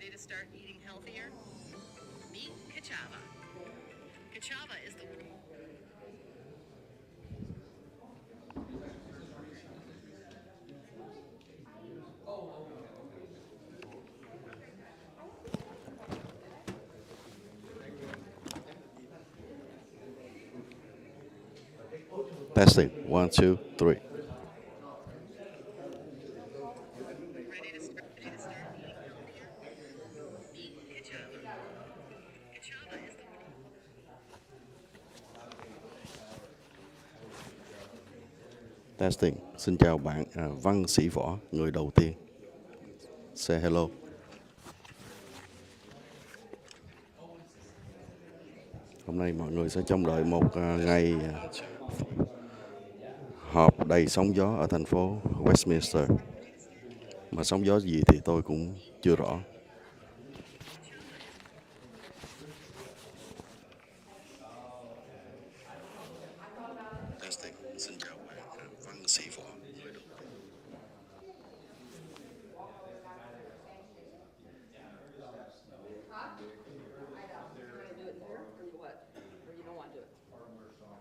Ready to start eating healthier? Meet cassava. Cassava is the Testing. 1, 2, 3. ready to start eating healthier? Meet cassava. Cassava is the Testing. Xin chào bạn Văn Sĩ Võ, người đầu tiên. Say hello. Hôm nay mọi người sẽ trông đợi một ngày họp đầy sóng gió ở thành phố Westminster. Mà sóng gió gì thì tôi cũng chưa rõ. Testing. Xin chào bạn Văn Sĩ Võ.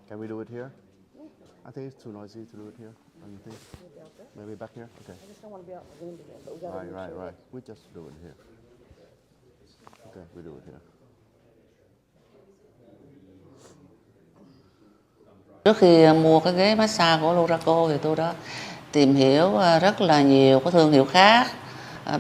Can we do it here? I think it's too noisy to do it here. Don't you think? Maybe back here? Okay. I just don't want to be out in the wind again, but we got to Right. We just do it here. Okay, we do it here. Trước khi mua cái ghế massage của Luraco thì tôi đã tìm hiểu rất là nhiều cái thương hiệu khác.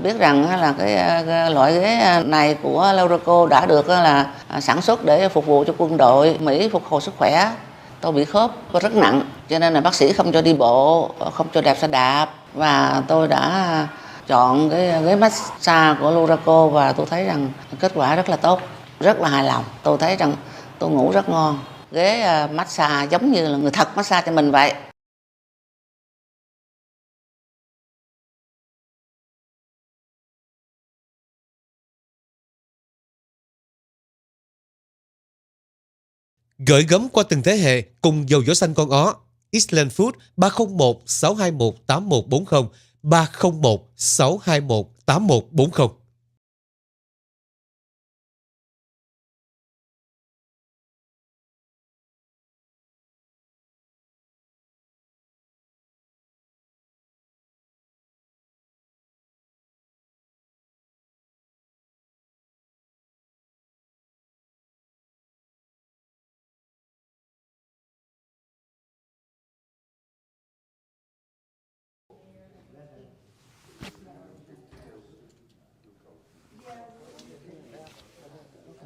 Biết rằng là cái loại ghế này của Luraco đã được là sản xuất để phục vụ cho quân đội Mỹ phục hồi sức khỏe. Tôi bị khớp rất nặng, cho nên là bác sĩ không cho đi bộ, không cho đạp xe đạp, và tôi đã chọn cái ghế massage của Luraco và tôi thấy rằng kết quả rất là tốt, rất là hài lòng. Tôi thấy rằng tôi ngủ rất ngon. Ghế massage giống như là người thật massage cho mình vậy. Gửi gắm qua từng thế hệ cùng dầu dỗ xanh con ó. Island Food 301 621 8140 301 621 8140.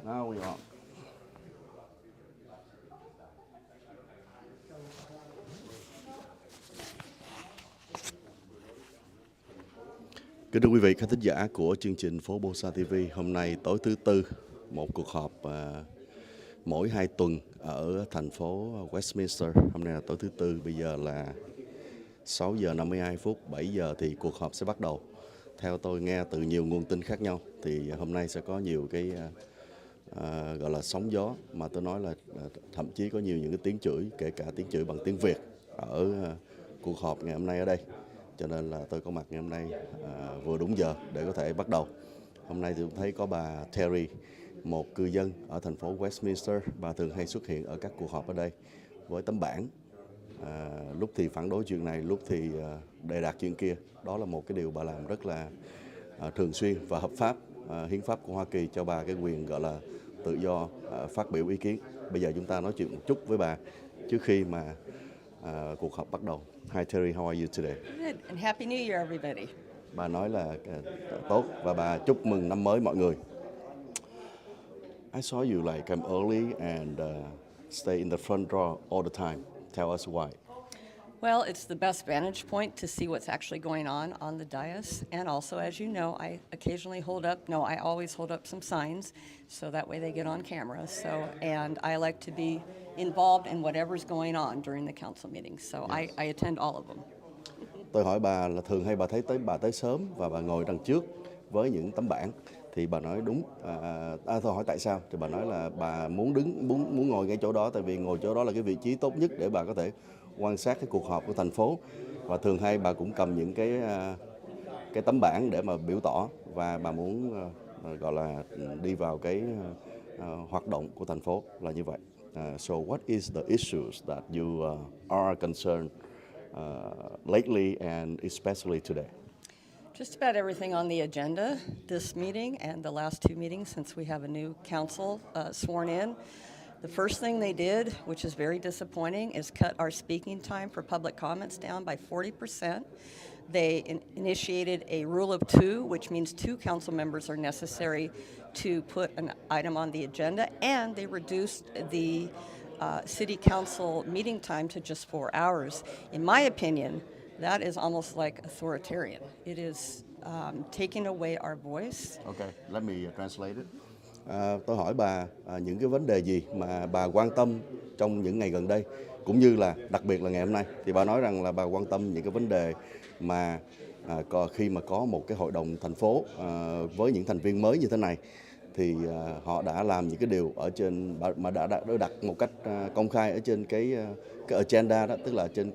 Now we are. Kính thưa quý vị khán thính giả của chương trình PhoBolsaTV, hôm nay tối thứ Tư, một cuộc họp mỗi 2 tuần ở thành phố Westminster. Hôm nay là tối thứ Tư, bây giờ là 6 giờ 52 phút, 7 giờ thì cuộc họp sẽ bắt đầu. Theo tôi nghe từ nhiều nguồn tin khác nhau thì hôm nay sẽ có nhiều cái gọi là sóng gió, mà tôi nói là thậm chí có nhiều những cái tiếng chửi, kể cả tiếng chửi bằng tiếng Việt ở cuộc họp ngày hôm nay ở đây. Cho nên là tôi có mặt ngày hôm nay vừa đúng giờ để có thể bắt đầu. Hôm nay thì tôi thấy có bà Terry, một cư dân ở thành phố Westminster. Bà thường hay xuất hiện ở các cuộc họp ở đây với tấm bảng. Lúc thì phản đối chuyện này, lúc thì đề đạt chuyện kia. Đó là một cái điều bà làm rất là thường xuyên và hợp pháp. Hiến pháp của Hoa Kỳ cho bà cái quyền gọi là tự do phát biểu ý kiến. Bây giờ chúng ta nói chuyện một chút với bà trước khi mà cuộc họp bắt đầu. Hi Terry, how are you today? Good, and Happy New Year, everybody. Bà nói là tốt và bà chúc mừng năm mới mọi người. I saw you like come early and stay in the front row all the time. Tell us why. Well, it's the best vantage point to see what's actually going on the dais. And also, as you know, I occasionally I always hold up some signs so that way they get on camera. And I like to be involved in whatever's going on during the council meetings. So yes. I attend all of them. Tôi hỏi bà là thường hay bà tới sớm và bà ngồi đằng trước với những tấm bảng, thì bà nói đúng. Tôi hỏi tại sao thì bà nói là bà muốn ngồi ngay chỗ đó, tại vì ngồi chỗ đó là cái vị trí tốt nhất để bà có thể quan sát cái cuộc họp của thành phố, và thường hay bà cũng cầm những cái tấm bảng để mà biểu tỏ, và bà muốn gọi là đi vào cái hoạt động của thành phố là như vậy. So what is the issues that you are concerned lately and especially today? Just about everything on the agenda this meeting and the last two meetings since we have a new council sworn in. The first thing they did, which is very disappointing, is cut our speaking time for public comments down by 40%. They initiated a rule of two, which means two council members are necessary to put an item on the agenda, and they reduced the city council meeting time to just 4 hours. In my opinion, that is almost like authoritarian. It is taking away our voice. Okay, let me translate it. Tôi hỏi bà những cái vấn đề gì mà bà quan tâm trong những ngày gần đây, cũng như là đặc biệt là ngày hôm nay. Thì bà nói rằng là bà quan tâm những cái vấn đề mà khi mà có một cái hội đồng thành phố với những thành viên mới như thế này, thì họ đã làm những cái điều ở trên mà đã đặt một cách công khai ở trên cái agenda đó, tức là trên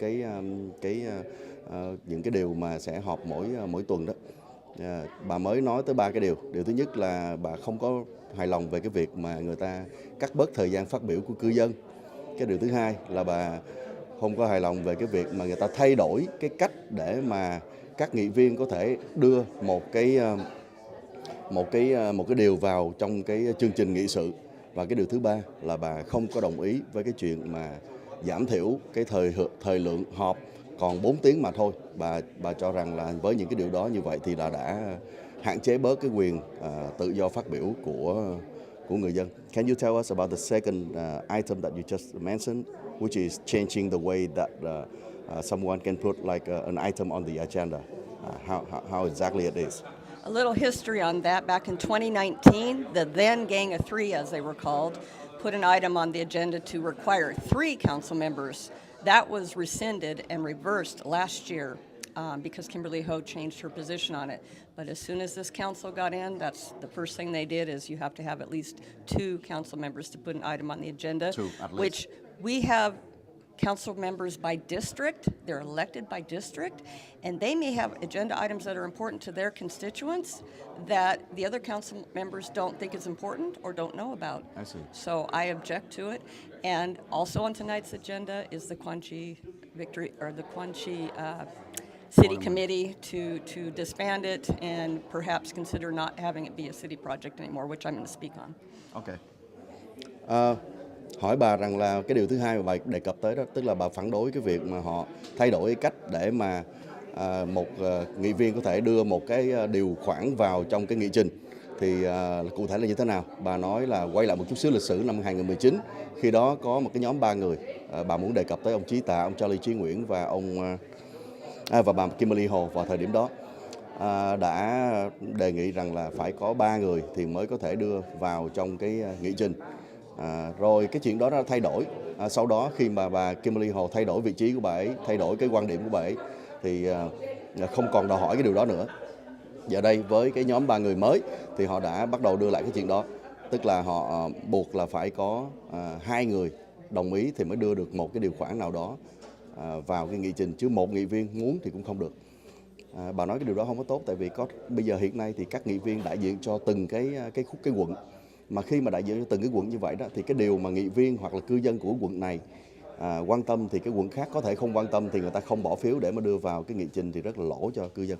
những cái điều mà sẽ họp mỗi tuần đó. Bà mới nói tới 3 cái điều. Điều thứ nhất là bà không có hài lòng về cái việc mà người ta cắt bớt thời gian phát biểu của cư dân. Cái điều thứ hai là bà không có hài lòng về cái việc mà người ta thay đổi cái cách để mà các nghị viên có thể đưa một cái điều vào trong cái chương trình nghị sự. Và cái điều thứ ba là bà không có đồng ý với cái chuyện mà giảm thiểu cái thời lượng họp còn 4 tiếng mà thôi. Bà cho rằng là với những cái điều đó như vậy thì là đã hạn chế bớt cái quyền tự do phát biểu của người dân. Can you tell us about the second item that you just mentioned, which is changing the way that someone can put like an item on the agenda? How exactly it is? A little history on that. Back in 2019, the then Gang of Three, as they were called, put an item on the agenda to require 3 council members. That was rescinded and reversed last year because Kimberly Ho changed her position on it. But as soon as this council got in, that's the first thing they did is you have to have at least 2 council members to put an item on the agenda. 2 at least. Which we have council members by district. They're elected by district, and they may have agenda items that are important to their constituents that the other council members don't think is important or don't know about. I see. So I object to it. And also on tonight's agenda is the Quan Chi victory or the Quan Chi City Committee to disband it and perhaps consider not having it be a city project anymore, which I'm going to speak on. Okay. Hỏi bà rằng là cái điều thứ hai mà bà đề cập tới đó, tức là bà phản đối cái việc mà họ thay đổi cách để mà một nghị viên có thể đưa một cái điều khoản vào trong cái nghị trình. Thì cụ thể là như thế nào? Bà nói là quay lại một chút xíu lịch sử năm 2019, khi đó có một cái nhóm 3 người, bà muốn đề cập tới ông Chí Tạ, ông Charlie Chí Nguyễn và và bà Kimberly Ho vào thời điểm đó đã đề nghị rằng là phải có 3 người thì mới có thể đưa vào trong cái nghị trình. Rồi cái chuyện đó nó thay đổi. Sau đó khi mà bà Kimberly Ho thay đổi vị trí của bà ấy, thay đổi cái quan điểm của bà ấy thì không còn đòi hỏi cái điều đó nữa. Giờ đây với cái nhóm 3 người mới thì họ đã bắt đầu đưa lại cái chuyện đó. Tức là họ buộc là phải có 2 người đồng ý thì mới đưa được một cái điều khoản nào đó vào cái nghị trình, chứ một nghị viên muốn thì cũng không được. Bà nói cái điều đó không có tốt, tại vì bây giờ hiện nay thì các nghị viên đại diện cho từng cái quận. Mà khi mà đại diện cho từng cái quận như vậy đó thì cái điều mà nghị viên hoặc là cư dân của quận này quan tâm thì cái quận khác có thể không quan tâm, thì người ta không bỏ phiếu để mà đưa vào cái nghị trình thì rất là lỗ cho cư dân.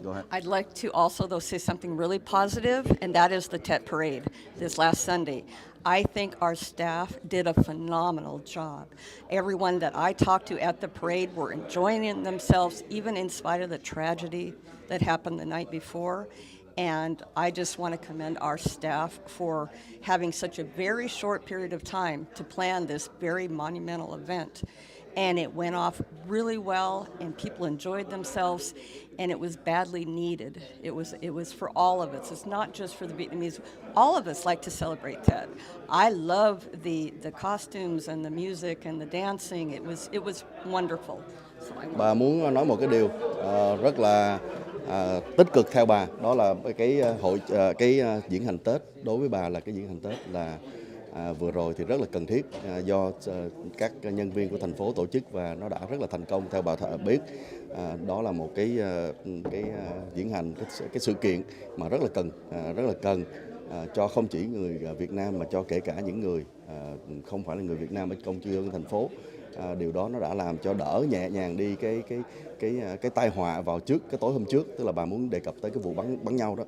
Go ahead. I'd like to also, though, say something really positive, and that is the Tet Parade this last Sunday. I think our staff did a phenomenal job. Everyone that I talked to at the parade were enjoying themselves, even in spite of the tragedy that happened the night before. And I just want to commend our staff for having such a very short period of time to plan this very monumental event. And it went off really well, and people enjoyed themselves, and it was badly needed. It was for all of us. It's not just for the Vietnamese. All of us like to celebrate Tet. I love the costumes and the music and the dancing. It was wonderful. Bà muốn nói một cái điều rất là tích cực theo bà, đó là cái diễn hành Tết đối với bà là cái diễn hành Tết là vừa rồi thì rất là cần thiết do các nhân viên của thành phố tổ chức và nó đã rất là thành công theo bà biết. Đó là một cái diễn hành cái sự kiện mà rất là cần cho không chỉ người Việt Nam mà cho kể cả những người không phải là người Việt Nam ở công trường thành phố. Điều đó nó đã làm cho đỡ nhẹ nhàng đi cái tai họa vào trước cái tối hôm trước, tức là bà muốn đề cập tới cái vụ bắn nhau đó.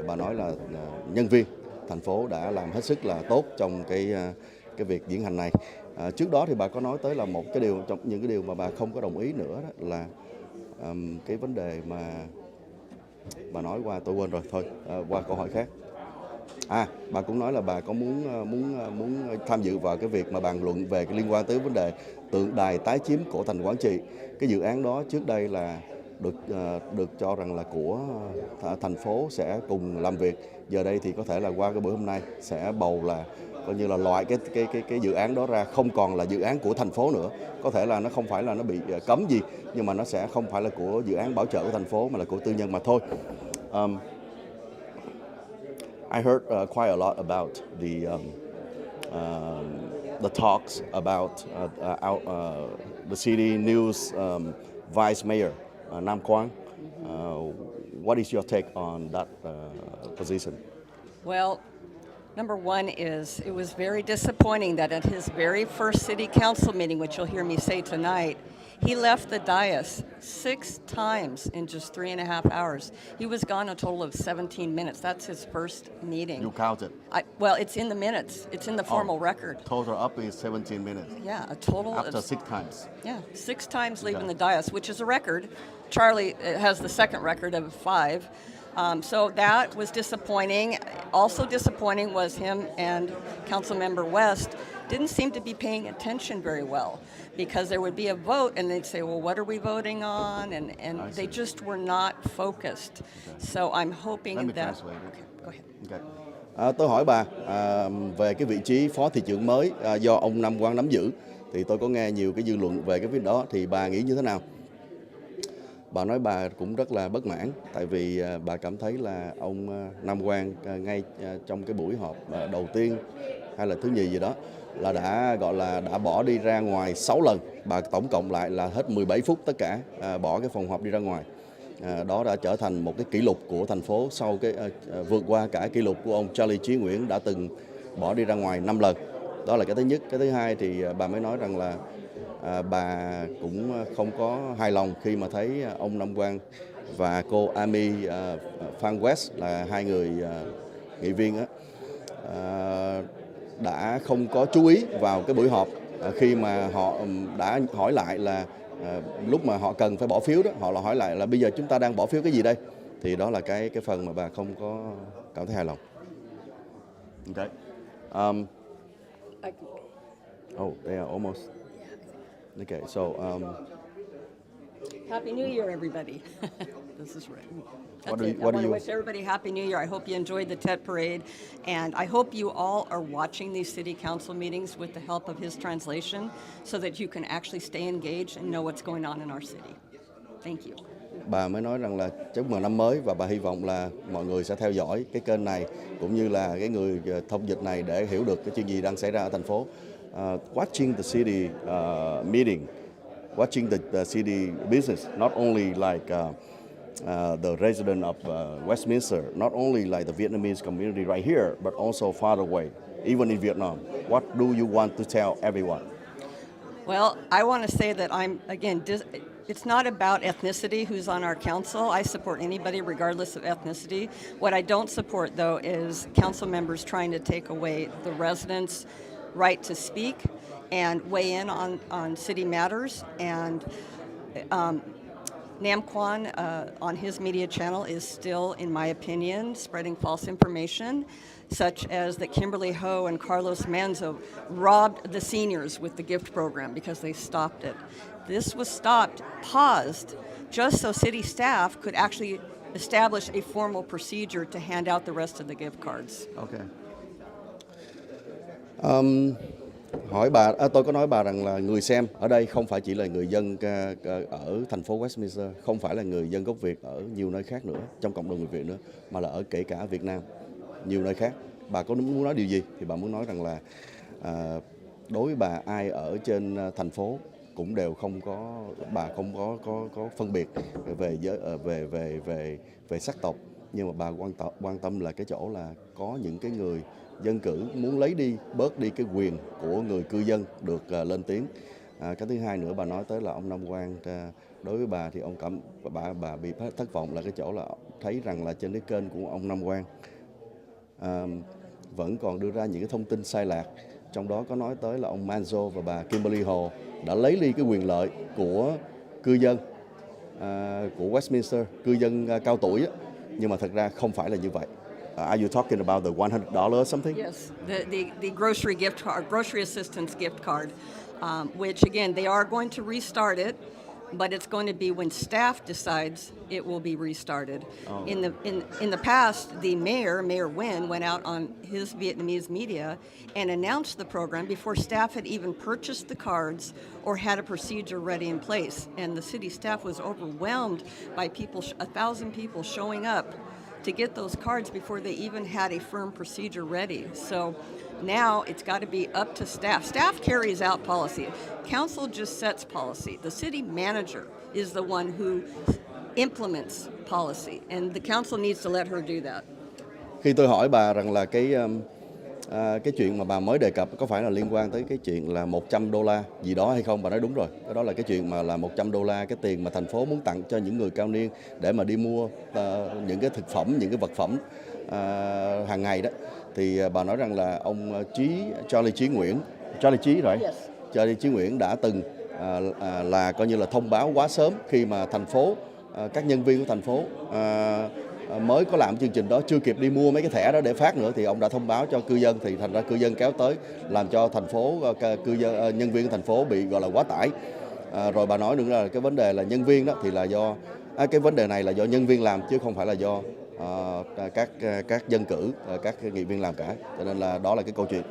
Bà nói là nhân viên thành phố đã làm hết sức là tốt trong cái việc diễn hành này. Trước đó thì bà có nói tới là một cái điều trong những cái điều mà bà không có đồng ý nữa đó là cái vấn đề mà bà nói qua tôi quên rồi, thôi qua câu hỏi khác. Bà cũng nói là bà có muốn tham dự vào cái việc mà bàn luận về cái liên quan tới vấn đề tượng đài tái chiếm cổ thành Quảng Trị. Cái dự án đó trước đây là được cho rằng là của thành phố sẽ cùng làm việc. Giờ đây thì có thể là qua cái buổi hôm nay sẽ bầu là coi như là loại cái dự án đó ra, không còn là dự án của thành phố nữa. Có thể là nó không phải là nó bị cấm gì, nhưng mà nó sẽ không phải là của dự án bảo trợ của thành phố mà là của tư nhân mà thôi. I heard quite a lot about the talks about the city news vice mayor Nam Quang. What is your take on that position? Well, number one is it was very disappointing that at his very first city council meeting, which you'll hear me say tonight, he left the dais 6 times in just 3.5 hours. He was gone a total of 17 minutes. That's his first meeting. You counted? Well, it's in the minutes. It's in the formal record. Total up is 17 minutes. Yeah, a total After of 6 times. Yeah, 6 times leaving the dais, which is a record. Charlie has the second record of 5. So that was disappointing. Also disappointing was him and Councilmember West didn't seem to be paying attention very well, because there would be a vote and they'd say, well, what are we voting on? And they just were not focused. Okay. So I'm hoping Let me that... translate it. Okay, go ahead. Okay. Tôi hỏi bà về cái vị trí phó thị trưởng mới do ông Nam Quang nắm giữ. Thì tôi có nghe nhiều cái dư luận về cái việc đó, thì bà nghĩ như thế nào? Bà nói bà cũng rất là bất mãn, tại vì bà cảm thấy là ông Nam Quang ngay trong cái buổi họp đầu tiên hay là thứ nhì gì đó là đã bỏ đi ra ngoài 6 lần. Bà tổng cộng lại là hết 17 phút tất cả bỏ cái phòng họp đi ra ngoài. Đó đã trở thành một cái kỷ lục của thành phố, sau cái vượt qua cả kỷ lục của ông Charlie Chí Nguyễn đã từng bỏ đi ra ngoài 5 lần. Đó là cái thứ nhất. Cái thứ hai thì bà mới nói rằng là bà cũng không có hài lòng khi mà thấy ông Nam Quang và cô Amy Phan West là hai người nghị viên đã không có chú ý vào cái buổi họp khi mà họ đã hỏi lại là lúc mà họ cần phải bỏ phiếu đó, họ là hỏi lại là bây giờ chúng ta đang bỏ phiếu cái gì đây, thì đó là cái phần mà bà không có cảm thấy hài lòng. Okay. Oh, they are almost. Okay, so Happy New Year, everybody. This is right. What That's do it. you- I what do want to you- wish everybody Happy New Year. I hope you enjoyed the Tet Parade, and I hope you all are watching these city council meetings with the help of his translation so that you can actually stay engaged and know what's going on in our city. Thank you. Bà mới nói rằng là chúc mừng năm mới và bà hy vọng là mọi người sẽ theo dõi cái kênh này cũng như là cái người thông dịch này để hiểu được cái chuyện gì đang xảy ra ở thành phố. Watching the city meeting, watching the city business, not only like the resident of Westminster, not only like the Vietnamese community right here, but also far away, even in Vietnam. What do you want to tell everyone? Well, I want to say that it's not about ethnicity who's on our council. I support anybody regardless of ethnicity. What I don't support, though, is council members trying to take away the residents' right to speak and weigh in on city matters. And Nam Quan on his media channel is still, in my opinion, spreading false information, such as that Kimberly Ho and Carlos Manzo robbed the seniors with the gift program because they stopped it. This was paused, just so city staff could actually establish a formal procedure to hand out the rest of the gift cards. Okay. Hỏi bà, tôi có nói bà rằng là người xem ở đây không phải chỉ là người dân ở thành phố Westminster, không phải là người dân gốc Việt ở nhiều nơi khác nữa, trong cộng đồng người Việt nữa, mà là ở kể cả Việt Nam, nhiều nơi khác. bà có muốn nói điều gì? Thì bà muốn nói rằng là đối với bà, ai ở trên thành phố cũng đều không có, bà không có phân biệt về về sắc tộc, nhưng mà bà quan tâm là cái chỗ là có những cái người dân cử muốn lấy đi, bớt đi cái quyền của người cư dân được lên tiếng. Cái thứ hai nữa, bà nói tới là ông Nam Quang, đối với bà thì bà bị thất vọng là cái chỗ là thấy rằng là trên cái kênh của ông Nam Quang vẫn còn đưa ra những cái thông tin sai lạc, trong đó có nói tới là ông Manzo và bà Kimberly Hồ đã lấy đi cái quyền lợi của cư dân của Westminster, cư dân cao tuổi á. Nhưng mà thật ra không phải là như vậy. Are you talking about the $100 or something? Yes, the grocery gift card, grocery assistance gift card, which again, they are going to restart it, but it's going to be when staff decides it will be restarted. Oh. In the past, the Mayor Nguyen, went out on his Vietnamese media and announced the program before staff had even purchased the cards or had a procedure ready in place. And the city staff was overwhelmed by people, 1,000 people showing up to get those cards before they even had a firm procedure ready. So now it's got to be up to staff. Staff carries out policy. Council just sets policy. The city manager is the one who implements policy, and the council needs to let her do that. Khi tôi hỏi bà rằng là cái chuyện mà bà mới đề cập có phải là liên quan tới cái chuyện là $100 gì đó hay không, bà nói đúng rồi. Cái đó là cái chuyện mà là $100, cái tiền mà thành phố muốn tặng cho những người cao niên để mà đi mua những cái thực phẩm, những cái vật phẩm hàng ngày đó. Thì bà nói rằng là ông Charlie Chí Nguyễn đã từng là coi như là thông báo quá sớm khi mà thành phố, các nhân viên của thành phố mới có làm chương trình đó, chưa kịp đi mua mấy cái thẻ đó để phát nữa, thì ông đã thông báo cho cư dân, thì thành ra cư dân kéo tới làm cho thành phố, nhân viên của thành phố bị gọi là quá tải. Rồi bà nói nữa là cái vấn đề là nhân viên đó thì là do cái vấn đề này là do nhân viên làm chứ không phải là do các dân cử, các nghị viên làm cả, cho nên là đó là cái câu chuyện.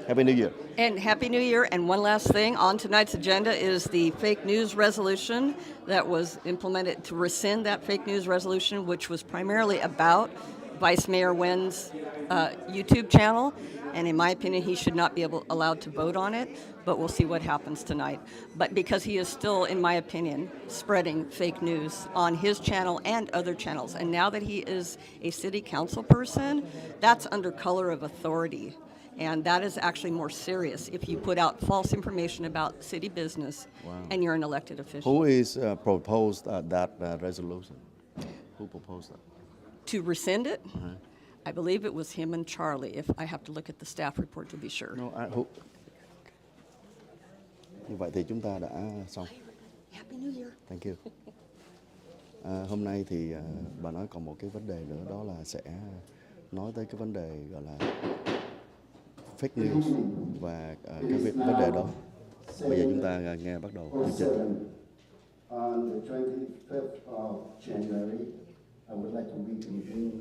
Happy New Year. And Happy New Year. And one last thing on tonight's agenda is the fake news resolution that was implemented to rescind that fake news resolution, which was primarily about Vice Mayor Nguyen's YouTube channel. And in my opinion, he should not be allowed to vote on it, but we'll see what happens tonight. But because he is still, in my opinion, spreading fake news on his channel and other channels. And now that he is a city council person, that's under color of authority. And that is actually more serious if you put out false information about city business. Wow. And you're an elected official. Who is proposed that resolution? Who proposed that? To rescind it, I believe it was him and Charlie, if I have to look at the staff report to be sure. No, Như vậy thì chúng ta đã xong. Happy New Year. Thank you. Hôm nay thì bà nói còn một cái vấn đề nữa, đó là sẽ nói tới cái vấn đề gọi là fake news và cái vấn đề đó. Bây giờ chúng ta nghe bắt đầu chương trình. On the 25th of January, I would like to reconvene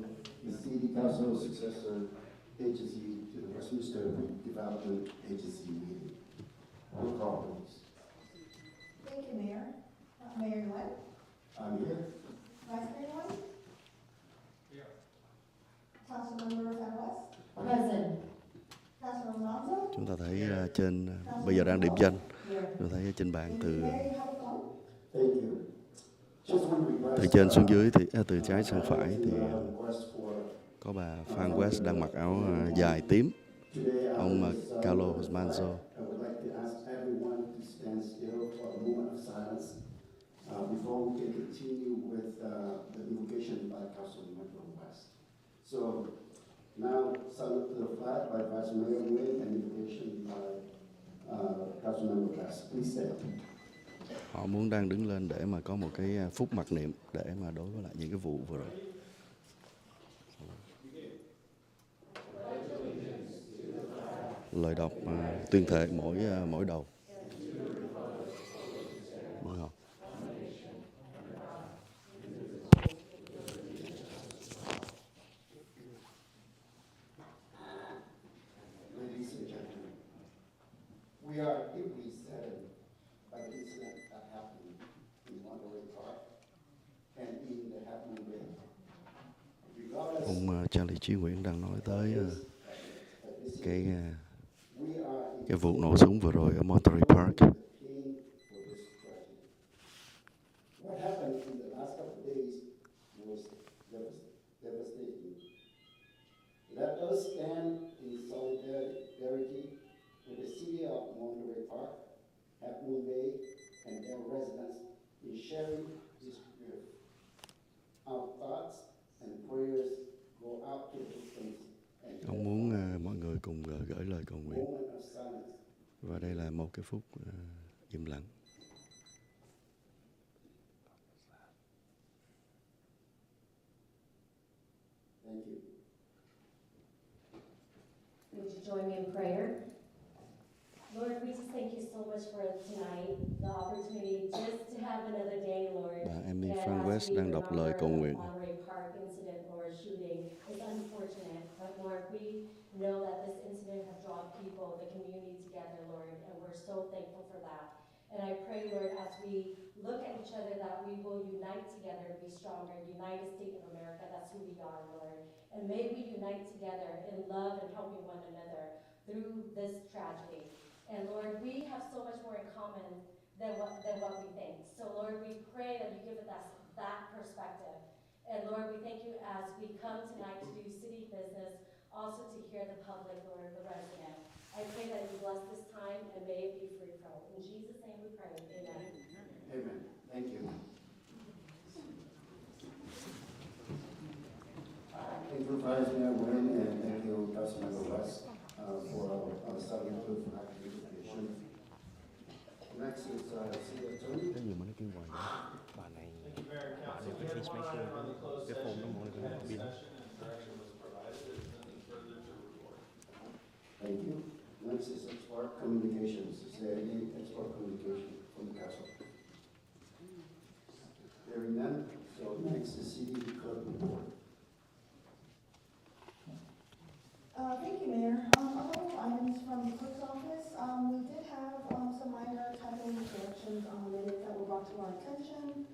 the City Council Successor Agency to the Westminster Development Agency meeting. Roll call, please. Thank you, Mayor. Mayor Nguyen? I'm here. Vice Mayor Nguyen? Here. Councilmember West? Present. Councilmember Alonso? Chúng ta thấy trên bây giờ đang điểm danh, chúng ta thấy trên bàn từ Thank you. Just one request. từ trên xuống dưới thì từ trái sang phải thì có bà Phan West đang mặc áo dài tím, ông Carlo Manzo. I would like to ask everyone to stand still for a moment of silence before we can continue with the invocation by Councilmember West. So now, salute to the flag by Vice Mayor Nguyen and invocation by Councilmember West. Please stand. Họ muốn đang đứng lên để mà có một cái phút mặc niệm để mà đối với lại những cái vụ vừa rồi. Lời đọc tuyên thệ mỗi đầu. Mỗi hộp. Ladies and gentlemen, we are deeply saddened by the incident that happened in Monterey Park and in the Happy Way. Regardless Ông Charlie Chí Nguyễn đang nói tới cái We are cái vụ nổ súng vừa rồi ở Monterey Park. pain for this tragedy. What happened in the last couple of days was devastating. Let us stand in solidarity with the city of Monterey Park, Half Moon Bay, and their residents in sharing this grief. Our thoughts and prayers go out to the victims and Ông muốn mọi người cùng gửi lời cầu nguyện. moment of silence. Và đây là một cái phút im lặng. Thank you. Would you join me in prayer? Lord, we just thank you so much for tonight, the opportunity just to have another day, Lord. Bà Amy And Frank as West we đang đọc lời cầu remember nguyện. the Monterey Park incident or shooting, it's unfortunate, but Lord, we know that this incident has drawn people, the community together, Lord, and we're so thankful for that. And I pray, Lord, as we look at each other, that we will unite together to be stronger. United States of America, that's who we are, Lord. And may we unite together in love and helping one another through this tragedy. And Lord, we have so much more in common than what we think. So Lord, we pray that you give us that perspective. And Lord, we thank you as we come tonight to do city business, also to hear the public, Lord, the resident. I pray that you bless this time and may it be free from. In Jesus' name we pray, amen. Amen. Thank you. Thank you, Vice Mayor Nguyen, and thank you, Councilmember West, for our substitute clarification. Next is City Attorney. Cái gì mà nó kêu hoài vậy? Bà này cái pacemaker, cái phone nó mỗi lần nó pin. Thank you. Next is Export Communications. Is there any export communication from the council? Hearing none. So next is City Clerk report. Thank you, Mayor. A couple of items from the clerk's office. We did have some minor typo corrections on the minutes that were brought to our attention,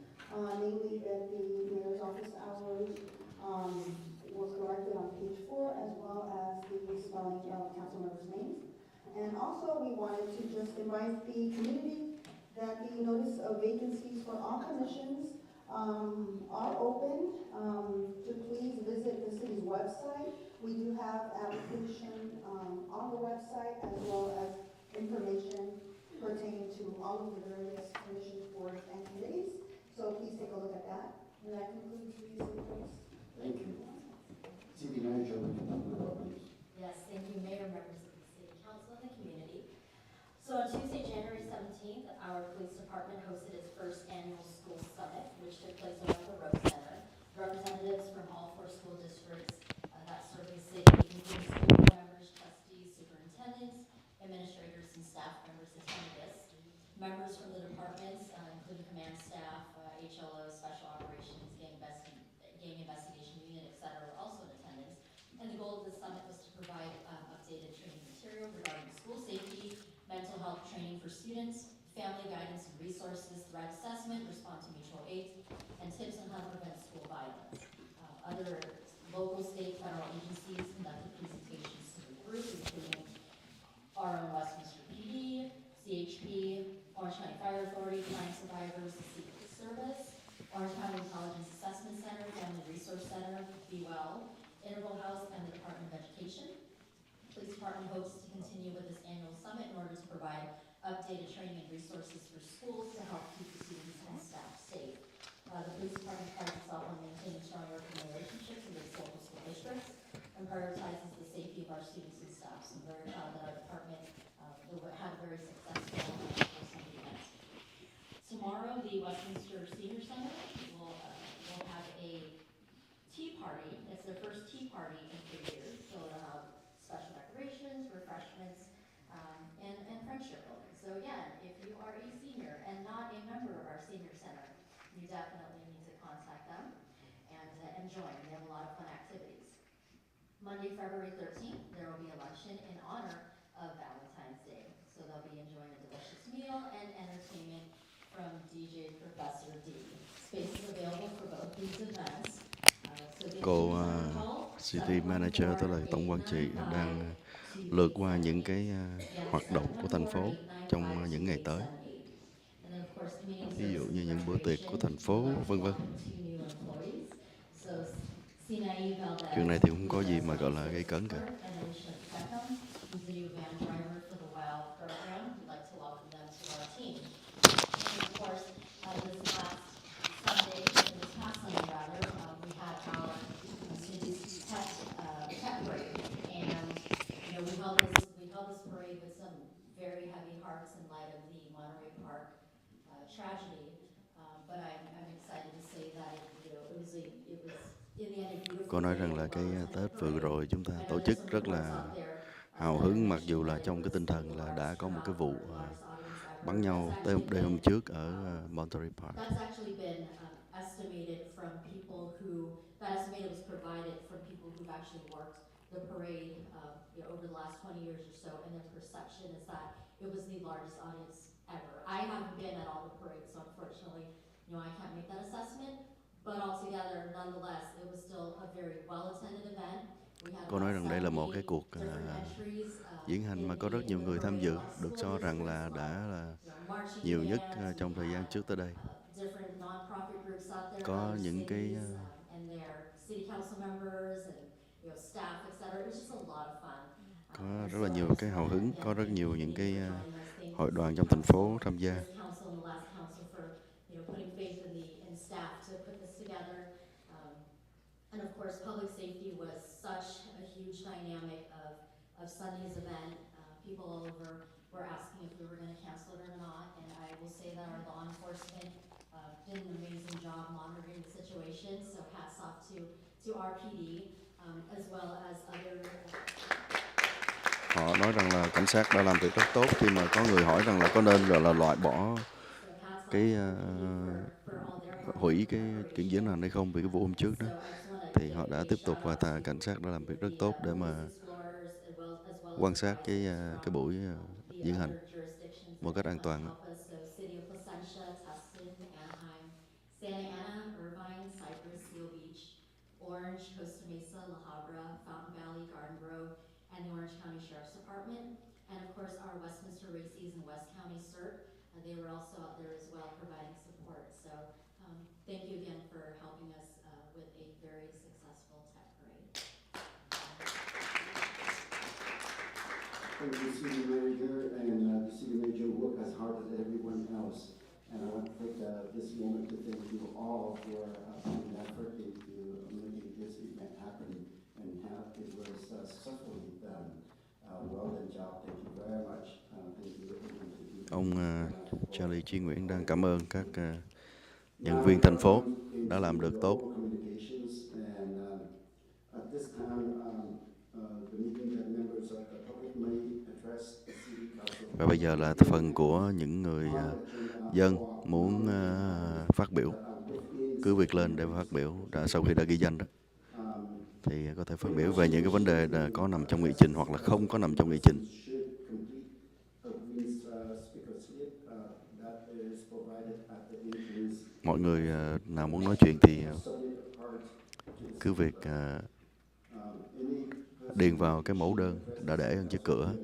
namely that the mayor's office hours was corrected on page 4, as well as the spelling of council members' names. And also, we wanted to just invite the community that the notice of vacancies for all commissions are open, to please visit the city's website. We do have application on the website, as well as information pertaining to all of the various commissions, boards, and committees. So please take a look at that. And that concludes these reports. Thank you. City Manager, please. Yes, thank you, Mayor, members of the City Council, and the community. So on Tuesday, January 17th, our police department hosted its first annual school summit, which took place around the Rose Center. Representatives from all 4 school districts that serve the city, including school board members, trustees, superintendents, administrators, and staff members attended this. Members from the departments, including command staff, HLO, special operations, gang investigation unit, etc., were also in attendance. And the goal of the summit was to provide updated training material regarding school safety, mental health training for students, family guidance and resources, threat assessment, respond to mutual aid, and tips on how to prevent school violence. Other local, state, federal agencies conducted presentations to the group, including our own Westminster PD, CHP, Orange County Fire Authority, Crime Survivors, the Secret Service, Orange County Intelligence Assessment Center, Family Resource Center, Be Well, Interval House, and the Department of Education. The Police Department hopes to continue with this annual summit in order to provide updated training and resources for schools to help keep the students and staff safe. The Police Department prides itself on maintaining strong working relationships with its local school districts and prioritizes the safety of our students and staff. So I'm very proud that our department had a very successful school summit event. Tomorrow, the Westminster Senior Center will have a tea party. It's their first tea party in 3 years. So they'll have special decorations, refreshments, and friendship building. So again, if you are a senior and not a member of our senior center, you definitely need to contact them and join. They have a lot of fun activities. Monday, February 13th, there will be a luncheon in honor of Valentine's Day. So they'll be enjoying a delicious meal and entertainment from DJ Professor D. Space is available for both these events. Cô City Manager, tức là tổng quản trị, đang lượt qua những cái hoạt động của thành phố trong những ngày tới. And then, of course, community Ví dụ services như is những our bữa tiệc của thành tradition. phố, We'd like vân to vân. welcome 2 new employees. So Sinaí Chuyện này Valdez, thì không who có gì does mà gọi là volunteer gây cấn cả. support, and Alicia Beckham, who's the new van driver for the WOW program. We'd like to welcome them to our team. And of course, this past Sunday rather, we had our students' tech parade, and we held this parade with some very heavy hearts in light of the Monterey Park tragedy. But I'm excited to say that it was in the end a beautiful Cô nói day, rằng là a cái well-attended Tết vừa parade. rồi chúng ta I know tổ there's chức some rất reports là out there hào that hứng, mặc mentioned dù là that it trong cái was tinh the thần là đã largest có một cái crowd vụ or the largest audience ever. bắn nhau đêm hôm trước ở Monterey Park. That's actually been estimated from people that estimate was provided from people who've actually worked the parade over the last 20 years or so, and their perception is that it was the largest audience ever. I haven't been at all the parades, so unfortunately, I can't make that assessment. But altogether, nonetheless, it was still a very well-attended event. We had Cô nói about rằng đây là một 70 cái cuộc different entries diễn hành mà có rất nhiều in the người tham parade, a dự, lot of được school cho rằng districts, là a lot đã of là marching nhiều nhất bands. trong We thời gian had trước tới đây. different non-profit groups out there, Có other những cái cities, and their city council members and staff, etc. It was just a lot of fun. Có And rất so là I nhiều just cái wanna, hào hứng, again, có rất thank nhiều the những community cái for joining us. Thank hội đoàn the trong thành phố council, tham gia. this council and the last council for putting faith in staff to put this together. And of course, public safety was such a huge dynamic of Sunday's event. People all over were asking if we were going to cancel it or not, and I will say that our law enforcement did an amazing job monitoring the situation. So hats off to RPD as well as other. Họ nói rằng là cảnh sát đã làm việc rất tốt khi mà có người hỏi rằng là có nên là loại bỏ cái hủy cái kiện diễn này hay không vì cái vụ hôm trước đó, thì họ đã tiếp tục và cảnh sát đã làm việc rất tốt để mà quan sát cái buổi diễn hành một cách an toàn. Santa Ana, Irvine, Cypress, Seal Beach, Orange, Costa Mesa, La Habra, Fountain Valley, Garden Grove, and the Orange County Sheriff's Department. And of course, our Westminster Races and West County CERT, they were also out there as well providing support. So thank you again for helping us with a very successful tech parade. Thank you, City Manager, and the City Manager worked as hard as everyone else. And I want to take this moment to thank you all for putting effort into making this event happen and have it was successfully done. Well done job. Thank you very much. Thank you everyone. Ông Charlie Chí Nguyễn đang cảm ơn các nhân viên thành phố đã làm được tốt. Và bây giờ là phần của những người dân muốn phát biểu, cứ việc lên để phát biểu sau khi đã ghi danh đó, thì có thể phát biểu về những cái vấn đề có nằm trong nghị trình hoặc là không có nằm trong nghị trình. Mọi người nào muốn nói chuyện thì cứ việc điền vào cái mẫu đơn đã để ở trước cửa.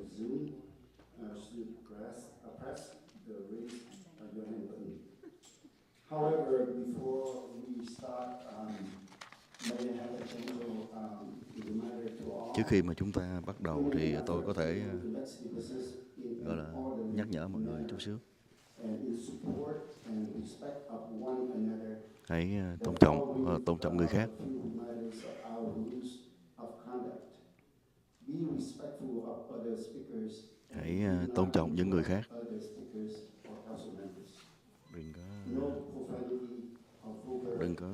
However, before we start, may I have a gentle reminder to all. Trước khi mà chúng ta bắt đầu thì tôi có thể gọi là nhắc nhở mọi người chút xíu. Hãy tôn trọng người khác. Hãy tôn trọng những người khác. Đừng có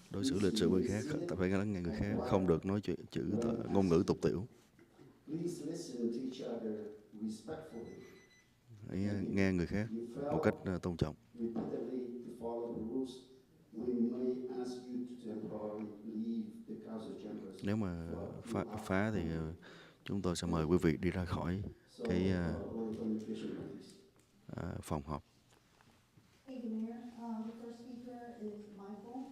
đối xử lịch sự với người khác, ta phải lắng nghe người khác, không được nói chuyện ngôn ngữ tục tiểu. Hãy nghe người khác một cách tôn trọng. Nếu mà phá thì chúng tôi sẽ mời quý vị đi ra khỏi cái phòng họp. Thank you, Mayor. The first speaker is Michael.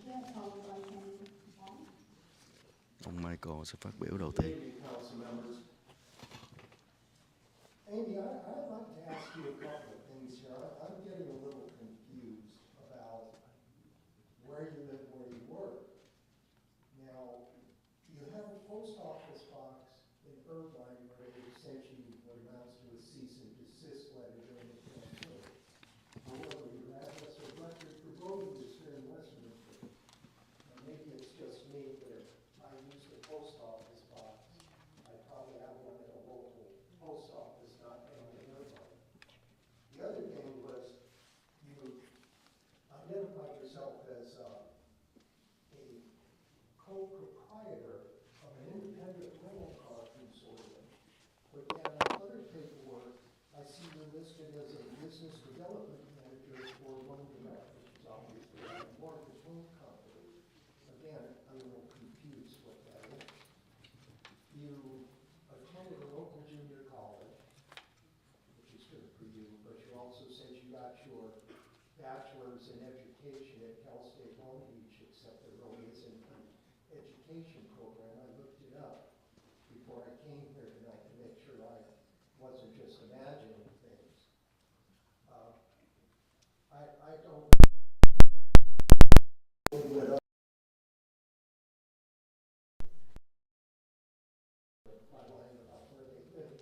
Yes, followed by Ken Wong. Ông Michael sẽ phát biểu đầu tiên. Council members. Amy, I'd like to ask you a couple of things here. I'm getting a little confused about where you live, where you work. Now, you have a post office box in Irvine where they sent you what amounts to a cease and desist letter during the campaign. However, your address or record for voting is here in Westminster. Now, maybe it's just me, but if I use the post office box, I probably have one at a local post office, not down in Irvine. The other thing was you identified yourself as a co-proprietor of an independent rental car consortium. But then on other paperwork, I see you're listed as a business development manager for Loan Direct, which is obviously a mortgage loan company. Again, I'm a little confused what that is. You attended a local junior college, which is good for you, but you also said you got your bachelor's in education at Cal State Long Beach, except there really isn't an education program. I looked it up before I came here tonight to make sure I wasn't just imagining things. I don't by lying about where they live,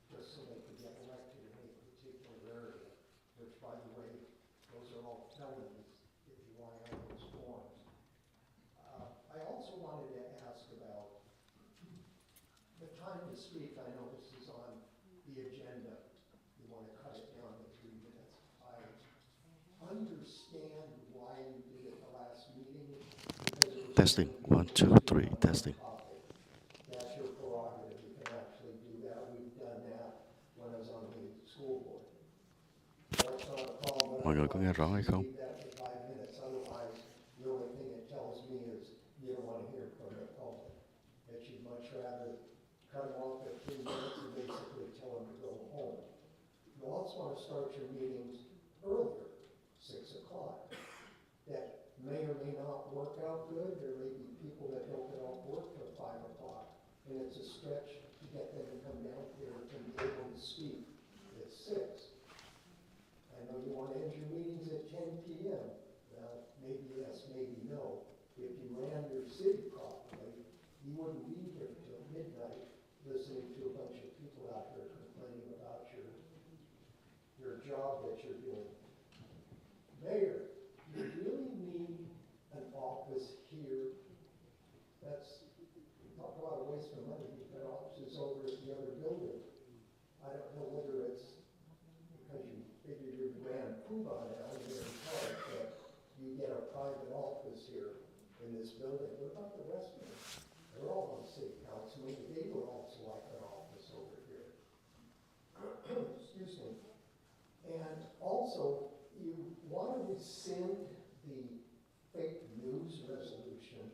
just so they could get elected in a particular area, which, by the way, those are all felonies if you lie on those forms. I also wanted to ask about the time to speak. I know this is on the agenda. You want to cut it down to 3 minutes. I understand why you did it the last meeting. Because it was Testing. 1, 2, 3. Testing. That's your prerogative. You can actually do that. We've done that when I was on the school board. That's not a problem. Mọi người có nghe rõ hay không? Leave that for 5 minutes. Otherwise, the only thing it tells me is you don't want to hear from the public. That you'd much rather cut them off at 3 minutes and basically tell them to go home. You also want to start your meetings earlier, 6 o'clock. That may or may not work out good. There may be people that don't get off work till 5 o'clock. And it's a stretch to get them to come down here and be able to speak at 6. I know you want to end your meetings at 10 p.m. Well, maybe yes, maybe no. If you ran your city properly, you wouldn't be here till midnight listening to a bunch of people out here complaining about your job that you're doing. Mayor, you really need an office here. That's, talk about a waste of money. You've got offices over at the other building. I don't know whether it's because you figure you're the grand poobah now and you're in charge, but you get a private office here in this building. What about the rest of them? They're all on city council. Maybe they would also like an office over here. Excuse me. And also, you want to rescind the fake news resolution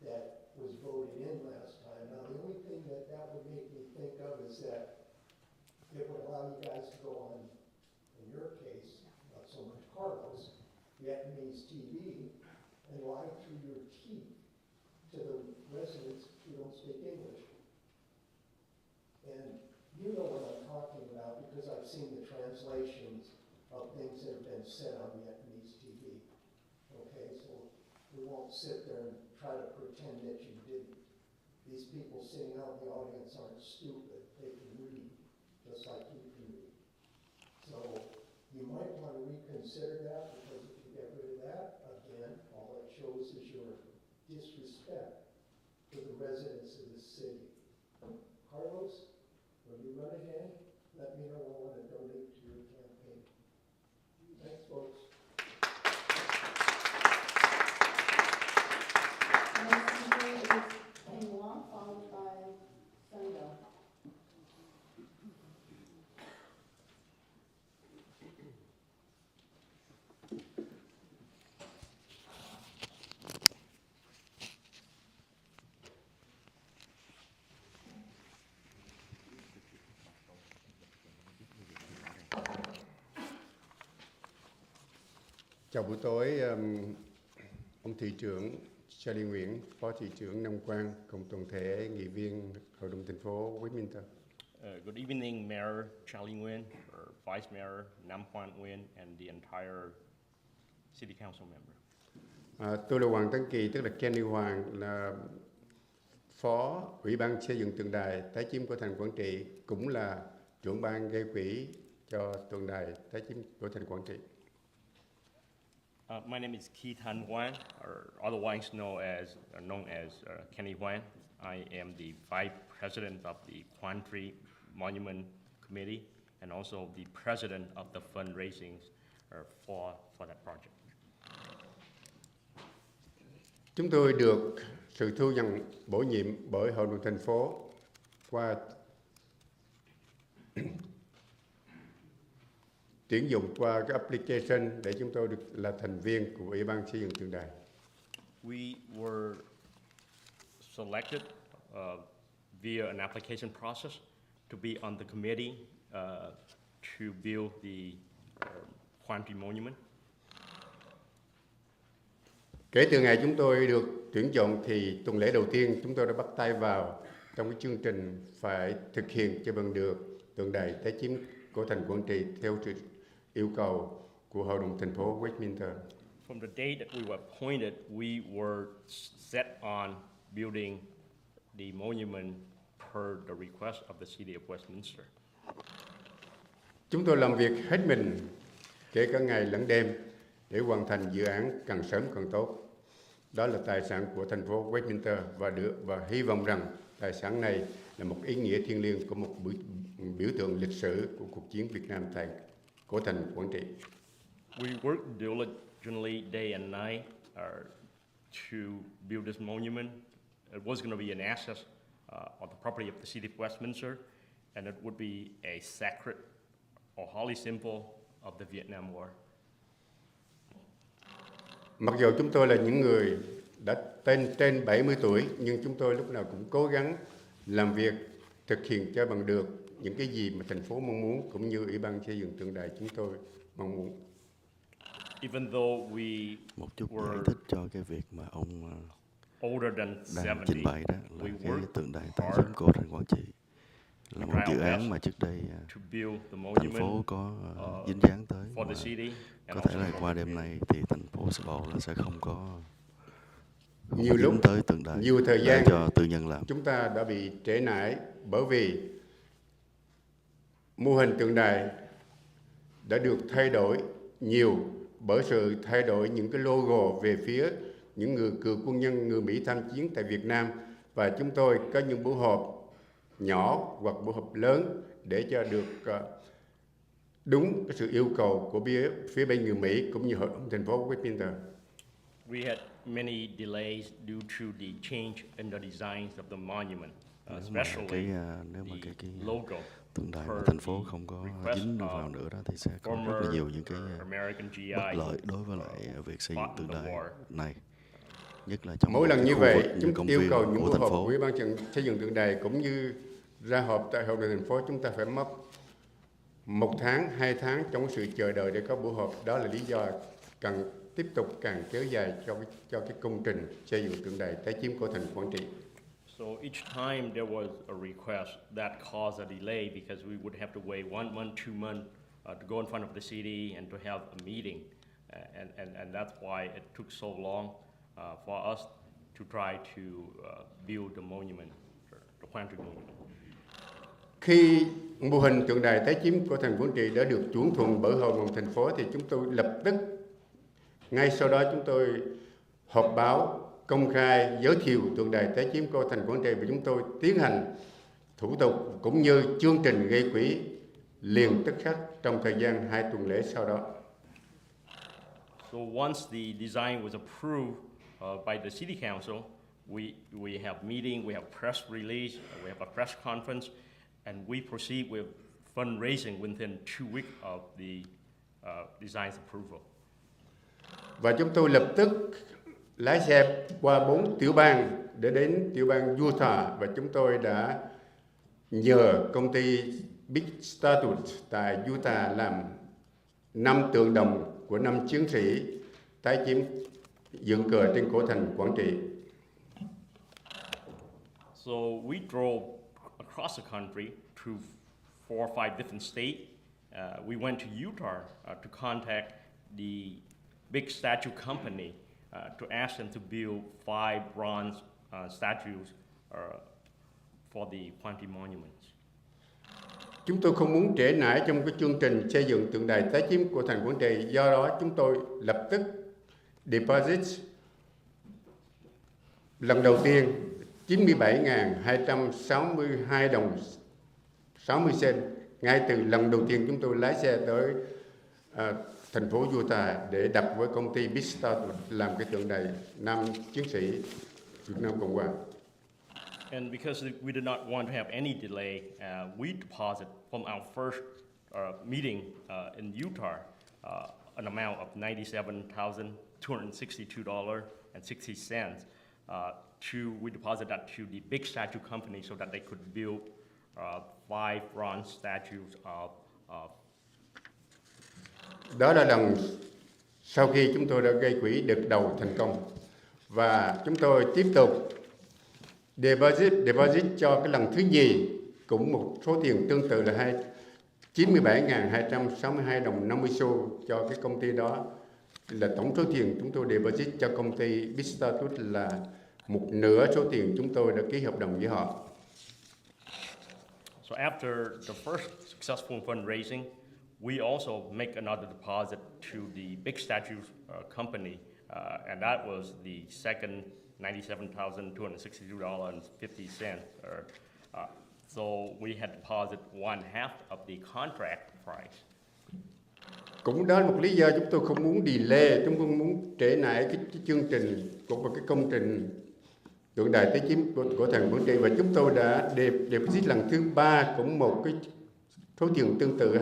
that was voted in last time. Now, the only thing that would make me think of is that it would allow you guys to go on, in your case, not so much Carlos, Vietnamese TV, and lie through your teeth to the residents who don't speak English. And you know what I'm talking about because I've seen the translations of things that have been said on Vietnamese TV. Okay, so we won't sit there and try to pretend that you didn't. These people sitting out in the audience aren't stupid. They can read, just like you can read. So you might want to reconsider that because if you get rid of that, again, all it shows is your disrespect to the residents of the city. Carlos, when you run again, let me know. I want to donate to your campaign. Thanks, folks. Next speaker is Ken Wong, followed by Sunday. Chào buổi tối Ông thị trưởng Charlie Nguyễn, Phó thị trưởng Nam Quang, cùng toàn thể nghị viên Hội đồng thành phố Westminster. Good evening, Mayor Charlie Nguyen, Vice Mayor Nam Quang Nguyen, and the entire City Council member. Tôi là Hoàng Tấn Kỳ, tức là Kenny Hoàng, là Phó Ủy ban xây dựng tượng đài tái chiếm của thành Quảng Trị, cũng là trưởng ban gây quỹ cho tượng đài tái chiếm của thành Quảng Trị. My name is Keith Han Hoan, or otherwise known as Kenny Hoan. I am the Vice President of the Quan Tri Monument Committee and also the President of the fundraising for that project. Chúng tôi được sự thu nhận bổ nhiệm bởi Hội đồng thành phố qua tuyển dụng qua cái application để chúng tôi được là thành viên của Ủy ban xây dựng tượng đài. We were selected via an application process to be on the committee to build the Quan Tri Monument. Kể từ ngày chúng tôi được tuyển chọn thì tuần lễ đầu tiên chúng tôi đã bắt tay vào trong cái chương trình phải thực hiện cho bằng được tượng đài tái chiếm của thành Quảng Trị theo sự yêu cầu của Hội đồng thành phố Westminster. From the day that we were appointed, we were set on building the monument per the request of the City of Westminster. Chúng tôi làm việc hết mình, kể cả ngày lẫn đêm, để hoàn thành dự án càng sớm càng tốt. Đó là tài sản của thành phố Westminster và hy vọng rằng tài sản này là một ý nghĩa thiêng liêng của một biểu tượng lịch sử của cuộc chiến Việt Nam của thành Quảng Trị. We worked diligently day and night to build this monument. It was going to be an asset of the property of the City of Westminster, and it would be a sacred or holy symbol of the Vietnam War. Mặc dù chúng tôi là những người đã trên 70 tuổi, nhưng chúng tôi lúc nào cũng cố gắng làm việc thực hiện cho bằng được những cái gì mà thành phố mong muốn, cũng như Ủy ban xây dựng tượng đài chúng tôi mong muốn. Even though we một chút giải thích cho cái việc mà ông đang trình bày đó là cái tượng đài tái chiếm của thành Quảng Trị là một dự án mà trước đây thành phố có dính dáng tới, mà có thể là qua đêm nay thì thành phố Sài sẽ không có nhiều lúc tới tượng đài, nhiều thời gian cho tư nhân làm. Chúng ta đã bị trễ nải bởi vì mô hình tượng đài đã được thay đổi nhiều bởi sự thay đổi những cái logo về phía những người cựu quân nhân người Mỹ tham chiến tại Việt Nam, và chúng tôi có những buổi họp nhỏ hoặc buổi họp lớn để cho được đúng cái sự yêu cầu của phía bên người Mỹ cũng như Hội đồng thành phố Westminster. We had many delays due to the change in the designs of the monument, especially the logo. Tượng đài mà thành phố không có dính vào nữa đó thì sẽ có rất là nhiều những cái bất lợi đối với lại việc xây dựng tượng đài này. Nhất là trong mỗi lần như vậy, chúng yêu cầu những buổi họp của Ủy ban xây dựng tượng đài cũng như ra họp tại Hội đồng thành phố, chúng ta phải mất 1 tháng, 2 tháng trong sự chờ đợi để có buổi họp. Đó là lý do càng tiếp tục càng kéo dài cho cái công trình xây dựng tượng đài tái chiếm của thành Quảng Trị. So each time there was a request that caused a delay because we would have to wait 1 month, 2 months to go in front of the city and to have a meeting, and that's why it took so long for us to try to build the monument, the Quan Tri Monument. Khi mô hình tượng đài tái chiếm của thành Quảng Trị đã được chuẩn thuận bởi Hội đồng thành phố thì chúng tôi lập tức ngay sau đó chúng tôi họp báo công khai giới thiệu tượng đài tái chiếm của thành Quảng Trị, và chúng tôi tiến hành thủ tục cũng như chương trình gây quỹ liền tức khắc trong thời gian 2 tuần lễ sau đó. So once the design was approved by the City Council, we have meeting, we have press release, we have a press conference, and we proceed with fundraising within 2 weeks of the design's approval. Và chúng tôi lập tức lái xe qua 4 tiểu bang để đến tiểu bang Utah, và chúng tôi đã nhờ công ty Big Statue tại Utah làm 5 tượng đồng của 5 chiến sĩ tái chiếm dựng cờ trên cổ thành Quảng Trị. So we drove across the country to 4 or 5 different states. We went to Utah to contact the big statue company to ask them to build 5 bronze statues for the Quanti monuments. Chúng tôi không muốn trễ nải trong cái chương trình xây dựng tượng đài tái chiếm của thành Quảng Trị, do đó chúng tôi lập tức deposit lần đầu tiên 97.262 đồng 60 cent ngay từ lần đầu tiên chúng tôi lái xe tới thành phố Utah để đặt với công ty Vista làm cái tượng đài nam chiến sĩ Việt Nam Cộng Hòa. And because we did not want to have any delay, we deposit from our first meeting in Utah an amount of $97,262.60. We deposit that to the big statue company so that they could build 5 bronze statues of. Đó là lần sau khi chúng tôi đã gây quỹ đợt đầu thành công, và chúng tôi tiếp tục deposit cho cái lần thứ nhì cũng một số tiền tương tự là 97.262 đồng 50 xu cho cái công ty đó, là tổng số tiền chúng tôi deposit cho công ty Vista là một nửa số tiền chúng tôi đã ký hợp đồng với họ. So after the first successful fundraising, we also make another deposit to the big statues company, and that was the second $97,262.50. So we had deposited 1/2 of the contract price. Cũng đó là một lý do chúng tôi không muốn delay, chúng tôi không muốn trễ nải cái chương trình của cái công trình tượng đài tái chiếm của thành Quảng Trị, và chúng tôi đã deposit lần thứ 3 cũng một cái số tiền tương tự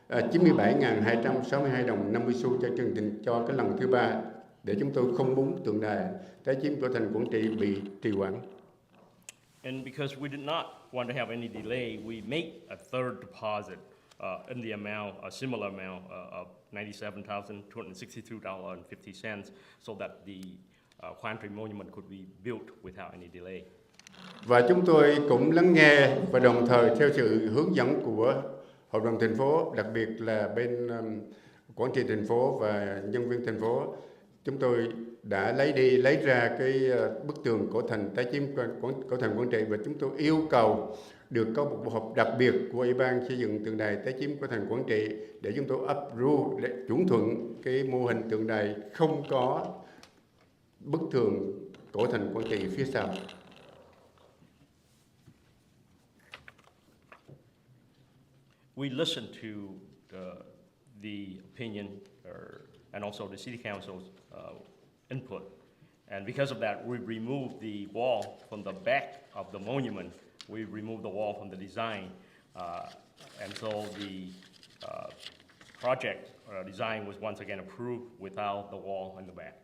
97.262 đồng 50 xu cho chương trình cho cái lần thứ 3, để chúng tôi không muốn tượng đài tái chiếm của thành Quảng Trị bị trì hoãn. And because we did not want to have any delay, we made a third deposit in the amount, a similar amount of $97,262.50, so that the Quanti monument could be built without any delay. Và chúng tôi cũng lắng nghe và đồng thời theo sự hướng dẫn của Hội đồng thành phố, đặc biệt là bên quản trị thành phố và nhân viên thành phố, chúng tôi đã lấy ra cái bức tường cổ thành tái chiếm của thành Quảng Trị, và chúng tôi yêu cầu được có một cuộc họp đặc biệt của Ủy ban xây dựng tượng đài tái chiếm của thành Quảng Trị để chúng tôi approve, để chuẩn thuận cái mô hình tượng đài không có bức tường cổ thành Quảng Trị phía sau. We listened to the opinion and also the city council's input, and because of that, we removed the wall from the back of the monument. We removed the wall from the design, and so the project design was once again approved without the wall in the back.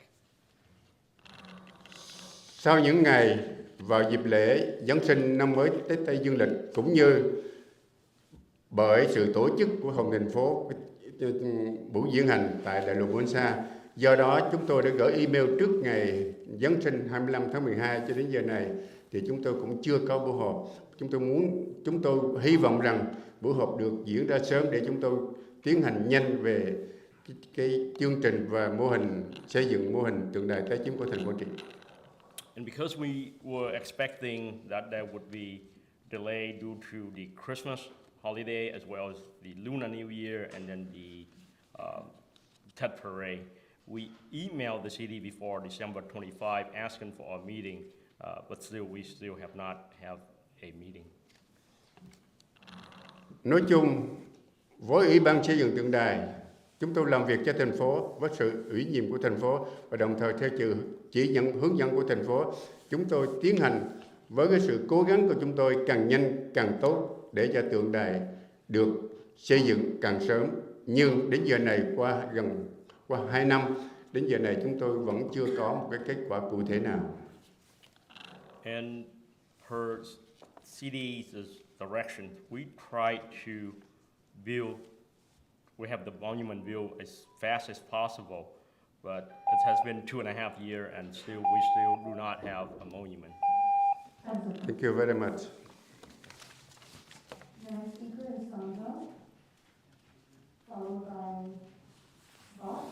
Sau những ngày vào dịp lễ Giáng sinh năm mới Tết Tây Dương lịch, cũng như bởi sự tổ chức của Hội thành phố buổi diễn hành tại Đại lộ Bonsa, do đó chúng tôi đã gửi email trước ngày Giáng sinh 25 tháng 12 cho đến giờ này thì chúng tôi cũng chưa có buổi họp. Chúng tôi hy vọng rằng buổi họp được diễn ra sớm để chúng tôi tiến hành nhanh về cái chương trình và mô hình xây dựng mô hình tượng đài tái chiếm của thành Quảng Trị. And because we were expecting that there would be delay due to the Christmas holiday as well as the Lunar New Year and then the Tet Parade, we emailed the city before December 25 asking for a meeting, but we still have not have a meeting. Nói chung, với Ủy ban xây dựng tượng đài, chúng tôi làm việc cho thành phố với sự ủy nhiệm của thành phố và đồng thời theo sự hướng dẫn của thành phố. Chúng tôi tiến hành với cái sự cố gắng của chúng tôi càng nhanh càng tốt để cho tượng đài được xây dựng càng sớm. Nhưng đến giờ này qua 2 năm, đến giờ này chúng tôi vẫn chưa có một cái kết quả cụ thể nào. And per CD's direction, we try to build. We have the monument built as fast as possible, but it has been 2.5 years and we still do not have a monument. Thank you very much. The next speaker is Sandra, followed by Bob.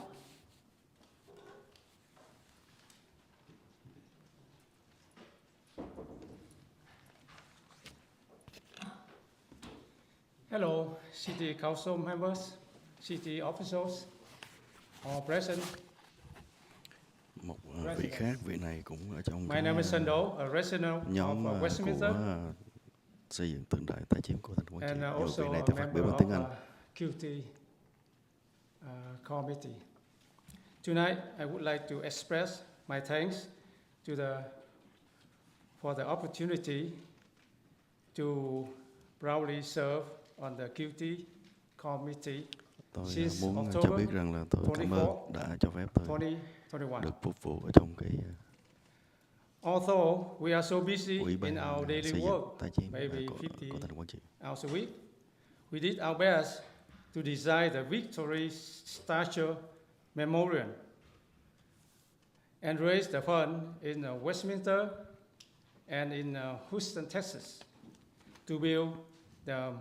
Hello, City Council members, City officials, all present. Một vị khác, vị này cũng ở trong My name is Sando, a resident nhóm of Westminster, của xây dựng tượng đài tái chiếm của thành phố Quảng Trị. and Vị also này a tôi phát biểu member bằng tiếng of Anh. QT committee. Tonight, I would like to express my thanks for the opportunity to proudly serve on the QT committee Tôi since muốn cho October biết rằng là tôi cảm ơn đã cho phép tôi 2021. được phục vụ ở trong cái Although we are so busy ủy ban in our daily xây work, dựng tái chiếm maybe của 50 thành phố Quảng Trị. hours a week, we did our best to design the Victory Statue Memorial and raise the fund in Westminster and in Houston, Texas, to build the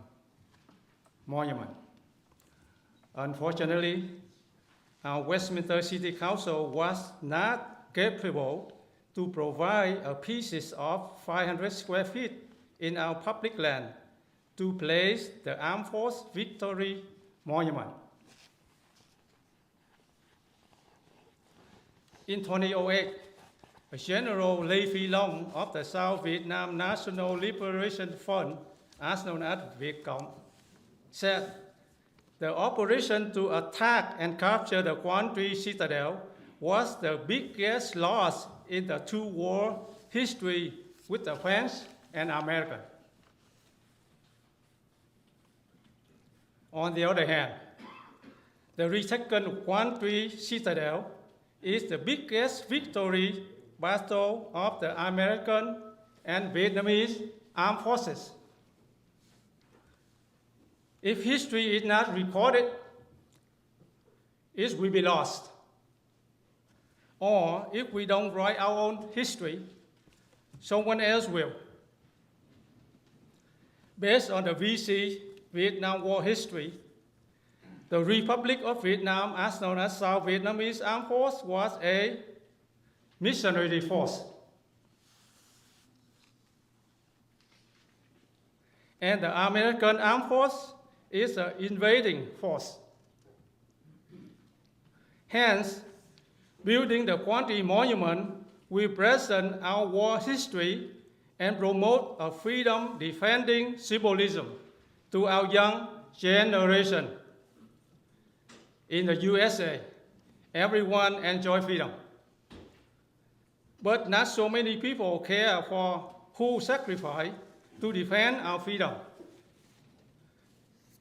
monument. Unfortunately, our Westminster City Council was not capable to provide a pieces of 500 square feet in our public land to place the Armed Force Victory Monument. In 2008, General Lê Phi Long of the South Vietnam National Liberation Front, as known as Việt Cộng, said the operation to attack and capture the Quang Tri Citadel was the biggest loss in the two-war history with the French and American. On the other hand, the retaken Quang Tri Citadel is the biggest victory battle of the American and Vietnamese armed forces. If history is not recorded, it will be lost. Or if we don't write our own history, someone else will. Based on the VC, Vietnam War history, the Republic of Vietnam, as known as South Vietnamese Armed Force, was a missionary force. And the American Armed Force is an invading force. Hence, building the Quang Tri Monument will present our war history and promote a freedom-defending symbolism to our young generation. In the USA, everyone enjoys freedom. But not so many people care for who sacrificed to defend our freedom.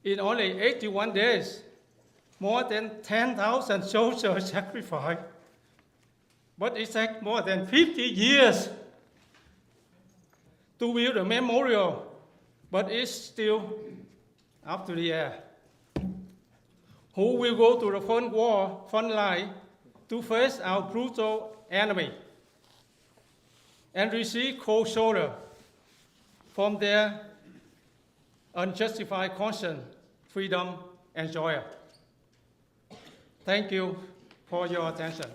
In only 81 days, more than 10,000 soldiers sacrificed. But it takes more than 50 years to build a memorial, but it's still up to the air. Who will go to the front line to face our brutal enemy and receive cold shoulder from their unjustified conscience, freedom, and joy? Thank you for your attention.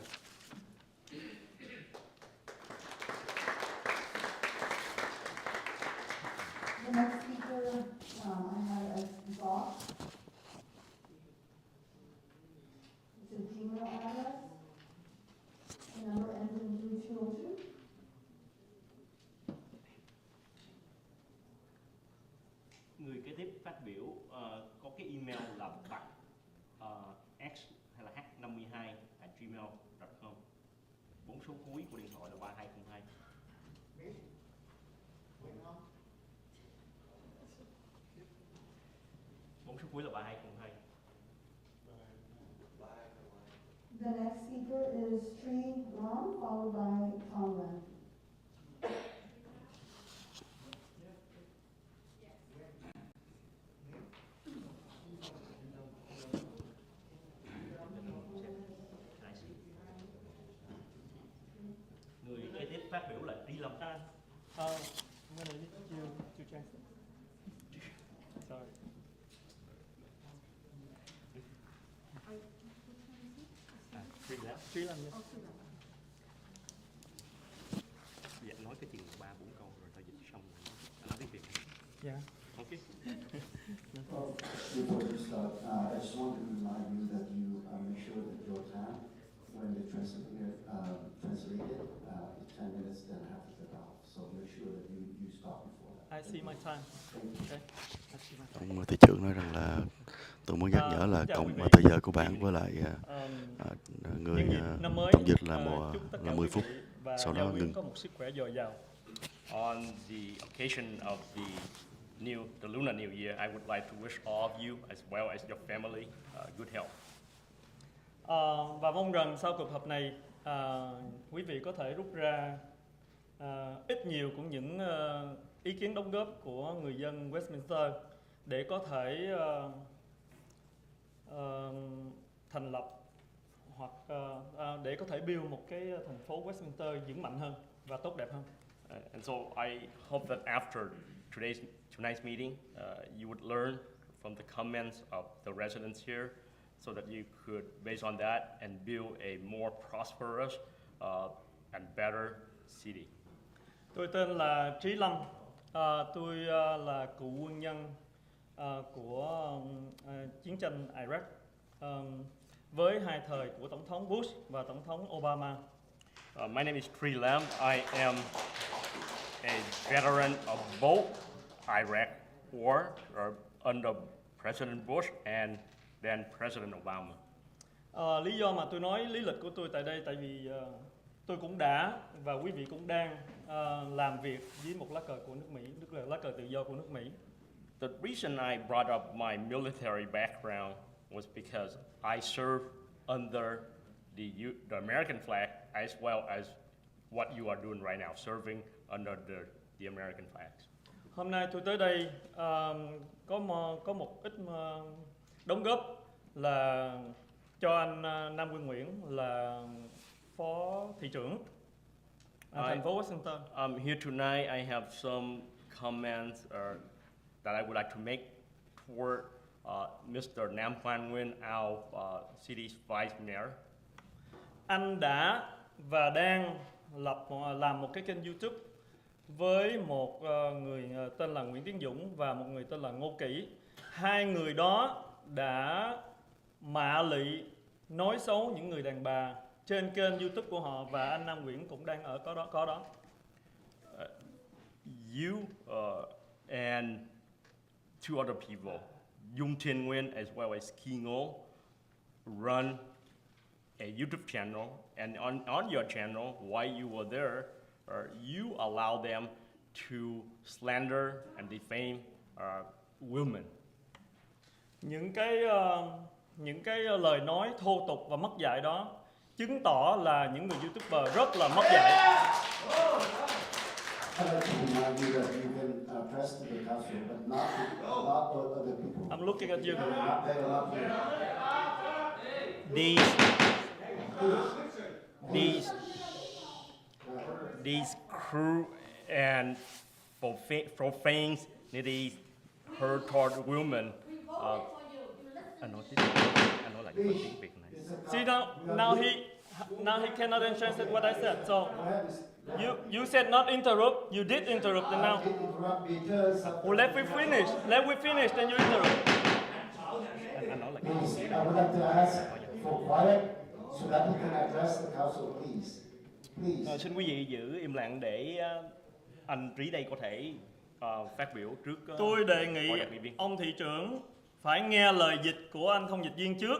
The next speaker I have as Bob. It's a Gmail address. The number ends in 3202. Người kế tiếp phát biểu có cái email là bạc x hay là h52@gmail.com. 4 số cuối của điện thoại là 3202. 4 số cuối là 3202. The next speaker is Tree Long, followed by Tomlin. I'm gonna need you to translate. Sorry. Truy làm gì? Dạ, nói cái chuyện 3-4 câu rồi tao dịch xong rồi nói tiếng Việt. Yeah. Okay. Well, before you start, I just want to remind you that you make sure that your time, when they translate it, it's 10 minutes, then I have to cut off. So make sure that you stop before that. I see my time. Thank you. Okay. I see my time. Ông thị trưởng nói rằng là tôi muốn nhắc nhở là thời giờ của bạn với lại người tổng dịch là 10 phút, sau đó ngừng. Có một sức khỏe dồi dào. On the occasion of the Lunar New Year, I would like to wish all of you, as well as your family, good health. Và mong rằng sau cuộc họp này, quý vị có thể rút ra ít nhiều cũng những ý kiến đóng góp của người dân Westminster để có thể thành lập hoặc để có thể build một cái thành phố Westminster vững mạnh hơn và tốt đẹp hơn. And so I hope that after tonight's meeting, you would learn from the comments of the residents here, so that you could, based on that, and build a more prosperous and better city. Tôi tên là Trí Lâm, tôi là cựu quân nhân của chiến tranh Iraq với hai thời của Tổng thống Bush và Tổng thống Obama. My name is Tri Lam. I am a veteran of both Iraq war under President Bush and then President Obama. Lý do mà tôi nói lý lịch của tôi tại đây tại vì tôi cũng đã và quý vị cũng đang làm việc với một lá cờ của nước Mỹ, tức là lá cờ tự do của nước Mỹ. The reason I brought up my military background was because I served under the American flag, as well as what you are doing right now, serving under the American flags. Hôm nay tôi tới đây có một ít đóng góp là cho anh Nam Quân Nguyễn là phó thị trưởng thành phố Washington. Here tonight I have some comments that I would like to make toward Mr. Nam Quan Nguyen, our city's vice mayor. Anh đã và đang làm một cái kênh YouTube với một người tên là Nguyễn Tiến Dũng và một người tên là Ngô Kỷ. Hai người đó đã mạ lị nói xấu những người đàn bà trên kênh YouTube của họ, và anh Nam Nguyễn cũng đang ở có đó. You and two other people, Dung Thiên Nguyen as well as Ki Ngo, run a YouTube channel, and on your channel, while you were there, you allow them to slander and defame women. Những cái lời nói thô tục và mất dạy đó chứng tỏ là những người YouTuber rất là mất dạy. I'm looking at you. These cruel and profanity heard toward women. Anh nói lại cái tiếng Việt này. See now he cannot translate what I said. So you said not interrupt. You did interrupt now. Well, let me finish. Then you interrupt. Anh nói lại. I would like to ask for quiet so that he can address the council, please. Xin quý vị giữ im lặng để anh Trí đây có thể phát biểu trước. Tôi đề nghị ông thị trưởng phải nghe lời dịch của anh thông dịch viên trước,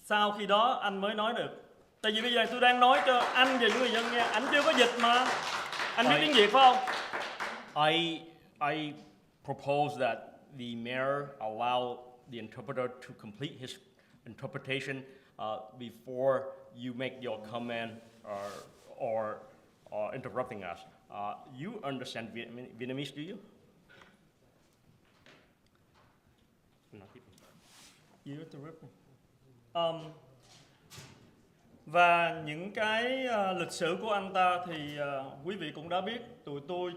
sau khi đó anh mới nói được. Tại vì bây giờ tôi đang nói cho anh và những người dân nghe, anh chưa có dịch mà. Anh biết tiếng Việt phải không? I propose that the mayor allow the interpreter to complete his interpretation before you make your comment or interrupting us. You understand Vietnamese, do you? You interrupt me. Và những cái lịch sử của anh ta thì quý vị cũng đã biết,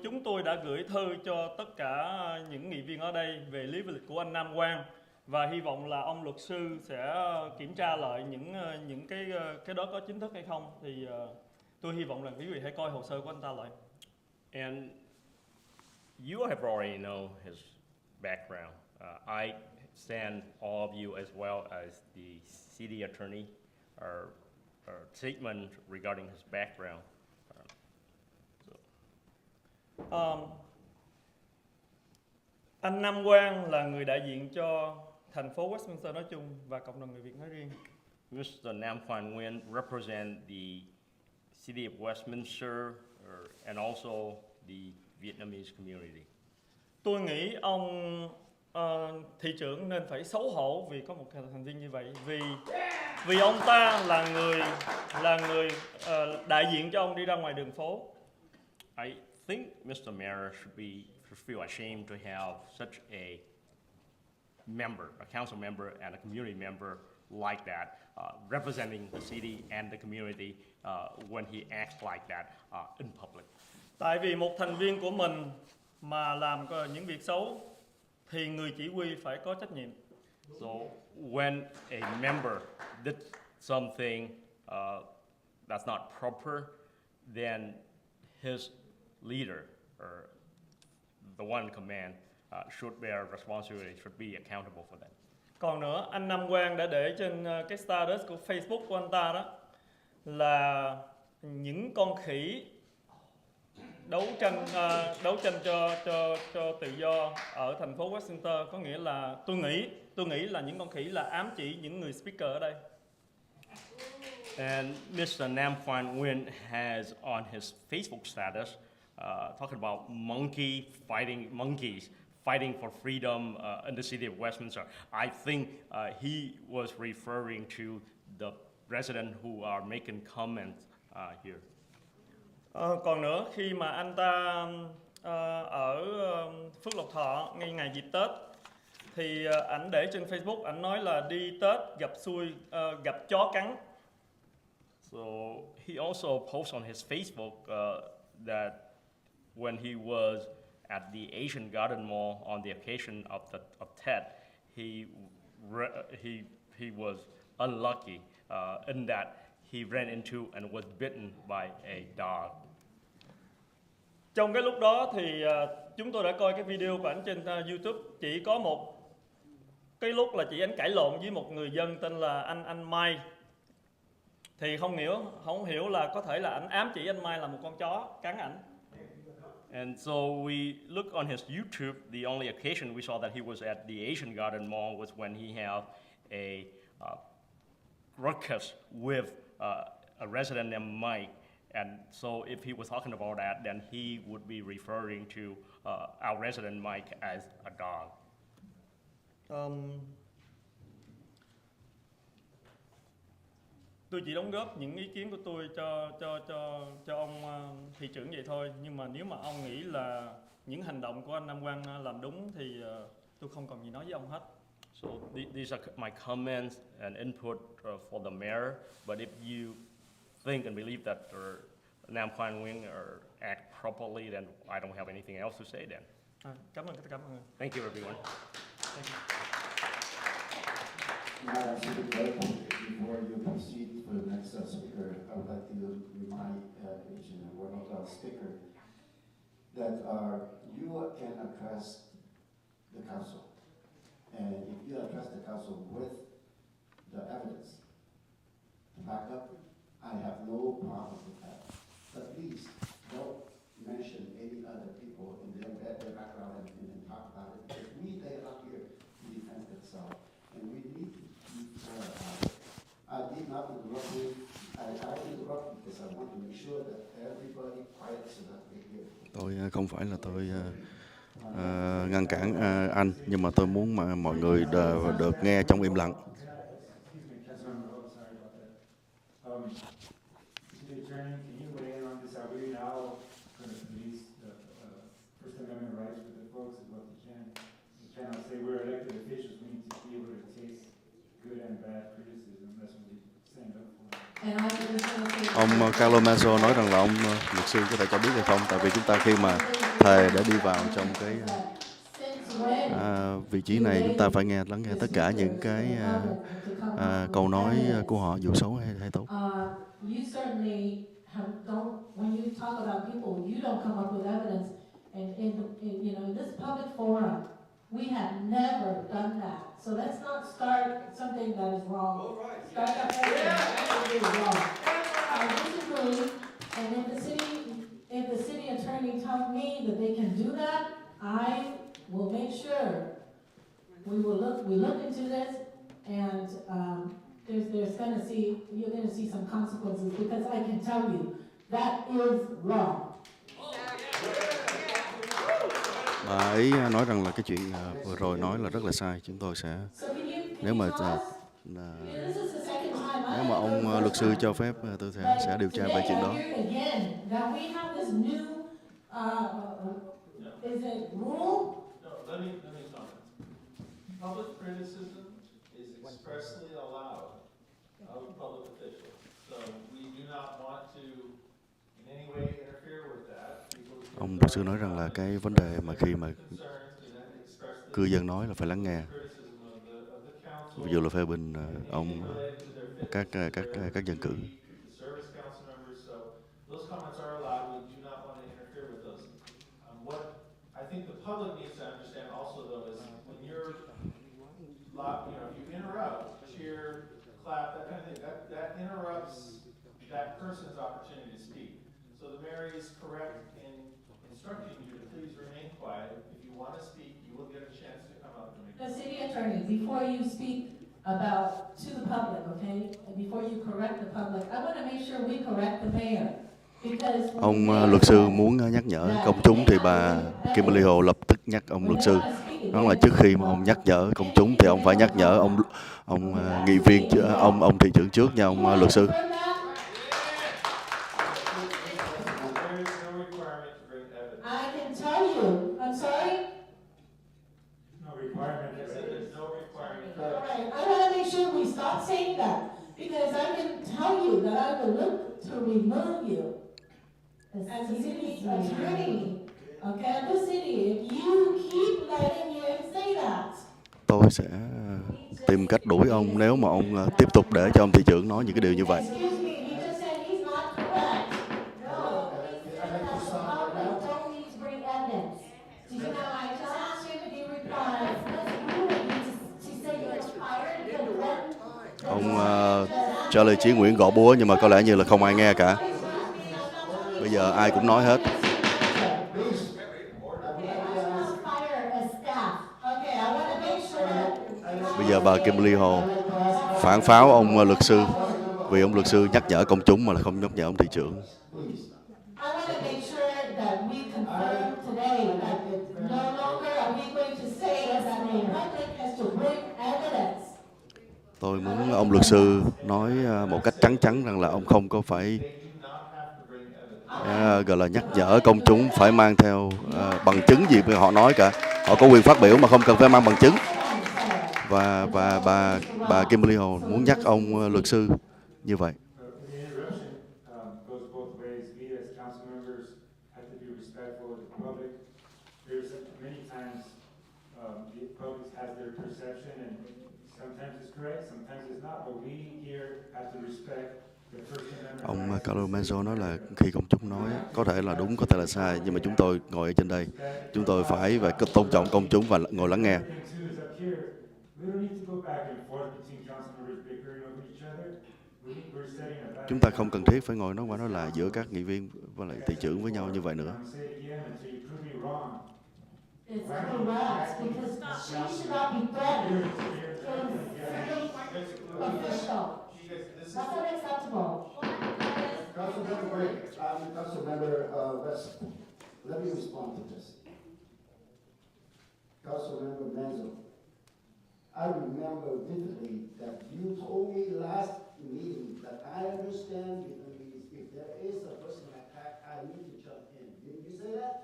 chúng tôi đã gửi thư cho tất cả những nghị viên ở đây về lý lịch của anh Nam Quang, và hy vọng là ông luật sư sẽ kiểm tra lại những cái đó có chính thức hay không. Thì tôi hy vọng là quý vị hãy coi hồ sơ của anh ta lại. And you have already know his background. I send all of you as well as the city attorney our statement regarding his background. Anh Nam Quang là người đại diện cho thành phố Westminster nói chung và cộng đồng người Việt nói riêng. Mr. Nam Quan Nguyen represent the city of Westminster and also the Vietnamese community. Tôi nghĩ ông thị trưởng nên phải xấu hổ vì có một thành viên như vậy, vì ông ta là người đại diện cho ông đi ra ngoài đường phố. I think Mr. Mayor should feel ashamed to have such a member, a council member and a community member like that, representing the city and the community when he acts like that in public. Tại vì một thành viên của mình mà làm những việc xấu thì người chỉ huy phải có trách nhiệm. So when a member did something that's not proper, then his leader or the one in command should bear responsibility, should be accountable for that. Còn nữa, anh Nam Quang đã để trên cái status của Facebook của anh ta đó là những con khỉ đấu tranh cho tự do ở thành phố Westminster, có nghĩa là tôi nghĩ là những con khỉ là ám chỉ những người speaker ở đây. And Mr. Nam Quan Nguyen has on his Facebook status talking about monkeys fighting for freedom in the city of Westminster. I think he was referring to the residents who are making comments here. Còn nữa, khi mà anh ta ở Phước Lộc Thọ ngay ngày dịp Tết thì ảnh để trên Facebook, ảnh nói là đi Tết gặp chó cắn. So he also posted on his Facebook that when he was at the Asian Garden Mall on the occasion of Tet, he was unlucky in that he ran into and was bitten by a dog. Trong cái lúc đó thì chúng tôi đã coi cái video của ảnh trên YouTube. Chỉ có một cái lúc là chị ảnh cãi lộn với một người dân tên là anh Mai. Thì không hiểu là có thể là ảnh ám chỉ anh Mai là một con chó cắn ảnh. And so we look on his YouTube. The only occasion we saw that he was at the Asian Garden Mall was when he had a ruckus with a resident named Mike. And so if he was talking about that, then he would be referring to our resident Mike as a dog. Tôi chỉ đóng góp những ý kiến của tôi cho ông thị trưởng vậy thôi. Nhưng mà nếu mà ông nghĩ là những hành động của anh Nam Quang làm đúng thì tôi không còn gì nói với ông hết. So these are my comments and input for the mayor. But if you think and believe that Nam Quan Nguyen act properly, then I don't have anything else to say then. Cảm ơn. Thank you, everyone. Thank you. Madam Secretary, before you proceed for the next speaker, I would like to remind each and one of our speakers that you can address the council. And if you address the council with the evidence to back up, I have no problem with that. But please don't mention any other people in their background and talk about it. Because they are here to defend themselves, and we need to be fair about it. I did not interrupt you. I interrupt because I want to make sure that everybody quiet so that we hear. Tôi không phải là tôi ngăn cản anh, nhưng mà tôi muốn mà mọi người được nghe trong im lặng. And I Ông Carlo Manzo nói rằng là ông luật sư có thể cho biết hay không, tại vì chúng ta khi mà thề để đi vào trong cái vị trí này, chúng ta phải lắng nghe tất cả những cái câu nói của họ, dù xấu hay tốt. You certainly when you talk about people, you don't come up with evidence, and in this public forum, we have never done that. So let's not start something that is wrong. Start a precedent that is wrong. I disagree, and if the city attorney tells me that they can do that, I will make sure we look into this, and you're gonna see some consequences, because I can tell you that is wrong. Bà ấy nói rằng là cái chuyện vừa rồi nói là rất là sai. Chúng tôi sẽ, nếu mà ông luật sư cho phép, tôi sẽ điều tra về chuyện đó. Public criticism is expressly allowed of public officials, so we do not want to in any way interfere with that. Ông luật sư nói rằng là cái vấn đề mà khi mà cư dân nói là phải lắng nghe, ví dụ là phê bình các dân cử. Those comments are allowed. We do not want to interfere with those. What I think the public needs to understand also, though, is when you're, if you interrupt, cheer, clap, that kind of thing, that interrupts that person's opportunity to speak. So the mayor is correct in instructing you to please remain quiet. If you want to speak, you will get a chance to come up and make. The city attorney, before you speak to the public, okay, and before you correct the public, I want to make sure we correct the mayor. Ông luật sư muốn nhắc nhở công chúng thì bà Kimberly Hồ lập tức nhắc ông luật sư. Đó là trước khi mà ông nhắc nhở công chúng thì ông phải nhắc nhở ông nghị viên, ông thị trưởng trước nha, ông luật sư. As a city attorney, okay, the city, if you keep letting him say that, tôi sẽ tìm cách đuổi ông nếu mà ông tiếp tục để cho ông thị trưởng nói những cái điều như vậy. Ông trả lời Chí Nguyễn gõ búa nhưng mà có lẽ như là không ai nghe cả. Bây giờ ai cũng nói hết. Bây giờ bà Kimberly Hồ phản pháo ông luật sư, vì ông luật sư nhắc nhở công chúng mà là không nhắc nhở ông thị trưởng. Tôi muốn ông luật sư nói một cách trắng trắng rằng là ông không có phải gọi là nhắc nhở công chúng phải mang theo bằng chứng gì mà họ nói cả. Họ có quyền phát biểu mà không cần phải mang bằng chứng. Và bà Kimberly Hồ muốn nhắc ông luật sư như vậy. Ông Carlo Manzo nói là khi công chúng nói có thể là đúng, có thể là sai, nhưng mà chúng tôi ngồi ở trên đây, chúng tôi phải tôn trọng công chúng và ngồi lắng nghe. Chúng ta không cần thiết phải ngồi nói qua nói lại giữa các nghị viên và lại thị trưởng với nhau như vậy nữa. It's correct, because she should not be threatened. It's official. That's unacceptable. Councilmember West, let me respond to this. Councilmember Manzo, I remember vividly that you told me last meeting that I understand if there is a personal attack, I need to jump in. Didn't you say that?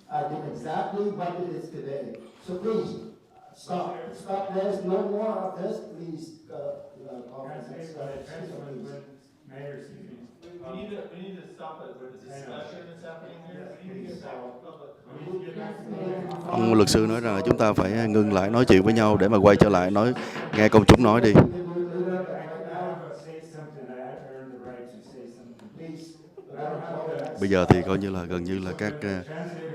I did exactly what it is today. So please, stop. There's no more of this, please. We need to stop the discussion that's happening here. We need to get back to public comment. Ông luật sư nói rằng là chúng ta phải ngừng lại nói chuyện với nhau để mà quay trở lại nói nghe công chúng nói đi. Bây giờ thì coi như là gần như là các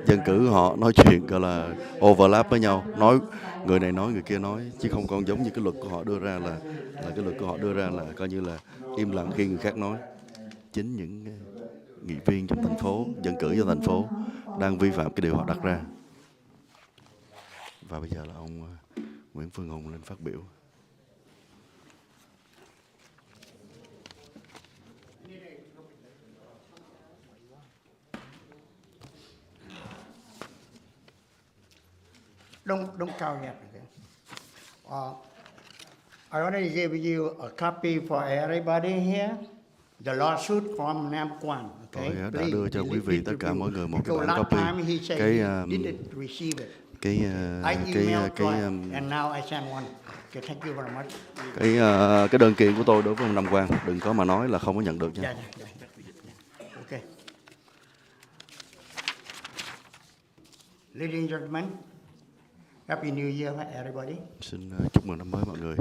dân cử họ nói chuyện gọi là overlap với nhau, nói người này nói người kia nói, chứ không còn giống như cái luật của họ đưa ra là cái luật của họ đưa ra là coi như là im lặng khi người khác nói. Chính những nghị viên trong thành phố, dân cử trong thành phố đang vi phạm cái điều họ đặt ra. Và bây giờ là ông Nguyễn Phương Hùng lên phát biểu. Don't count yet. I want to give you a copy for everybody here. The lawsuit from Nam Quan. Okay? Tôi đã đưa cho quý vị tất cả mỗi người một cái bản copy. And now I send one. Okay, thank you very much. Cái đơn kiện của tôi đối với ông Nam Quan, đừng có mà nói là không có nhận được nha. Okay. Ladies and gentlemen, Happy New Year everybody. Xin chúc mừng năm mới mọi người.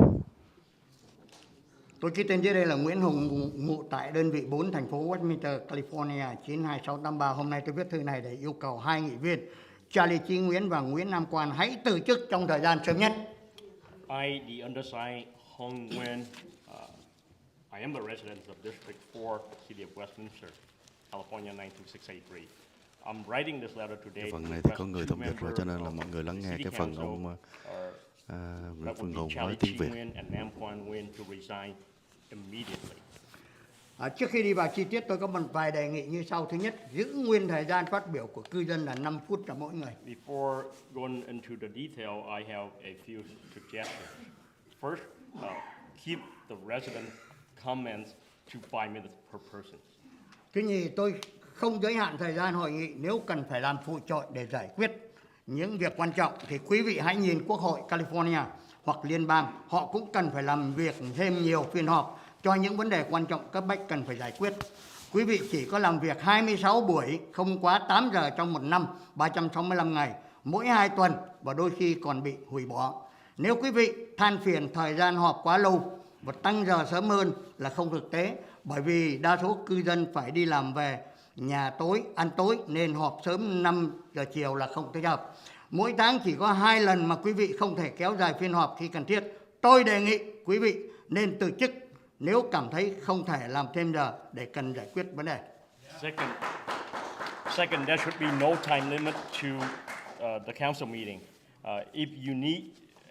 Tôi ký tên dưới đây là Nguyễn Hùng, ngụ tại đơn vị 4 thành phố Westminster, California 92683. Hôm nay tôi viết thư này để yêu cầu hai nghị viên Charlie Chí Nguyễn và Nguyễn Nam Quan hãy từ chức trong thời gian sớm nhất. I, the undersigned, Hong Nguyen, I am the resident of District 4, City of Westminster, California 92683. I'm writing this letter today. Cái phần này thì có người thông dịch rồi, cho nên là mọi người lắng nghe cái phần ông Nguyễn Phương Hùng nói tiếng Việt. Trước khi đi vào chi tiết, tôi có một vài đề nghị như sau. Thứ nhất, giữ nguyên thời gian phát biểu của cư dân là 5 phút cho mỗi người. Before going into the detail, I have a few suggestions. First, keep the resident comments to 5 minutes per person. Thứ nhì, tôi không giới hạn thời gian hội nghị. Nếu cần phải làm phụ trợ để giải quyết những việc quan trọng thì quý vị hãy nhìn Quốc hội California hoặc liên bang. Họ cũng cần phải làm việc thêm nhiều phiên họp cho những vấn đề quan trọng cấp bách cần phải giải quyết. Quý vị chỉ có làm việc 26 buổi, không quá 8 giờ trong một năm, 365 ngày, mỗi 2 tuần và đôi khi còn bị hủy bỏ. Nếu quý vị than phiền thời gian họp quá lâu và tăng giờ sớm hơn là không thực tế, bởi vì đa số cư dân phải đi làm về nhà tối, ăn tối nên họp sớm 5 giờ chiều là không thích hợp. Mỗi tháng chỉ có 2 lần mà quý vị không thể kéo dài phiên họp khi cần thiết. Tôi đề nghị quý vị nên từ chức nếu cảm thấy không thể làm thêm giờ để cần giải quyết vấn đề. Second, there should be no time limit to the council meeting. If you need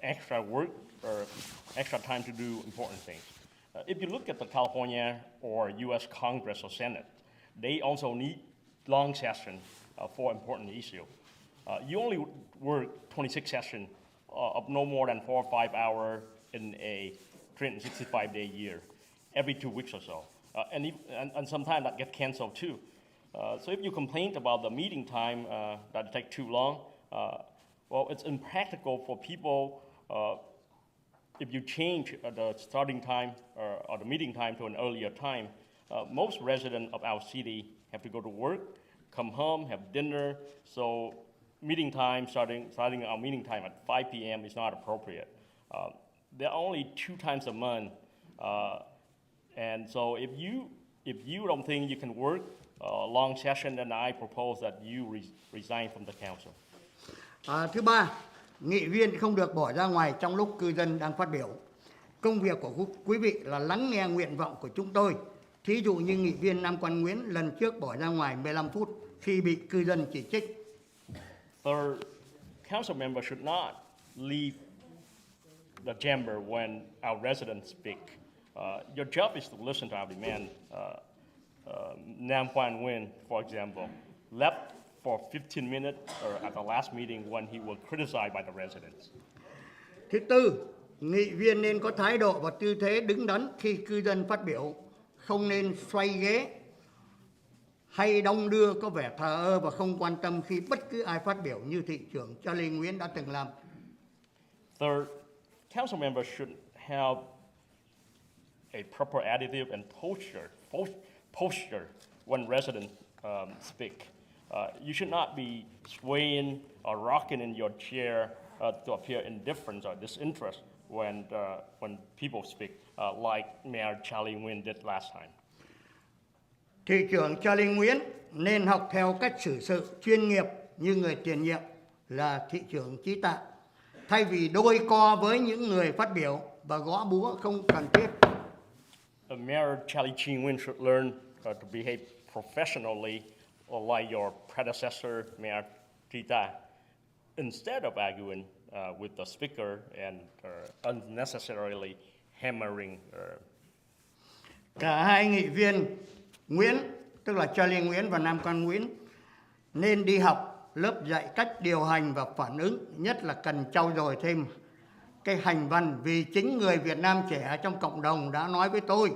extra work or extra time to do important things. If you look at the California or U.S. Congress or Senate, they also need long sessions for important issues. You only work 26 sessions of no more than 4 or 5 hours in a 365-day year, every 2 weeks or so. And sometimes that gets canceled too. So if you complain about the meeting time that take too long, well, it's impractical for people. If you change the starting time or the meeting time to an earlier time, most residents of our city have to go to work, come home, have dinner. So meeting time, starting our meeting time at 5 p.m. is not appropriate. There are only 2 times a month. And so if you don't think you can work a long session, then I propose that you resign from the council. Thứ ba, nghị viên không được bỏ ra ngoài trong lúc cư dân đang phát biểu. Công việc của quý vị là lắng nghe nguyện vọng của chúng tôi. Thí dụ như nghị viên Nam Quan Nguyễn lần trước bỏ ra ngoài 15 phút khi bị cư dân chỉ trích. Third, council members should not leave the chamber when our residents speak. Your job is to listen to our demand. Nam Quan Nguyen, for example, left for 15 minutes at the last meeting when he was criticized by the residents. Thứ tư, nghị viên nên có thái độ và tư thế đứng đắn khi cư dân phát biểu, không nên xoay ghế hay đong đưa có vẻ thờ ơ và không quan tâm khi bất cứ ai phát biểu như thị trưởng Charlie Nguyễn đã từng làm. Third, council members should have a proper attitude and posture posture when residents speak. You should not be swaying or rocking in your chair to appear indifferent or disinterest when people speak, like Mayor Charlie Nguyen did last time. Thị trưởng Charlie Nguyễn nên học theo cách xử sự chuyên nghiệp như người tiền nhiệm là thị trưởng Chí Tạ, thay vì đôi co với những người phát biểu và gõ búa không cần thiết. Mayor Charlie Nguyen should learn to behave professionally like your predecessor, Mayor Tita, instead of arguing with the speaker and unnecessarily hammering. Cả hai nghị viên Nguyễn, tức là Charlie Nguyễn và Nam Quan Nguyễn, nên đi học lớp dạy cách điều hành và phản ứng, nhất là cần trau dồi thêm cái hành văn, vì chính người Việt Nam trẻ trong cộng đồng đã nói với tôi,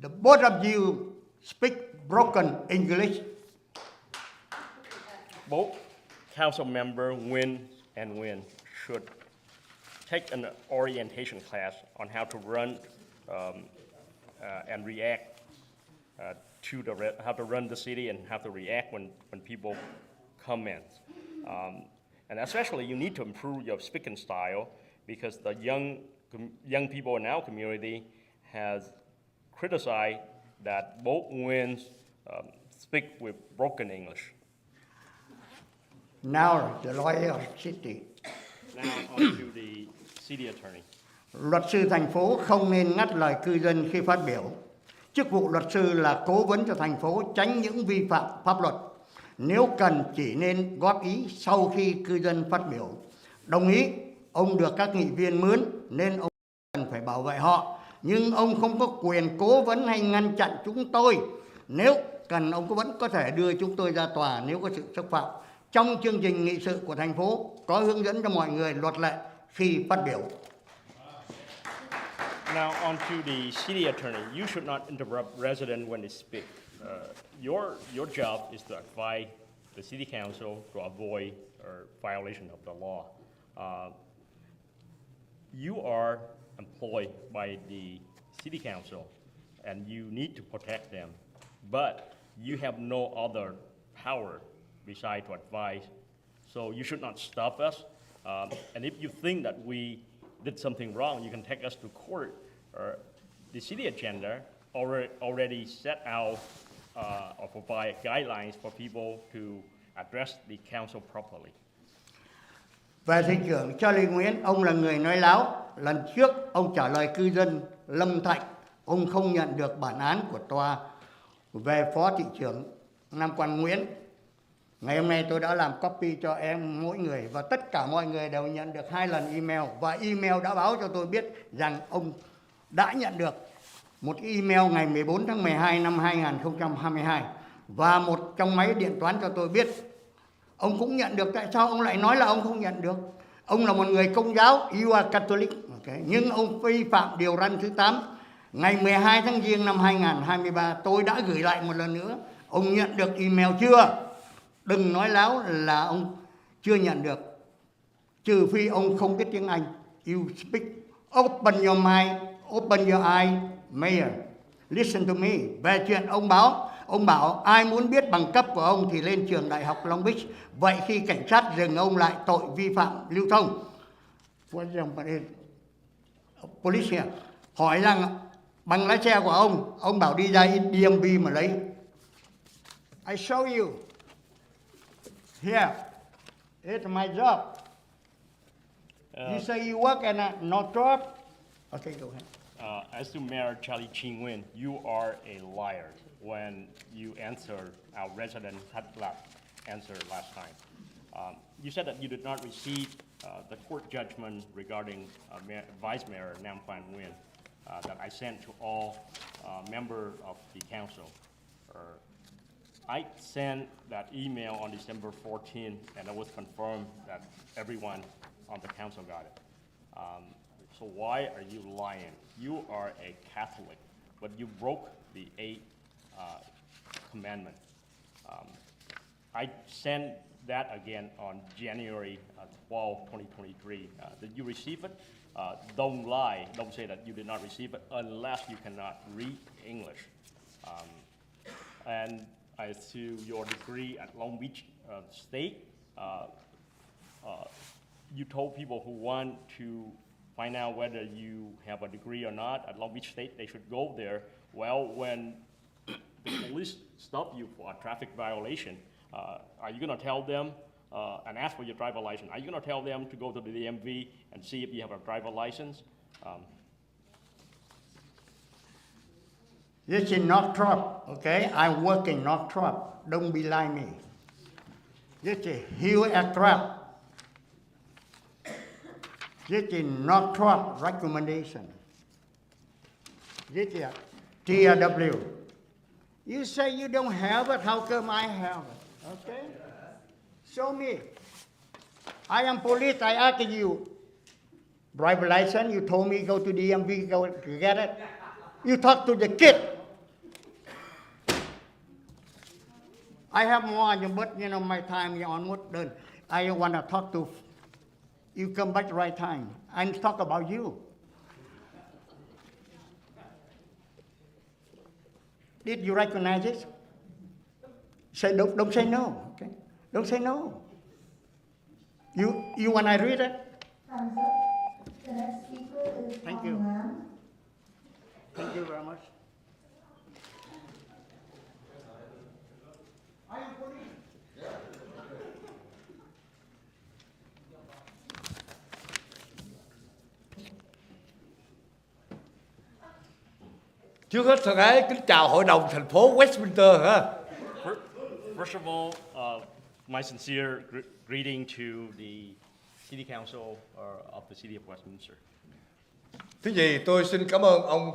the both of you speak broken English. Both council member Nguyen and Nguyen should take an orientation class on how to run and react how to run the city and how to react when people comment. And especially you need to improve your speaking style, because the young people in our community has criticized that both Nguyen speak with broken English. Now the lawyer of city. Now on to the city attorney. Luật sư thành phố không nên ngắt lời cư dân khi phát biểu. Chức vụ luật sư là cố vấn cho thành phố tránh những vi phạm pháp luật. Nếu cần chỉ nên góp ý sau khi cư dân phát biểu. Đồng ý, ông được các nghị viên mướn nên ông cần phải bảo vệ họ. Nhưng ông không có quyền cố vấn hay ngăn chặn chúng tôi. Nếu cần, ông vẫn có thể đưa chúng tôi ra tòa nếu có sự xâm phạm. Trong chương trình nghị sự của thành phố có hướng dẫn cho mọi người luật lệ khi phát biểu. Now on to the city attorney. You should not interrupt residents when they speak. Your job is to advise the city council to avoid violation of the law. You are employed by the city council and you need to protect them, but you have no other power besides to advise. So you should not stop us. And if you think that we did something wrong, you can take us to court. The city agenda already set out or provide guidelines for people to address the council properly. Về thị trưởng Charlie Nguyễn, ông là người nói láo. Lần trước ông trả lời cư dân Lâm Thạnh, ông không nhận được bản án của tòa về phó thị trưởng Nam Quan Nguyễn. Ngày hôm nay tôi đã làm copy cho em mỗi người và tất cả mọi người đều nhận được 2 lần email, và email đã báo cho tôi biết rằng ông đã nhận được một email ngày 14 tháng 12 năm 2022 và một trong máy điện toán cho tôi biết ông cũng nhận được. Tại sao ông lại nói là ông không nhận được? Ông là một người Công giáo, you are Catholic, okay. Nhưng ông vi phạm điều răn thứ 8. Ngày 12 tháng Giêng năm 2023 tôi đã gửi lại một lần nữa. Ông nhận được email chưa? Đừng nói láo là ông chưa nhận được, trừ phi ông không biết tiếng Anh. You speak, open your mind, open your eye, Mayor. Listen to me. Về chuyện ông bảo ai muốn biết bằng cấp của ông thì lên trường Đại học Long Beach. Vậy khi cảnh sát dừng ông lại tội vi phạm lưu thông, police hỏi rằng bằng lái xe của ông bảo đi ra DMV mà lấy. I show you. Here, it's my job. You say you work and no job? Okay, go ahead. As to Mayor Charlie Nguyen, you are a liar when you answered our resident answer last time. You said that you did not receive the court judgment regarding Vice Mayor Nam Quan Nguyen that I sent to all members of the council. I sent that email on December 14th, and it was confirmed that everyone on the council got it. So why are you lying? You are a Catholic, but you broke the 8th commandment. I sent that again on January 12, 2023. Did you receive it? Don't lie. Don't say that you did not receive it unless you cannot read English. And I see your degree at Long Beach State. You told people who want to find out whether you have a degree or not at Long Beach State, they should go there. Well, when the police stop you for a traffic violation, are you going to tell them and ask for your driver license? Are you going to tell them to go to the DMV and see if you have a driver license? This is Northrop, okay? I'm working Northrop. Don't be like me. This is Hill Aircraft. This is Northrop recommendation. This is TRW. You say you don't have it, how come I have it? Okay? Show me. I am police, I ask you. Driver license, you told me go to DMV, go get it. You talk to the kid. I have more, but you know, my time is almost done. I want to talk to you. Come back right time. I'm talk about you. Did you recognize this? Say don't say no. Okay, don't say no. You want I read it? Time's up. The next speaker is Thank Tom you. Lamb. Thank you very much. I am police. Trước hết thân ái kính chào hội đồng thành phố Westminster ha. First of all, my sincere greeting to the City Council of the City of Westminster. Thứ gì tôi xin cảm ơn ông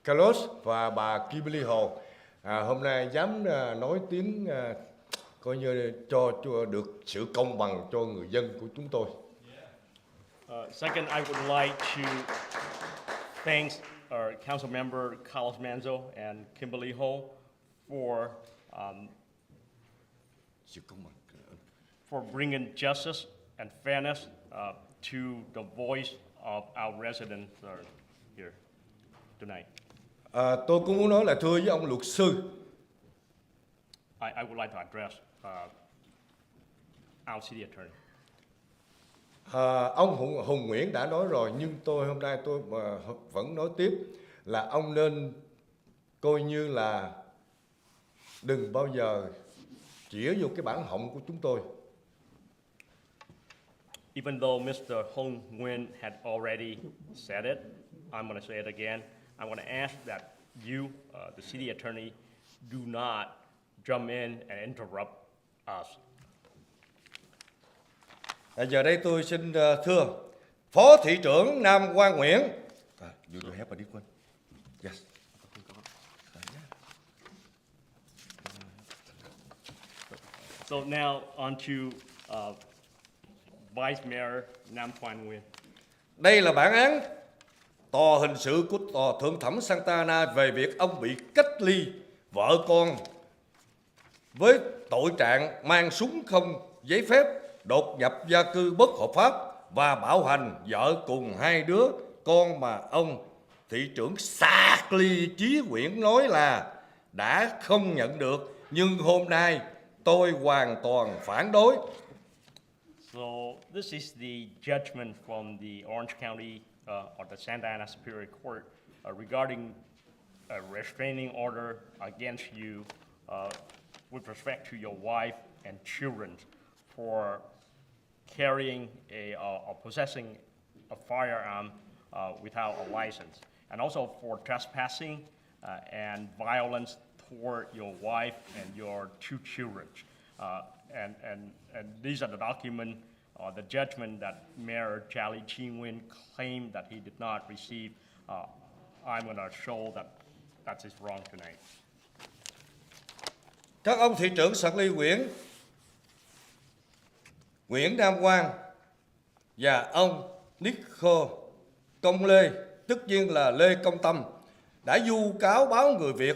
Carlos và bà Kimberly Hồ hôm nay dám nói tiếng coi như cho được sự công bằng cho người dân của chúng tôi. Second, I would like to thank our council member Carlos Manzo and Kimberly Ho for bringing justice and fairness to the voice of our residents here tonight. Tôi cũng muốn nói là thưa với ông luật sư. I would like to address our city attorney. Ông Hùng Nguyễn đã nói rồi, nhưng hôm nay tôi vẫn nói tiếp là ông nên coi như là đừng bao giờ chĩa vô cái bản họng của chúng tôi. Even though Mr. Hong Nguyen had already said it, I'm going to say it again. I want to ask that you, the city attorney, do not jump in and interrupt us. Giờ đây tôi xin thưa Phó Thị trưởng Nam Quang Nguyễn. You do have a different one? Yes. So now on to Vice Mayor Nam Quang Nguyen. Đây là bản án tòa hình sự của tòa thượng thẩm Santa Ana về việc ông bị cách ly vợ con với tội trạng mang súng không giấy phép, đột nhập gia cư bất hợp pháp và bạo hành vợ cùng hai đứa con mà ông thị trưởng Sackley Chí Nguyễn nói là đã không nhận được, nhưng hôm nay tôi hoàn toàn phản đối. So this is the judgment from the Orange County or the Santa Ana Superior Court regarding a restraining order against you with respect to your wife and children for carrying or possessing a firearm without a license, and also for trespassing and violence toward your wife and your two children. And these are the documents or the judgment that Mayor Charlie Chi Nguyen claimed that he did not receive. I'm going to show that is wrong tonight. Các ông thị trưởng Sackley Nguyễn Nam Quang và ông Nico Công Lê, tất nhiên là Lê Công Tâm, đã vu cáo báo Người Việt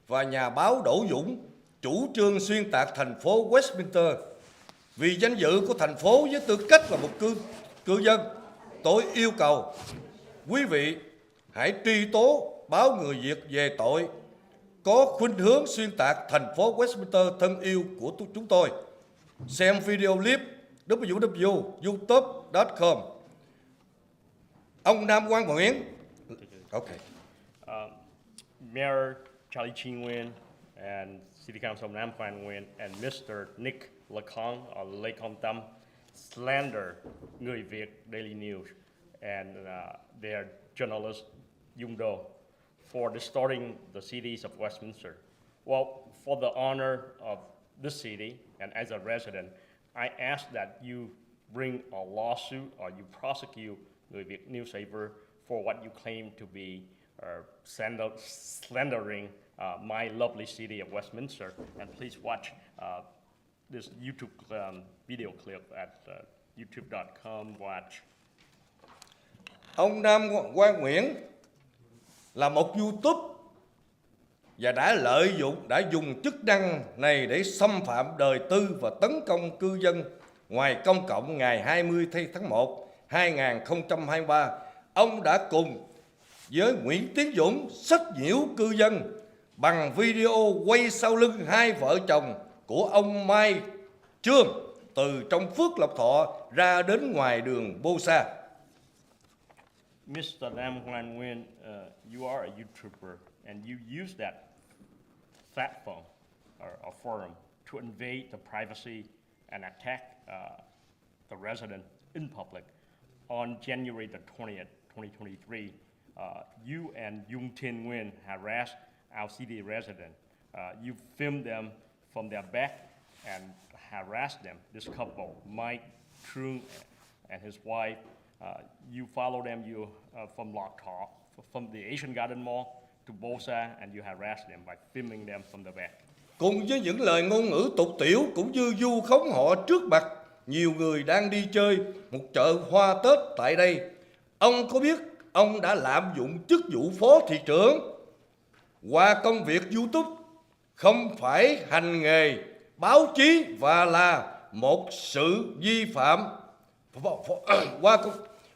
và nhà báo Đỗ Dũng chủ trương xuyên tạc thành phố Westminster vì danh dự của thành phố với tư cách là một cư dân. Tôi yêu cầu quý vị hãy truy tố báo Người Việt về tội có khuynh hướng xuyên tạc thành phố Westminster thân yêu của chúng tôi. Xem video clip www.youtube.com. Ông Nam Quang Nguyễn. Okay. Mayor Charlie Ching Nguyen and City Council Nam Quang Nguyen and Mr. Nick Lacong or Lê Công Tâm slander Người Việt Daily News and their journalist Dung Do for distorting the cities of Westminster. Well, for the honor of this city and as a resident, I ask that you bring a lawsuit or you prosecute Người Việt newspaper for what you claim to be slandering my lovely city of Westminster. And please watch this YouTube video clip at youtube.com/. Ông Nam Quang Nguyễn là một YouTube và đã dùng chức năng này để xâm phạm đời tư và tấn công cư dân ngoài công cộng ngày 20 tháng 1, 2023. Ông đã cùng với Nguyễn Tiến Dũng sách nhiễu cư dân bằng video quay sau lưng hai vợ chồng của ông Mai Trương từ trong Phước Lộc Thọ ra đến ngoài đường Bosa. Mr. Nam Quang Nguyen, you are a YouTuber and you use that platform or forum to invade the privacy and attack the resident in public. On January the 20th, 2023, you and Dung Thiên Nguyen harassed our city resident. You filmed them from their back and harassed them. This couple, Mike Trung and his wife, you follow them from Lộc Thọ, from the Asian Garden Mall to Bosa, and you harass them by filming them from the back. Cùng với những lời ngôn ngữ tục tiểu cũng như vu khống họ trước mặt nhiều người đang đi chơi một chợ hoa Tết tại đây. Ông có biết ông đã lạm dụng chức vụ phó thị trưởng qua công việc YouTube, không phải hành nghề báo chí và là một sự vi phạm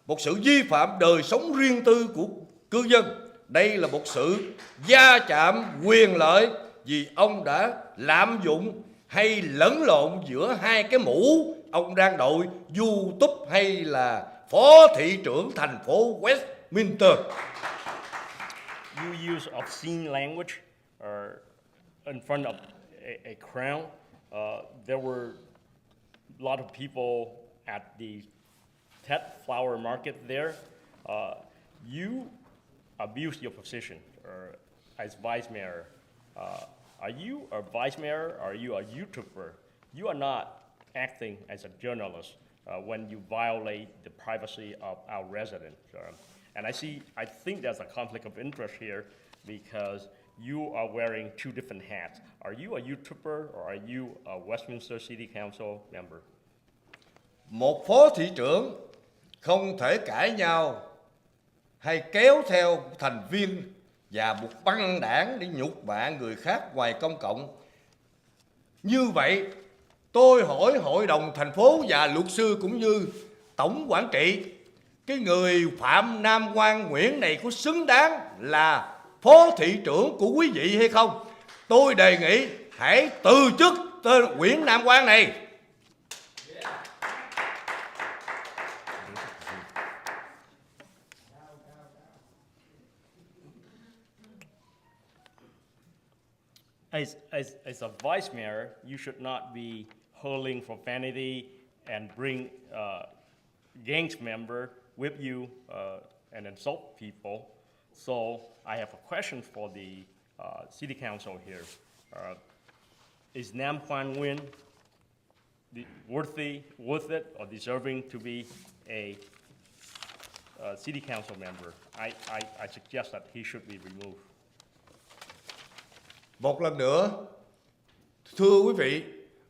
một sự vi phạm đời sống riêng tư của cư dân. Đây là một sự va chạm quyền lợi vì ông đã lạm dụng hay lẫn lộn giữa hai cái mũ ông đang đội, YouTube hay là phó thị trưởng thành phố Westminster. You use obscene language in front of a crowd. There were a lot of people at the Tet Flower Market there. You abuse your position as vice mayor. Are you a vice mayor or are you a YouTuber? You are not acting as a journalist when you violate the privacy of our residents. And I think there's a conflict of interest here because you are wearing two different hats. Are you a YouTuber or are you a Westminster City Council member? Một phó thị trưởng không thể cãi nhau hay kéo theo thành viên và một băng đảng để nhục mạ người khác ngoài công cộng. Như vậy, tôi hỏi hội đồng thành phố và luật sư cũng như tổng quản trị, cái người Phạm Nam Quang Nguyễn này có xứng đáng là phó thị trưởng của quý vị hay không? Tôi đề nghị hãy từ chức tên Nguyễn Nam Quang này. As a vice mayor, you should not be hurling profanity and bring gangs member with you and insult people. So I have a question for the city council here. Is Nam Quang Nguyen worth it or deserving to be a city council member? I suggest that he should be removed. Một lần nữa, thưa quý vị,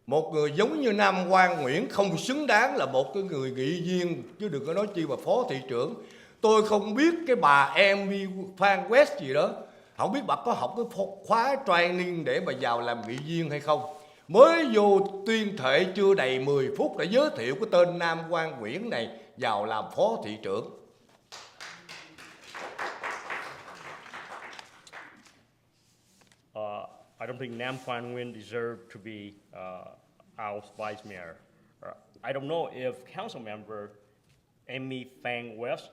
một người giống như Nam Quang Nguyễn không xứng đáng là một cái người nghị viên, chứ đừng có nói chi mà phó thị trưởng. Tôi không biết cái bà em Phan West gì đó, không biết bà có học cái khóa training để mà vào làm nghị viên hay không. Mới vô tuyên thệ chưa đầy 10 phút đã giới thiệu cái tên Nam Quang Nguyễn này vào làm phó thị trưởng. don't think Nam Quan Nguyen deserved to be our vice mayor. I don't know if council member Amy Phang West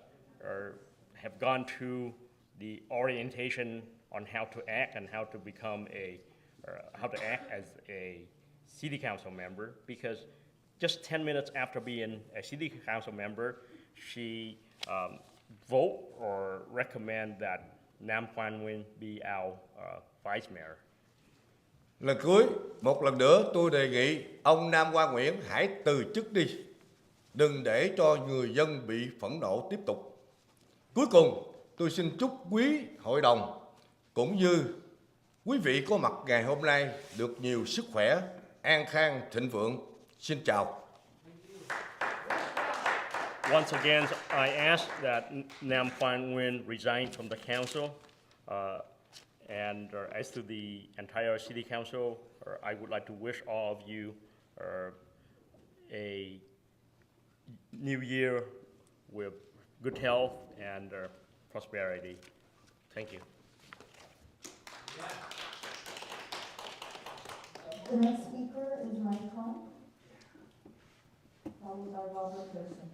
have gone through the orientation on how to act and how to become how to act as a city council member, because just 10 minutes after being a city council member, she vote or recommend that Nam Quan Nguyen be our vice mayor. Lần cuối, một lần nữa tôi đề nghị ông Nam Quan Nguyễn hãy từ chức đi. Đừng để cho người dân bị phẫn nộ tiếp tục. Cuối cùng, tôi xin chúc quý hội đồng cũng như quý vị có mặt ngày hôm nay được nhiều sức khỏe, an khang, thịnh vượng. Xin chào. Once again, I ask that Nam Quan Nguyen resign from the council. And as to the entire city council, I would like to wish all of you a new year with good health and prosperity. Thank you. The next speaker is Mike Cohn, followed by Robert Pearson.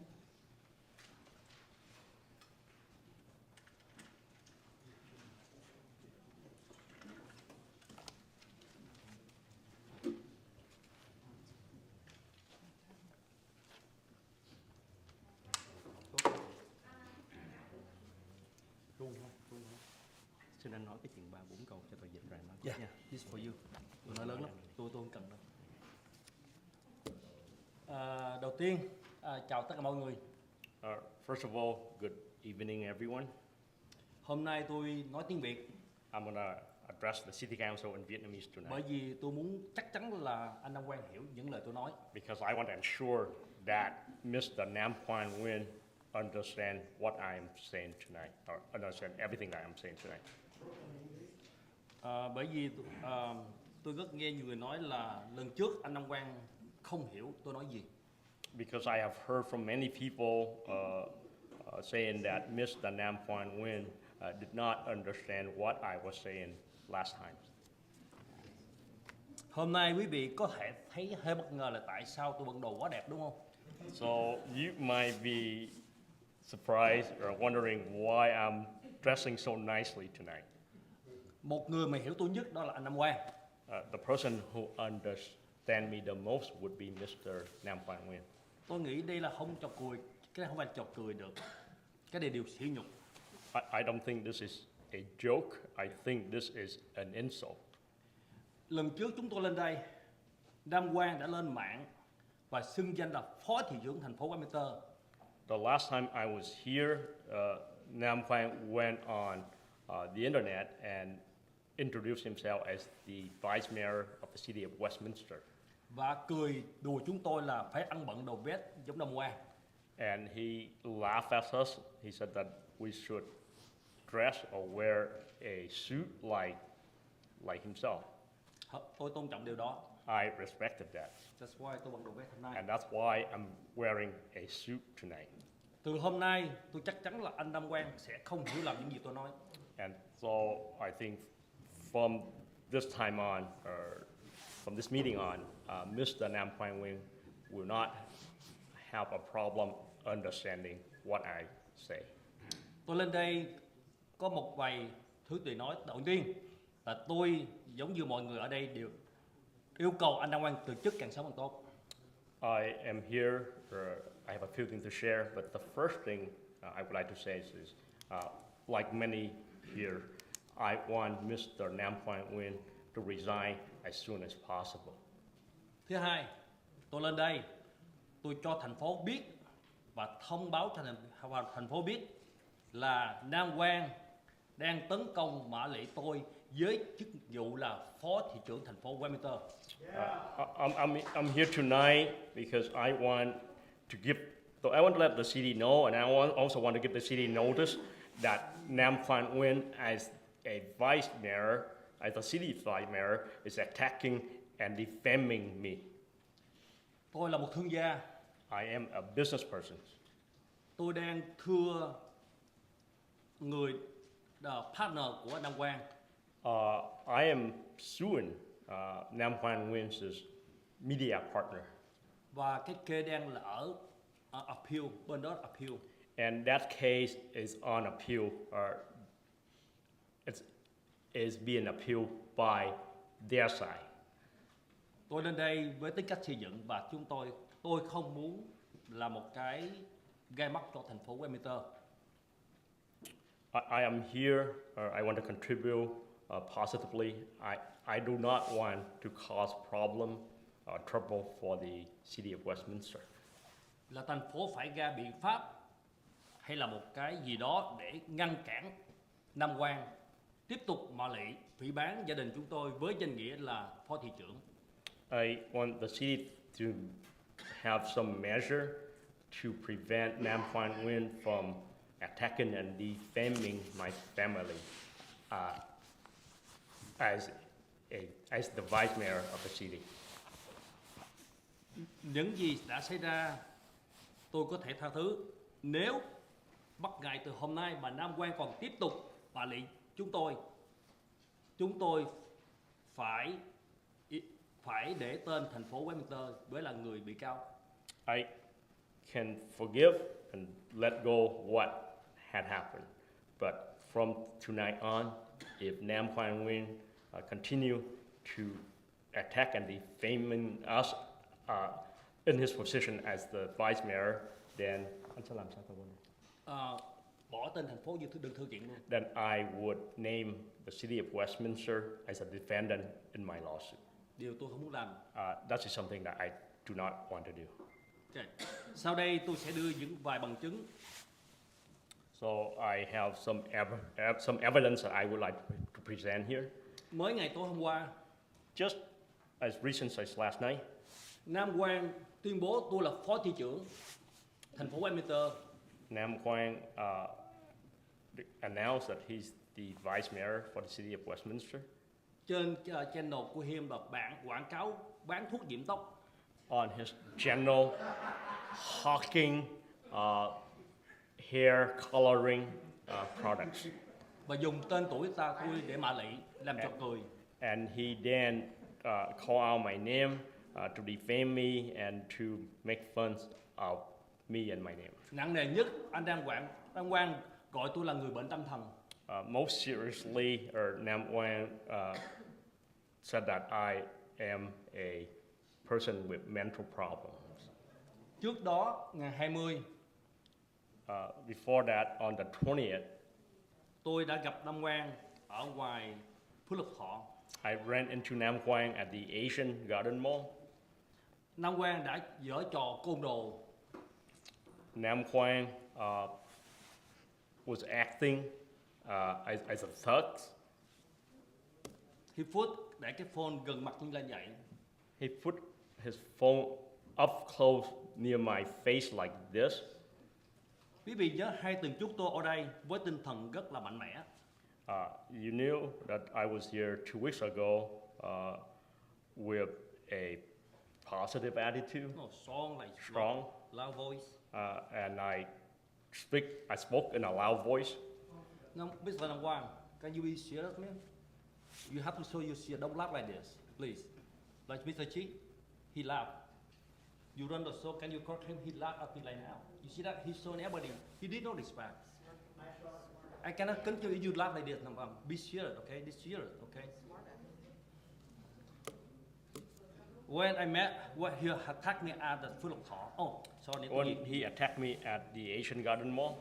Xin anh nói cái chuyện 3-4 câu cho tôi dịch ra nói Yeah, nha. this for you. Tôi nói lớn lắm, tôi không cần đâu. Đầu tiên, chào tất cả mọi người. First of all, good evening everyone. Hôm nay tôi nói tiếng Việt. I'm gonna address the city council in Vietnamese tonight. Bởi vì tôi muốn chắc chắn là anh Nam Quang hiểu những lời tôi nói. Because I want to ensure that Mr. Nam Quan Nguyen understand what I am saying tonight, or understand everything that I'm saying tonight. Bởi vì tôi rất nghe nhiều người nói là lần trước anh Nam Quang không hiểu tôi nói gì. Because I have heard from many people saying that Mr. Nam Quan Nguyen did not understand what I was saying last time. Hôm nay quý vị có thể thấy hơi bất ngờ là tại sao tôi bận đồ quá đẹp đúng không? So you might be surprised or wondering why I'm dressing so nicely tonight. Một người mà hiểu tôi nhất đó là anh Nam Quang. The person who understands me the most would be Mr. Nam Quan Nguyen. Tôi nghĩ đây là không trò cười, cái này không phải trò cười được. Cái này đều sỉ nhục. I don't think this is a joke. I think this is an insult. Lần trước chúng tôi lên đây, Nam Quang đã lên mạng và xưng danh là Phó Thị trưởng thành phố Westminster. The last time I was here, Nam Quang went on the internet and introduced himself as the vice mayor of the city of Westminster. Và cười đùa chúng tôi là phải ăn bận đồ vest giống Nam Quang. And he laughed at us. He said that we should dress or wear a suit like himself. Tôi tôn trọng điều đó. I respected that. That's why tôi bận đồ vest hôm nay. And that's why I'm wearing a suit tonight. Từ hôm nay, tôi chắc chắn là anh Nam Quang sẽ không hiểu lầm những gì tôi nói. And so I think from this time on, or from this meeting on, Mr. Nam Quang Nguyen will not have a problem understanding what I say. Tôi lên đây có một vài thứ để nói. Đầu tiên là tôi giống như mọi người ở đây đều yêu cầu anh Nam Quang từ chức càng sớm càng tốt. I am here, I have a few things to share, but the first thing I would like to say is like many here, I want Mr. Nam Quang Nguyen to resign as soon as possible. Thứ hai, tôi lên đây, tôi cho thành phố biết và thông báo cho thành phố biết là Nam Quang đang tấn công Mã Lị tôi với chức vụ là Phó Thị trưởng thành phố Westminster. I'm here tonight because I want to let the city know, and I also want to give the city notice that Nam Quan Nguyen, as a vice mayor, as the city vice mayor, is attacking and defaming me. Tôi là một thương gia. I am a business person. Tôi đang thưa người partner của Nam Quang. I am suing Nam Quan Nguyen's media partner. Và cái case đang là ở appeal, bên đó appeal. And that case is on appeal, or is being appealed by their side. Tôi lên đây với tính cách xây dựng và tôi không muốn là một cái gai mắt cho thành phố Westminster. I am here, I want to contribute positively. I do not want to cause problem or trouble for the city of Westminster. Là thành phố phải ra biện pháp hay là một cái gì đó để ngăn cản Nam Quan tiếp tục mạo lị phỉ báng gia đình chúng tôi với danh nghĩa là phó thị trưởng. I want the city to have some measure to prevent Nam Quan Nguyen from attacking and defaming my family as the vice mayor of the city. Những gì đã xảy ra tôi có thể tha thứ nếu bắt ngày từ hôm nay mà Nam Quan còn tiếp tục mạo lị chúng tôi phải để tên thành phố Westminster với là người bị cáo. I can forgive and let go what had happened, but from tonight on, if Nam Quan Nguyen continue to attack and defaming us in his position as the vice mayor, then anh sẽ làm sao tôi bỏ tên thành phố như đơn thư kiện luôn. Then I would name the city of Westminster as a defendant in my lawsuit. Điều tôi không muốn làm. That is something that I do not want to do. Okay. Sau đây tôi sẽ đưa những vài bằng chứng. So I have some evidence that I would like to present here. Mới ngày tối hôm qua, just as recent as last night, Nam Quan tuyên bố tôi là phó thị trưởng thành phố Westminster. Nam Quang announced that he's the vice mayor for the city of Westminster. Trên channel của him là bạn quảng cáo bán thuốc nhuộm tóc. On his channel, hawking hair coloring products. Và dùng tên tuổi tôi để mạ lị, làm cho cười. And he then call out my name to defame me and to make fun of me and my name. Nặng nề nhất, anh Nam Quang gọi tôi là người bệnh tâm thần. Most seriously, Nam Quang said that I am a person with mental problems. Trước đó, ngày 20, before that, on the 20th, tôi đã gặp Nam Quang ở ngoài Phú Lộc Thọ. I ran into Nam Quang at the Asian Garden Mall. Nam Quang đã giở trò côn đồ. Nam Quang was acting as a thug. He put để cái phone gần mặt như là vậy. He put his phone up close near my face like this. Quý vị nhớ 2 tuần trước tôi ở đây với tinh thần rất là mạnh mẽ. You knew that I was here 2 weeks ago with a positive attitude, strong, loud voice. And I spoke in a loud voice. No, Mr. Nam Quang, can you be serious, man? You have to show your serious. Don't laugh like this, please. Like Mr. Chi, he laughed. You run the show, can you correct him? He laughed at me like now. You see that? He's showing everybody. He did not respect. I cannot continue you laugh like this, Nam Quang. Be serious, okay? Be serious, okay? When I met, he attacked me at the Phú Lộc Thọ. Oh, sorry. When he attacked me at the Asian Garden Mall,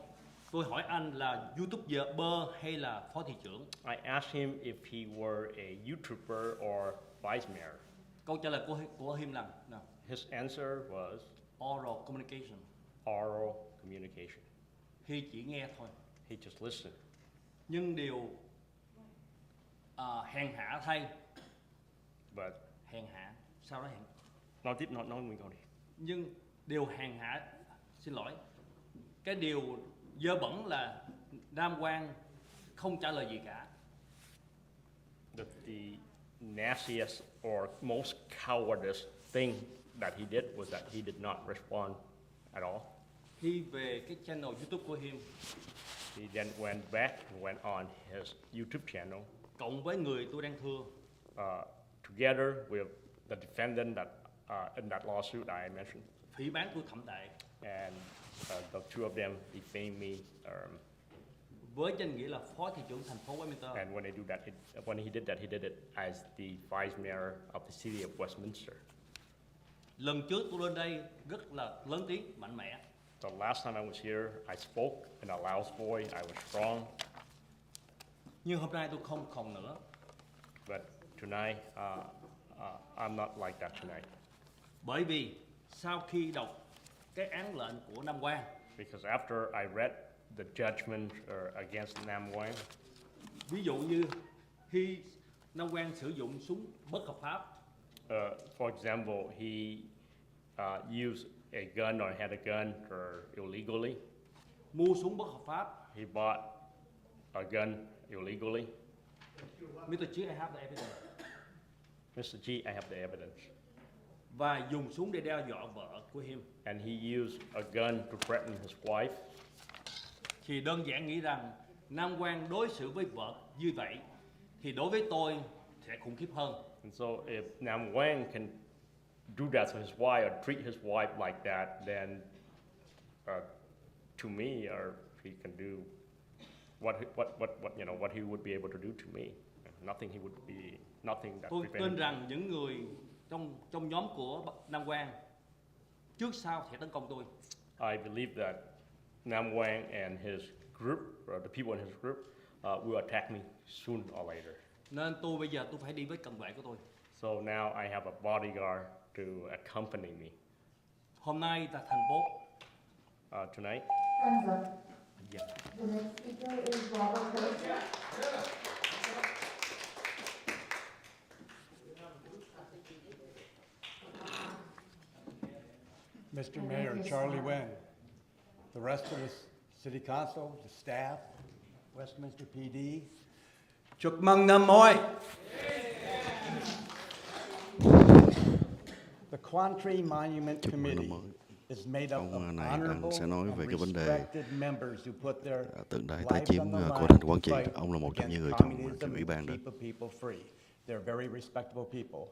tôi hỏi anh là YouTuber hay là phó thị trưởng? I asked him if he were a YouTuber or vice mayor. Câu trả lời của him là no. His answer was oral communication. Oral communication. He chỉ nghe thôi. He just listened. Nhưng điều hèn hạ thay. But hèn hạ. Sao đó hèn? Nói tiếp, nói nguyên câu đi. Nhưng điều hèn hạ, xin lỗi. Cái điều dơ bẩn là Nam Quang không trả lời gì cả. The nastiest or most cowardice thing that he did was that he did not respond at all. Khi về cái channel YouTube của him, he then went back and went on his YouTube channel. Cộng với người tôi đang thưa. together with the defendant that in that lawsuit I mentioned. Phỉ báng tôi thậm tệ. And the two of them defamed me. Với danh nghĩa là phó thị trưởng thành phố Westminster. And when he did that, he did it as the vice mayor of the city of Westminster. Lần trước tôi lên đây rất là lớn tiếng, mạnh mẽ. The last time I was here, I spoke in a loud voice. I was strong. Nhưng hôm nay tôi không còn nữa. But tonight, I'm not like that tonight. Bởi vì sau khi đọc cái án lệnh của Nam Quang, because after I read the judgment against Nam Quang, ví dụ như khi Nam Quang sử dụng súng bất hợp pháp, for example, he used a gun or had a gun illegally. Mua súng bất hợp pháp. He bought a gun illegally. Mr. G, I have the evidence. Mr. G, I have the evidence. Và dùng súng để đe dọa vợ của him. And he used a gun to threaten his wife. Thì đơn giản nghĩ rằng Nam Quang đối xử với vợ như vậy thì đối với tôi sẽ khủng khiếp hơn. And so if Nam Quang can do that to his wife or treat his wife like that, then to me, or he can do what he would be able to do to me. Nothing that tôi prevented. tin rằng những người trong nhóm của Nam Quang trước sau sẽ tấn công tôi. I believe that Nam Quang and his group, or the people in his group, will attack me soon or later. Nên bây giờ tôi phải đi với cận vệ của tôi. So now I have a bodyguard to accompany me. Hôm nay tại thành phố. Tonight. Yeah. The next speaker is Robert. Mr. Mayor, Charlie Wynn, the rest of the City Council, the staff, Westminster PD, chúc mừng năm mới. The Quantry Monument Committee is made up of honorable and respected members who put their lives on the line to fight against communism and keep the people free. They're very respectable people.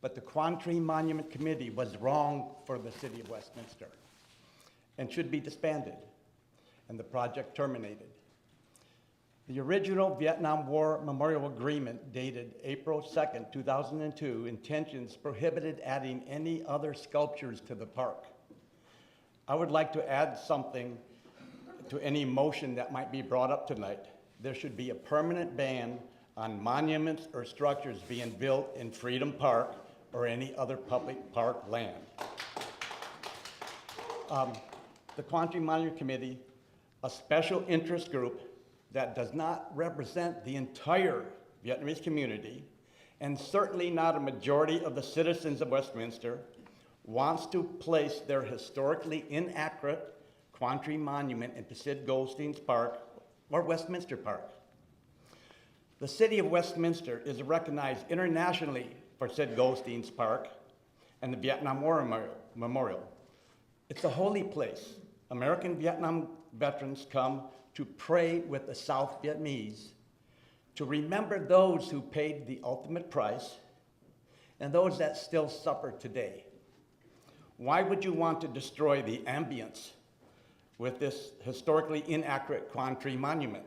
But the Quantry Monument Committee was wrong for the city of Westminster and should be disbanded and the project terminated. The original Vietnam War Memorial Agreement dated April 2nd, 2002, intentions prohibited adding any other sculptures to the park. I would like to add something to any motion that might be brought up tonight. There should be a permanent ban on monuments or structures being built in Freedom Park or any other public park land. The Quantry Monument Committee, a special interest group that does not represent the entire Vietnamese community, and certainly not a majority of the citizens of Westminster, wants to place their historically inaccurate Quantry Monument into Sid Goldstein's Park or Westminster Park. The city of Westminster is recognized internationally for Sid Goldstein's Park and the Vietnam War Memorial. It's a holy place. American Vietnam veterans come to pray with the South Vietnamese, to remember those who paid the ultimate price and those that still suffer today. Why would you want to destroy the ambience with this historically inaccurate Quantry Monument?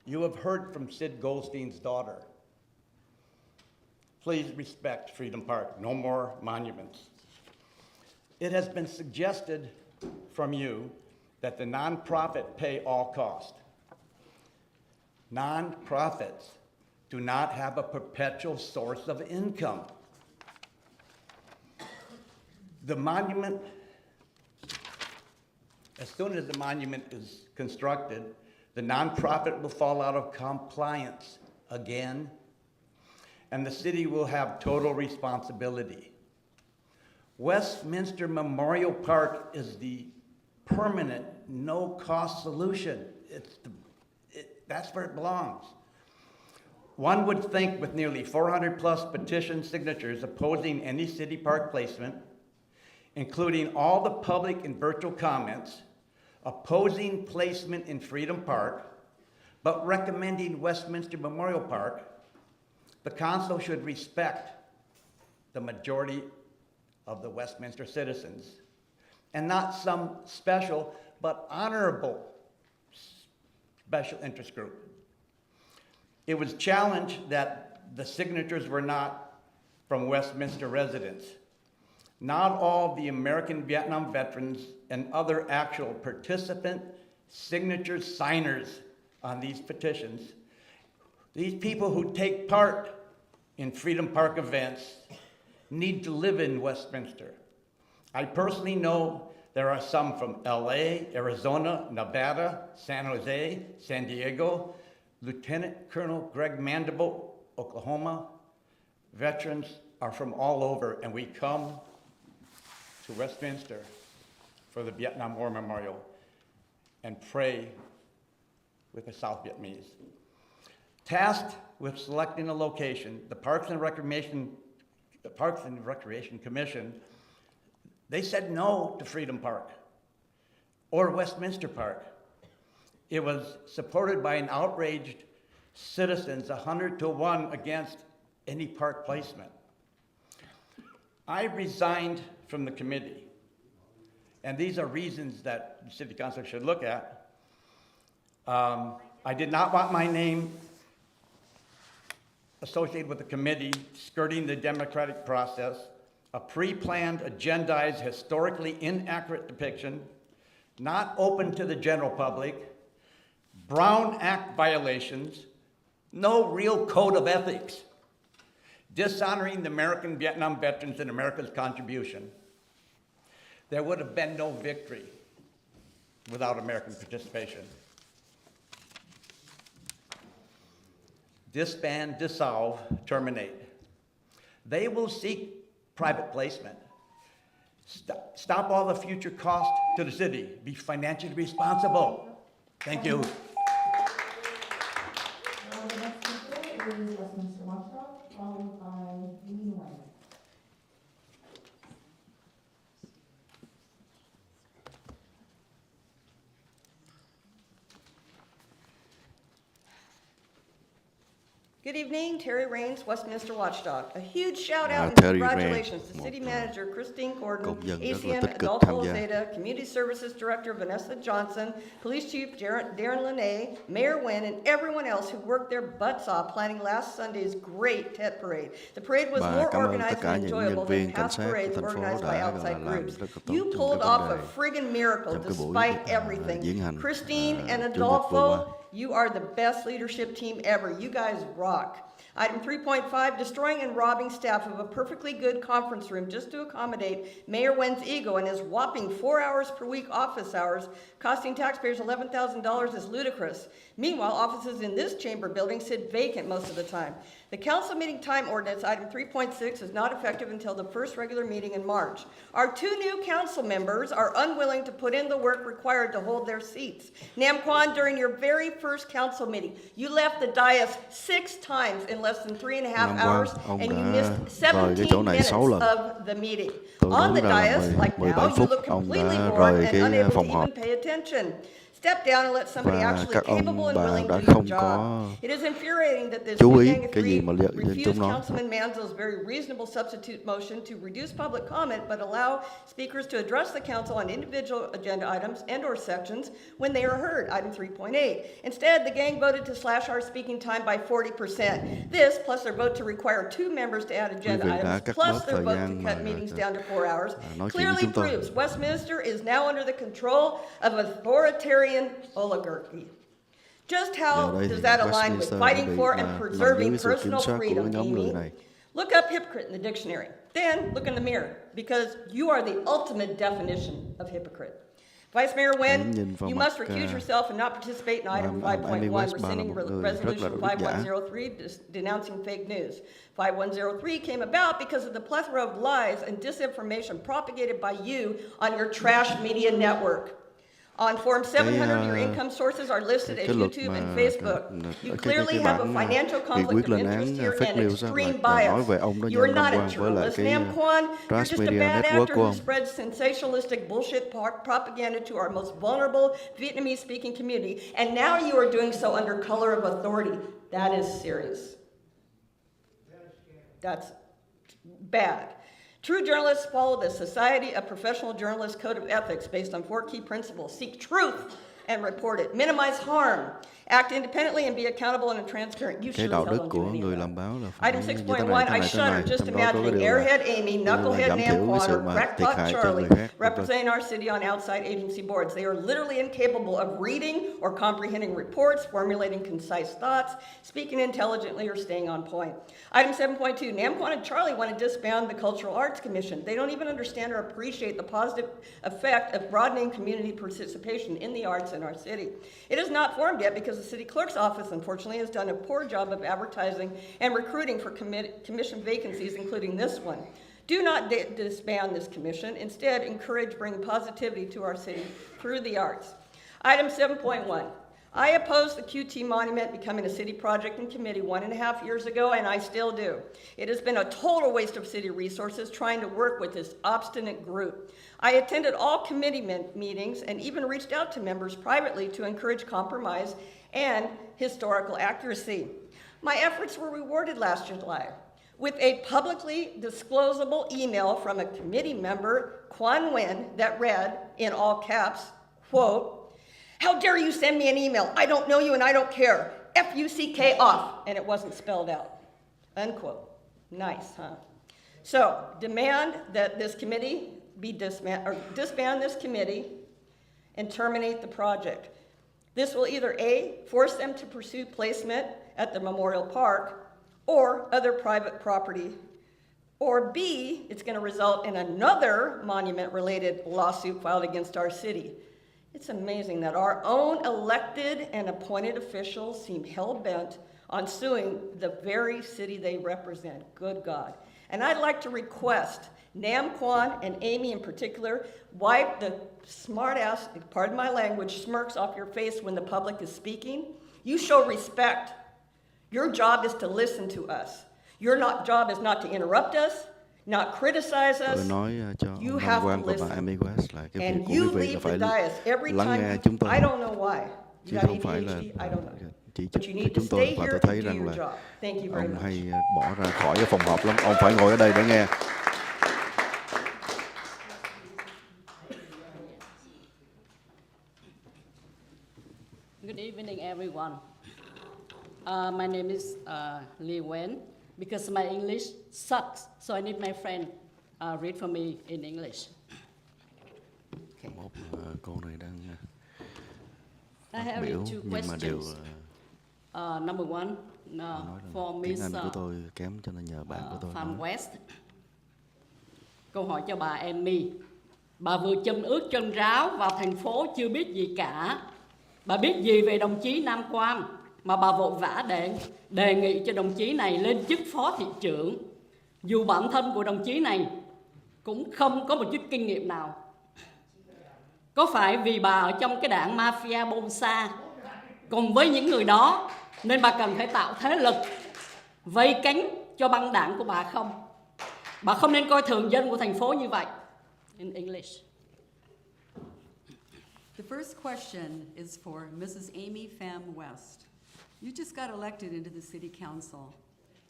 You have heard from Sid Goldstein's daughter. Please respect Freedom Park. No more monuments. It has been suggested from you that the nonprofit pay all cost. Nonprofits do not have a perpetual source of income. The monument, as soon as the monument is constructed, the nonprofit will fall out of compliance again, and the city will have total responsibility. Westminster Memorial Park is the permanent, no-cost solution. That's where it belongs. One would think with nearly 400 plus petition signatures opposing any city park placement, including all the public and virtual comments, opposing placement in Freedom Park, but recommending Westminster Memorial Park, The council should respect the majority of the Westminster citizens and not some special but honorable special interest group. It was challenged that the signatures were not from Westminster residents. Not all the American Vietnam veterans and other actual participant signatures signers on these petitions, these people who take part in Freedom Park events need to live in Westminster. I personally know there are some from LA, Arizona, Nevada, San Jose, San Diego, Lieutenant Colonel Greg Mandible, Oklahoma. Veterans are from all over, and we come to Westminster for the Vietnam War Memorial and pray with the South Vietnamese. Tasked with selecting a location, the Parks and Recreation Commission, they said no to Freedom Park or Westminster Park. It was supported by an outraged citizens, 100-1 against any park placement. I resigned from the committee, and these are reasons that the City Council should look at. I did not want my name associated with the committee skirting the democratic process, a pre-planned, agendized, historically inaccurate depiction, not open to the general public, Brown Act violations, no real code of ethics, dishonoring the American Vietnam veterans and America's contribution. There would have been no victory without American participation. Disband, dissolve, terminate. They will seek private placement. Stop all the future cost to the city. Be financially responsible. Thank you. The next speaker is Westminster Watchdog, followed by Lee Wang. Good evening, Terry Raines, Westminster Watchdog. A huge shout out and Terry congratulations Raines, to City một Manager Christine Gordon, công dân rất là ACM tích cực Adolfo tham gia. Zeta, Community Services Director Vanessa Johnson, Police Chief Darren Lene, Mayor Nguyen, and everyone else who worked their butts off planning last Sunday's great Tet Parade. The parade was more Cảm ơn tất organized cả and những enjoyable nhân viên than cảnh past sát của parades thành phố organized by đã outside làm groups. rất là tốt You trong pulled cái off a vấn đề friggin' miracle trong cái buổi despite everything. diễn hành Christine and Chủ nhật vừa qua. Adolfo, you are the best leadership team ever. You guys rock. Item 3.5, destroying and robbing staff of a perfectly good conference room just to accommodate Mayor Nguyen's ego and his whopping 4 hours per week office hours, costing taxpayers $11,000 is ludicrous. Meanwhile, offices in this chamber building sit vacant most of the time. The council meeting time ordinance, item 3.6, is not effective until the first regular meeting in March. Our two new council members are unwilling to put in the work required to hold their seats. Nam Quan, during your very first council meeting, you left the dais 6 times in less than 3.5 hours, and you missed 17 minutes of the meeting. On the dais, like now, you look completely bored and unable to even pay attention. Step down and let somebody actually capable and willing to do your job. It is infuriating that this gang of three refused Councilman Manzo's very reasonable substitute motion to reduce public comment but allow speakers to address the council on individual agenda items and or sections when they are heard, item 3.8. Instead, the gang voted to slash our speaking time by 40%. This, plus their vote to require 2 members to add agenda items, plus their vote to cut meetings down to 4 hours, clearly proves Westminster is now under the control of authoritarian oligarchy. Just how does that align with fighting for and preserving personal freedom, Amy? Look up hypocrite in the dictionary. Then look in the mirror, because you are the ultimate definition of hypocrite. Vice Mayor Nguyen, you must recuse yourself and not participate in item 5.1, rescinding resolution 5103, denouncing fake news. 5103 came about because of the plethora of lies and disinformation propagated by you on your trash media network. On Form 700, your income sources are listed as YouTube and Facebook. You clearly have a financial conflict of interest here and extreme bias. You are not a journalist, Nam Quan. You're just a bad actor who spreads sensationalistic bullshit propaganda to our most vulnerable Vietnamese-speaking community, and now you are doing so under color of authority. That is serious. That's bad. True journalists follow the Society of Professional Journalists Code of Ethics based on 4 key principles. Seek truth and report it. Minimize harm. Act independently and be accountable and transparent. You Cái sure đạo as hell đức don't của do any người of làm that. báo là phải Item như thế 6.1, này, I shudder just trong đó có cái imagining điều airhead là Amy, knucklehead giảm thiểu cái Nam sự Quan, or mà thiệt crackpot hại cho Charlie người khác. representing our city on outside agency boards. They are literally incapable of reading or comprehending reports, formulating concise thoughts, speaking intelligently, or staying on point. Item 7.2, Nam Quan and Charlie want to disband the Cultural Arts Commission. They don't even understand or appreciate the positive effect of broadening community participation in the arts in our city. It is not formed yet because the city clerk's office, unfortunately, has done a poor job of advertising and recruiting for commission vacancies, including this one. Do not disband this commission. Instead, encourage bringing positivity to our city through the arts. Item 7.1. I opposed the QT Monument becoming a city project in committee 1.5 years ago, and I still do. It has been a total waste of city resources trying to work with this obstinate group. I attended all committee meetings and even reached out to members privately to encourage compromise and historical accuracy. My efforts were rewarded last July with a publicly disclosable email from a committee member, Quan Nguyen, that read, in all caps, quote, "How dare you send me an email? I don't know you and I don't care. F-U-C-K off." And it wasn't spelled out, unquote. Nice, huh? So, demand that this committee be disband this committee and terminate the project. This will either A, force them to pursue placement at the Memorial Park or other private property, or B, it's going to result in another monument-related lawsuit filed against our city. It's amazing that our own elected and appointed officials seem hell-bent on suing the very city they represent. Good God. And I'd like to request Nam Quan and Amy in particular, wipe the smart-ass, pardon my language, smirks off your face when the public is speaking. You show respect. Your job is to listen to us. Your job is not to interrupt us, not criticize us. Tôi nói cho You ông have Nam Quang to và listen. bà Amy West là cái việc And của you quý vị là leave phải the dais every lắng time nghe chúng tôi. I don't know why. Chứ You got không phải là ADHD? I don't know. chỉ But you need to chúng stay tôi, và here tôi and thấy do rằng your là job. Thank you very ông much. hay bỏ ra khỏi cái phòng họp lắm. Ông phải ngồi ở đây để nghe. Good evening, everyone. My name is Lee Wen. Because my English sucks, so I need my friend read for me in English. Một cô này đang I have biểu two nhưng mà đều questions. Number one, for tiếng Miss Anh của tôi kém cho nên nhờ bạn của tôi Phạm nói. West. Câu hỏi cho bà Amy. Bà vừa châm ướt chân ráo vào thành phố chưa biết gì cả. Bà biết gì về đồng chí Nam Quan mà bà vội vã đề nghị cho đồng chí này lên chức phó thị trưởng, dù bản thân của đồng chí này cũng không có một chút kinh nghiệm nào. Có phải vì bà ở trong cái đảng mafia Bolsa cùng với những người đó nên bà cần phải tạo thế lực vây cánh cho băng đảng của bà không? Bà không nên coi thường dân của thành phố như vậy. In English. The first question is for Mrs. Amy Pham West. You just got elected into the city council.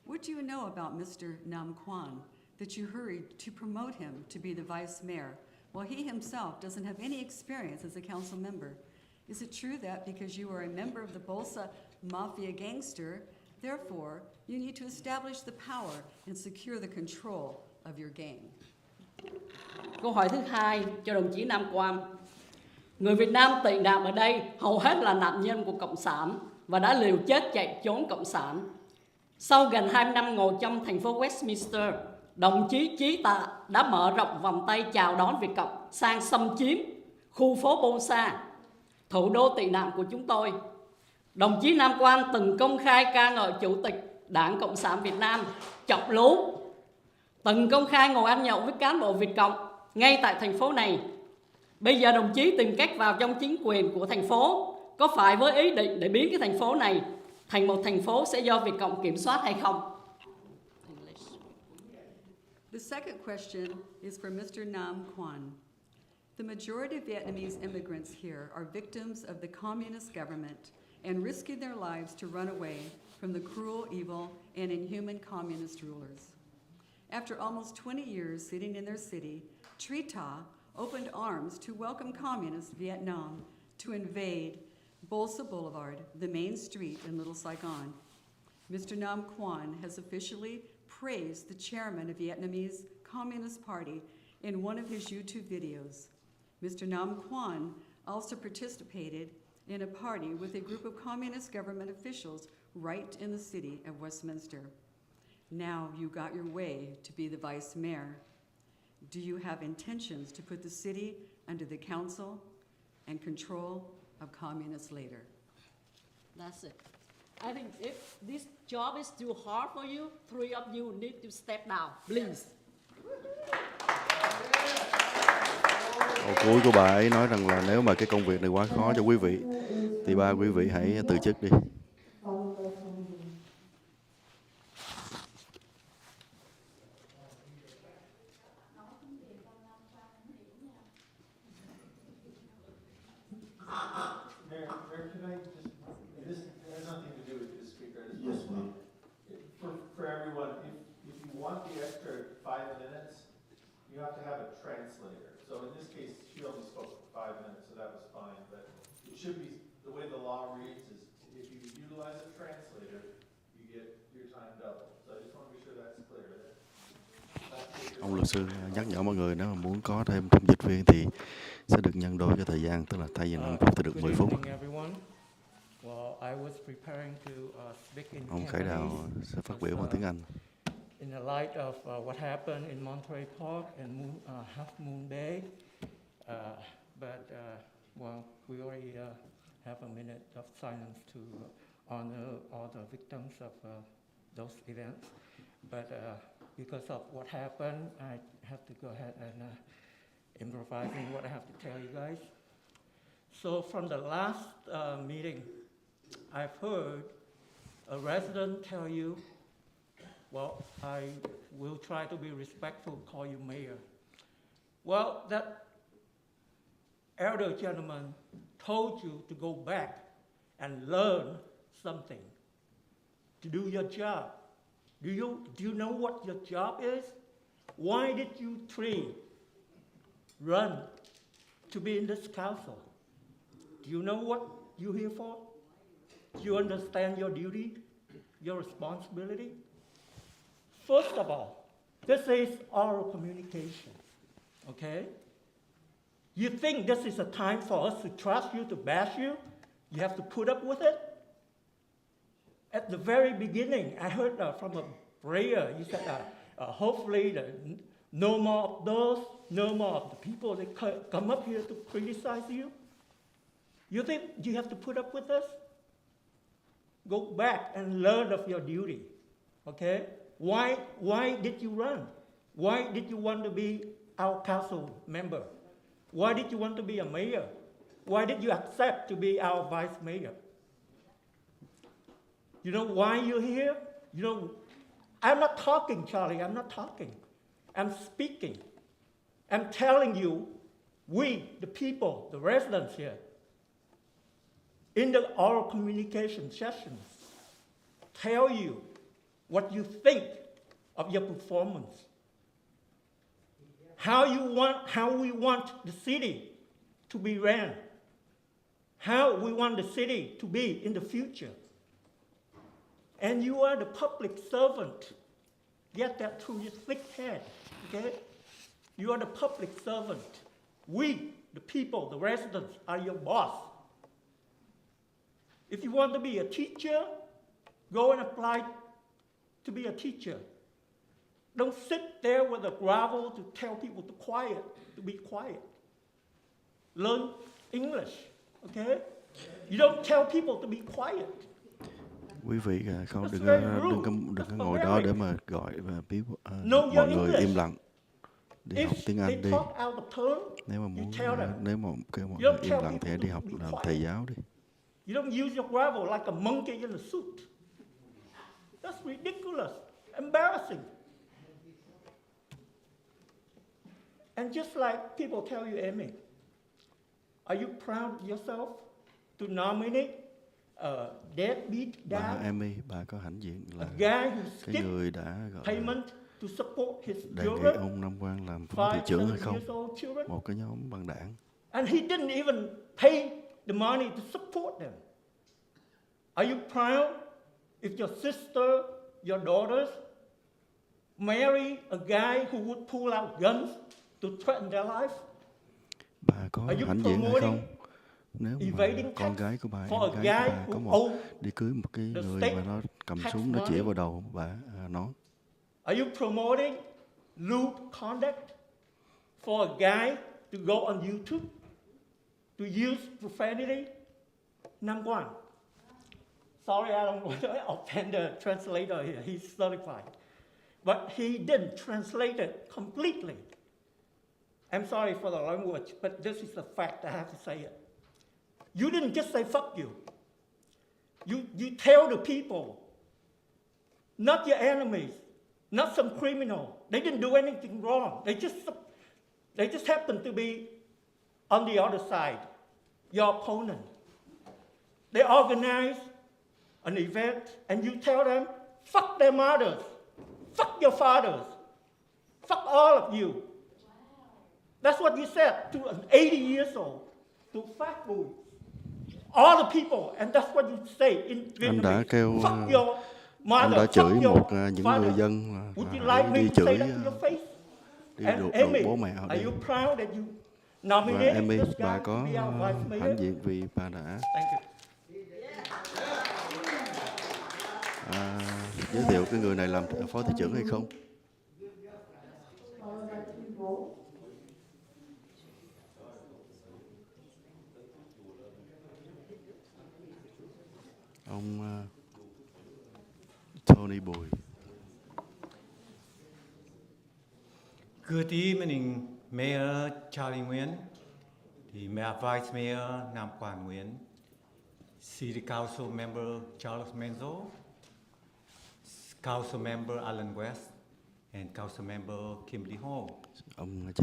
What do you know about Mr. Nam Quan that you hurried to promote him to be the vice mayor while he himself doesn't have any experience as a council member? Is it true that because you are a member of the Bolsa mafia gangster, therefore you need to establish the power and secure the control of your gang? Câu hỏi thứ hai cho đồng chí Nam Quan. Người Việt Nam tị nạn ở đây hầu hết là nạn nhân của Cộng sản và đã liều chết chạy trốn Cộng sản. Sau gần 20 năm ngồi trong thành phố Westminster, đồng chí Chí Tạ đã mở rộng vòng tay chào đón Việt Cộng sang xâm chiếm khu phố Bolsa, thủ đô tị nạn của chúng tôi. Đồng chí Nam Quan từng công khai ca ngợi Chủ tịch Đảng Cộng sản Việt Nam Chọc Lú, từng công khai ngồi ăn nhậu với cán bộ Việt Cộng ngay tại thành phố này. Bây giờ đồng chí tìm cách vào trong chính quyền của thành phố, có phải với ý định để biến cái thành phố này thành một thành phố sẽ do Việt Cộng kiểm soát hay không? The second question is for Mr. Nam Quan. The majority of Vietnamese immigrants here are victims of the communist government and risking their lives to run away from the cruel, evil, and inhuman communist rulers. After almost 20 years sitting in their city, Trita opened arms to welcome communist Vietnam to invade Bolsa Boulevard, the main street in Little Saigon. Mr. Nam Quan has officially praised the chairman of Vietnamese Communist Party in one of his YouTube videos. Mr. Nam Quan also participated in a party with a group of communist government officials right in the city of Westminster. Now you got your way to be the vice mayor. Do you have intentions to put the city under the council and control of communists later? That's it. I think if this job is too hard for you, three of you need to step down, please. Câu cuối của bà ấy nói rằng là nếu mà cái công việc này quá khó cho quý vị thì ba quý vị hãy từ chức đi. Mayor, can I just, this has nothing to do with the speaker. Yes, ma'am. For everyone, if you want the extra 5 minutes, you have to have a translator. So in this case, she only spoke for 5 minutes, so that was fine. But it should be, the way the law reads is if you utilize a translator, you get your time double. So I just want to be sure that's clear. Ông luật sư nhắc nhở mọi người nếu mà muốn có thêm thông dịch viên thì sẽ được nhân đôi cái thời gian, tức là thay vì 5 phút thì được 10 phút. Ông Khải Đào sẽ phát biểu bằng tiếng Anh. In the light of what happened in Monterey Park and Half Moon Bay, well, we already have a minute of silence to honor all the victims of those events. But because of what happened, I have to go ahead and improvising what I have to tell you guys. So from the last meeting, I've heard a resident tell you, well, I will try to be respectful, call you mayor. Well, that elder gentleman told you to go back and learn something, to do your job. Do you know what your job is? Why did you three run to be in this council? Do you know what you're here for? Do you understand your duty, your responsibility? First of all, this is oral communication, okay? You think this is a time for us to trust you, to bash you? You have to put up with it? At the very beginning, I heard from a prayer, you said hopefully no more of those, no more of the people that come up here to criticize you. You think you have to put up with this? Go back and learn of your duty, okay? Why did you run? Why did you want to be our council member? Why did you want to be a mayor? Why did you accept to be our vice mayor? You know why you're here? You know, I'm not talking, Charlie, I'm not talking. I'm speaking. I'm telling you, we, the people, the residents here, in the oral communication sessions, tell you what you think of your performance. How we want the city to be ran. How we want the city to be in the future. And you are the public servant. Get that through your thick head, okay? You are the public servant. We, the people, the residents, are your boss. If you want to be a teacher, go and apply to be a teacher. Don't sit there with a gravel to tell people to be quiet. Learn English, okay? You don't tell people to be quiet. Quý vị không đừng có ngồi đó để mà gọi mọi người im lặng. Đi học tiếng Anh đi. Nếu mà kêu mọi người im lặng thì hãy đi học làm thầy giáo đi. You don't use your gravel like a monkey in a suit. That's ridiculous, embarrassing. And just like people tell you, Amy, are you proud of yourself to nominate a deadbeat dad? Amy, bà có hãnh diện là a guy who cái người đã gọi payment to support his đề nghị children, ông Nam Quang làm phó thị 5, trưởng hay 7 không? years old children. Một cái nhóm băng đảng. And he didn't even pay the money to support them. Are you proud if your sister, your daughters marry a guy who would pull out guns to threaten their life? Bà có Are you hãnh diện hay không? promoting Nếu mà evading con tax gái của bà, for em a gái của guy bà có who một owes đi cưới một cái the người state mà nó cầm tax súng nó money? chĩa vào đầu bà nó. Are you promoting lewd conduct for a guy to go on YouTube to use profanity? Nam Quang. Sorry, I don't want to offend the translator here. He's certified. But he didn't translate it completely. I'm sorry for the language, but this is the fact. I have to say it. You didn't just say fuck you. You tell the people, not your enemies, not some criminal. They didn't do anything wrong. They just happen to be on the other side, your opponent. They organize an event and you tell them, fuck their mothers, fuck your fathers, fuck all of you. That's what you said to an 80 years old, to fat boy. All the people, and that's what you say in Anh đã Vietnamese. kêu Fuck your anh mother, đã chửi fuck một your những father. người dân Would you hãy like me đi to say chửi that to your face? đi And đuổi Amy, bố mẹ họ are đi. you proud that you Và nominated Amy, this bà guy có to be our vice hãnh mayor? diện vì bà đã Thank you. giới thiệu cái người này làm phó thị trưởng hay không? Ông Tony Bùi. Good evening, Mayor Charlie Nguyen, the Mayor Vice Mayor Nam Quang Nguyen, City Council Member Charles Menzo, Council Member Alan West, and Council Member Kimberly Ho.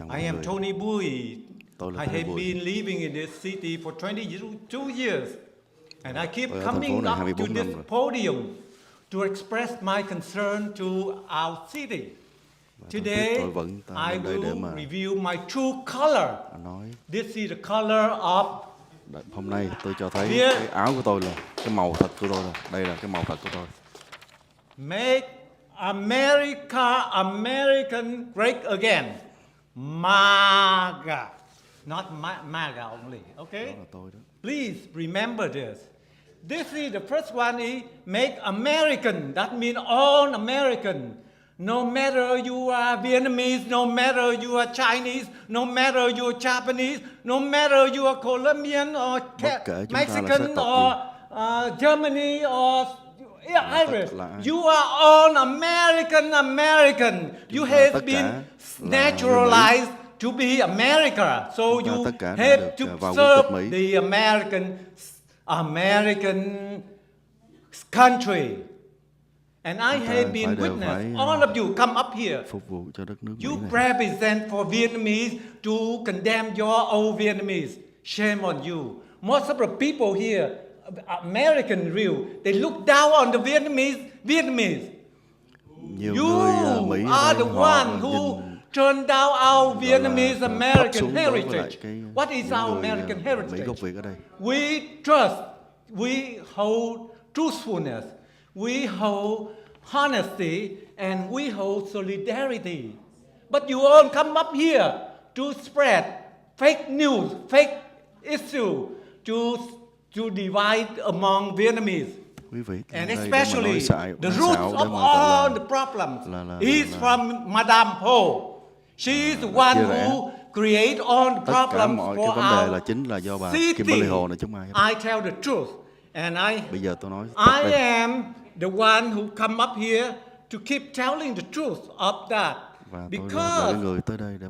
I am Tony Bui. I have been living in this city for 22 years, and I keep coming up to this podium to express my concern to our city. Today, I will review my true color. This is the color of. Hôm nay tôi cho thấy cái áo của tôi là cái màu thật của tôi. Đây là cái màu thật của tôi. Make America American great again. MAGA. Not MAGA only, okay? Please remember this. This is the first one is make American. That means all American. No matter you are Vietnamese, no matter you are Chinese, no matter you are Japanese, no matter you are Colombian or Mexican or Germany or Irish, you are all American. You have been naturalized to be America, so you have to serve the American country. And I have been witness, all of you come up here. You represent for Vietnamese to condemn your own Vietnamese. Shame on you. Most of the people here, American real, they look down on the Vietnamese. You are the one who turned down our Vietnamese American heritage. What is our American heritage? We trust, we hold truthfulness. We hold honesty and we hold solidarity. But you all come up here to spread fake news, fake issue, to divide among Vietnamese. And especially the roots of all the problems is from Madame Ho. She is the one who create all the problems for our city. I tell the truth. And I am the one who come up here to keep telling the truth of that. Because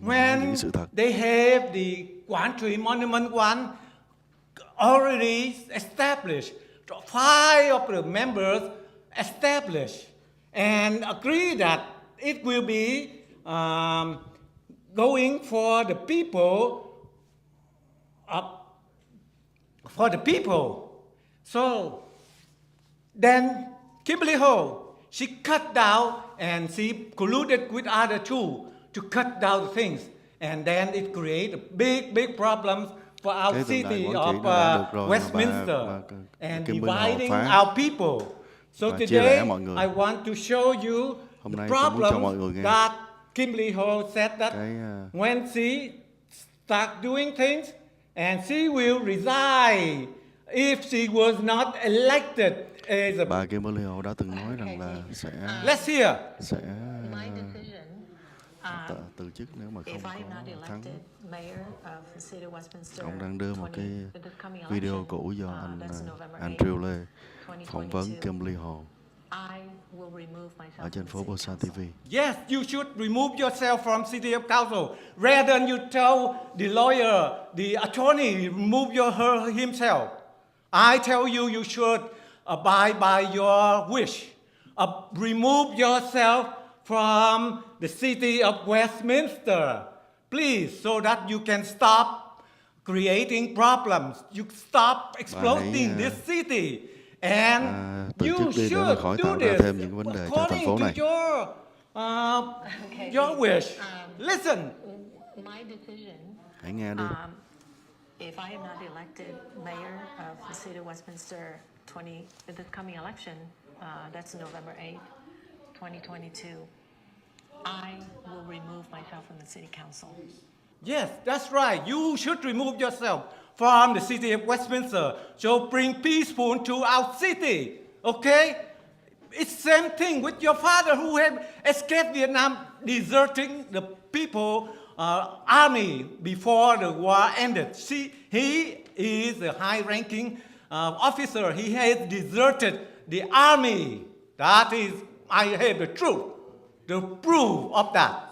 when they have the Quán Trì Monument One already established, 5 of the members established and agree that it will be going for the people. So then Kimberly Ho, she cut down and she colluded with other two to cut down the things. And then it created big problems for our Cái tượng đài city quản of trị nó đã được rồi, mà Westminster bà and Kim Minh Hồ dividing phá our people. So và chia today, rẽ mọi người. I want to show you Hôm the nay tôi muốn cho mọi người problem nghe that Kimberly Ho said that cái when she start doing things and she will resign if she was not elected as a... bà Kimberly Ho đã từng nói rằng là sẽ từ chức nếu mà không có thắng. Ông đang đưa một cái video cũ do anh Andrew Lê phỏng vấn Kimberly Ho ở trên PhoBolsaTV. Yes, you should remove yourself from city of council rather than you tell the lawyer, the attorney, remove himself. I tell you, you should abide by your wish. Remove yourself from the city of Westminster, please, so that you can stop creating problems. You stop exploiting this city. And you should do this according to your wish. Listen. My decision. Hãy nghe đi. If I am not elected mayor of the city of Westminster in the coming election, that's November 8th, 2022, I will remove myself from the city council. Yes, that's right. You should remove yourself from the city of Westminster, so bring peaceful to our city, okay? It's same thing with your father who have escaped Vietnam, deserting the people army before the war ended. See, he is a high-ranking officer. He has deserted the army. That is, I have the truth, the proof of that.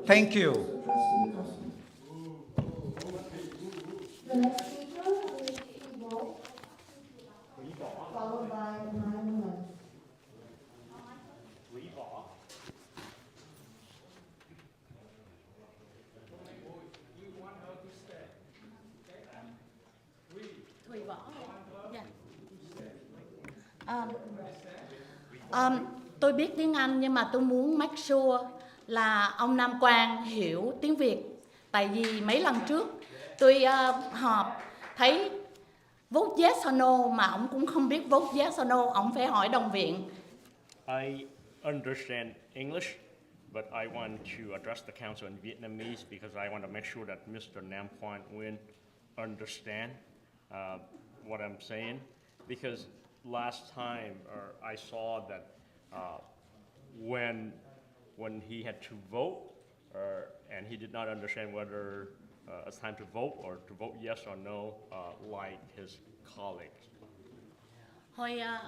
Thank you. The next speaker is PhoBol, followed by Madam. Tôi biết tiếng Anh nhưng mà tôi muốn make sure là ông Nam Quang hiểu tiếng Việt. Tại vì mấy lần trước tôi họp thấy vote yes or no mà ông cũng không biết vote yes or no, ông phải hỏi đồng viện. I understand English, but I want to address the council in Vietnamese because I want to make sure that Mr. Nam Quang Nguyen understand what I'm saying. Because last time I saw that when he had to vote and he did not understand whether it's time to vote or to vote yes or no like his colleagues.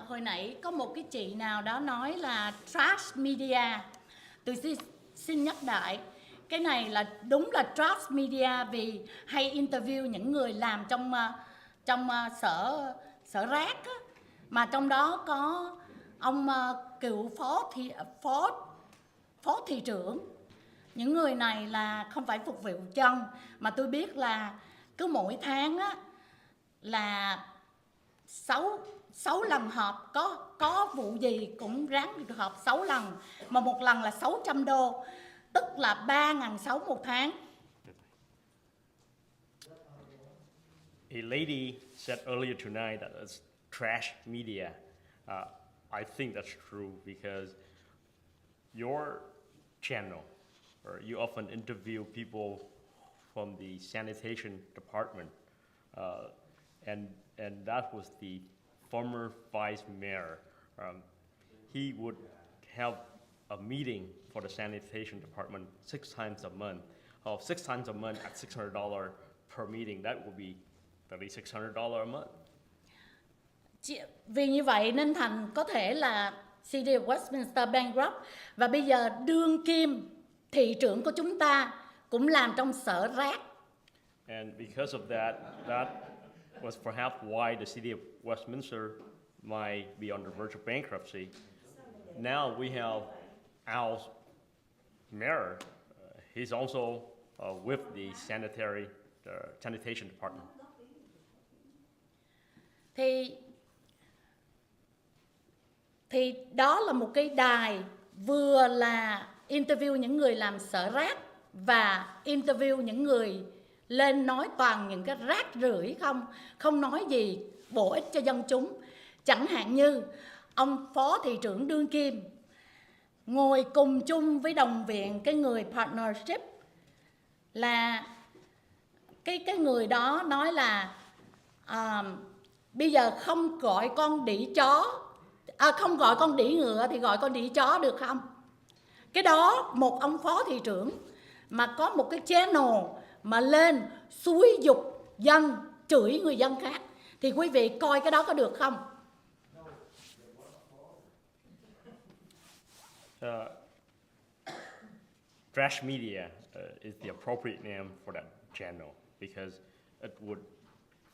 Hồi nãy có một cái chị nào đó nói là trash media. Tôi xin nhắc lại, cái này là đúng là trash media vì hay interview những người làm trong sở rác á, mà trong đó có ông cựu phó thị trưởng. Những người này là không phải phục vụ chân, mà tôi biết là cứ mỗi tháng á là 6 lần họp, có vụ gì cũng ráng được họp 6 lần, mà một lần là $600, tức là 3.600 một tháng. A lady said earlier tonight that it's trash media. I think that's true because your channel, or you often interview people from the sanitation department, and that was the former vice mayor. He would have a meeting for the sanitation department 6 times a month. 6 times a month at $600 per meeting, that would be $3,600 a month. Vì như vậy nên thành có thể là City of Westminster bankrupt, và bây giờ đương kim thị trưởng của chúng ta cũng làm trong sở rác. And because of that was perhaps why the City of Westminster might be on the verge of bankruptcy. Now we have our mayor. He's also with the sanitation department. Thì Thì đó là một cái đài vừa là interview những người làm sở rác và interview những người lên nói toàn những cái rác rưởi không nói gì bổ ích cho dân chúng. Chẳng hạn như ông phó thị trưởng đương kim ngồi cùng chung với đồng viện cái người partnership, là cái người đó nói là bây giờ không gọi con đĩ chó, không gọi con đĩ ngựa thì gọi con đĩ chó được không? Cái đó một ông phó thị trưởng mà có một cái channel mà lên xúi dục dân, chửi người dân khác, thì quý vị coi cái đó có được không? Trash media is the appropriate name for that channel because it would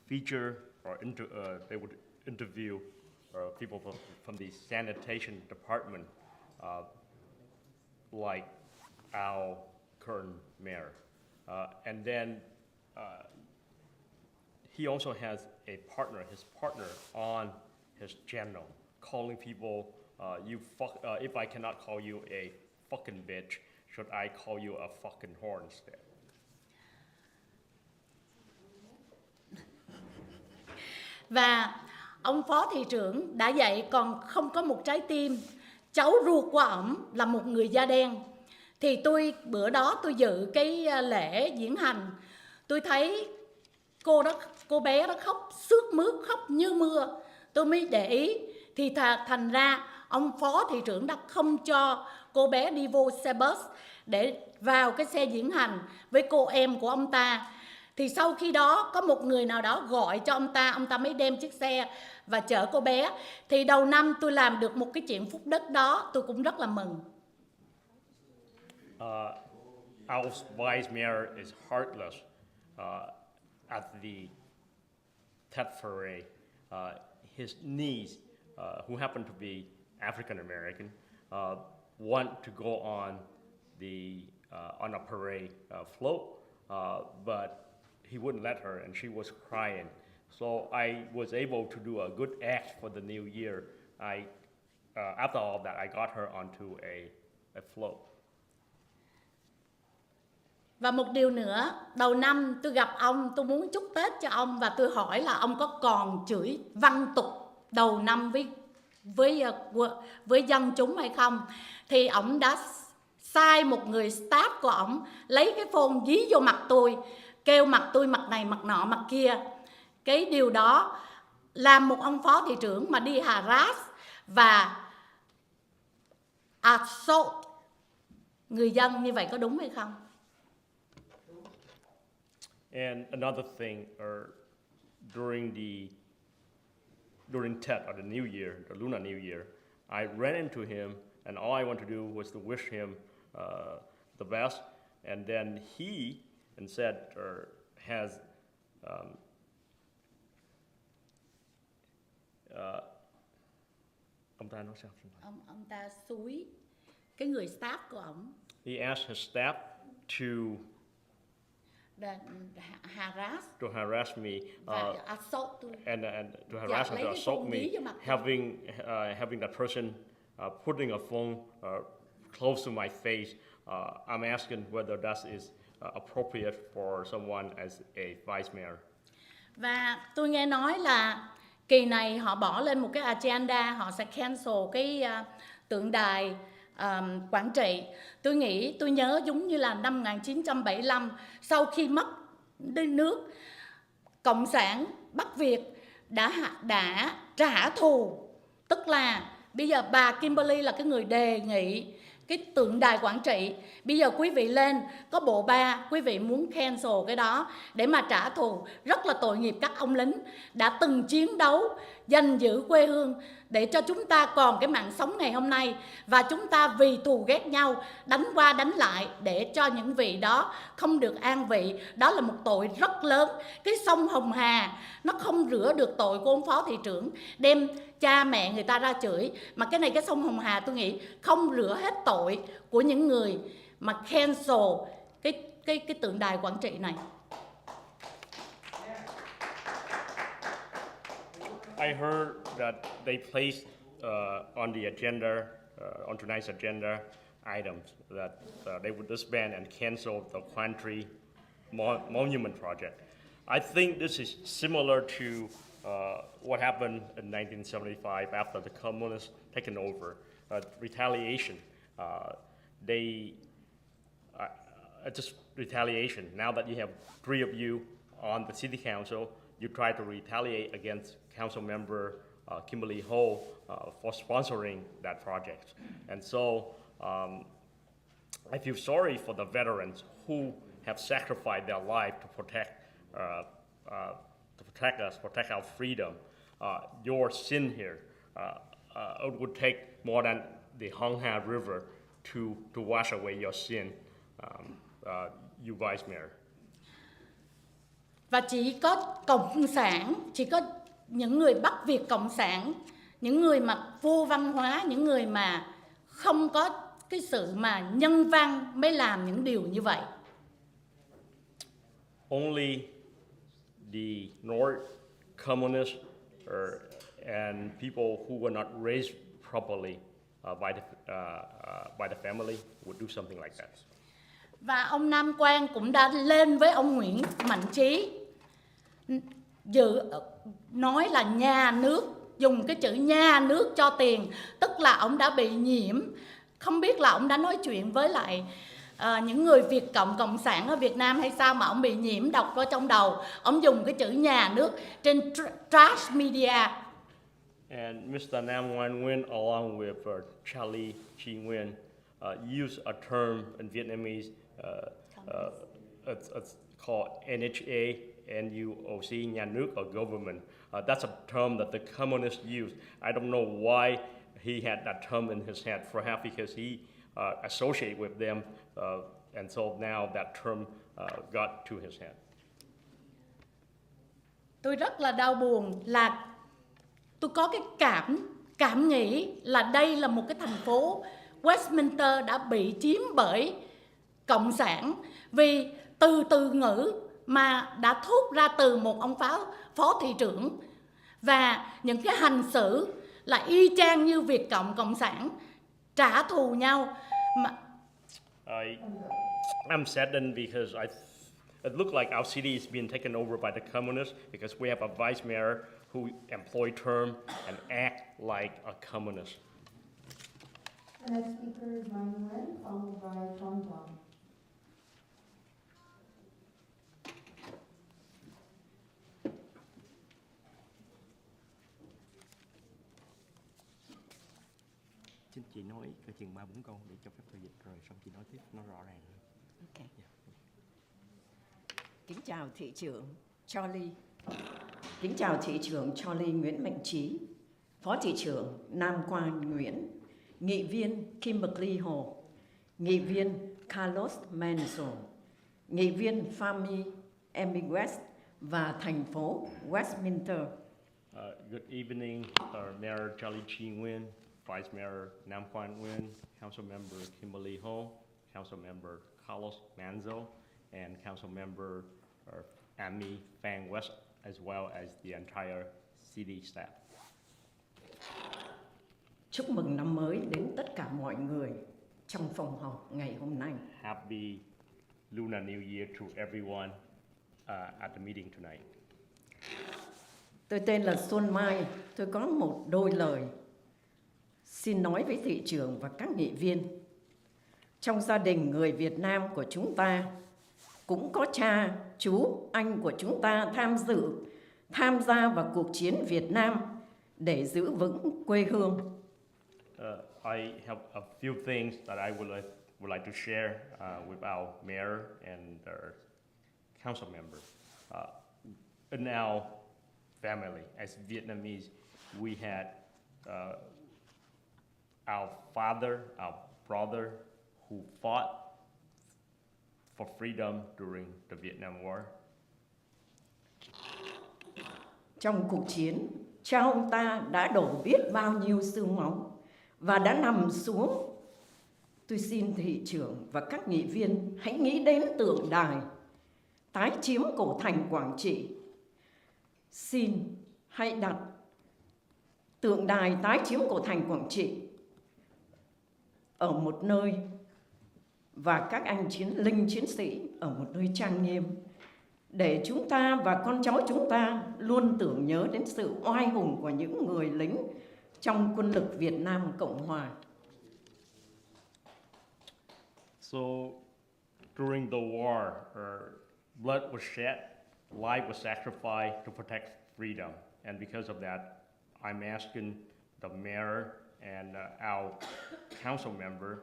feature or they would interview people from the sanitation department, like our current mayor, and then he also has his partner on his channel, calling people, if I cannot call you a fucking bitch, should I call you a fucking whore instead? Và ông phó thị trưởng đã vậy còn không có một trái tim. Cháu ruột của ổng là một người da đen. Thì bữa đó tôi dự cái lễ diễn hành, tôi thấy cô bé đó khóc sướt mướt, khóc như mưa. Tôi mới để ý, thì thành ra ông phó thị trưởng đã không cho cô bé đi vô xe bus để vào cái xe diễn hành với cô em của ông ta. Thì sau khi đó có một người nào đó gọi cho ông ta mới đem chiếc xe và chở cô bé. Thì đầu năm tôi làm được một cái chuyện phúc đức đó, tôi cũng rất là mừng. Our vice mayor is heartless. At the Tet parade, his niece, who happened to be African American, want to go on a parade float, but he wouldn't let her, and she was crying. So I was able to do a good act for the new year. After all that, I got her onto a float. Và một điều nữa, đầu năm tôi gặp ông, tôi muốn chúc Tết cho ông và tôi hỏi là ông có còn chửi văn tục đầu năm với dân chúng hay không? Thì ông đã sai một người staff của ông lấy cái phone dí vô mặt tôi, kêu mặt tôi mặt này mặt nọ mặt kia. Cái điều đó làm một ông phó thị trưởng mà đi harass và assault người dân như vậy có đúng hay không? And another thing, during Tet or the New Year, the Lunar New Year, I ran into him, and all I want to do was to wish him the best. And then he instead has ông ta nói sao? Ông ta xúi cái người staff của ông. He asked his staff to harass me and to harass and to assault me, having that person putting a phone close to my face. I'm asking whether that is appropriate for someone as a vice mayor. Và tôi nghe nói là kỳ này họ bỏ lên một cái agenda, họ sẽ cancel cái tượng đài Quảng Trị. Tôi nhớ giống như là năm 1975, sau khi mất nước, Cộng sản Bắc Việt đã trả thù. Tức là bây giờ bà Kimberly là cái người đề nghị cái tượng đài Quảng Trị. Bây giờ quý vị lên có bộ ba, quý vị muốn cancel cái đó để mà trả thù. Rất là tội nghiệp các ông lính đã từng chiến đấu giành giữ quê hương để cho chúng ta còn cái mạng sống ngày hôm nay. Và chúng ta vì thù ghét nhau, đánh qua đánh lại để cho những vị đó không được an vị. Đó là một tội rất lớn. Cái sông Hồng Hà nó không rửa được tội của ông phó thị trưởng đem cha mẹ người ta ra chửi. Mà cái này cái sông Hồng Hà tôi nghĩ không rửa hết tội của những người mà cancel cái tượng đài Quảng Trị này. I heard that they placed on the agenda, on tonight's agenda items, that they would disband and cancel the Country Monument Project. I think this is similar to what happened in 1975 after the communists taken over. Retaliation. It's just retaliation. Now that you have 3 of you on the city council, you try to retaliate against council member Kimberly Ho for sponsoring that project. And so I feel sorry for the veterans who have sacrificed their life to protect us, protect our freedom. Your sin here, it would take more than the Hong Ha River to wash away your sin, you Vice Mayor. Và chỉ có Cộng sản, chỉ có những người Bắc Việt Cộng sản, những người mà vô văn hóa, những người mà không có cái sự mà nhân văn mới làm những điều như vậy. Only the North communists and people who were not raised properly by the family would do something like that. Và ông Nam Quang cũng đã lên với ông Nguyễn Mạnh Trí nói là nhà nước, dùng cái chữ nhà nước cho tiền, tức là ông đã bị nhiễm. Không biết là ông đã nói chuyện với lại những người Việt Cộng sản ở Việt Nam hay sao mà ông bị nhiễm độc vào trong đầu. Ông dùng cái chữ nhà nước trên trash media. And Mr. Nam Nguyen Nguyen, along with Charlie Chi Nguyen, used a term in Vietnamese. It's called NHA, NUOC, nhà nước or government. That's a term that the communists used. I don't know why he had that term in his head, perhaps because he associated with them, and so now that term got to his head. Tôi rất là đau buồn là tôi có cái cảm nghĩ là đây là một cái thành phố Westminster đã bị chiếm bởi Cộng sản, vì từ ngữ mà đã thốt ra từ một ông phó thị trưởng, và những cái hành xử là y chang như Việt Cộng sản trả thù nhau. I'm saddened because it looked like our city is being taken over by the communists because we have a vice mayor who employ term and act like a communist. The next speaker is Manuel, followed by Tom Dong. Xin chị nói cỡ chừng 3-4 câu để cho phép tôi dịch rồi xong chị nói tiếp nó rõ ràng hơn. Okay. Kính chào thị trưởng Charlie. Kính chào thị trưởng Charlie Nguyễn Mạnh Trí, phó thị trưởng Nam Quang Nguyễn, nghị viên Kimberly Hồ, nghị viên Carlos Manzo, nghị viên Fami West và thành phố Westminster. Good evening, Mayor Charlie Chi Nguyen, Vice Mayor Nam Quang Nguyen, Council Member Kimberly Ho, Council Member Carlos Manzo, and Council Member Amy Fang West, as well as the entire city staff. Chúc mừng năm mới đến tất cả mọi người trong phòng họp ngày hôm nay. Happy Lunar New Year to everyone at the meeting tonight. Tôi tên là Xuân Mai, tôi có một đôi lời xin nói với thị trưởng và các nghị viên. Trong gia đình người Việt Nam của chúng ta cũng có cha, chú, anh của chúng ta tham gia vào cuộc chiến Việt Nam để giữ vững quê hương. I have a few things that I would like to share with our mayor and our council members. In our family, as Vietnamese, we had our father, our brother, who fought for freedom during the Vietnam War. Trong cuộc chiến, cha ông ta đã đổ biết bao nhiêu xương máu và đã nằm xuống. Tôi xin thị trưởng và các nghị viên hãy nghĩ đến tượng đài tái chiếm cổ thành Quảng Trị. Xin hãy đặt tượng đài tái chiếm cổ thành Quảng Trị ở một nơi và các anh chiến sĩ ở một nơi trang nghiêm, để chúng ta và con cháu chúng ta luôn tưởng nhớ đến sự oai hùng của những người lính trong quân lực Việt Nam Cộng Hòa. So, during the war, blood was shed, life was sacrificed to protect freedom. And because of that, I'm asking the mayor and our council member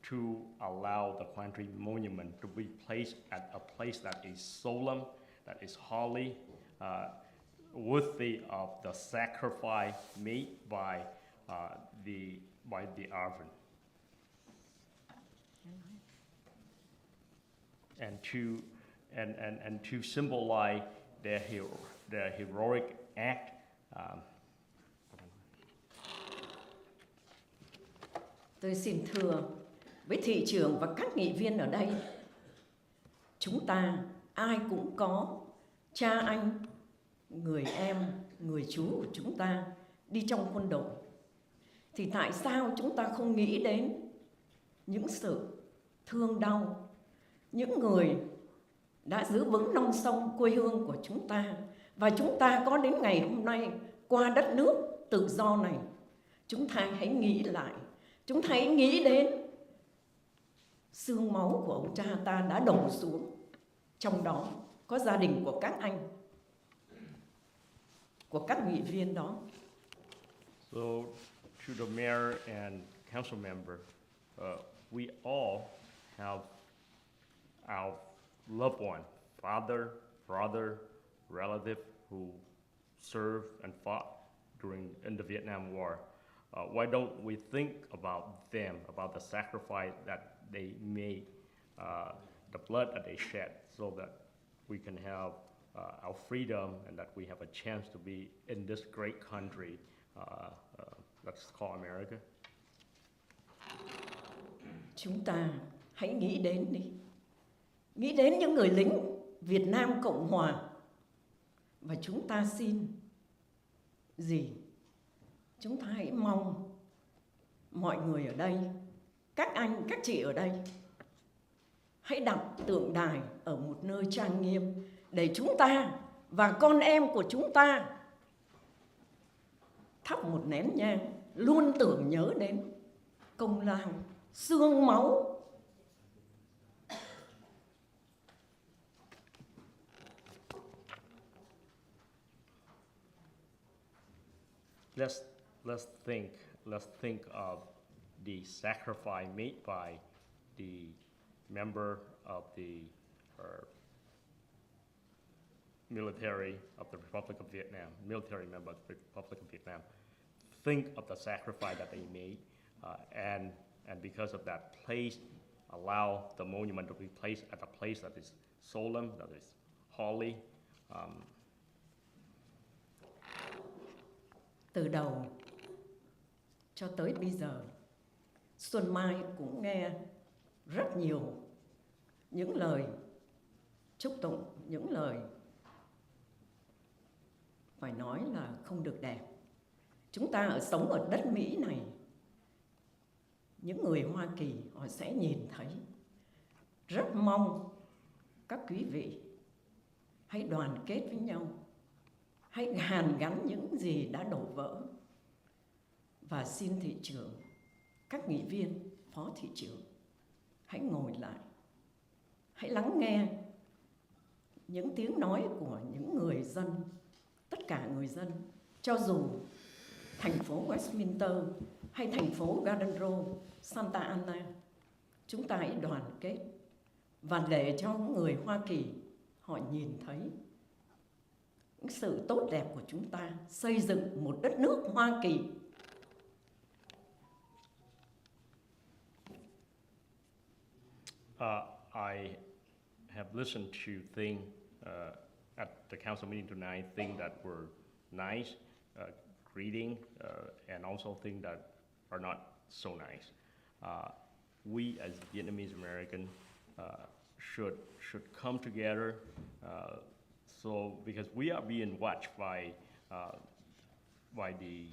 to allow the country monument to be placed at a place that is solemn, that is holy, worthy of the sacrifice made by the Arvin. And to symbolize their heroic act. Tôi xin thưa với thị trưởng và các nghị viên ở đây, chúng ta ai cũng có cha anh, người em, người chú của chúng ta đi trong quân đội. Thì tại sao chúng ta không nghĩ đến những sự thương đau, những người đã giữ vững non sông quê hương của chúng ta, và chúng ta có đến ngày hôm nay qua đất nước tự do này. Chúng ta hãy nghĩ lại, chúng ta hãy nghĩ đến xương máu của ông cha ta đã đổ xuống, trong đó có gia đình của các anh, của các nghị viên đó. So, to the mayor and council member, we all have our loved one, father, brother, relative who served and fought in the Vietnam War. Why don't we think about them, about the sacrifice that they made, the blood that they shed, so that we can have our freedom and that we have a chance to be in this great country that's called America. Chúng ta hãy nghĩ đến đi. Nghĩ đến những người lính Việt Nam Cộng Hòa. Và chúng ta xin gì? Chúng ta hãy mong mọi người ở đây, các anh, các chị ở đây, hãy đặt tượng đài ở một nơi trang nghiêm để chúng ta và con em của chúng ta thắp một nén nhang, luôn tưởng nhớ đến công lao, xương máu. Let's think of the sacrifice made by the member of the military of the Republic of Vietnam, military member of the Republic of Vietnam. Think of the sacrifice that they made, and because of that, allow the monument to be placed at a place that is solemn, that is holy. Từ đầu cho tới bây giờ, Xuân Mai cũng nghe rất nhiều những lời chúc tụng, những lời phải nói là không được đẹp. Chúng ta sống ở đất Mỹ này, những người Hoa Kỳ họ sẽ nhìn thấy. Rất mong các quý vị hãy đoàn kết với nhau, hãy hàn gắn những gì đã đổ vỡ. Và xin thị trưởng, các nghị viên, phó thị trưởng, hãy ngồi lại, hãy lắng nghe những tiếng nói của những người dân, tất cả người dân, cho dù thành phố Westminster hay thành phố Garden Grove, Santa Ana. Chúng ta hãy đoàn kết và để cho người Hoa Kỳ họ nhìn thấy những sự tốt đẹp của chúng ta xây dựng một đất nước Hoa Kỳ. I have listened to things at the council meeting tonight, things that were nice, greeting, and also things that are not so nice. We as Vietnamese American should come together. So because we are being watched by the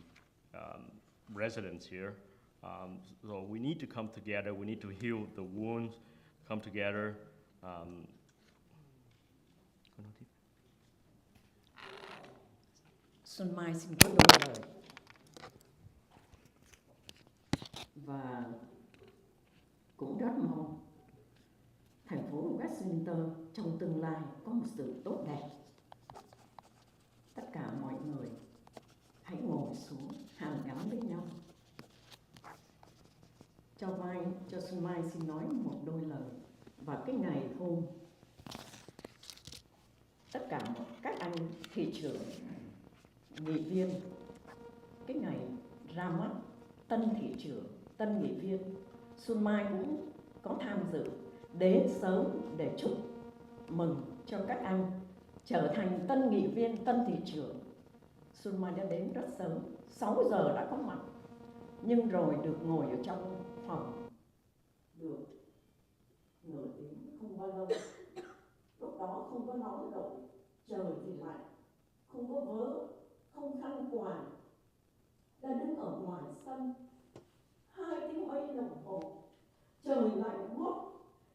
residents here. So we need to come together. We need to heal the wounds, come together. Xuân Mai xin có đôi lời. Và cũng rất mong thành phố Westminster trong tương lai có một sự tốt đẹp. Tất cả mọi người hãy ngồi xuống hàn gắn với nhau. Cho Xuân Mai xin nói một đôi lời. Và cái ngày hôm tất cả các anh thị trưởng, nghị viên, cái ngày ra mắt tân thị trưởng, tân nghị viên, Xuân Mai cũng có tham dự, đến sớm để chúc mừng cho các anh trở thành tân nghị viên, tân thị trưởng. Xuân Mai đã đến rất sớm, 6 giờ đã có mặt, nhưng rồi được ngồi ở trong phòng được nửa tiếng, không bao lâu. Lúc đó không có nón rồi, trời thì lạnh, không có vớ, không khăn quàng, đã đứng ở ngoài sân 2 tiếng mấy đồng hồ, trời lạnh buốt,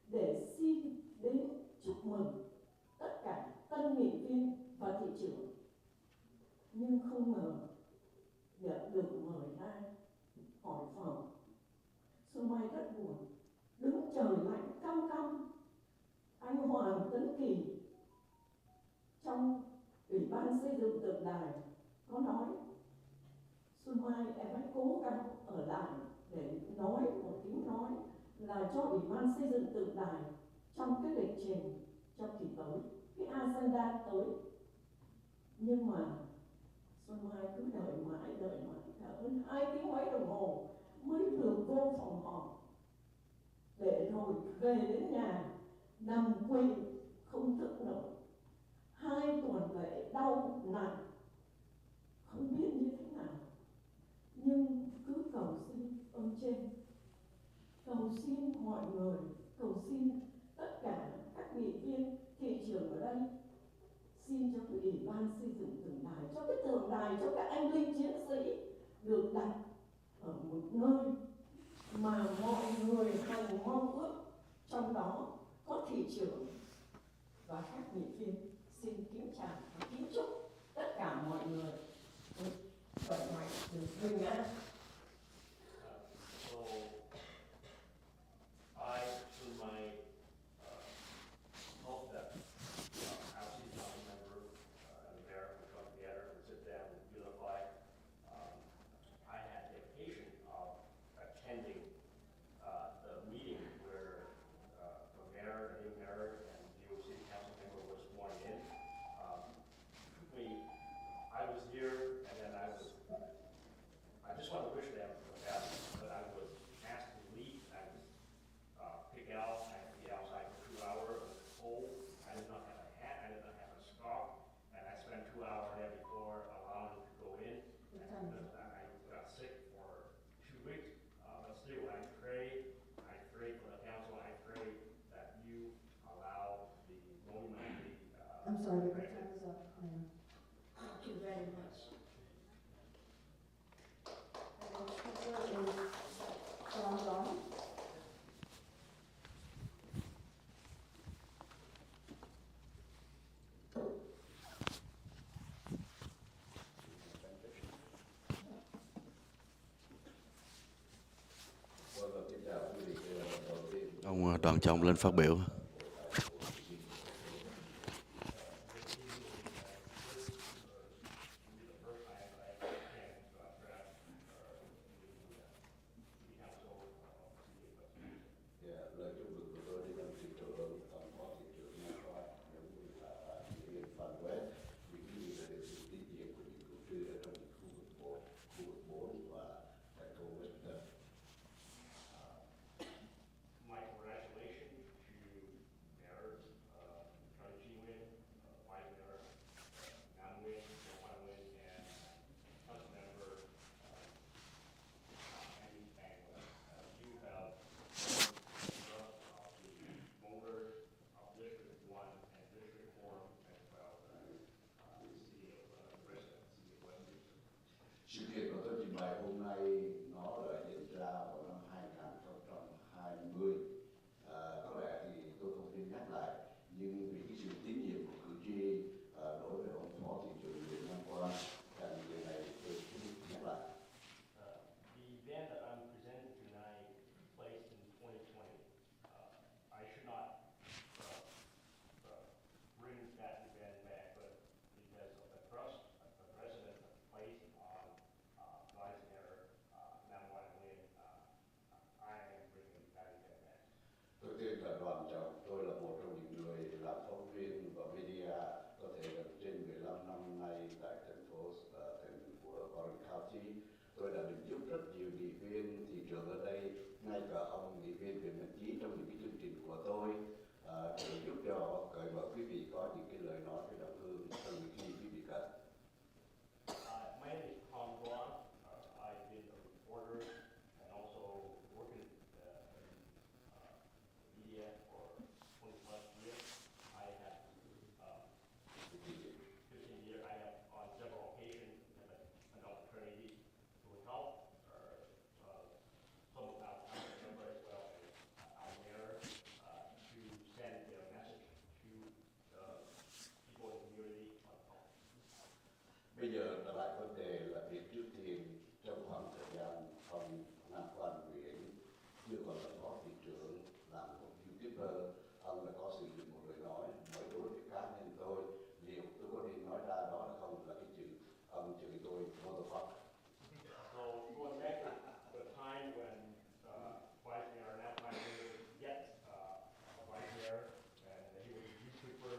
để xin đến chúc mừng tất cả tân nghị viên và thị trưởng. Nhưng không ngờ được mời ra hỏi phòng. Xuân Mai rất buồn, đứng trời lạnh căm căm. Anh Hoàng Tấn Kỳ trong Ủy ban xây dựng tượng đài có nói: Xuân Mai, em hãy cố gắng ở lại để nói một tiếng nói là cho Ủy ban xây dựng tượng đài trong cái lịch trình cho kỳ tới, cái agenda tới. Nhưng mà Xuân Mai cứ đợi mãi, cả hơn 2 tiếng mấy đồng hồ mới được vô phòng họp, để rồi về đến nhà nằm quỵ không thức nổi. 2 tuần lễ đau nặng, không biết như thế nào, nhưng cứ cầu xin ơn trên, cầu xin mọi người, cầu xin tất cả các nghị viên, thị trưởng ở đây, xin cho cái Ủy ban xây dựng tượng đài, cho cái tượng đài cho các anh linh chiến sĩ được đặt ở một nơi mà mọi người hằng mong ước, trong đó có thị trưởng và các nghị viên. Xin kính chào và kính chúc tất cả mọi người khỏe mạnh, được bình an. So I, through my hope that our city council member and the mayor will come together and sit down and unify. I had the occasion of attending the meeting where the mayor, the new mayor, and the new city council member was sworn in. I was here, and then I just want to wish them the best, but I was asked to leave. I was picked out. I had to be outside for 2 hours. It was cold. I did not have a hat. I did not have a scarf. And I spent 2 hours there before allowing to go in. And I got sick for 2 weeks. But still, I pray for the council. I pray that you allow the monument to be I'm sorry, your time is up, Mayor. Thank you very much. The next speaker is đoán. Ông Đoàn Trọng lên phát biểu. My congratulations to Hương từng khi quý vị cần. My name is Tom Brown. I've been a reporter and also working in media for 20 plus years. I have 15 years. I have on several occasions had an opportunity to help some of our council members as well as our mayor to send their message to the people in the community on top. Bây giờ trở lại vấn đề là việc trước tiên trong khoảng thời gian ông Nam Quan Nguyễn chưa còn là phó thị trưởng làm một YouTuber, ông đã có sử dụng một lời nói mới đối với cá nhân tôi, liệu tôi có nên nói ra đó là không, là cái chữ ông chửi tôi motherfucker. So going back to the time when Vice Mayor now Prime Minister yet Vice Mayor and he was a YouTuber.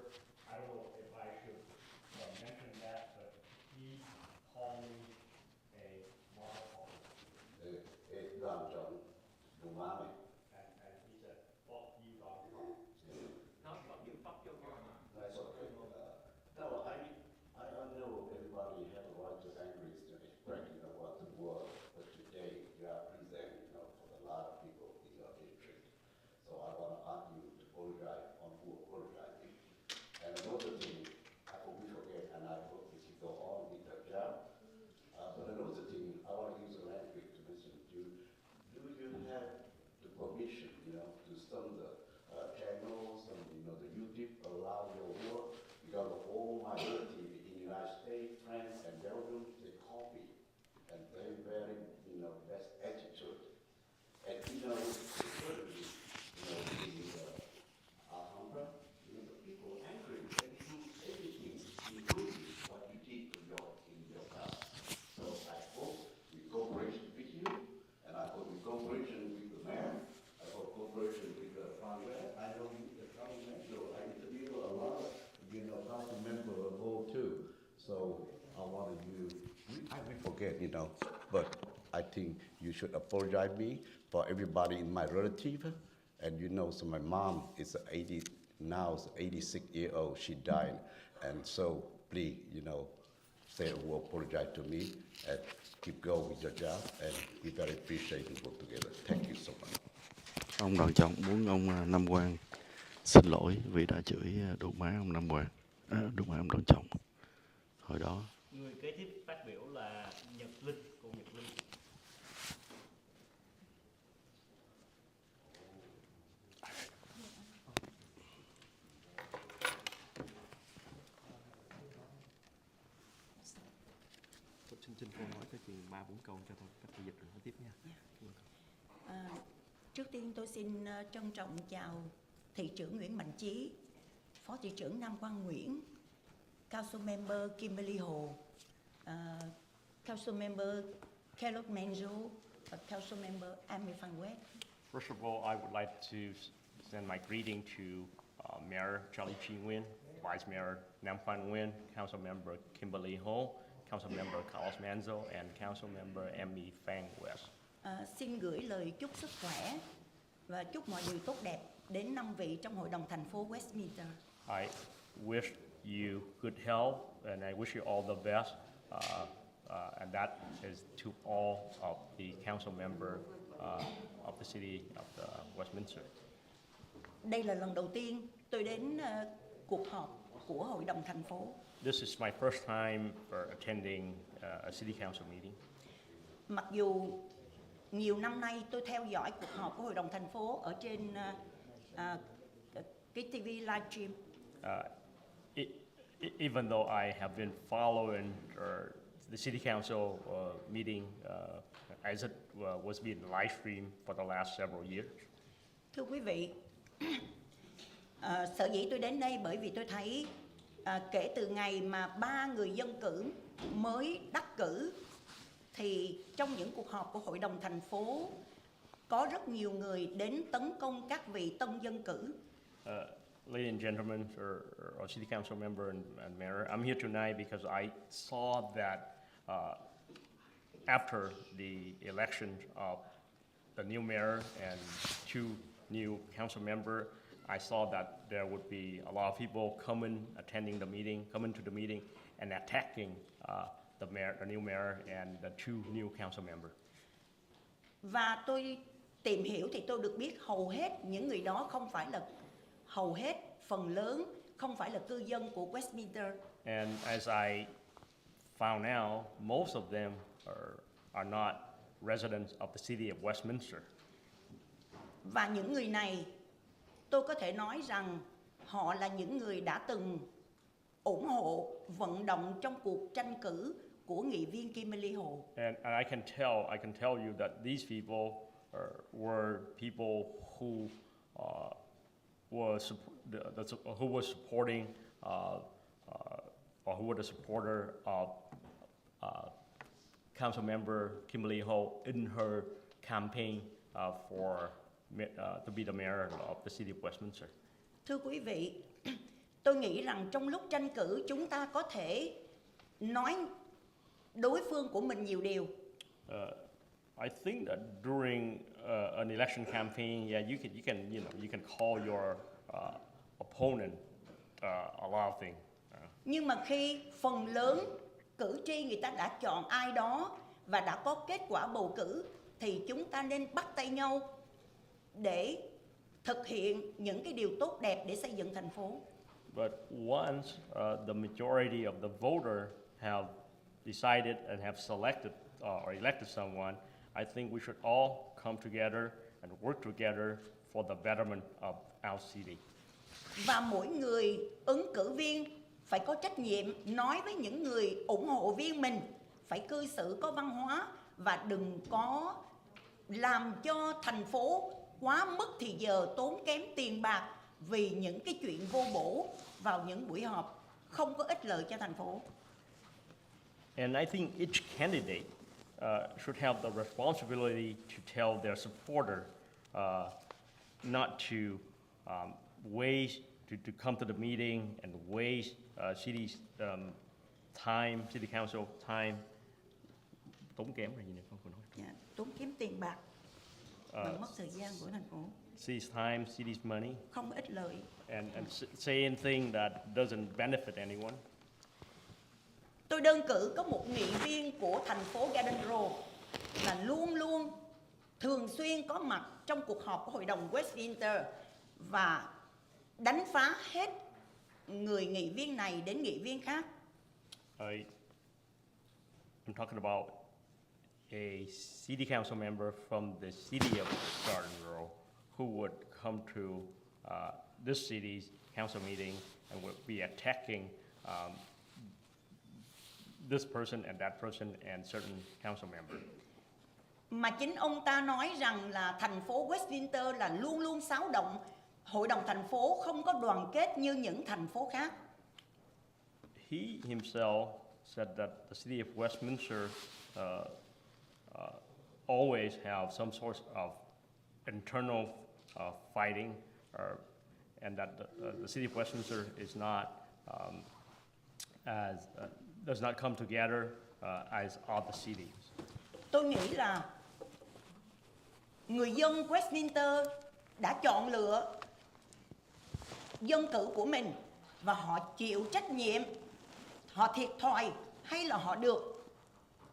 I don't know if I should mention that, but he called me a motherfucker. Đoàn trọng đúng má mày. And he said, fuck you, Donald Trump. Not fuck you, fuck your mama. That's okay. No, I know everybody has a right to angry to express, what the world, but today you are presenting, for a lot of people in your district. So I want to ask you to apologize on who apologizing. And another thing, I hope we forget, and I hope we should go on with the job. But another thing, I want to use the language to listen to. Do you have the permission, to some of the channels and the YouTube allow your work? Because all my relatives in the United States, France, and Belgium, they copy, and they very, best attitude. And certainly, in Alhambra, the people angry, they do everything, including what you did in your past. So I hope we cooperation with you, and I hope we cooperation with the mayor, I hope cooperation with the Congress. I know you, the councilman, so I interview a lot of, council member role too. So I wanted you, I will forget, but I think you should apologize me for everybody in my relative. And so my mom is 80, now is 86-year-old, she died. And so please, say a word, apologize to me and keep going with your job, and we very appreciate and work together. Thank you so much. Ông Đoàn Trọng muốn ông Nam Quang xin lỗi vì đã chửi đụng má ông Nam Quang, đụng má ông Đoàn Trọng hồi đó. Người kế tiếp phát biểu là Nhật Linh, cô Nhật Linh. Xin cô nói cái chuyện 3-4 câu cho tôi, các cô dịch rồi nói tiếp nha. Trước tiên tôi xin trân trọng chào thị trưởng Nguyễn Mạnh Chí, phó thị trưởng Nam Quang Nguyễn, council member Kimberly Hồ, council member Caleb Menzo, và council member Amy Van West. First of all, I would like to send my greeting to Mayor Charlie Chi Nguyen, Vice Mayor Nam Quan Nguyen, Council Member Kimberly Ho, Council Member Carlos Manzo, and Council Member Amy Van West. Xin gửi lời chúc sức khỏe và chúc mọi điều tốt đẹp đến 5 vị trong Hội đồng thành phố Westminster. I wish you good health, and I wish you all the best, and that is to all of the council member of the city of the Westminster. Đây là lần đầu tiên tôi đến cuộc họp của Hội đồng thành phố. This is my first time for attending a city council meeting. Mặc dù nhiều năm nay tôi theo dõi cuộc họp của Hội đồng thành phố ở trên cái TV livestream. Even though I have been following the city council meeting as it was being live streamed for the last several years. Thưa quý vị, sở dĩ tôi đến đây bởi vì tôi thấy kể từ ngày mà 3 người dân cử mới đắc cử, thì trong những cuộc họp của Hội đồng thành phố có rất nhiều người đến tấn công các vị tân dân cử. Ladies and gentlemen, or city council member and mayor, I'm here tonight because I saw that after the election of the new mayor and 2 new council members, I saw that there would be a lot of people coming to the meeting, and attacking the new mayor, and the 2 new council members. Và tôi tìm hiểu thì tôi được biết hầu hết những người đó phần lớn không phải là cư dân của Westminster. And as I found out, most of them are not residents of the city of Westminster. Và những người này, tôi có thể nói rằng họ là những người đã từng ủng hộ vận động trong cuộc tranh cử của nghị viên Kimberly Hồ. And I can tell you that these people were people who were supporting or who were the supporter of Council member Kimberly Ho in her campaign to be the mayor of the city of Westminster. Thưa quý vị, tôi nghĩ rằng trong lúc tranh cử chúng ta có thể nói đối phương của mình nhiều điều. I think that during an election campaign, you can call your opponent a lot of things. Nhưng mà khi phần lớn cử tri người ta đã chọn ai đó và đã có kết quả bầu cử, thì chúng ta nên bắt tay nhau để thực hiện những cái điều tốt đẹp để xây dựng thành phố. But once the majority of the voter have decided and have selected or elected someone, I think we should all come together and work together for the betterment of our city. Và mỗi người ứng cử viên phải có trách nhiệm nói với những người ủng hộ viên mình phải cư xử có văn hóa và đừng có làm cho thành phố quá mức thì giờ, tốn kém tiền bạc vì những cái chuyện vô bổ vào những buổi họp không có ích lợi cho thành phố. And I think each candidate should have the responsibility to tell their supporter not to waste to come to the meeting and waste city council time. Tốn kém là gì nữa không nói. Tốn kém tiền bạc và mất thời gian của thành phố. City's time, city's money. Không ích lợi. And say anything that doesn't benefit anyone. Tôi đơn cử có một nghị viên của thành phố Garden Grove là luôn luôn thường xuyên có mặt trong cuộc họp của hội đồng Westminster và đánh phá hết người nghị viên này đến nghị viên khác. I'm talking about a city council member from the city of Garden Grove who would come to this city's council meeting and would be attacking this person and that person and certain council member. Mà chính ông ta nói rằng là thành phố Westminster là luôn luôn xáo động, hội đồng thành phố không có đoàn kết như những thành phố khác. He himself said that the city of Westminster always have some sort of internal fighting, and that the city of Westminster is not does not come together as other cities. Tôi nghĩ là người dân Westminster đã chọn lựa dân cử của mình và họ chịu trách nhiệm, họ thiệt thòi hay là họ được,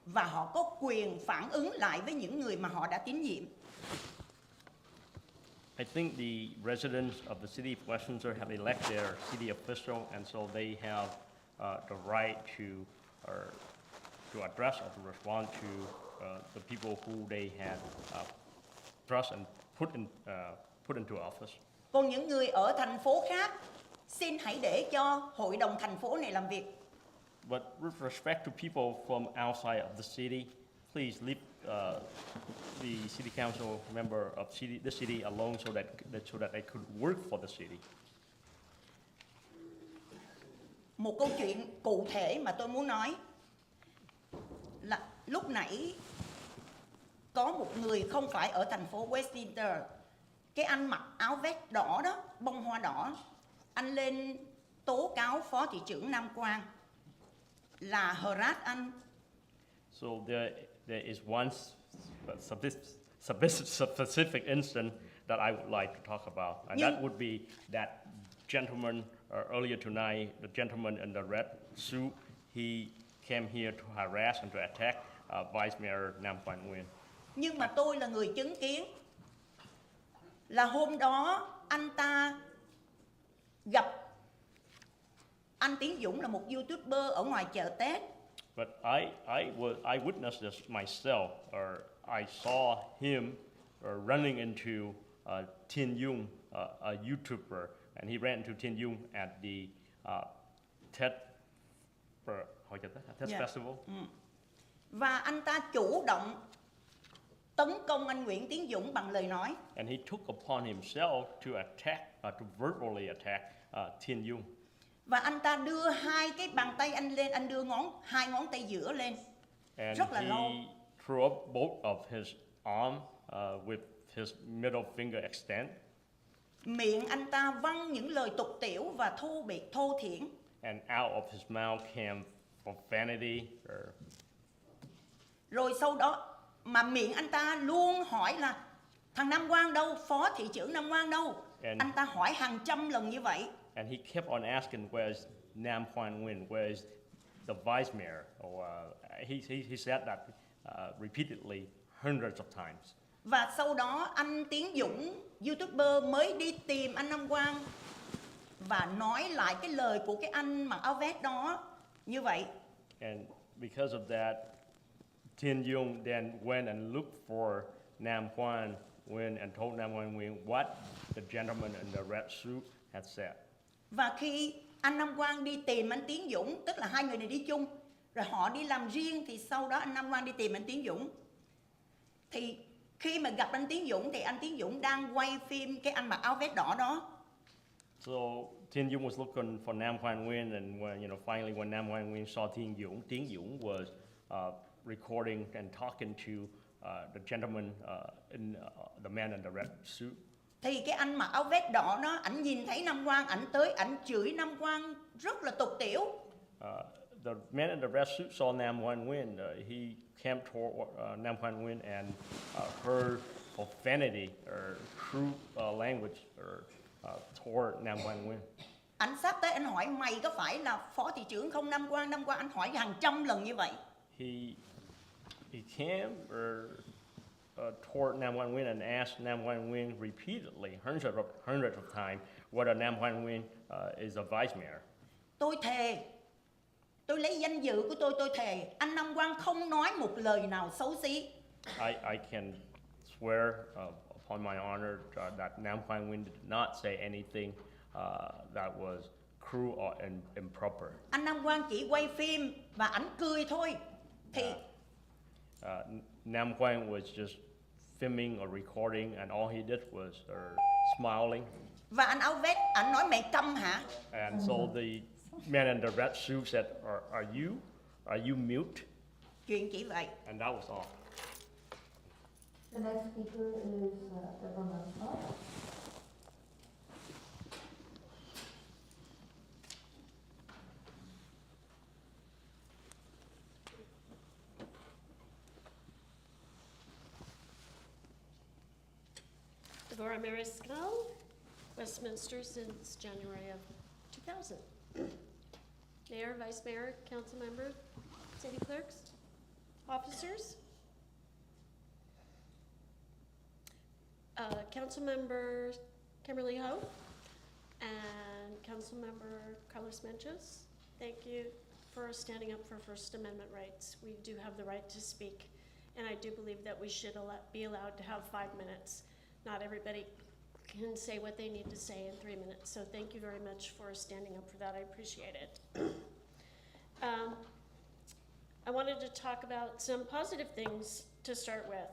và họ có quyền phản ứng lại với những người mà họ đã tín nhiệm. I think the residents of the city of Westminster have elected their city official, and so they have the right to address or to respond to the people who they had trust and put into office. Còn những người ở thành phố khác, xin hãy để cho hội đồng thành phố này làm việc. But with respect to people from outside of the city, please leave the city council member of the city alone so that they could work for the city. Một câu chuyện cụ thể mà tôi muốn nói là lúc nãy có một người không phải ở thành phố Westminster, cái anh mặc áo vest đỏ đó, bông hoa đỏ, anh lên tố cáo phó thị trưởng Nam Quang là harass anh. So there is one specific instance that I would like to talk about, and that would be that gentleman earlier tonight, the gentleman in the red suit. He came here to harass and to attack Vice Mayor Nam Quang Nguyen. Nhưng mà tôi là người chứng kiến là hôm đó anh ta gặp anh Tiến Dũng là một YouTuber ở ngoài chợ Tết. But I witnessed this myself, or I saw him running into Thiên Dung, a YouTuber, and he ran into Thiên Dung at the Tet Festival. Và anh ta chủ động tấn công anh Nguyễn Tiến Dũng bằng lời nói. And he took upon himself to attack, to verbally attack Thiên Dung. Và anh ta đưa hai cái bàn tay anh lên, anh đưa hai ngón tay giữa lên. And rất là lâu. he threw up both of his arms with his middle finger extended. Miệng anh ta văng những lời tục tĩu và thô thiển. And out of his mouth came profanity. Rồi sau đó mà miệng anh ta luôn hỏi là thằng Nam Quang đâu, phó thị trưởng Nam Quang đâu. Anh ta hỏi hàng trăm lần như vậy. And he kept on asking, where's Nam Quang Nguyen, where's the vice mayor? Or, he said that repeatedly, hundreds of times. Và sau đó anh Tiến Dũng, YouTuber mới đi tìm anh Nam Quang và nói lại cái lời của cái anh mặc áo vest đó như vậy. And because of that, Thiên Dung then went and looked for Nam Quang Nguyen and told Nam Quang Nguyen what the gentleman in the red suit had said. Và khi anh Nam Quang đi tìm anh Tiến Dũng, tức là hai người này đi chung, rồi họ đi làm riêng, thì sau đó anh Nam Quang đi tìm anh Tiến Dũng. Thì khi mà gặp anh Tiến Dũng thì anh Tiến Dũng đang quay phim cái anh mặc áo vest đỏ đó. So Thiên Dung was looking for Nam Quang Nguyen, and finally when Nam Quang Nguyen saw Thiên Dung was recording and talking to the gentleman the man in the red suit. Thì cái anh mặc áo vest đỏ đó, ảnh nhìn thấy Nam Quang, ảnh tới, ảnh chửi Nam Quang rất là tục tĩu. The man in the red suit saw Nam Quang Nguyen. He came toward Nam Quang Nguyen and heard profanity or crude language toward Nam Quang Nguyen. Ảnh sát tới, ảnh hỏi mày có phải là phó thị trưởng không Nam Quang? Nam Quang, ảnh hỏi hàng trăm lần như vậy. He came toward Nam Quang Nguyen and asked Nam Quang Nguyen repeatedly, hundreds of times, whether Nam Quang Nguyen is a vice mayor. Tôi thề, tôi lấy danh dự của tôi thề, anh Nam Quang không nói một lời nào xấu xí. I can swear upon my honor that Nam Quang Nguyen did not say anything that was cruel or improper. Anh Nam Quang chỉ quay phim và ảnh cười thôi. Thì Nam Quang was just filming or recording, and all he did was smiling. Và anh áo vest, anh nói mày câm hả? And so the man in the red suit said, "Are you mute?" Chuyện chỉ vậy. And that was all. The next speaker is PhoBolsaTV. Deborah Mariscal, Westminster since January of 2000. Mayor, Vice Mayor, Council Member, City Clerks, Officers. Council Member Kimberly Ho and Council Member Carlos Menches, thank you for standing up for First Amendment rights. We do have the right to speak, and I do believe that we should be allowed to have 5 minutes. Not everybody can say what they need to say in 3 minutes, so thank you very much for standing up for that. I appreciate it. I wanted to talk about some positive things to start with.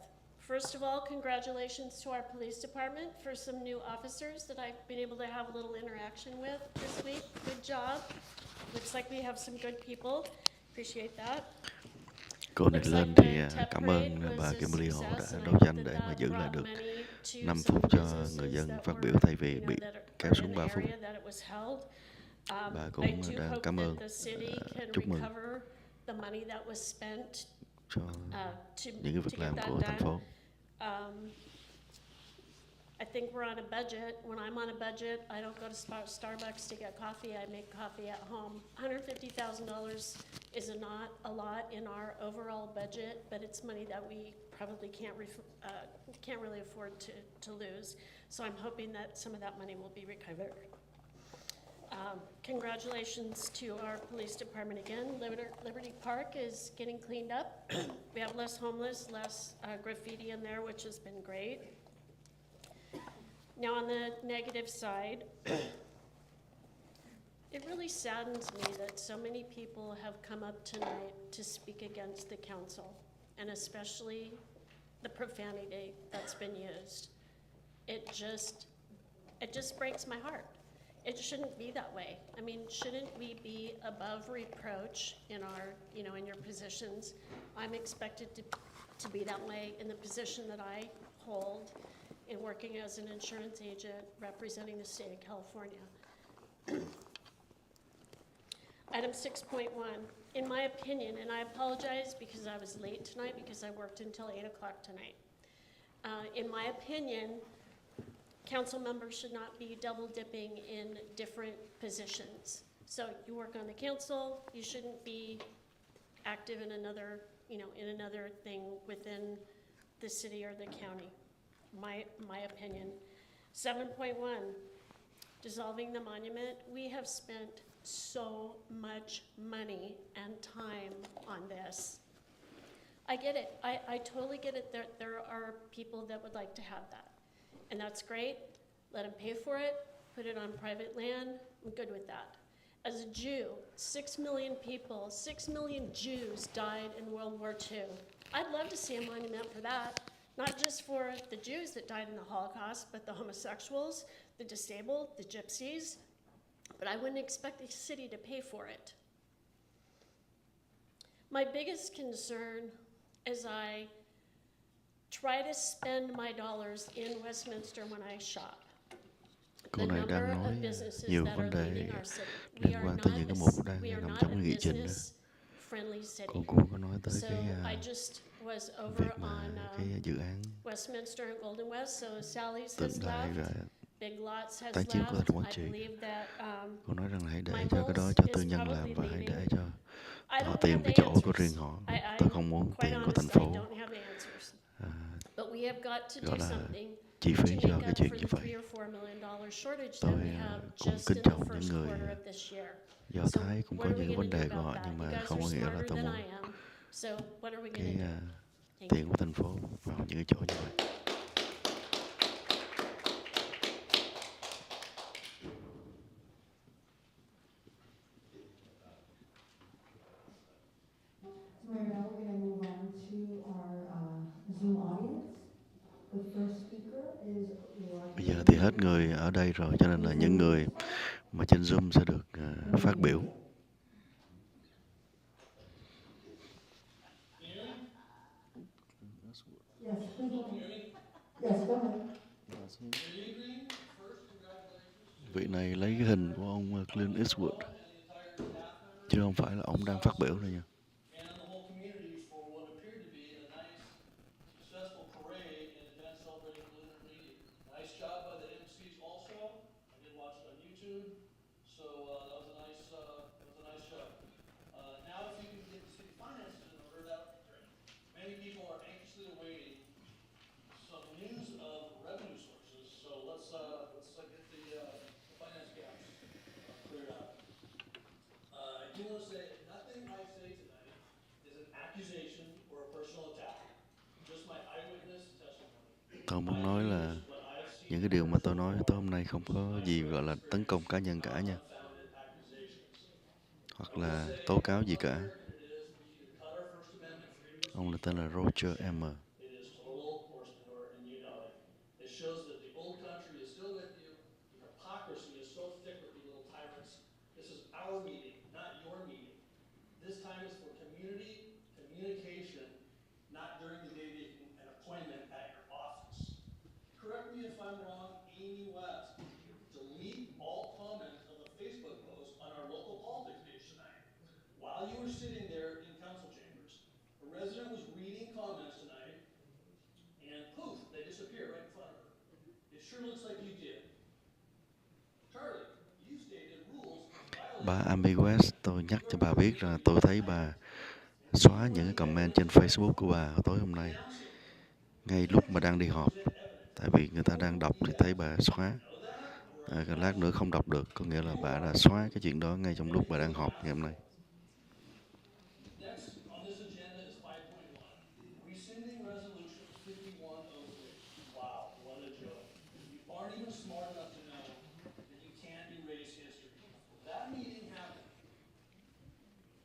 First of all, congratulations to our police department for some new officers that I've been able to have a little interaction with this week. Good job. Looks like we have some good people. Appreciate that. Cô này lên thì cảm ơn bà Kimberly Hồ đã đấu tranh để mà giữ lại được 5 phút cho người dân phát biểu thay vì bị kéo xuống 3 phút. Bà cũng đang cảm ơn, chúc mừng cho những cái việc làm của thành phố. I think we're on a budget. When I'm on a budget, I don't go to Starbucks to get coffee. I make coffee at home. $150,000 is not a lot in our overall budget, but it's money that we probably can't really afford to lose. So I'm hoping that some of that money will be recovered. Congratulations to our police department again. Liberty Park is getting cleaned up. We have less homeless, less graffiti in there, which has been great. Now on the negative side, it really saddens me that so many people have come up tonight to speak against the council, and especially the profanity that's been used. It just breaks my heart. It shouldn't be that way. I mean, shouldn't we be above reproach in our, in your positions? I'm expected to be that way in the position that I hold in working as an insurance agent representing the state of California. Item 6.1, in my opinion, and I apologize because I was late tonight because I worked until 8 o'clock tonight. In my opinion, council members should not be double dipping in different positions. So you work on the council, you shouldn't be active in another, in another thing within the city or the county. My opinion. 7.1, dissolving the monument. We have spent so much money and time on this. I get it. I totally get it. There are people that would like to have that. And that's great. Let them pay for it. Put it on private land. I'm good with that. As a Jew, 6 million people, 6 million Jews died in World War II. I'd love to see a monument for that. Not just for the Jews that died in the Holocaust, but the homosexuals, the disabled, the gypsies. But I wouldn't expect the city to pay for it. My biggest concern as I try to spend my dollars in Westminster when I shop. Cô này đang nói nhiều vấn đề liên quan tới những cái mục đang nằm trong cái nghị trình đó. Cô có nói tới cái việc mà cái dự án tượng đài và tái chiếu của thành Quảng Trị. Cô nói rằng hãy để cho cái đó cho tư nhân làm và hãy để cho họ tiền cái chỗ của riêng họ. Tôi không muốn tiền của thành phố gọi là chi phí cho cái chuyện như vậy. Tôi cũng kính trọng những người Do Thái cũng có những cái vấn đề của họ, nhưng mà không có nghĩa là tôi muốn cái tiền của thành phố vào những cái chỗ như vậy. Bây giờ thì hết người ở đây rồi, cho nên là những người mà trên Zoom sẽ được phát biểu. Vị này lấy cái hình của ông Clint Eastwood, chứ không phải là ông đang phát biểu đây nha. Tôi muốn nói là những cái điều mà tôi nói tối hôm nay không có gì gọi là tấn công cá nhân cả nha, hoặc là tố cáo gì cả. Ông là tên là Roger M. Correct me if I'm wrong, Amy West. Delete all comments of a Facebook post on our local politics page tonight. While you were sitting there in council chambers, a resident was reading comments tonight, and poof, they disappear right in front of her. If sure looks like you did. Charlie, you stated rules Bà Amy West, tôi nhắc cho bà biết là tôi thấy bà xóa những cái comment trên Facebook của bà tối hôm nay, ngay lúc mà đang đi họp. Tại vì người ta đang đọc thì thấy bà xóa. Lát nữa không đọc được, có nghĩa là bà đã xóa cái chuyện đó ngay trong lúc bà đang họp ngày hôm nay. Next on this agenda is 5.1, rescinding resolution 5103. Wow, what a joke. You aren't even smart enough to know that you can't erase history. That meeting happened.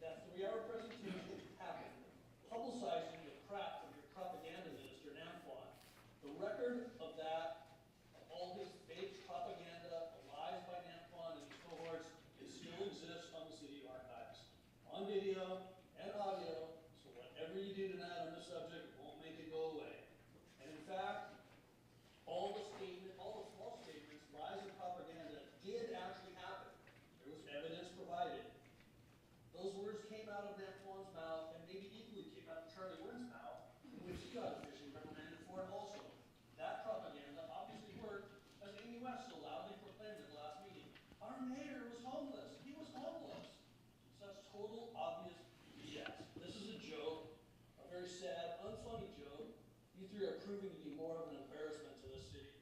That 3-hour presentation happened, publicizing the crap from your propaganda minister, Namquan. The record of that, of all his fake propaganda, the lies by Namquan and his cohorts, it still exists on the city archives, on video and audio, so whatever you do tonight on this subject won't make it go away. And in fact, all the false statements, lies, and propaganda did actually happen. There was evidence provided. Those words came out of Namquan's mouth, and maybe equally came out of Charlie Wynn's mouth, in which he got officially reprimanded for it also. That propaganda obviously worked, as Amy West so loudly proclaimed at the last meeting. Our mayor was homeless. He was homeless. Such total obvious BS. This is a joke, a very sad, unfunny joke. You three are proving to be more of an embarrassment to this city.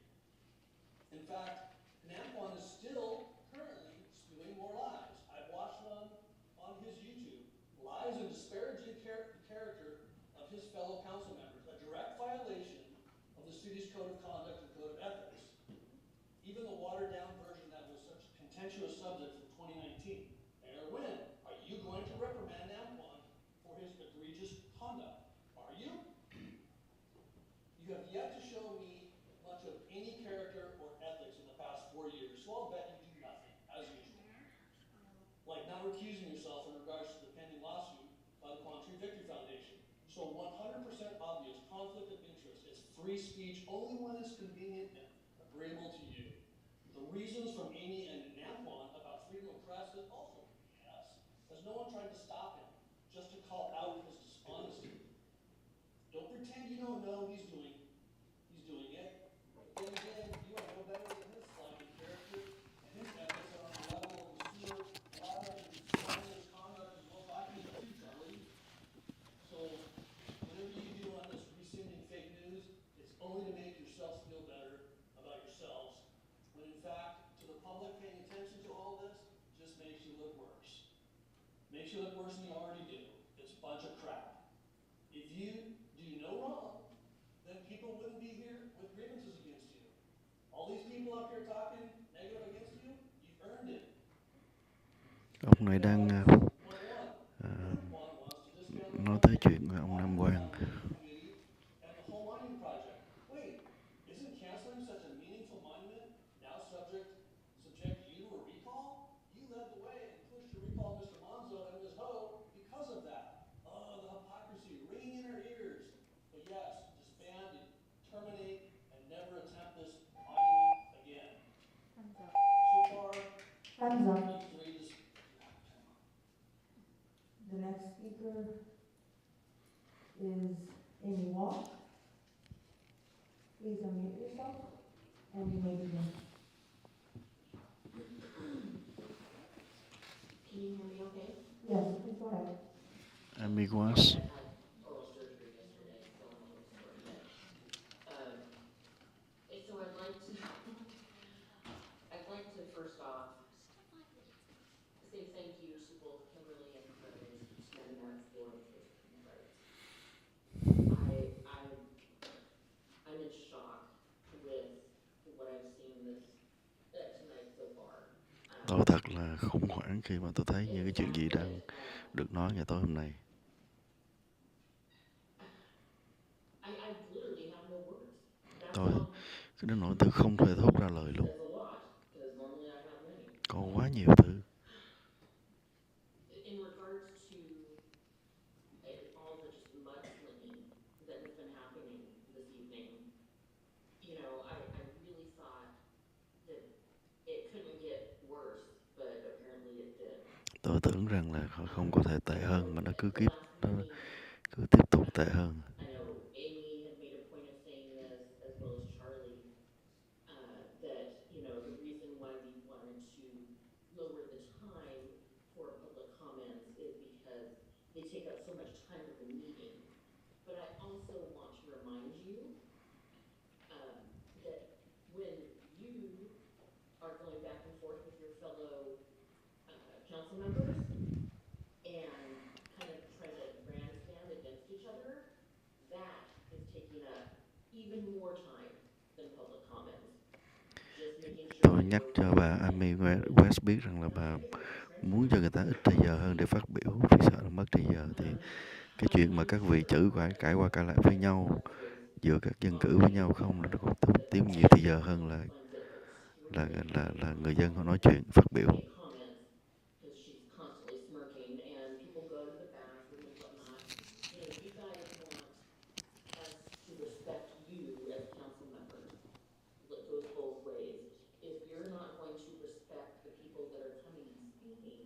In fact, Namquan is still currently spewing more lies. I've watched them on his YouTube. Lies and disparaging character of his fellow council members, a direct violation of the city's code of conduct and code of ethics. Even the watered-down version that was such a contentious subject from 2019. Mayor Wynn, are you going to reprimand Namquan for his egregious conduct? Are you? You have yet to show me much of any character or ethics in the past 4 years, so I'll bet you do nothing, as usual. Like not recusing yourself in regards to the pending lawsuit by the Quantry Victory Foundation. So 100% obvious conflict of interest. It's free speech only when it's convenient and agreeable to you. The reasons from Amy and Namquan about freedom of press is also BS. There's no one trying to stop him, just to call out his dishonesty. Don't pretend you don't know he's doing it. Then again, you are no better than his slimy character, and his ethics are on the level of the sewer, water, and dishonest conduct is well documented too, Charlie. So, whatever you do on this rescinding fake news, it's only to make yourselves feel better about yourselves, when in fact, to the public paying attention to all this, just makes you look worse. Makes you look worse than you already do. It's a bunch of crap. If you do no wrong, then people wouldn't be here with grievances against you. All these people up here talking negative against you, you've earned it. Ông này đang nói tới chuyện ông Nam Quang. And the whole monument project. Wait, isn't canceling such a meaningful monument now subject you to a recall? You led the way and pushed to recall Mr. Monzo and Ms. Ho because of that. Oh, the hypocrisy ringing in our ears. But yes, disband, terminate, and never attempt this monument again. So far, Time's up. you three just... The next speaker is Amy Walk. Please unmute yourself, and you may begin. Can you hear me okay? Yes, please go ahead. Amy West. Oral surgery yesterday, so I'm a little sore. So I'd like to first off say thank you to both Kimberly and Curtis for standing up for human rights. I'm in shock with what I've seen tonight so far. Tôi thật là khủng hoảng khi mà tôi thấy những cái chuyện gì đang được nói ngày tối hôm nay. I literally have no words. Tôi cứ đến nỗi tôi không thể thốt ra lời luôn. There's a lot, because normally I have many. Có quá nhiều thứ. In regards to all the just mudslinging that has been happening this evening, you know, I really thought that it couldn't get worse, but apparently it did. Tôi tưởng rằng là không có thể tệ hơn, mà nó cứ tiếp tục tệ hơn. I know Amy had made a point of saying this, as well as Charlie. council members and kind of try to grandstand against each other, that is taking up even more time than public comments. Just making sure Tôi nhắc cho bà Amy West biết rằng là bà muốn cho người ta ít thời giờ hơn để phát biểu vì sợ là mất thời giờ, thì cái chuyện mà các vị chữ cãi qua cãi lại với nhau giữa các dân cử với nhau không, nó còn tốn tiêu nhiều thời giờ hơn là người dân họ nói chuyện phát biểu. because she's constantly smirking and people go to the bathroom and whatnot. You know, you guys want us to respect you as council members. It goes both ways. If you're not going to respect the people that are coming and speaking,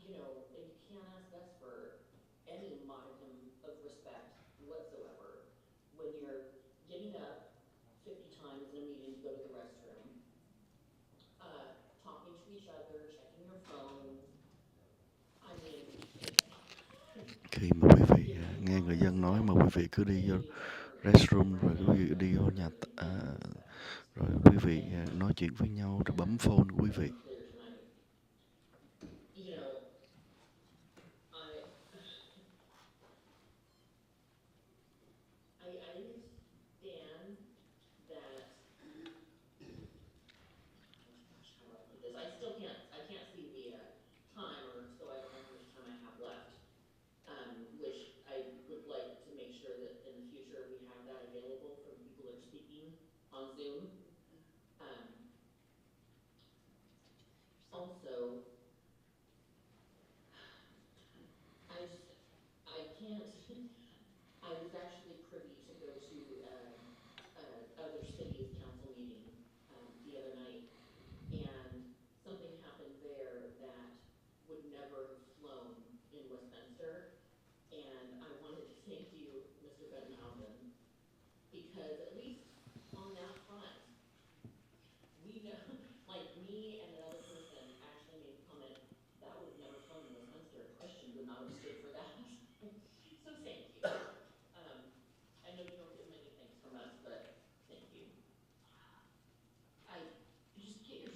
you know, you can't ask us for any modicum of respect whatsoever. When you're getting up 50 times in a meeting to go to the restroom, talking to each other, checking your phones. I mean, Khi mà quý vị nghe người dân nói mà quý vị cứ đi vô restroom, rồi quý vị đi vô rồi quý vị nói chuyện với nhau rồi bấm phone của quý vị. you know, I understand that. How do I put this? I can't see the timer, so I don't know how much time I have left. Which I would like to make sure that in the future we have that available for the people that are speaking on Zoom. Also, I can't, I was actually privy to go to other cities' council meeting the other night, and something happened there that would never have flown in Westminster. And I wanted to thank you, Mr. Bettenhausen, because at least on that front, we know, like me and another person actually made the comment, that would have never flown in Westminster. Christian would not have stood for that. So thank you. I know you don't get many thanks from us, but thank you. You just get your,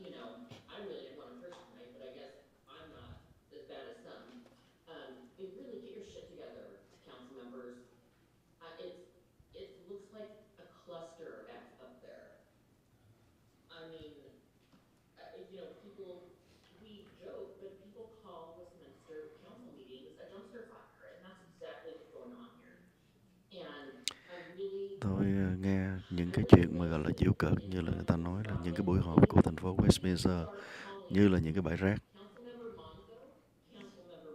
you know, I really didn't want to curse tonight, but I guess I'm not as bad as some. Really get your shit together, council members. It looks like a cluster F up there. I mean, you know, we joke, but people call Westminster council meetings a dumpster fire, and that's exactly what's going on here. And I really. Tôi nghe những cái chuyện mà gọi là giễu cợt, như là người ta nói là những cái buổi họp của thành phố Westminster như là những cái bãi rác. Councilmember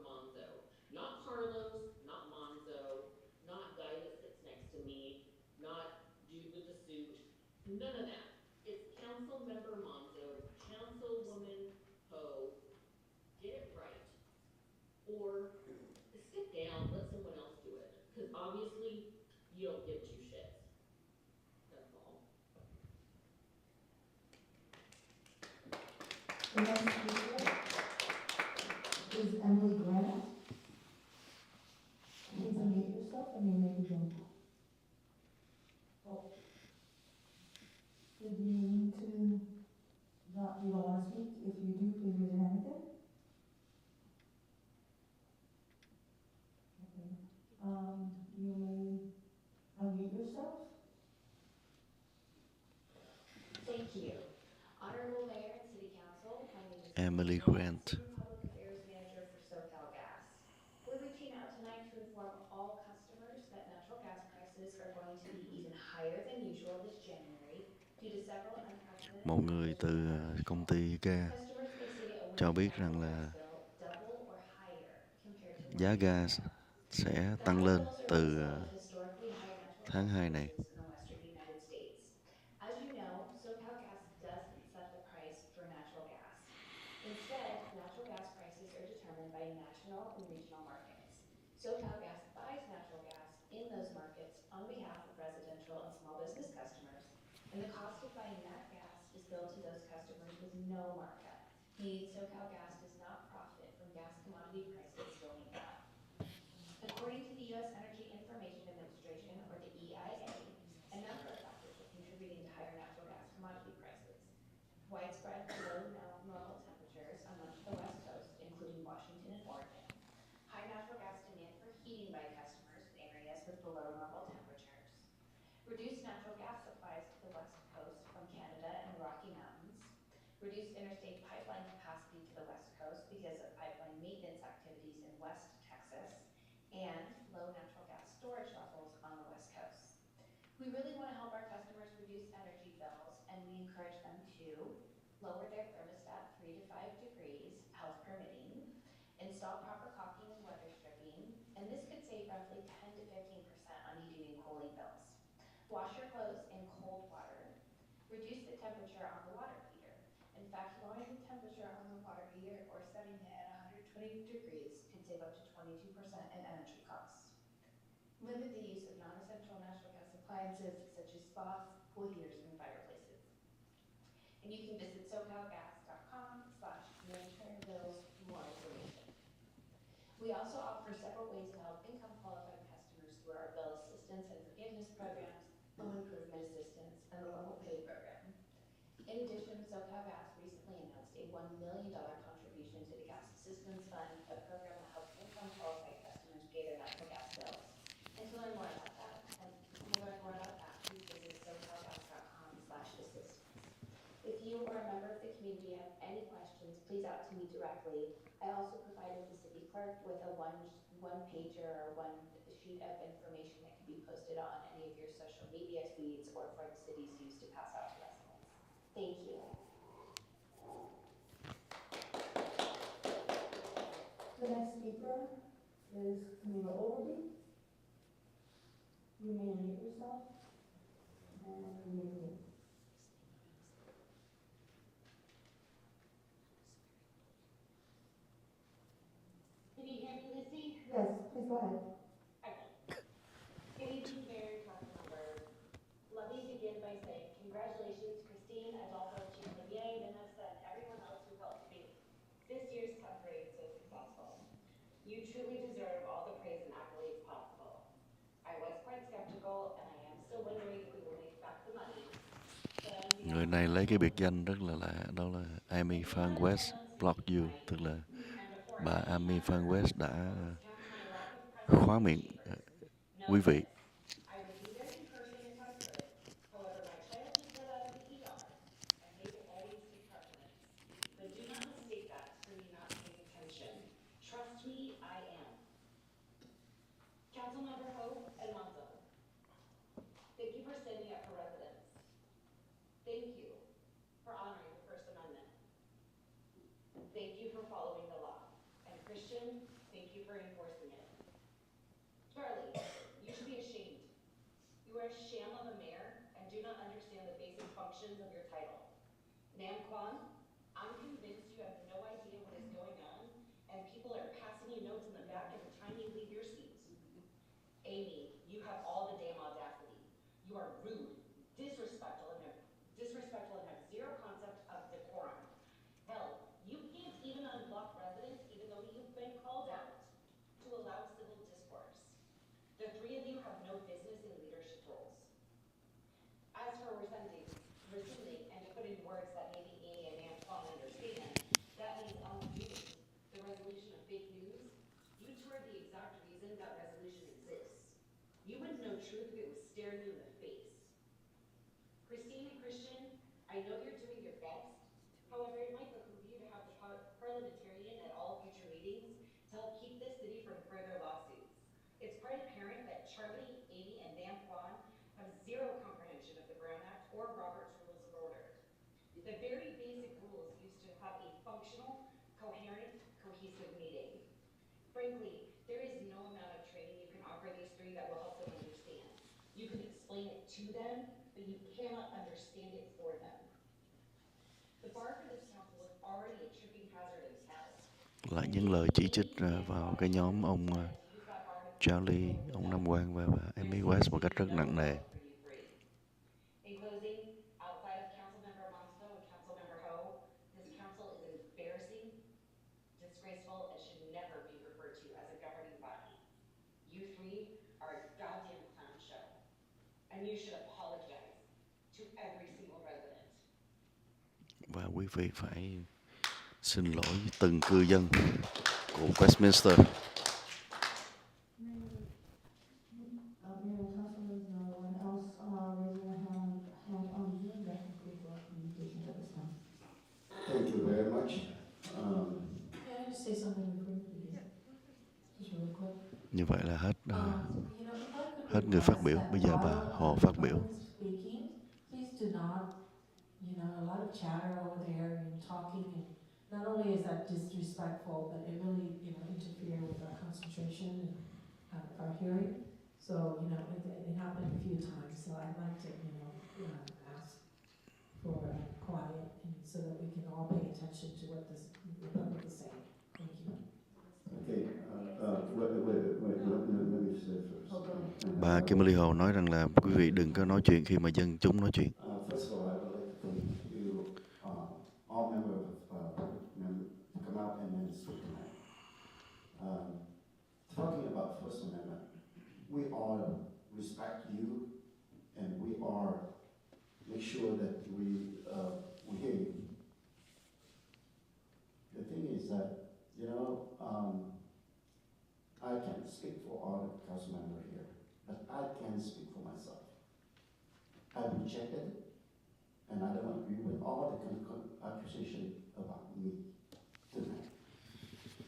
Monzo, not Carlos, not Monzo, not guy that sits next to me, not dude with the suit, none of that. It's Councilmember Monzo, Councilwoman Ho. Get it right, or sit down, let someone else do it, because obviously you don't give two shits. That's all. The next speaker is Emily Grant. Please unmute yourself and you may begin. Oh. Did you need to, you don't want to speak? If you do, please raise your hand again. Okay. You may unmute yourself. Thank you. Honorable Mayor and City Council, my name is Emily Grant. Public Affairs Manager for SoCalGas. We're reaching out tonight to inform all customers that natural gas prices are going to be even higher than usual this January due to several unprecedented. Một người từ công ty ga cho biết rằng là giá gas sẽ tăng lên từ tháng 2 này. As you know, SoCalGas doesn't set the price for natural gas. Instead, natural gas prices are determined by national and regional markets. SoCalGas buys natural gas in those markets on behalf of residential and small business customers, and the cost of buying that gas is billed to those customers with no markup, meaning SoCalGas does not profit from gas commodity prices going up. According to the U.S. Energy Information Administration, or the EIA, a number of factors are contributing to higher natural gas commodity prices. Widespread below normal the West Coast from Canada and the Rocky Mountains, reduce interstate pipeline capacity to the West Coast because of pipeline maintenance activities in West Texas, and low natural gas storage levels on the West Coast. We really want to help our customers reduce energy bills, and we encourage them to lower their thermostat 3 to 5 degrees, health permitting, install proper caulking and weather stripping, and this could save roughly 10 to 15% on heating and cooling bills. Wash your clothes in cold water. Reduce the temperature on the water heater. In fact, lowering the temperature on the water heater or setting it at 120 degrees could save up to 22% in energy costs. Limit the use of non-essential natural gas appliances such as spas, pool heaters, and fireplaces. And you can visit socalgas.com/management bills for more information. We also offer several ways to help income qualifying customers through our bill assistance and forgiveness programs, home improvement assistance, and the level pay program. In addition, SoCalGas recently announced a $1 million contribution to the Gas Assistance Fund, a program that helps income qualified customers pay their natural gas bills. And to learn more about that, please visit socalgas.com/assistance. If you or a member of the community have any questions, please out to me directly. I also provided the city clerk with a one pager or one sheet of information that can be posted on any of your social media feeds or for the city's use to pass out to residents. Thank you. The next speaker is Camila Overby. You may unmute yourself and you may begin. Can you hear me, Lucy? Yes, please go ahead. Okay. Good evening, Mayor, council members. Let me begin by saying congratulations, Christine, Adolfo, Chief Olivier, Vanessa, and everyone else who helped make this year's 10th parade so successful. You truly deserve all the praise and accolades possible. I was quite skeptical, and I am still wondering if we will make back the money. Người này lấy cái biệt danh rất là lạ, đó là Amy Fan West Block You, tức là bà Amy Fan West đã khóa miệng quý vị. I would be there in person if I could. However, my child just got out of the ER, and they will always take precedence. But do not mistake that for me not paying attention. Trust me, I am. Councilmember Hope and Monzo, thank you for standing up for residents. Thank you for honoring the First Amendment. Thank you for following the law. And Christian, thank you for enforcing it. Charlie, you should be ashamed. You are a sham of a mayor and do not understand the basic functions of your title. Nam Kwan, I'm convinced you have no idea what is going on and people are passing you notes in the back every time you leave your seat. Amy, you have all the damn audacity. You are rude, disrespectful, and have zero concept of decorum. Hell, you can't even unblock residents even though you've been called out to allow civil discourse. The three of you have no business in leadership roles. As for rescinding and to put in words that maybe Amy and Antoine understand, that means undoing the resolution of fake news. You toured the exact reason that resolution exists. You wouldn't know truth if it was staring you in the face. Christine and Christian, I know you're doing your best. However, it might behoove you to have the parliamentarian at all future meetings to help keep this city from further lawsuits. It's quite apparent that Charlie, Amy, and Nam Kwan have zero comprehension of the Brown Act or Robert's Rules of Order. The very basic rules used to have a functional, coherent, cohesive meeting. Frankly, there is no amount of training you can offer these three that will help them understand. You can explain it to them, but you cannot understand it for them. The bar for this council was already a tripping hazard in hell. Lại những lời chỉ trích vào cái nhóm ông Charlie, ông Nam Quang và bà Amy West một cách rất nặng nề. In closing, outside of Councilmember Monsto and Councilmember Ho, this council is embarrassing, disgraceful, and should never be referred to as a governing body. You three are a goddamn clown show, and you should apologize to every single resident. Và quý vị phải xin lỗi từng cư dân của Westminster. Mayor, councilors, no one else raising their hand on Như vậy là hết You know, if I could hết người phát request biểu. that Bây giờ bà while Hồ the phát biểu. public is speaking, please do not, you know, a lot of chatter over there and talking, and not only is that disrespectful, but it really, you know, interfere with our concentration and our hearing. So, you know, it happened a few times. So I'd like to, you know, ask for quiet, and so that we can all pay attention to what the public is saying. Thank you. Okay, let me say first. Bà Kimberly Hồ nói rằng là quý vị đừng có nói chuyện khi mà dân chúng nói chuyện. First of all, I would like to thank you, all members of to come out and then speak tonight. Talking about First Amendment, we all respect you, and we all make sure that we hear you. The thing is that, you know, I can't speak for all the council members here, but I can speak for myself. I rejected it, and I don't agree with all the accusation about me tonight.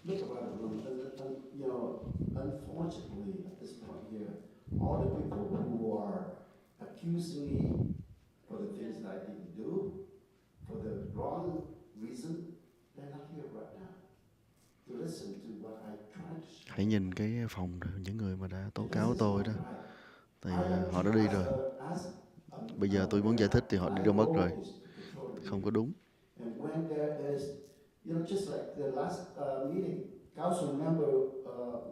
Look around the room, you know, unfortunately, at this point here, all the people who are accusing me for the things that I didn't do, for the wrong reason, they're not here right now to listen to what I tried to say. Hãy nhìn cái phòng những người mà đã tố cáo tôi đó. Thì họ đã đi rồi. Bây giờ tôi muốn giải thích thì họ đi đâu mất rồi. Không có đúng. And when there is, you know, just like the last meeting, council member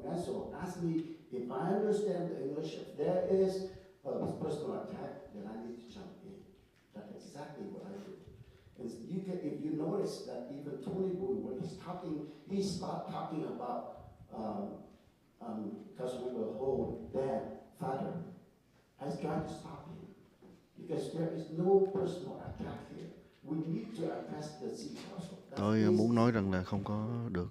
Maso asked me if I understand the English, if there is a personal attack, then I need to jump in. That's exactly what I do. And you can, if you notice that even Tony Boone, when he's talking, he starts talking about council member Ho, dad, father. I try to stop him because there is no personal attack here. We need to address the city council. Tôi muốn nói rằng là không có được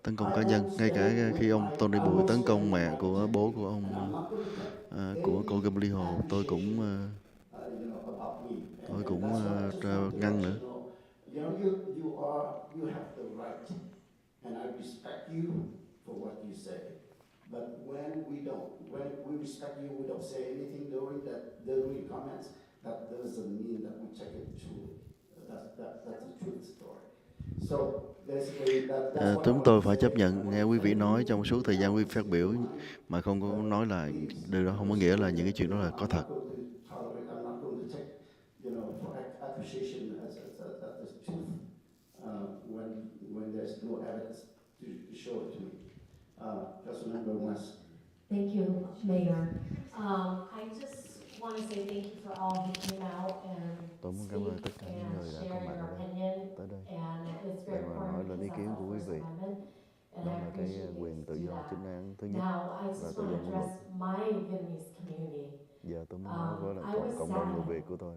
tấn công cá nhân. Ngay cả khi ông Tony Bùi tấn công mẹ của bố của ông, của cô Kimberly Hồ, tôi cũng ngăn nữa. You have the right, and I respect you for what you say. But when we respect you, we don't say anything during comments. That doesn't mean that we take it truly. That's the truth story. So basically, that's chúng tôi phải chấp nhận nghe quý vị nói trong suốt thời gian quý vị phát biểu mà không có nói là điều đó không có nghĩa là những cái chuyện đó là có thật. I'm not going to take, you know, for accusation as the truth when there's no evidence to show it to me. Councilmember West. Thank you, Mayor. I just want to say thank you for all who came out Tôi muốn cảm ơn tất cả những người đã có mặt ở đây, tới đây để mà nói lên ý kiến của quý vị. Đó là cái quyền tự do chính đáng thứ nhất và tự do ngôn luận. Giờ tôi muốn nói với lại cộng đồng người Việt của tôi.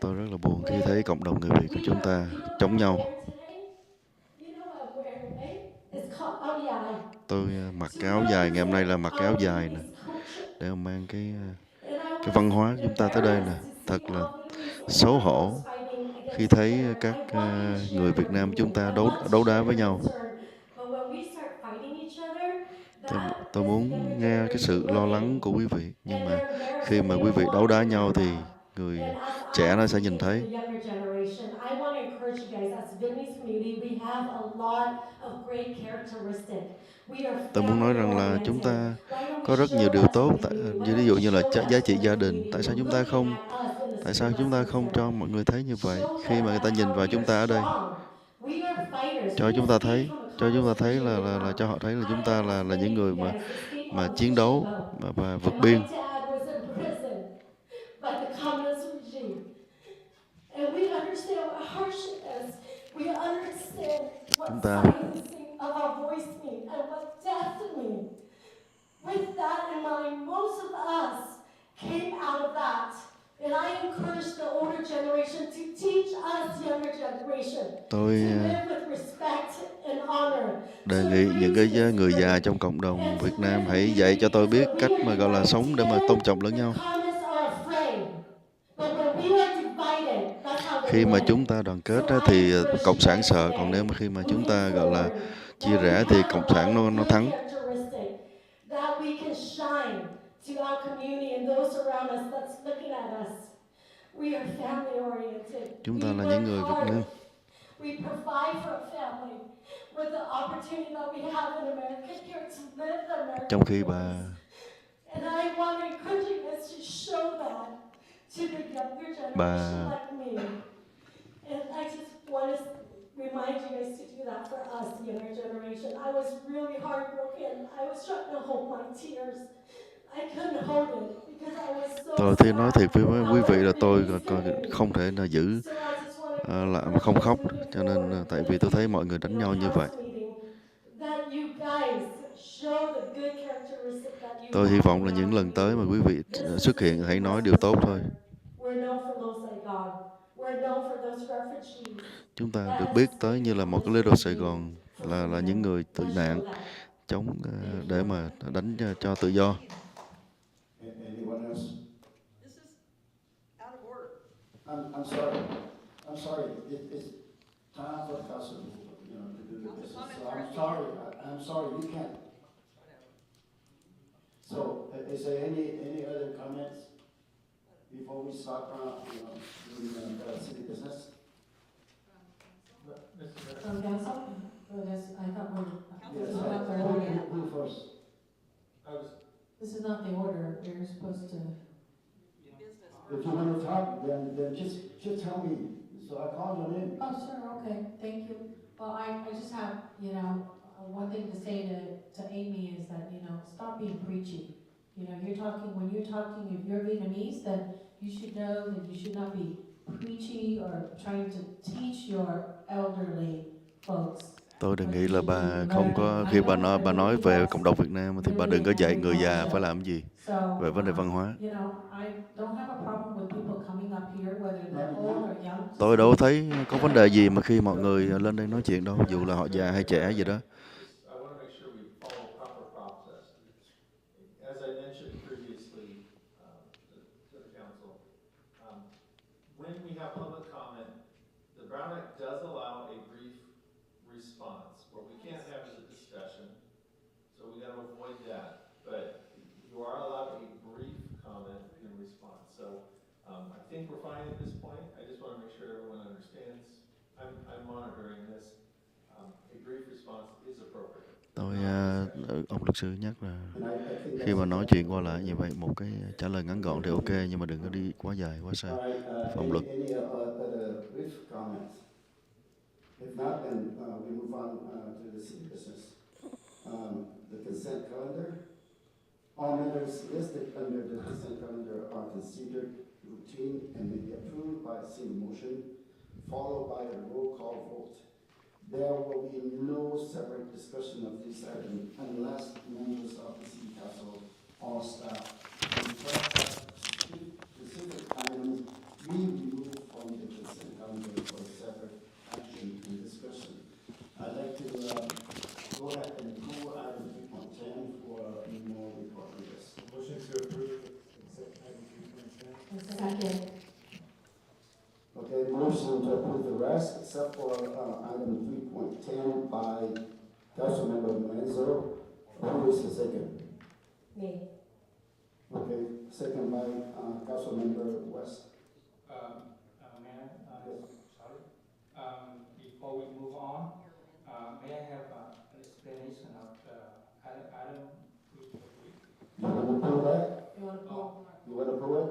Tôi rất là buồn khi thấy cộng đồng người Việt của chúng ta chống nhau. Tôi mặc cái áo dài, ngày hôm nay là mặc cái áo dài nè, để mà mang cái văn hóa của chúng ta tới đây nè. Thật là xấu hổ khi thấy các người Việt Nam chúng ta đấu đá với nhau. Tôi muốn nghe cái sự lo lắng của quý vị, nhưng mà khi mà quý vị đấu đá nhau thì người trẻ nó sẽ nhìn thấy. Tôi muốn nói rằng là chúng ta có rất nhiều điều tốt, ví dụ như là giá trị gia đình. Tại sao chúng ta không cho mọi người thấy như vậy khi mà người ta nhìn vào chúng ta ở đây? Cho chúng ta thấy là cho họ thấy là chúng ta là những người mà chiến đấu và vượt biên. Chúng ta With that in mind, most of us came out of that. And I encourage the older generation to teach us younger generation to live with respect and honor. Đề nghị những cái người già trong cộng đồng Việt Nam hãy dạy cho tôi biết cách mà gọi là sống để mà tôn trọng lẫn nhau. khi mà chúng ta đoàn kết á, thì cộng sản sợ, còn nếu mà khi mà chúng ta gọi là chia rẽ thì cộng sản nó thắng. That we can shine to our community and those around us that's looking at us. We are family oriented. Chúng ta We là những work người Việt hard. Nam. We provide for a family with the opportunity that we have in America here to live the American Trong khi dreams. And I want to encourage you guys to show that to the younger generation like me. And I just want to remind you guys to do that for us, the younger generation. I was really heartbroken. I was trying to hold my tears. I couldn't hold it because I was so Tôi thì nói thiệt với quý vị là tôi không thể là giữ lại mà không khóc, cho nên tại vì tôi thấy mọi người đánh nhau như vậy. Tôi hy vọng là những lần tới mà quý vị xuất hiện hãy nói điều tốt thôi. Chúng ta được biết tới như là một cái Little Sài Gòn, là những người tị nạn chống để mà đánh cho tự do. Anyone else? This is out of order. I'm sorry. I'm sorry. It's time for the council, to do the business. So I'm sorry. You can't. So, is there any other comments before we start, doing the city business? From council? I thought Who first? This is not the order. We're supposed to. If you want to talk, then just tell me. So I call your name. Oh, sure. Okay. Thank you. Well, I just have, one thing to say to Amy is that, stop being preachy. When you're talking, if you're Vietnamese, then you should know that you should not be preachy or trying to teach your elderly folks. Tôi đề nghị là bà không có, khi bà nói về cộng đồng Việt Nam thì bà đừng có dạy người già phải làm gì về vấn đề văn hóa. Tôi đâu thấy có vấn đề gì mà khi mọi người lên đây nói chuyện đâu, dù là họ già hay trẻ gì đó. When we have public comment, the Brown Act does allow a brief response. What we can't have is a discussion, so we got to avoid that. But you are allowed a brief comment in response. So I think we're fine at this point. I just want to make sure everyone understands. I'm monitoring this. A brief response is appropriate. Ông luật sư nhắc là khi mà nói chuyện qua lại như vậy, một cái trả lời ngắn gọn thì ok, nhưng mà đừng có đi quá dài, quá xa. Pháp luật. Any other brief comments? If not, then we move on to the city business. The consent calendar. All matters listed under the consent calendar are considered routine and may be approved by a single motion, followed by a roll call vote. There will be no separate discussion of this item unless members of the city council or staff request specific items be removed from the consent calendar for separate action and discussion. I'd like to go ahead and pull item 3.10 for more report on this. Motion to approve consent item 3.10. Second. Okay, motion to approve the rest except for item 3.10 by Councilmember Menzo. Who is the second? Me. Okay, second by Councilmember West. Mayor, sorry. Before we move on, may I have an explanation of the item 3.3? You want to pull that? You want to pull? You want to pull it?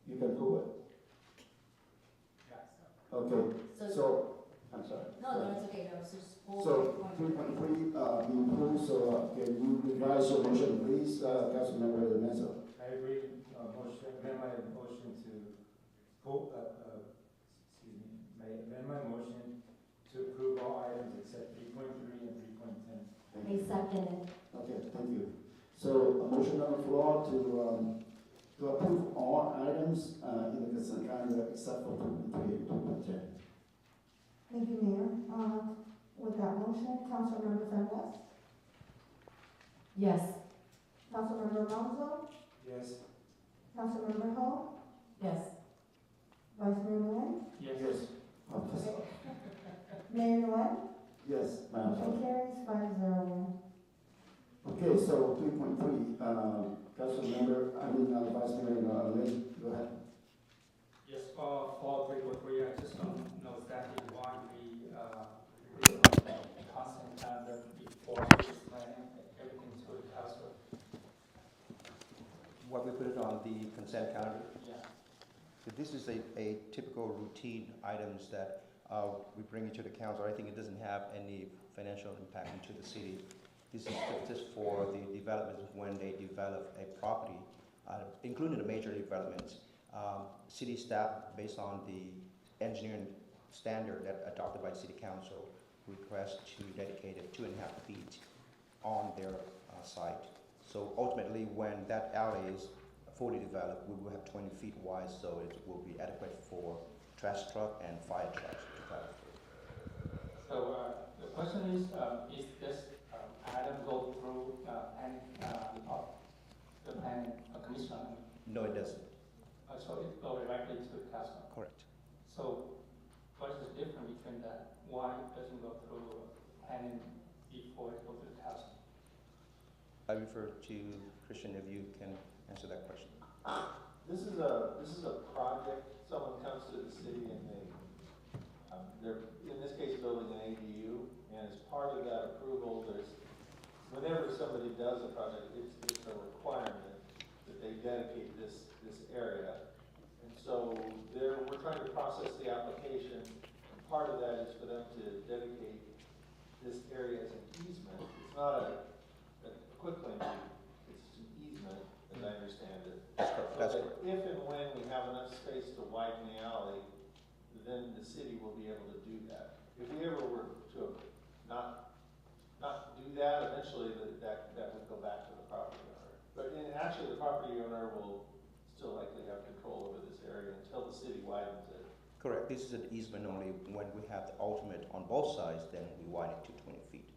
You can pull it. Okay, so, I'm sorry. No, it's okay. That was just pull. So, 3.3 being pulled, so can you revise your motion, please, Councilmember Menzo? I agree, amend my motion to pull, amend my motion to approve all items except 3.3 and 3.10. I second it. Okay, thank you. So, a motion on the floor to approve all items in the consent calendar except for 2.3 and 2.10. Thank you, Mayor. With that motion, Councilmember Van West, Yes. Councilmember Alonso, Yes. Councilmember Ho, Yes. Vice Mayor Nguyen? Yes. Mayor Nguyen? Yes, Madam Motion carries 5-0. Okay, so 3.3, Council Member, Vice Mayor Nguyen, go ahead. Yes, for 3.3, I just don't know exactly why we constant calendar before planning everything to the council. What we put it on the consent calendar? Yeah. So this is a typical routine items that we bring into the council. I think it doesn't have any financial impact into the city. This is just for the development when they develop a property, including the major developments. City staff, based on the engineering standard that adopted by City Council, request to dedicate it 2.5 feet on their site. So ultimately, when that alley is fully developed, we will have 20 feet wide, so it will be adequate for trash truck and fire trucks to travel through. So the question is this item go through the planning commission? No, it doesn't. So it go directly to the council? Correct. So what is the difference between that? Why it doesn't go through planning before it goes to the council? I refer to Christian if you can answer that question. This is a project. Someone comes to the city and they're in this case building an ADU, and as part of that approval, whenever somebody does a project, it's a requirement that they dedicate this area. And so we're trying to process the application, and part of that is for them to dedicate this area as an easement. It's not a quitclaim deed, it's an easement, as I understand it. That's correct. That's correct. If and when we have enough space to widen the alley, then the city will be able to do that. If we ever were to not do that, eventually that would go back to the property owner. But actually, the property owner will still likely have control over this area until the city widens it. Correct. This is an easement only. When we have the ultimate on both sides, then we widen it to 20 feet.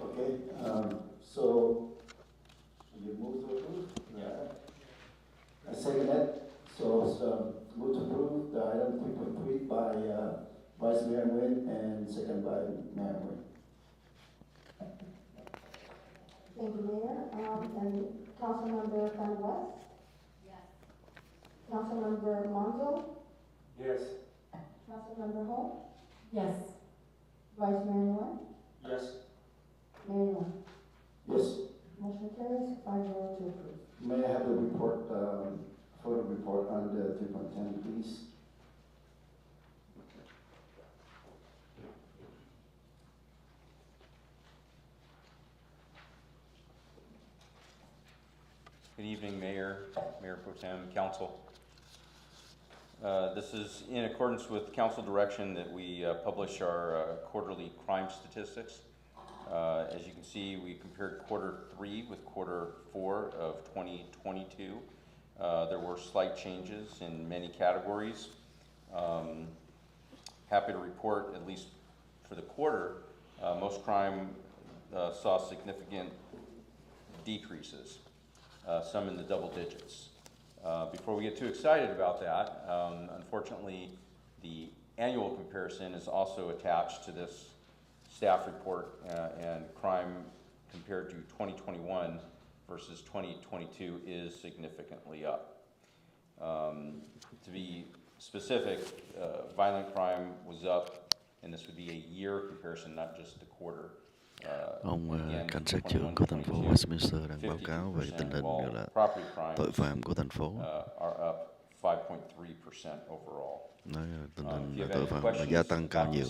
Okay, so you move to approve? Yeah. I second that. So move to approve the item 3.3 by Vice Mayor Nguyen and second by Mayor Nguyen. Thank you, Mayor. And Councilmember Van West? Yes. Councilmember Monzo? Yes. Councilmember Ho? Yes. Vice Mayor Nguyen? Yes. Mayor Nguyen? Yes. Motion carries 5-0 to approve. May I have the report, photo report on the 3.10, please? Good evening, Mayor, Mayor Pro Tem, Council. This is in accordance with Council direction that we publish our quarterly crime statistics. As you can see, we compared Q3 with Q4 of 2022. There were slight changes in many categories. Happy to report, at least for the quarter, most crime saw significant decreases, some in the double digits. Before we get too excited about that, unfortunately, the annual comparison is also attached to this staff report, and crime compared to 2021 versus 2022 is significantly up. To be specific, violent crime was up, and this would be a year comparison, not just the quarter. Ông cảnh sát trưởng của thành phố Westminster đang báo cáo về tình hình gọi là tội phạm của thành phố. Nói tình hình là tội phạm là gia tăng cao nhiều.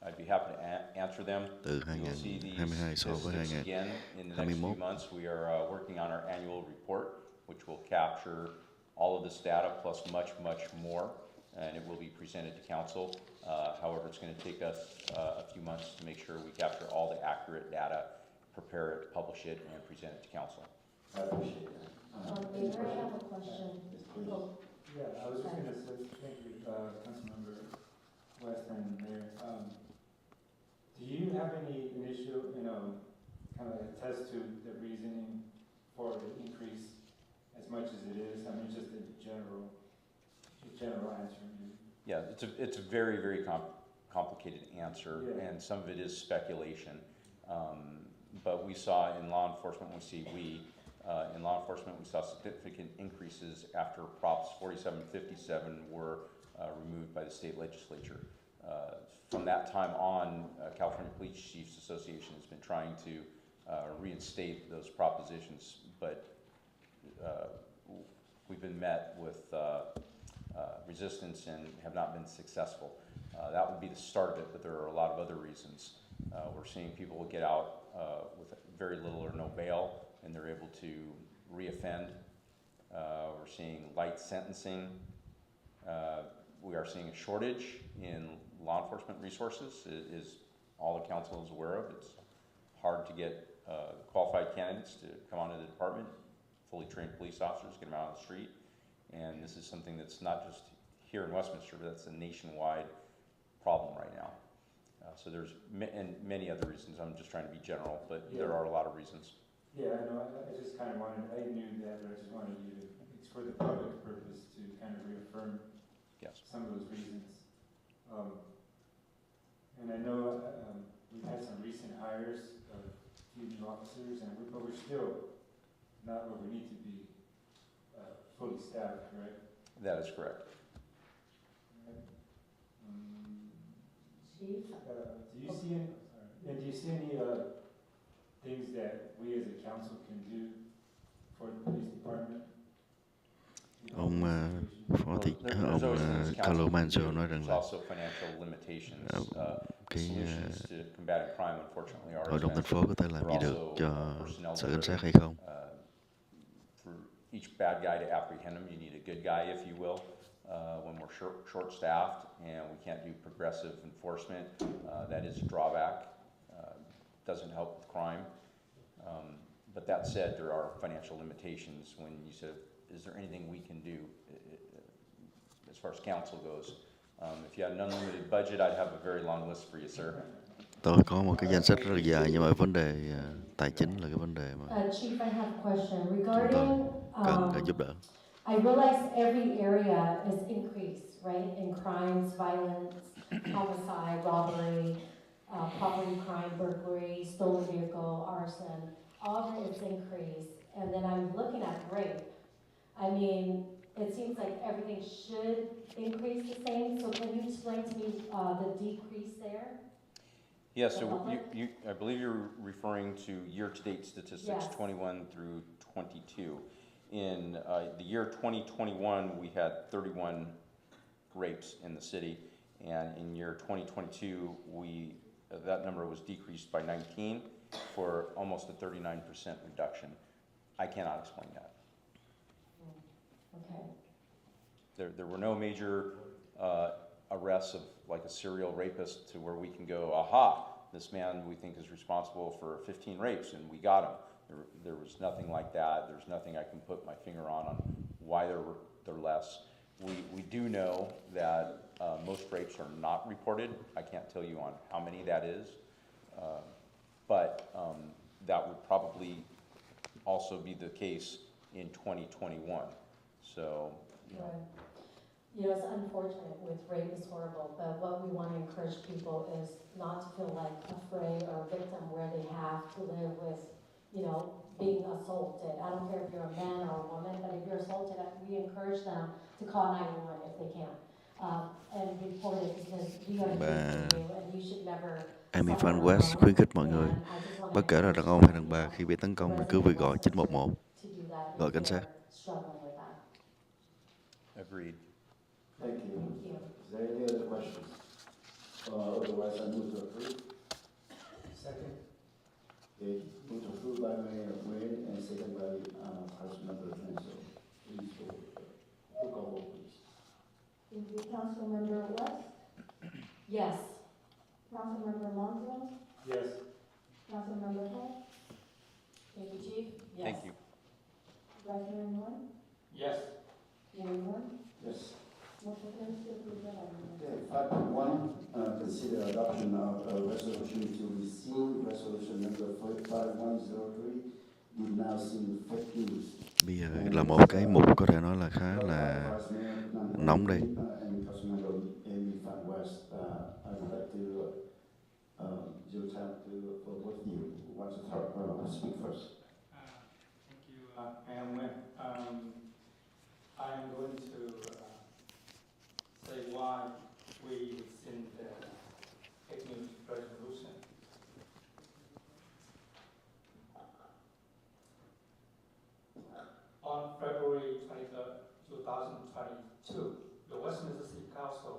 I'd be happy to answer them. Từ 2022 so với 2021. We are working on our annual report, which will capture all of this data plus much more, and it will be presented to council. However, it's going to take us a few months to make sure we capture all the accurate data, prepare it, publish it, and present it to council. I appreciate that. Mayor, I have a question. Yeah, I was just going to say thank you, Councilmember West and Mayor. Do you have any initial, kind of attest to the reasoning for the increase as much as it is? I mean, just a general answer. Yeah, it's a very, very complicated answer, Yeah. and some of it is speculation. But we saw in law enforcement, in law enforcement, we saw significant increases after Props 4757 were removed by the state legislature. From that time on, California Police Chiefs Association has been trying to reinstate those propositions, but we've been met with resistance and have not been successful. That would be the start of it, but there are a lot of other reasons. We're seeing people get out with very little or no bail, and they're able to reoffend. We're seeing light sentencing. We are seeing a shortage in law enforcement resources, is all the council is aware of. It's hard to get qualified candidates to come onto the department, fully trained police officers, get them out on the street. And this is something that's not just here in Westminster, but that's a nationwide problem right now. So there's many other reasons. I'm just trying to be general, but Yeah. there are a lot of reasons. Yeah, I know, I just kind of wanted, I knew that, but I just wanted you to, it's for the public purpose to kind of reaffirm some of those reasons. And I know we've had some recent hires of a few new officers, but we're still not where we need to be fully staffed, correct? That is correct. Do you see any things that we as a council can do for the police department? Ông Carlo Manzo nói rằng là cái hội đồng thành phố có thể làm gì được cho sở cảnh sát hay không? For each bad guy to apprehend him, you need a good guy, if you will. When we're short-staffed and we can't do progressive enforcement, that is a drawback. Doesn't help with crime. But that said, there are financial limitations when you said, is there anything we can do as far as council goes? If you had an unlimited budget, I'd have a very long list for you, sir. Tôi có một cái danh sách rất là dài, nhưng mà vấn đề tài chính là cái vấn đề mà Chief, I have a question chúng tôi regarding. cần giúp đỡ. I realize every area is increased, right, in crimes, violence, homicide, robbery, property crime, burglary, stolen vehicle, arson. All of it is increased. And then I'm looking at rape. I mean, it seems like everything should increase the same. So can you explain to me the decrease there? Yes, so I believe you're referring to year-to-date statistics, yes. 21 through 22. In the year 2021, we had 31 rapes in the city, and in year 2022, that number was decreased by 19 for almost a 39% reduction. I cannot explain that. Okay. There were no major arrests of like a serial rapist to where we can go, aha, this man we think is responsible for 15 rapes, and we got him. There was nothing like that. There's nothing I can put my finger on why they're less. We do know that most rapes are not reported. I can't tell you on how many that is, but that would probably also be the case in 2021. So, you know. Right. You know, it's unfortunate with rape is horrible, but what we want to encourage people is not to feel like afraid or a victim where they have to live with, you know, being assaulted. I don't care if you're a man or a woman, but if you're assaulted, we encourage them to call 911 if they can. And report it because we are here for you and you should never. Amy Van West khuyến khích mọi người, bất kể là đàn ông hay đàn bà, khi bị tấn công thì cứ việc gọi 911, gọi cảnh sát. Agreed. Thank you. Is there any other questions? Otherwise, I move to approve. Second. Okay, move to approve by Mayor Nguyen and second by Councilmember Manzo. Please roll call vote, please. Thank you. Councilmember West? Yes. Councilmember Manzo? Yes. Councilmember Ho? Thank you, Chief. Yes. Thank you. Vice Mayor Nguyen? Yes. Mayor Nguyen? Yes. Motion carries to approve the amendment. Okay, 5.1, consider adoption of a resolution to rescind resolution number 5103, did now seem 15. Bây giờ là một cái mục có thể nói là khá là nóng đây. Your time for both of you. Who wants to speak first? Thank you, Mayor Nguyen. I am going to say why we rescind the fake news resolution. On February 23rd, 2022, the Westminster City Council,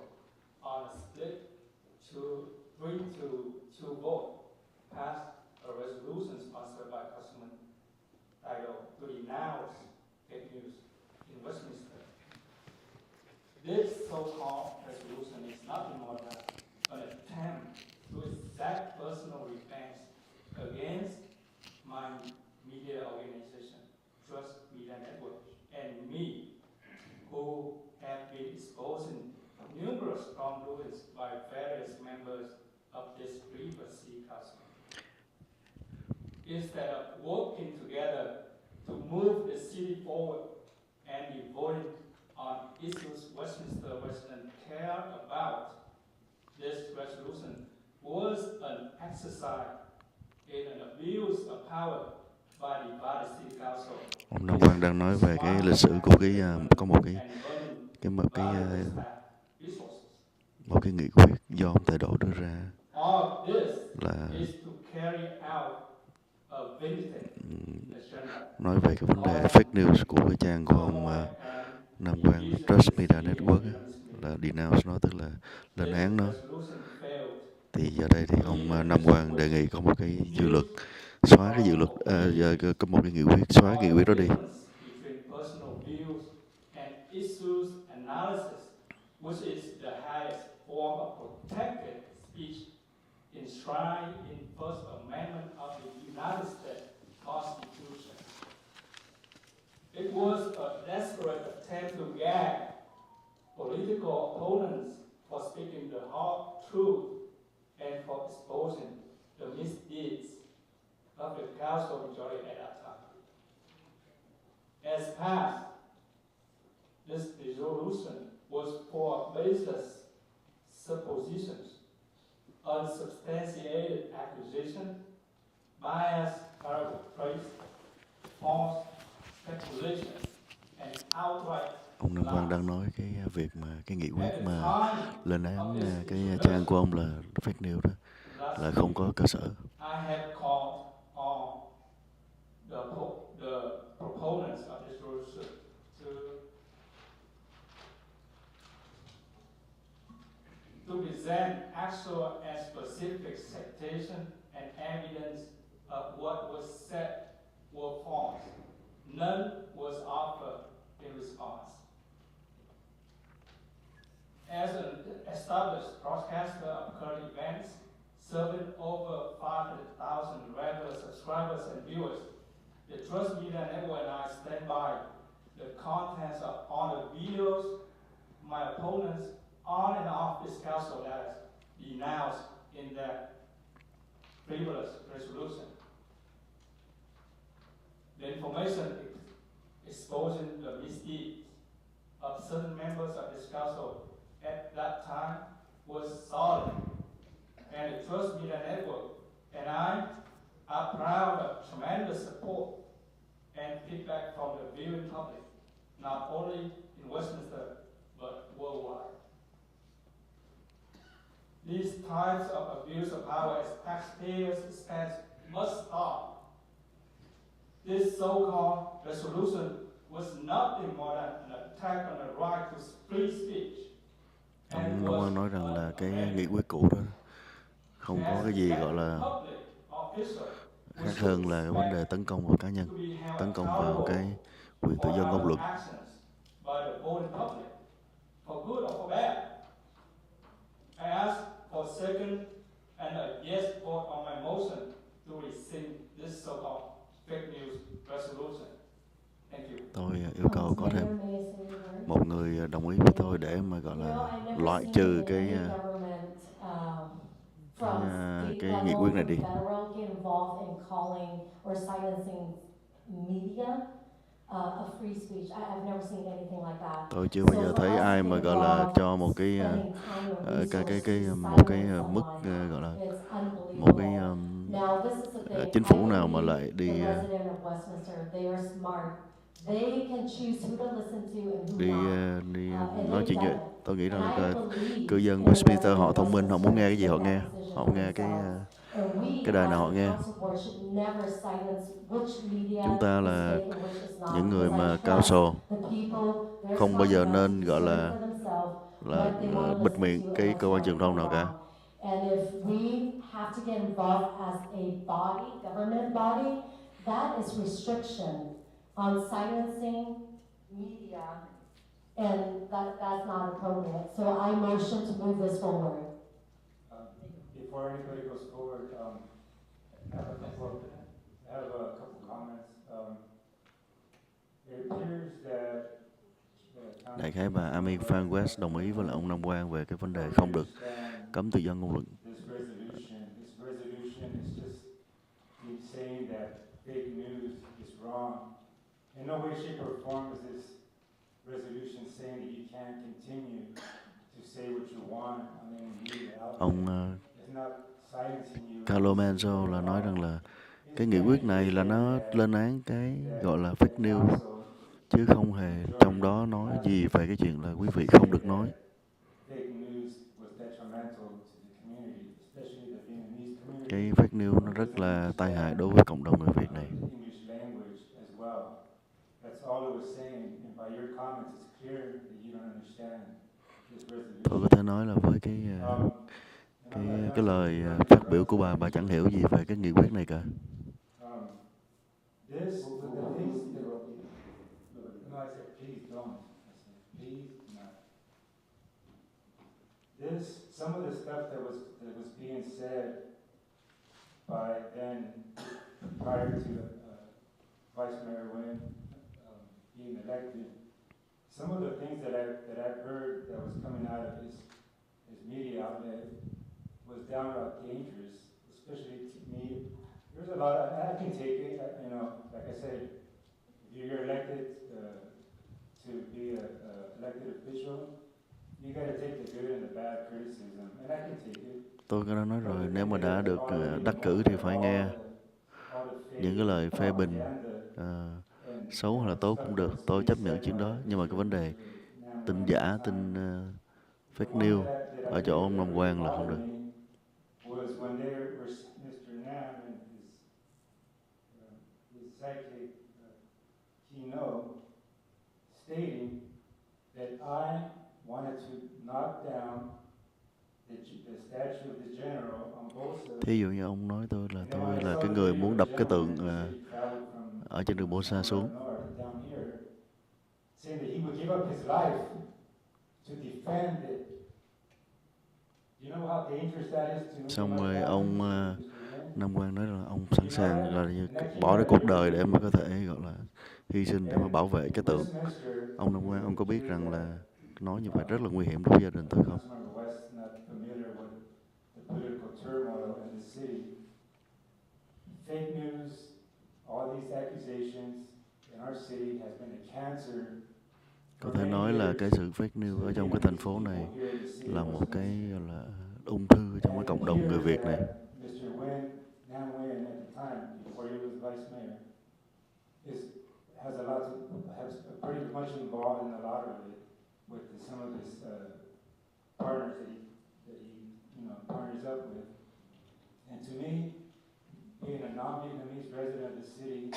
on a split 3-2 vote, passed a resolution sponsored by Councilman Dido to denounce fake news in Westminster. This so-called resolution is nothing more than an attempt to exact personal revenge against my media organization, Trust Media Network, and me, who have been exposing numerous wrongdoings by various members of this previous city council. Instead of working together to move the city forward and be voting on issues Westminster residents care about, this resolution was an exercise in an abuse of power by the divided city council. Ông Nam Quang đang nói về cái lịch sử của cái có một cái nghị quyết do ông Tề Độ đưa ra là nói về cái vấn đề fake news của cái trang của ông Nam Quang Trust Media Network là denounce nó, tức là lên án nó. Thì giờ đây thì ông Nam Quang đề nghị có một cái dự luật xóa cái dự luật có một cái nghị quyết xóa nghị quyết đó đi. Which is the highest form of protected speech enshrined in First Amendment of the United States Constitution. It was a desperate attempt to gag political opponents for speaking the hard truth and for exposing the misdeeds of the council majority at that time. As passed, this resolution was for baseless suppositions, unsubstantiated accusation, biased paraphrase, false speculation, and outright. Ông Nam Quang đang nói cái việc mà cái nghị quyết mà lên án cái trang của ông là fake news đó là không có cơ sở. I have called on the proponents of this resolution to present actual and specific citation and evidence of what was said were false. None was offered in response. As an established broadcaster of current events, serving over 500,000 regular subscribers and viewers, the Trust Media Network and I stand by the contents of all the videos my opponents on and off this council letters denounced in that frivolous resolution. The information exposing the misdeeds of certain members of this council at that time was solid, and the Trust Media Network and I are proud of tremendous support and feedback from the viewing public, not only in Westminster, but worldwide. These types of abuse of power as taxpayers' expense must stop. This so-called resolution was nothing more than an attack on the right to free speech. Ông Nam Quang nói rằng là cái nghị quyết cũ đó không có cái gì gọi là khác hơn là cái vấn đề tấn công vào cá nhân, tấn công vào cái quyền tự do ngôn luận. I ask for second and a yes vote on my motion to rescind this so-called fake news resolution. Thank you. Tôi yêu cầu có thêm một người đồng ý với tôi để mà gọi là loại trừ cái nghị quyết này đi. of free speech. I've never seen anything like that. Tôi chưa bao giờ thấy ai mà gọi là cho một cái một cái mức gọi là một cái chính phủ nào mà lại đi Resident of Westminster, they are smart. They can choose who to listen to and who đi not. đi And nói they've chuyện done với. it. Tôi nghĩ rằng And I believe cư dân in Westminster họ residents thông minh, họ muốn nghe cái gì họ making nghe, that decision họ for nghe themselves. And we, cái đài nào as họ the nghe. council board, should never silence which media Chúng ta is là fake and which is not. những người Because mà I cao trust sồ the people, they're không bao smart giờ enough nên to gọi discern là for themselves what they want to bịt listen miệng to and cái what's cơ quan right truyền and thông nào cả. wrong. And if we have to get involved as a body, government body, that is restriction on silencing media, and that's not appropriate. So I motion to move this forward. Before anybody goes forward, I have a couple comments. It appears that Đại khái bà Amy Van West đồng ý với lại ông Nam Quang về cái vấn đề không được cấm tự do ngôn luận. This resolution is just saying that fake news is wrong. In no way, shape, or form is this resolution saying that you can't continue to say what you want. I mean, media outlet. Ông It's not silencing you. Carlo Manzo là nói rằng là cái nghị quyết này là nó lên án cái gọi là fake news, chứ không hề trong đó nói gì về cái chuyện là quý vị không được nói. Cái fake news nó rất là tai hại đối với cộng đồng người Việt này. Tôi có thể nói là với cái lời phát biểu của bà chẳng hiểu gì về cái nghị quyết này cả. Some of the stuff that was being said by then, prior to Vice Mayor Nguyen being elected, some of the things that I've heard that was coming out of his media outlet was downright dangerous, especially to me. There's a lot I can take it, like I said, if you're elected to be an elected official, you got to take the good and the bad criticism, and I can take it. Tôi đã nói rồi, nếu mà đã được đắc cử thì phải nghe những cái lời phê bình xấu hay là tốt cũng được, tôi chấp nhận chuyện đó. Nhưng mà cái vấn đề tin giả, tin fake news ở chỗ ông Nam Quang là không được. Stating that I wanted to knock down the statue of the general on Bolsa. Thí dụ như ông nói tôi là cái người muốn đập cái tượng ở trên đường Bolsa xuống. Saying that he would give up his life to defend it. You know how dangerous that is to me? Xong rồi ông Nam Quang nói là ông sẵn sàng là bỏ ra cuộc đời để mà có thể gọi là hy sinh để mà bảo vệ cái tượng. Ông Nam Quang, ông có biết rằng là nói như vậy rất là nguy hiểm đối với gia đình tôi không? Fake news, all these accusations in our city has been a cancer. Có thể nói là cái sự fake news ở trong cái thành phố này là một cái gọi là ung thư trong cái cộng đồng người Việt này. Mr. Nguyen at the time, before he was vice mayor, has pretty much involved in a lot of it with some of his partners that he partners up with. And to me, being a non-Vietnamese resident of the city,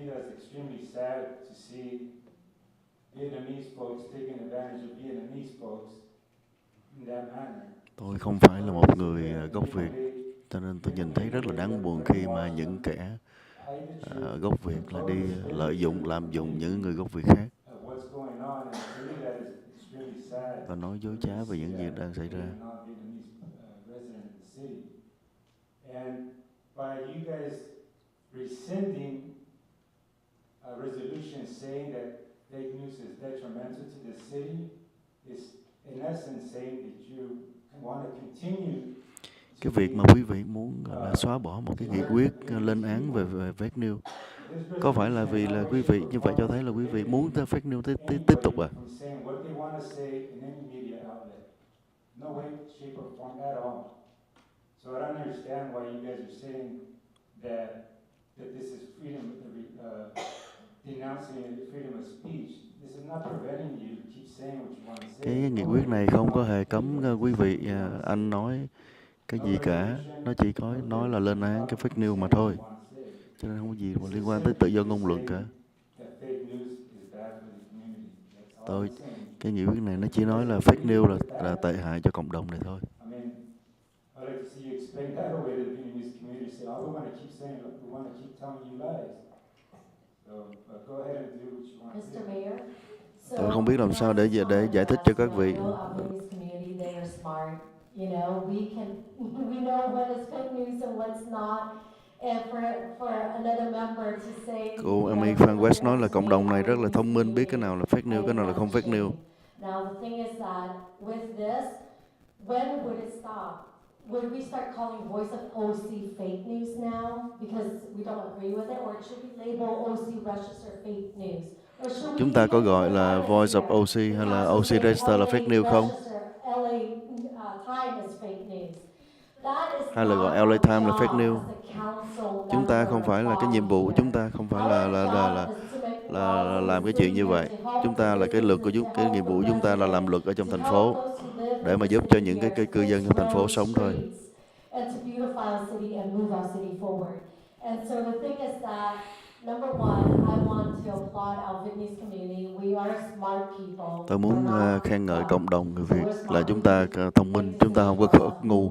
that's extremely sad to see Vietnamese folks taking advantage of Vietnamese folks in that manner. Tôi không phải là một người gốc Việt, cho nên tôi nhìn thấy rất là đáng buồn khi mà những kẻ gốc Việt là đi lợi dụng, lạm dụng những người gốc Việt khác và nói dối trá về những gì đang xảy ra. And by you guys rescinding a resolution saying that fake news is detrimental to the city, is in essence saying that you want to continue. Cái việc mà quý vị muốn là xóa bỏ một cái nghị quyết lên án về fake news Có phải là vì là quý vị như vậy cho thấy là quý vị muốn fake news tiếp tục à? From saying what they want to say in any media outlet. No way, shape or form at all. So I don't understand why you guys are saying that this is freedom, denouncing freedom of speech. This is not preventing you to keep saying what you want to say. Cái nghị quyết này không có hề cấm quý vị anh nói cái gì cả, nó chỉ có nói là lên án cái fake news mà thôi, cho nên không có gì mà liên quan tới tự do ngôn luận cả. Cái nghị quyết này nó chỉ nói là fake news là tệ hại cho cộng đồng này thôi. I'd like to see you explain that away to the Vietnamese community. Say, oh, we want to keep saying, we want to keep telling you lies. So go ahead and do what you want to do. Mr. Mayor, Tôi không biết làm sao để giải thích cho các vị. They are smart. You know, we know what is fake news and what's not. And for another member to say. Cô Amy Phan West nói là cộng đồng này rất là thông minh, biết cái nào là fake news, cái nào là không fake news. Now the thing is that with this, when would it stop? Would we start calling Voice of OC fake news now because we don't agree with it, or should we label OC Register fake news? Chúng ta có gọi là Voice of OC hay là OC Register là fake news không? Hay là gọi LA Times là fake news? Chúng ta không phải là cái nhiệm vụ của chúng ta không phải là làm cái chuyện như vậy. Chúng ta là cái nhiệm vụ của chúng ta là làm luật ở trong thành phố để mà giúp cho những cái cư dân trong thành phố sống thôi. And to beautify our city and move our city forward. And so the thing is that, number one, I want to applaud our Vietnamese community. We are smart people. Tôi muốn khen ngợi cộng đồng người Việt là chúng ta thông minh, chúng ta không có ngu.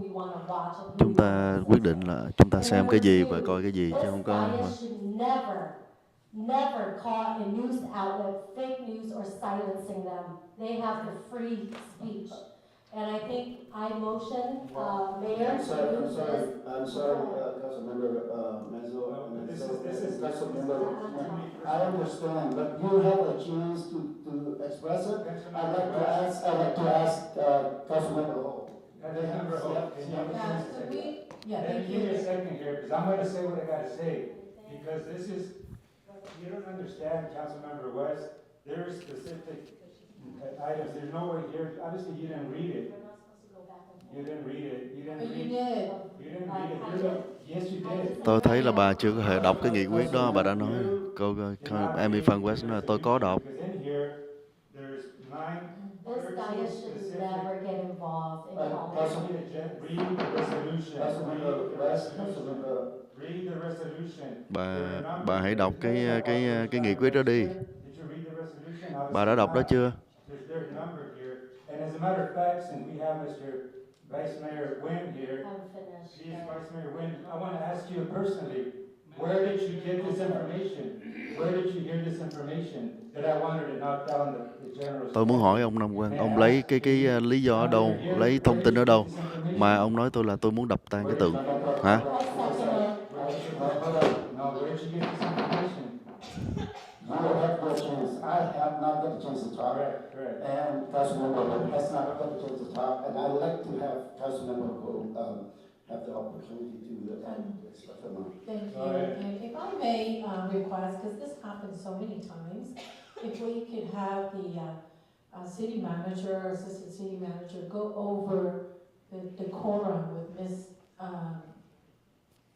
Chúng ta quyết định là chúng ta xem cái gì và coi cái gì chứ không có. Never call a news outlet fake news or silencing them. They have the free speech. And I think I motion, Mayor, I'm sorry, Councilmember Mezzo, and Councilmember. I understand, but you have a chance to express it. I'd like to ask Councilmember Ho. Councilmember Ho, can you give me a second here, because I'm going to say what I got to say, because this is, you don't understand, Councilmember West. There are specific items. There's no way here. Obviously, you didn't read it. You didn't read it. You didn't read it. You didn't read it. Yes, you did. Tôi thấy là bà chưa có hề đọc cái nghị quyết đó, bà đã nói. Cô Amy Phan West nói tôi có đọc. This guy should never get involved in politics. Read the resolution. Read the resolution. Bà hãy đọc cái nghị quyết đó đi. Bà đã đọc đó chưa? There's a number here, and as a matter of fact, since we have Mr. Vice Mayor Nguyen here, Vice Mayor Nguyen, I want to ask you personally, where did you get this information? Where did you hear this information that I wanted to knock down the general? Tôi muốn hỏi ông Nam Quang, ông lấy cái lý do ở đâu, lấy thông tin ở đâu mà ông nói tôi là tôi muốn đập tan cái tượng, hả? You will have no chance. I have not got a chance to talk. And Councilmember has not got a chance to talk. And I'd like to have Councilmember go have the opportunity to express their mind. Thank you. And if I may request, because this happens so many times, if we could have the city manager or assistant city manager go over the quorum with Miss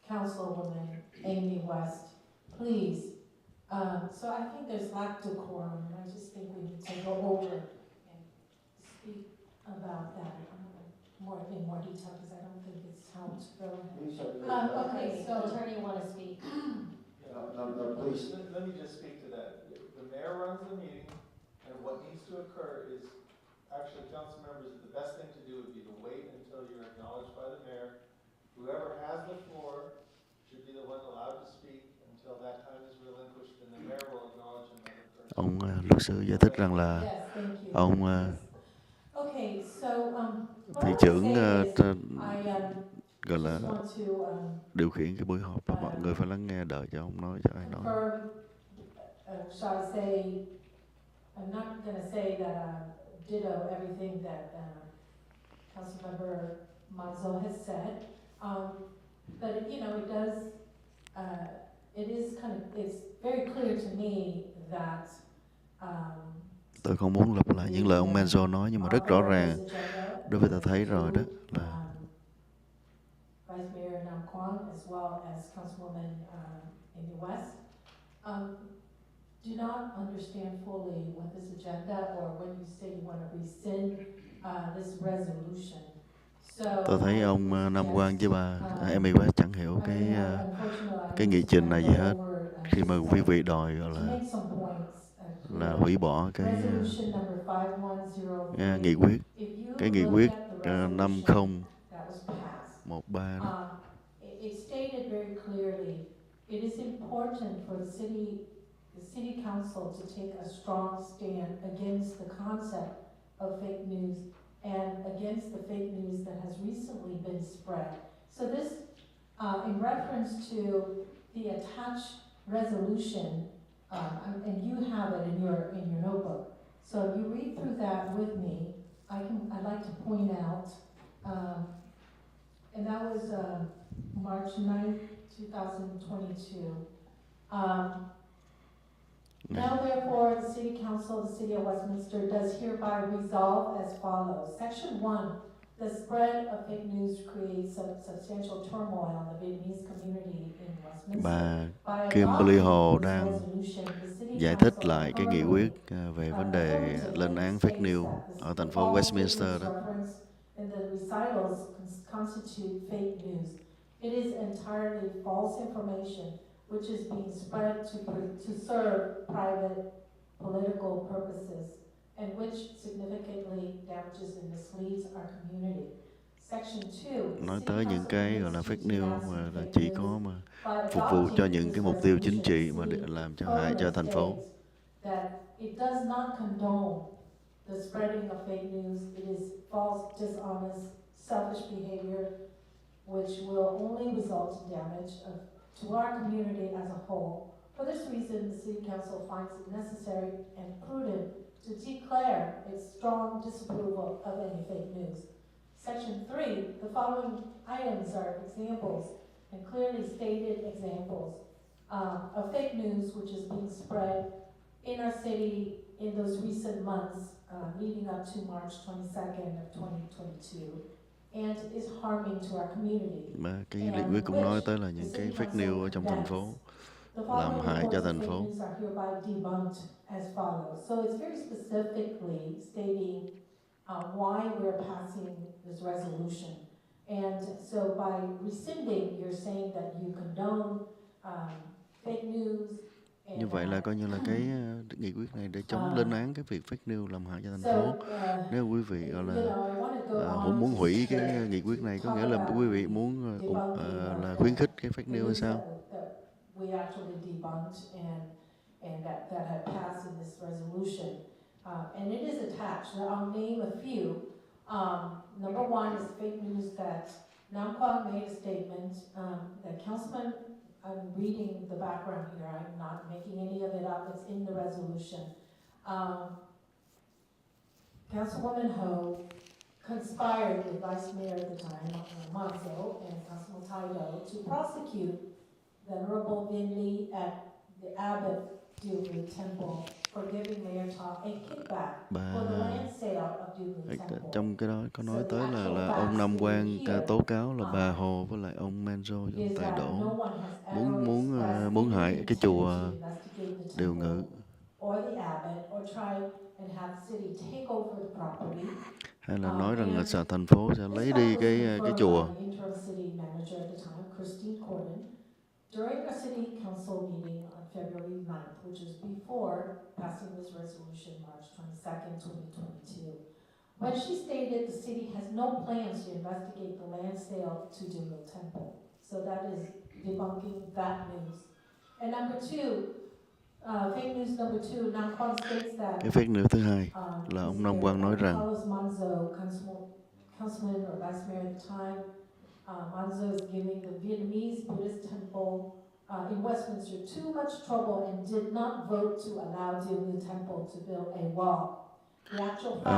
Councilwoman Amy West, please. So I think there's lack of quorum, and I just think we need to go over and speak about that in more detail, because I don't think it's helped go ahead. Okay, so Attorney, want to speak? No, please. Let me just speak to that. The mayor runs the meeting, and what needs to occur is, actually, council members, the best thing to do would be to wait until you're acknowledged by the mayor. Whoever has the floor should be the one allowed to speak until that time is relinquished, and the mayor will acknowledge another person. Ông luật sư giải thích rằng là ông thị trưởng gọi là điều khiển cái buổi họp và mọi người phải lắng nghe, đợi cho ông nói, cho ai nói. Shall I say, I'm not going to say that ditto everything that Councilmember Manzo has said, but you know, it's very clear to me that, Tôi không muốn lặp lại những lời ông Manzo nói, nhưng mà rất rõ ràng đối với ta thấy rồi đó là Vice Mayor Nam Quang as well as Councilwoman Amy West do not understand fully what this agenda, or when you say you want to rescind this resolution. So tôi thấy ông Nam Quang với bà Amy West chẳng hiểu cái nghị trình này gì hết, khi mà quý vị đòi gọi là hủy bỏ cái nghị quyết, cái nghị quyết 5013 đó. It stated very clearly, it is important for the city council to take a strong stand against the concept of fake news and against the fake news that has recently been spread. So this, in reference to the attached resolution, and you have it in your notebook. So if you read through that with me, I'd like to point out, and that was March 9th, 2022. Now therefore, the City Council of the City of Westminster does hereby resolve as follows. Section 1, the spread of fake news creates substantial turmoil in the Vietnamese community in Westminster. Bà Kimberly Hồ đang giải thích lại cái nghị quyết về vấn đề lên án fake news ở thành phố Westminster đó. And the recitals constitute fake news. It is entirely false information which is being spread to serve private political purposes and which significantly damages and misleads our community. Section 2. Nói tới những cái gọi là fake news mà là chỉ có mà phục vụ cho những cái mục tiêu chính trị mà để làm cho hại cho thành phố. That it does not condone the spreading of fake news. It is false, dishonest, selfish behavior which will only result in damage to our community as a whole. For this reason, the City Council finds it necessary and prudent to declare its strong disapproval of any fake news. Section 3, the following items are examples and clearly stated examples of fake news which is being spread in our city in those recent months leading up to March 22nd of 2022. And is harming to our community. Mà cái nghị quyết cũng nói tới là những cái fake news ở trong thành phố làm hại cho thành phố. As follows. So it's very specifically stating why we're passing this resolution. And so by rescinding, you're saying that you condone fake news. Như vậy là coi như là cái nghị quyết này để chống lên án cái việc fake news làm hại cho thành phố. Nếu quý vị gọi là muốn hủy cái nghị quyết này, có nghĩa là quý vị muốn là khuyến khích cái fake news hay sao? We actually debunked and that had passed in this resolution. And it is attached. I'll name a few. Number one is fake news that Nam Quang made a statement that Councilman, I'm reading the background here, I'm not making any of it up, it's in the resolution. Councilwoman Ho conspired with Vice Mayor at the time, Manzo, and Councilman Taido to prosecute Venerable Vin Lee at the Abbot Duglu Temple for giving Mayor Ta a kickback for the land sale of Duglu Temple. Trong cái đó có nói tới là ông Nam Quang tố cáo là bà Hồ với lại ông Manzo với ông Tài Đỗ muốn hại cái chùa Điều Ngự. Hay là nói rằng là thành phố sẽ lấy đi cái chùa. During a city council meeting on February 9th, which is before passing this resolution March 22nd, 2022, when she stated the city has no plans to investigate the land sale to Duglu Temple. So that is debunking that news. And number two, fake news number two, Nam Quang states that cái fake news thứ hai là ông Nam Quang nói rằng Councilman or Vice Mayor at the time, Manzo is giving the Vietnamese Buddhist temple in Westminster too much trouble and did not vote to allow Duglu Temple to build a wall. The actual fact is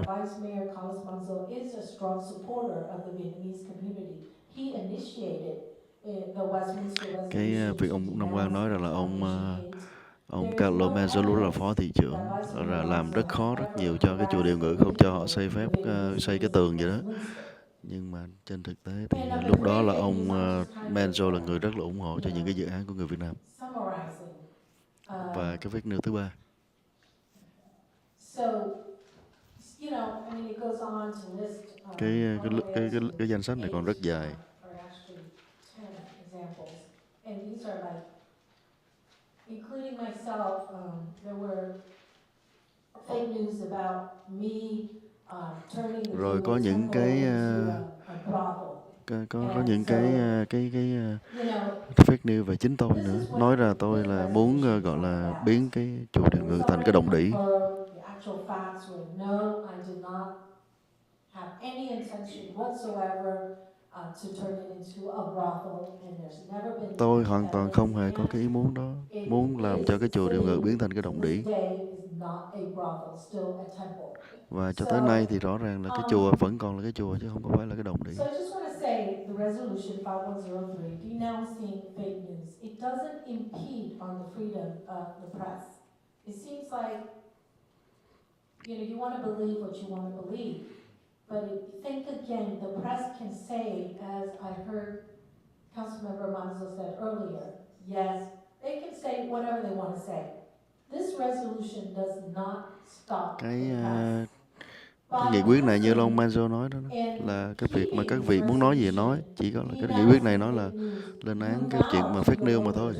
that Vice Mayor Carlos Manzo is a strong supporter of the Vietnamese community. He initiated the Westminster Cái resolution việc to ông Nam Quang nói denounce rằng là anti-Asian hate. ông There is Carlo no Mazzolù là evidence phó thị that trưởng Vice là Mayor làm rất Manzo has khó rất ever nhiều cho cái chùa Điều harassed Ngự, or không cho họ xây ridiculed phép the Vietnamese xây cái Jews tường in vậy đó. Westminster. Nhưng mà trên thực tế thì And lúc the đó great là fake news, ông I'm just kind of Manzo là người rất là ủng hộ cho những cái dự án của người Việt Nam. summarizing. Và cái fake news thứ ba, So, you know, I mean, it goes on to list cái all the way up to cái danh sách này còn rất dài. or actually 10 examples. And these are like, including myself, there were fake news about me turning the Rồi có Gateway những Temple cái into a brothel. có những cái You know, fake news về chính tôi nữa, nói ra tôi là muốn gọi là biến cái chùa Điều Ngự thành cái đồng đỉ. the actual facts were no, I did not have any intention whatsoever to turn it into a brothel, and there's never been. Tôi hoàn toàn không hề có cái ý muốn đó, muốn làm cho cái chùa Điều Ngự biến thành cái đồng đỉ. Và cho tới nay thì rõ ràng là cái chùa vẫn còn là cái chùa chứ không có phải là cái đồng đỉ. So I just want to say the resolution 5103 denouncing fake news, it doesn't impede on the freedom of the press. It seems like, you know, you want to believe what you want to believe, but think again, the press can say, as I heard Councilmember Manzo said earlier, yes, they can say whatever they want to say. This resolution does not stop the press. Cái nghị quyết này như ông Manzo nói đó, là cái việc mà các vị muốn nói gì nói, chỉ có là cái nghị quyết này nói là lên án cái chuyện mà fake news mà thôi.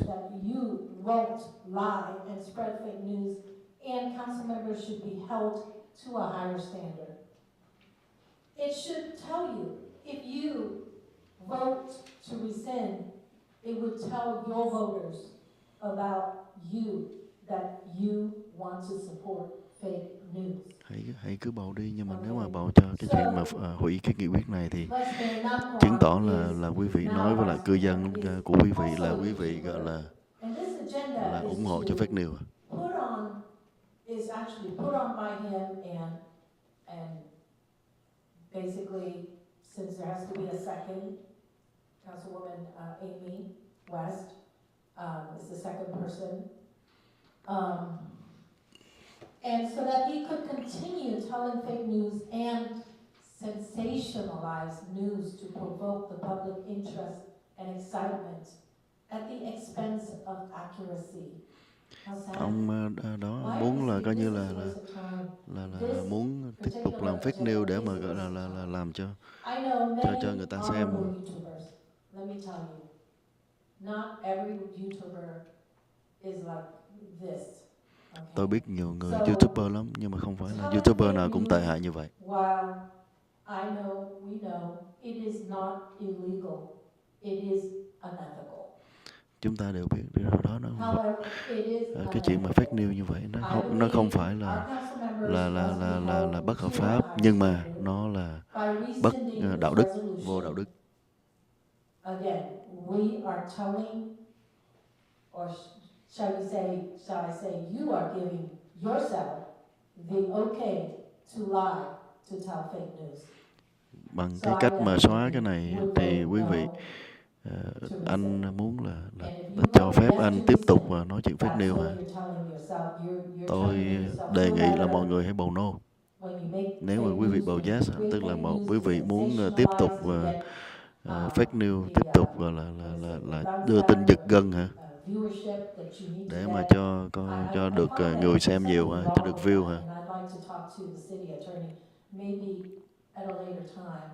It should tell you, if you vote to rescind, it would tell your voters about you, that you want to support fake news. Hãy cứ bầu đi, nhưng mà nếu mà bầu cho cái chuyện mà hủy cái nghị quyết này thì chứng tỏ là quý vị nói với lại cư dân của quý vị là quý vị gọi là ủng hộ cho fake news. Put on is actually put on by him, and basically, since there has to be a second, Councilwoman Amy West is the second person. And so that he could continue telling fake news and sensationalize news to provoke the public interest and excitement at the expense of accuracy. Ông đó muốn là coi như là muốn tiếp tục làm fake news để mà gọi là làm cho người ta xem. Let me tell you, not every YouTuber is like this. Okay. Tôi biết nhiều người YouTuber lắm, nhưng mà không phải là YouTuber nào cũng tệ hại như vậy. While I know, we know, it is not illegal, it is unethical. Chúng ta đều biết điều đó, cái chuyện mà fake news như vậy nó không phải là bất hợp pháp, nhưng mà nó là bất đạo đức, vô đạo đức. Again, we are telling, or shall I say, you are giving yourself the okay to lie, to tell fake news. Bằng cái cách mà xóa cái này thì quý vị, anh muốn là cho phép anh tiếp tục và nói chuyện fake news hả? Tôi đề nghị là mọi người hãy bầu no. Nếu mà quý vị bầu yes, tức là quý vị muốn tiếp tục fake news, tiếp tục là đưa tin giật gân hả? Để mà cho được người xem nhiều hả? Cho được view hả? At a later time,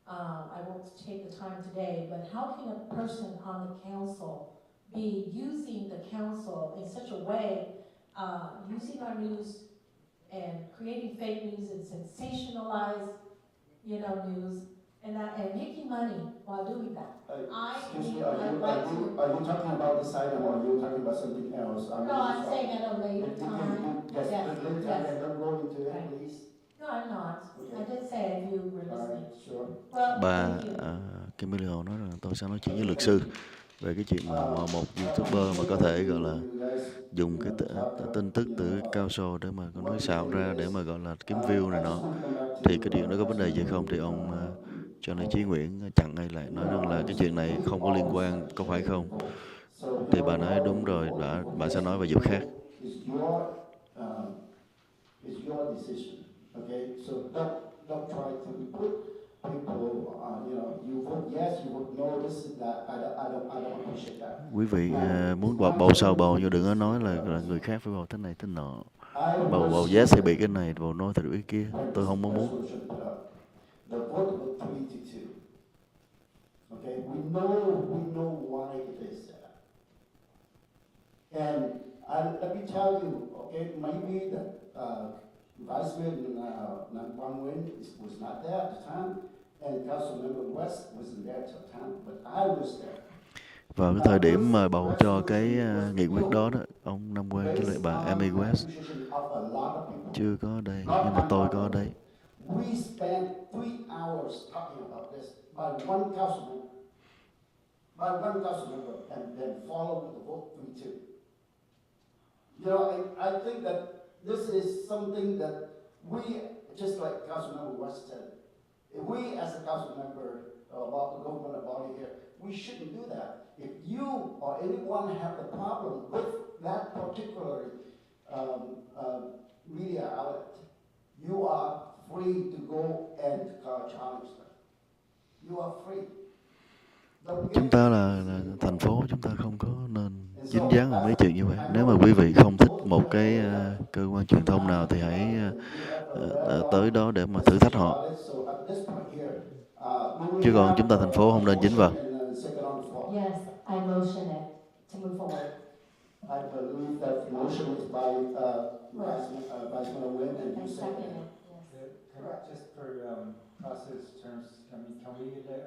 I won't take the time today, but how can a person on the council be using the council in such a way, using our news and creating fake news and sensationalize, news, and making money while doing that? Excuse me, are you talking about this item, or are you talking about something else? I'm saying at a later time. Yes, later time, and don't go into it, please. No, I'm not. Okay. I did say if you were listening. Sure. Well, bà Kim Millie nói rằng tôi sẽ nói chuyện với luật sư về cái chuyện mà một YouTuber mà có thể gọi là dùng cái tin tức từ cao show để mà nói xạo ra để mà gọi là kiếm view này nọ, thì cái chuyện đó có vấn đề gì không? Thì ông cho nên Chí Nguyễn chặn ngay lại, nói rằng là cái chuyện này không có liên quan, có phải không? Thì bà nói đúng rồi, bà sẽ nói vào dịp khác. It's your decision, okay? So don't try to put people, you vote yes, you vote no, this is that. I don't appreciate that. Quý vị muốn bầu sao bầu, nhưng đừng có nói là người khác phải bầu thế này thế nọ. Bầu yes thì bị cái này, bầu no thì bị cái kia. Tôi không có muốn. The vote was 3-2. Okay, we know why it is that. And let me tell you, okay, maybe the Vice Mayor Nam Quang Nguyen was not there at the time, and Councilmember West wasn't there at the time, but I was there. Vào cái thời điểm mà bầu cho cái nghị quyết đó, ông Nam Quang với lại bà Amy West chưa có ở đây, nhưng mà tôi có ở đây. We spent 3 hours talking about this by one council member, and then followed with the vote 3-2. You know, I think that this is something that we, just like Councilmember West said, if we as a council member about the government body here, we shouldn't do that. If you or anyone have a problem with that particular media outlet, you are free to go and challenge them. You are free. Chúng ta là thành phố, chúng ta không có nên dính dáng vào mấy chuyện như vậy. Nếu mà quý vị không thích một cái cơ quan truyền thông nào thì hãy tới đó để mà thử thách họ. Chứ còn chúng ta thành phố không nên dính vào. Yes, I motion it to move forward. I believe that motion was by Vice Mayor Nguyen, and you seconded it. Yes. Just for process terms, I mean, can we let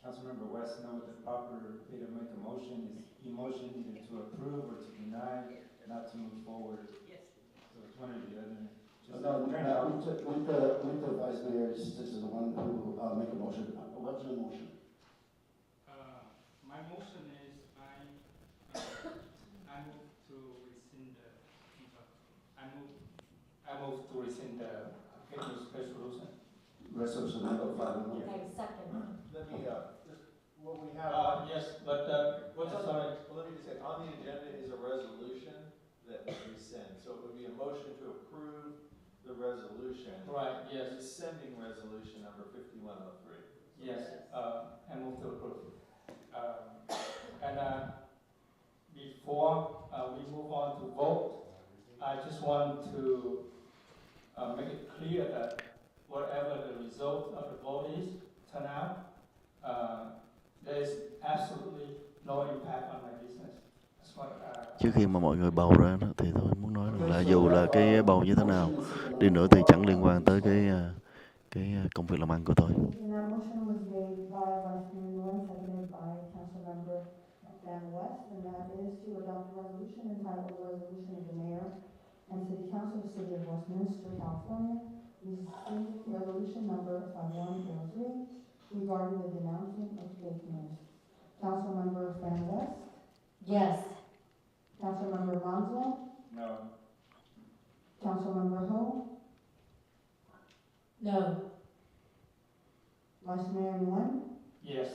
Councilmember West know the proper way to make a motion? Is emotion either to approve or to deny, not to move forward? Yes. So it's one or the other. With the Vice Mayor, this is the one who make a motion. What's your motion? My motion is I move to rescind the resolution. Resolution number 5. Okay, second. Let me, what we have. Yes, but what's on? Sorry, well, let me just say, on the agenda is a resolution that we rescind. So it would be a motion to approve the resolution. Right, yes. Rescinding resolution number 5103. Yes, and move to approve. And before we move on to vote, I just want to make it clear that whatever the result of the vote is tonight, there is absolutely no impact on my business. That's what, Trước khi mà mọi người bầu ra đó, thì tôi muốn nói là dù là cái bầu như thế nào đi nữa thì chẳng liên quan tới cái công việc làm ăn của tôi. Motion was made by Vice Mayor Nguyen, seconded by Councilmember Dan West, and that is to adopt a resolution entitled Resolution of the Mayor and City Council of the City of Westminster, California, rescinding resolution number 5103 regarding the denouncing of fake news. Councilmember Dan West? Yes. Councilmember Monzo? No. Councilmember Ho? No. Vice Mayor Nguyen? yes.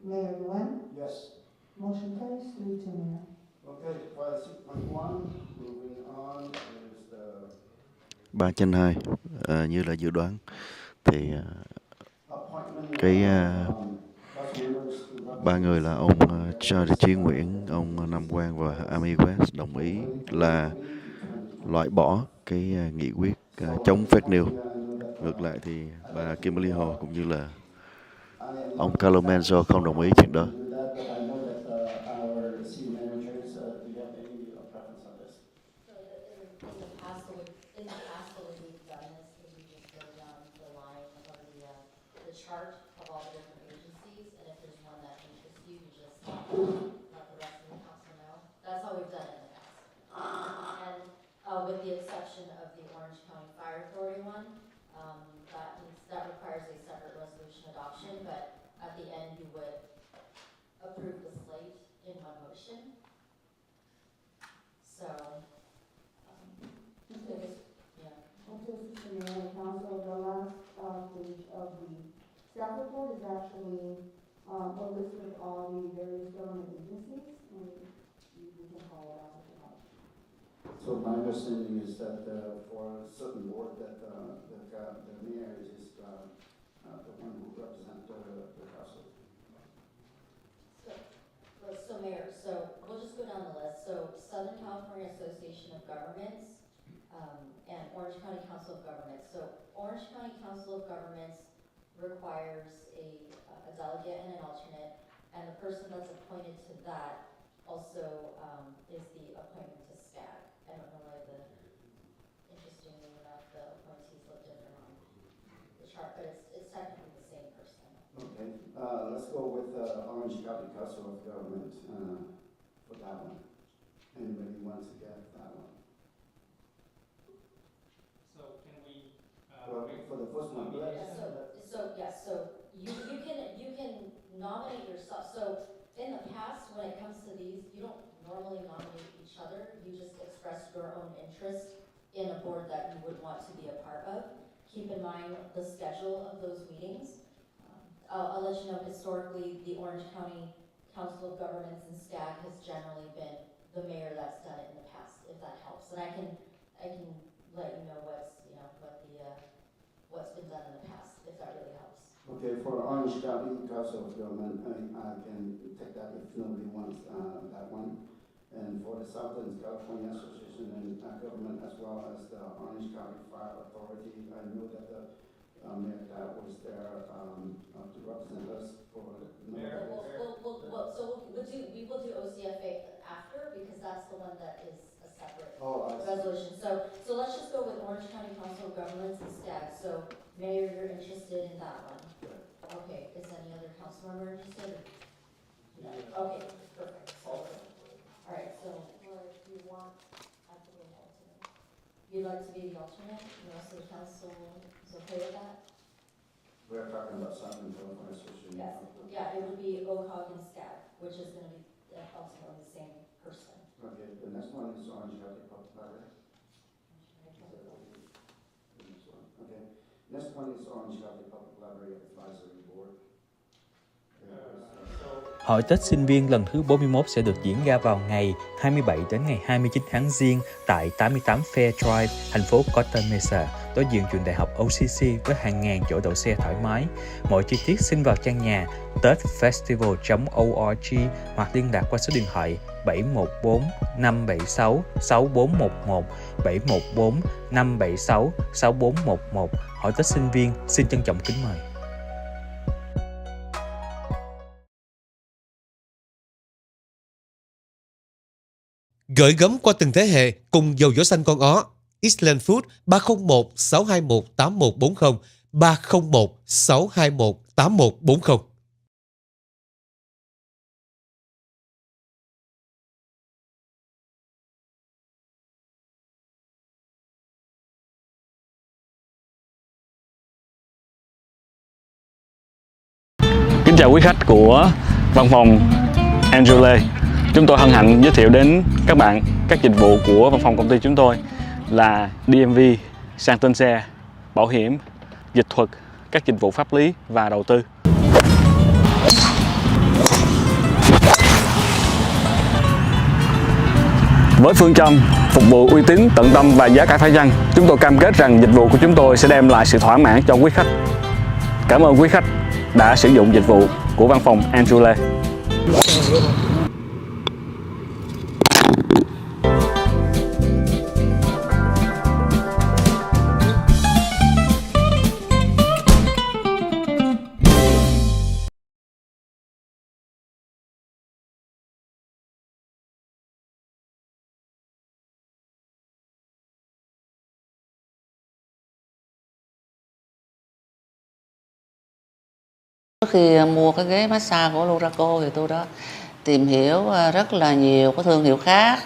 Mayor Nguyen? Yes. Motion carries 3-2, Mayor. Okay, 6.1, moving on is the 3/2 như là dự đoán thì cái ba người là ông Chí Nguyễn, ông Nam Quang và Amy West đồng ý là loại bỏ cái nghị quyết chống fake news. Ngược lại thì bà Kimberly Ho cũng như là ông Carlo Manzo không đồng ý chuyện đó. chart of all the different agencies, and if there's one that interests you, you just let the rest of the council know. That's how we've done it in the past. And with the exception of the Orange County Fire Authority one, that requires a separate resolution adoption, but at the end you would approve the slate in one motion. So, Okay, Mr. Mayor and Council, the last page of the staff So my understanding is that for a certain board that the mayor is the one who represents the council. So Mayor, so we'll just go down the list. So Southern California Association of Governments, and Orange County Council of Governments. So Orange County Council of Governments requires a delegate and an alternate, and the person that's appointed to that also is the appointment to SCAG. I don't know why interestingly enough, the appointees look different on the chart, but it's technically the same person. Okay, let's go with Orange County Council of Government for that one. Anybody want to get that one? So can we, Well, for the first one, So you can nominate yourself. So in the past, when it comes to these, you don't normally nominate each other. You just express your own interest in a board that you would want to be a part of. Keep in mind the schedule of those meetings. I'll let you know, historically, the Orange County Council of Governments and SCAG has generally been the mayor that's done it in the past, if that helps. And I can let you know what's been done in the past, if that really helps. okay, for Orange County Council of Government, I can take that if nobody wants that one. And for the Southern California Association and Government, as well as the Orange County Fire Authority, I know that the mayor that was there to represent us for the We will do OCFA after, because that's the one that is a separate resolution. So let's just go with Orange County Council of Governments and SCAG. So Mayor, you're interested in that one. Okay, is any other council member interested? No. Okay, perfect. All right, so what do you want as the alternate? You'd like to be the alternate? The rest of the council is okay with that? We're talking about Southern California Association. Yes. Yeah, it would be OCOG and SCAG, which is going to be ultimately the same person. Okay, the next one is Orange County Public Library. Okay, next one is Orange County Public Library Advisory Board. Hội Tết sinh viên lần thứ 41 sẽ được diễn ra vào ngày 27 đến ngày 29 tháng Giêng tại 88 Fair Drive, thành phố Costa Mesa, đối diện trường đại học OCC với hàng ngàn chỗ đậu xe thoải mái. Mọi chi tiết xin vào trang nhà tetfestival.org hoặc liên lạc qua số điện thoại 714 576 6411 714 576 6411. Hội Tết sinh viên xin trân trọng kính mời. Gửi gắm qua từng thế hệ cùng dầu dõi xanh con ó. Island Food 301 621 8140 301 621 8140. Kính chào quý khách của văn phòng Angela. Chúng tôi hân hạnh giới thiệu đến các bạn các dịch vụ của văn phòng công ty chúng tôi là DMV, sang tên xe, bảo hiểm, dịch thuật, các dịch vụ pháp lý và đầu tư. Với phương châm phục vụ uy tín, tận tâm và giá cả phải chăng, chúng tôi cam kết rằng dịch vụ của chúng tôi sẽ đem lại sự thỏa mãn cho quý khách. Cảm ơn quý khách đã sử dụng dịch vụ của văn phòng Angela. Trước khi mua cái ghế massage của Luraco thì tôi đã tìm hiểu rất là nhiều cái thương hiệu khác.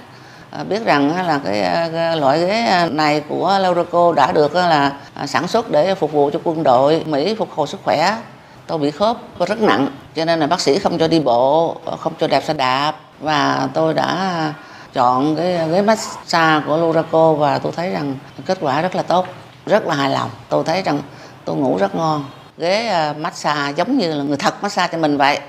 Biết rằng là cái loại ghế này của Luraco đã được là sản xuất để phục vụ cho quân đội Mỹ phục hồi sức khỏe. Tôi bị khớp rất nặng cho nên là bác sĩ không cho đi bộ, không cho đạp xe đạp, và tôi đã chọn cái ghế massage của Luraco và tôi thấy rằng kết quả rất là tốt, rất là hài lòng. Tôi thấy rằng tôi ngủ rất ngon. Ghế massage giống như là người thật massage cho mình vậy.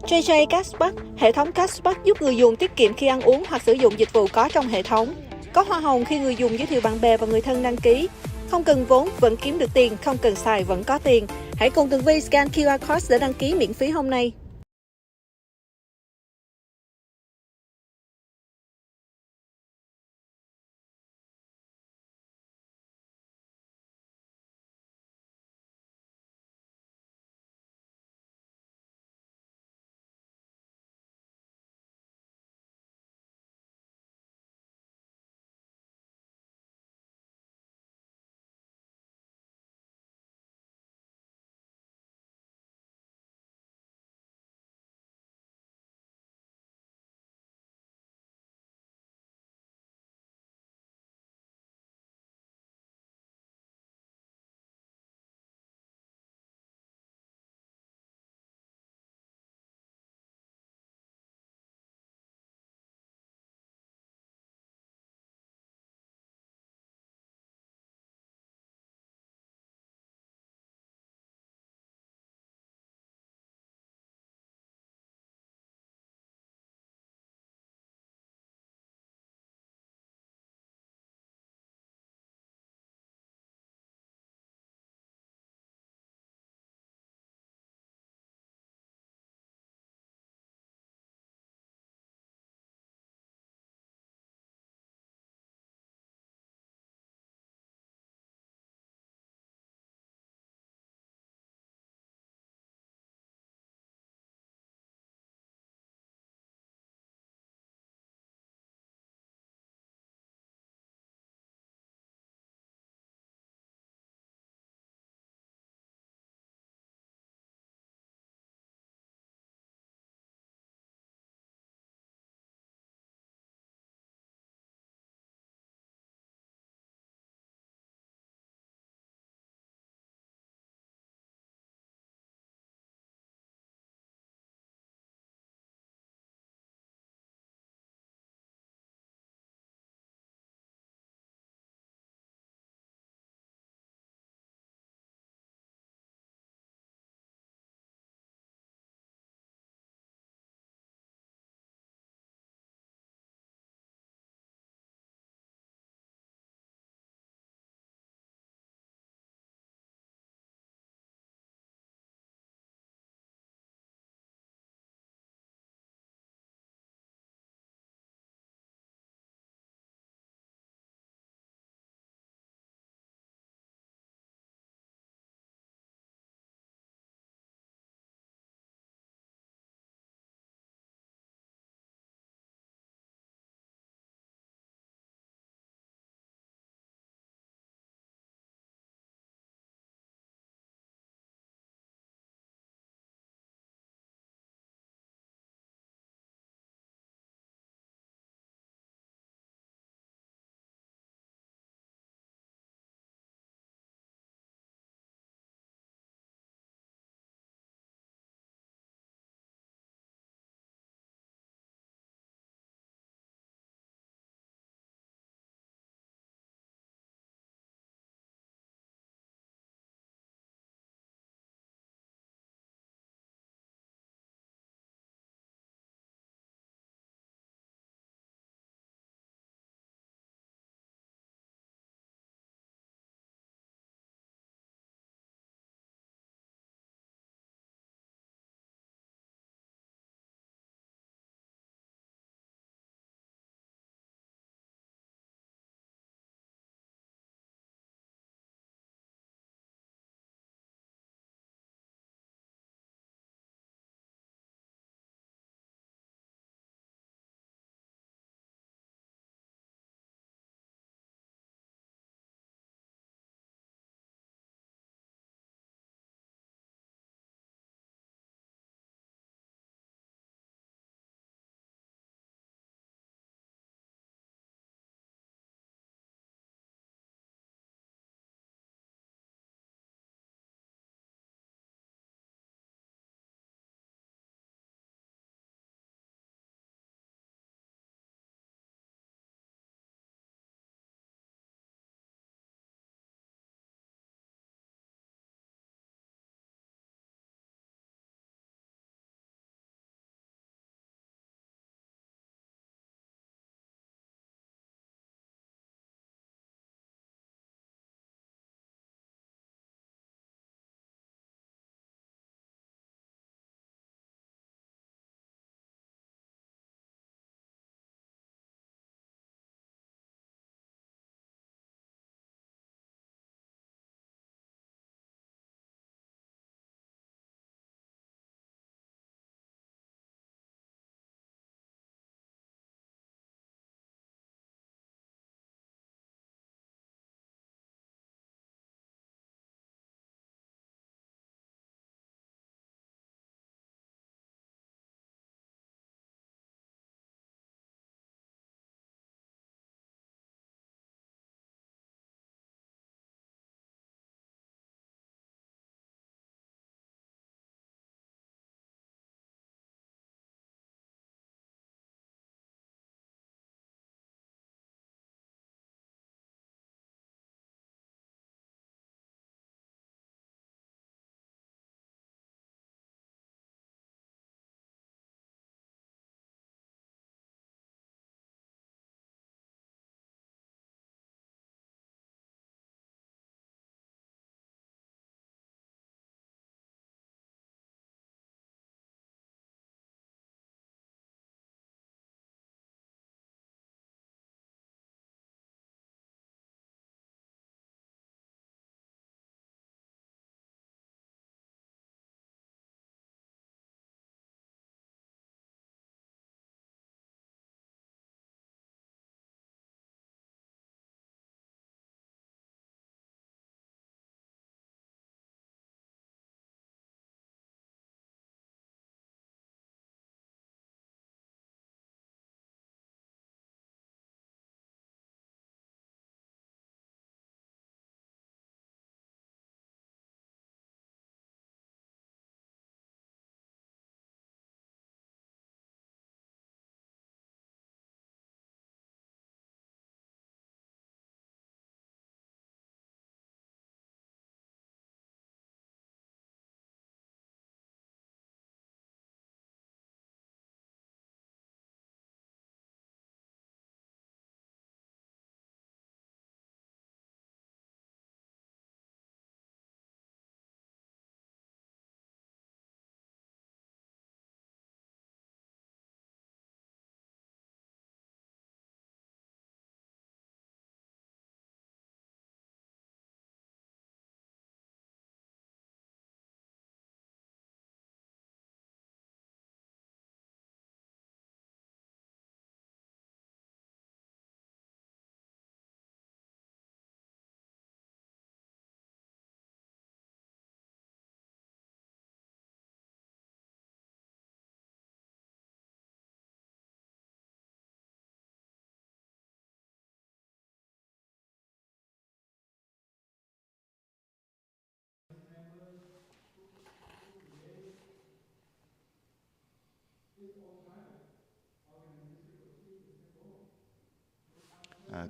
JJ Cashback, hệ thống cashback giúp người dùng tiết kiệm khi ăn uống hoặc sử dụng dịch vụ có trong hệ thống. Có hoa hồng khi người dùng giới thiệu bạn bè và người thân đăng ký. Không cần vốn, vẫn kiếm được tiền, không cần xài, vẫn có tiền. Hãy cùng Tường Vi scan QR code để đăng ký miễn phí hôm nay.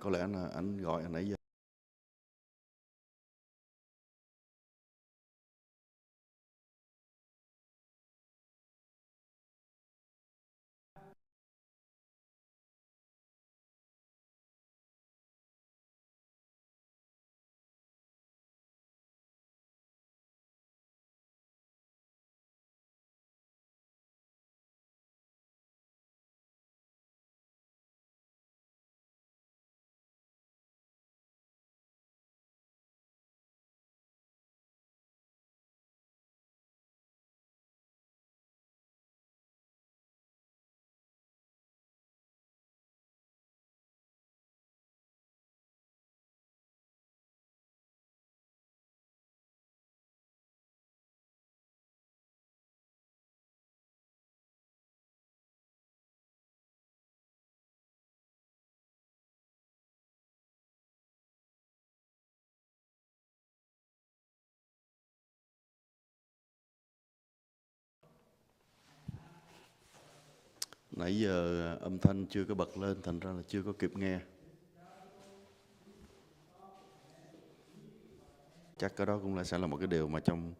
Có lẽ là anh gọi anh nãy giờ. Nãy giờ âm thanh chưa có bật lên, thành ra là chưa có kịp nghe. Chắc cái đó cũng sẽ là một cái điều mà trong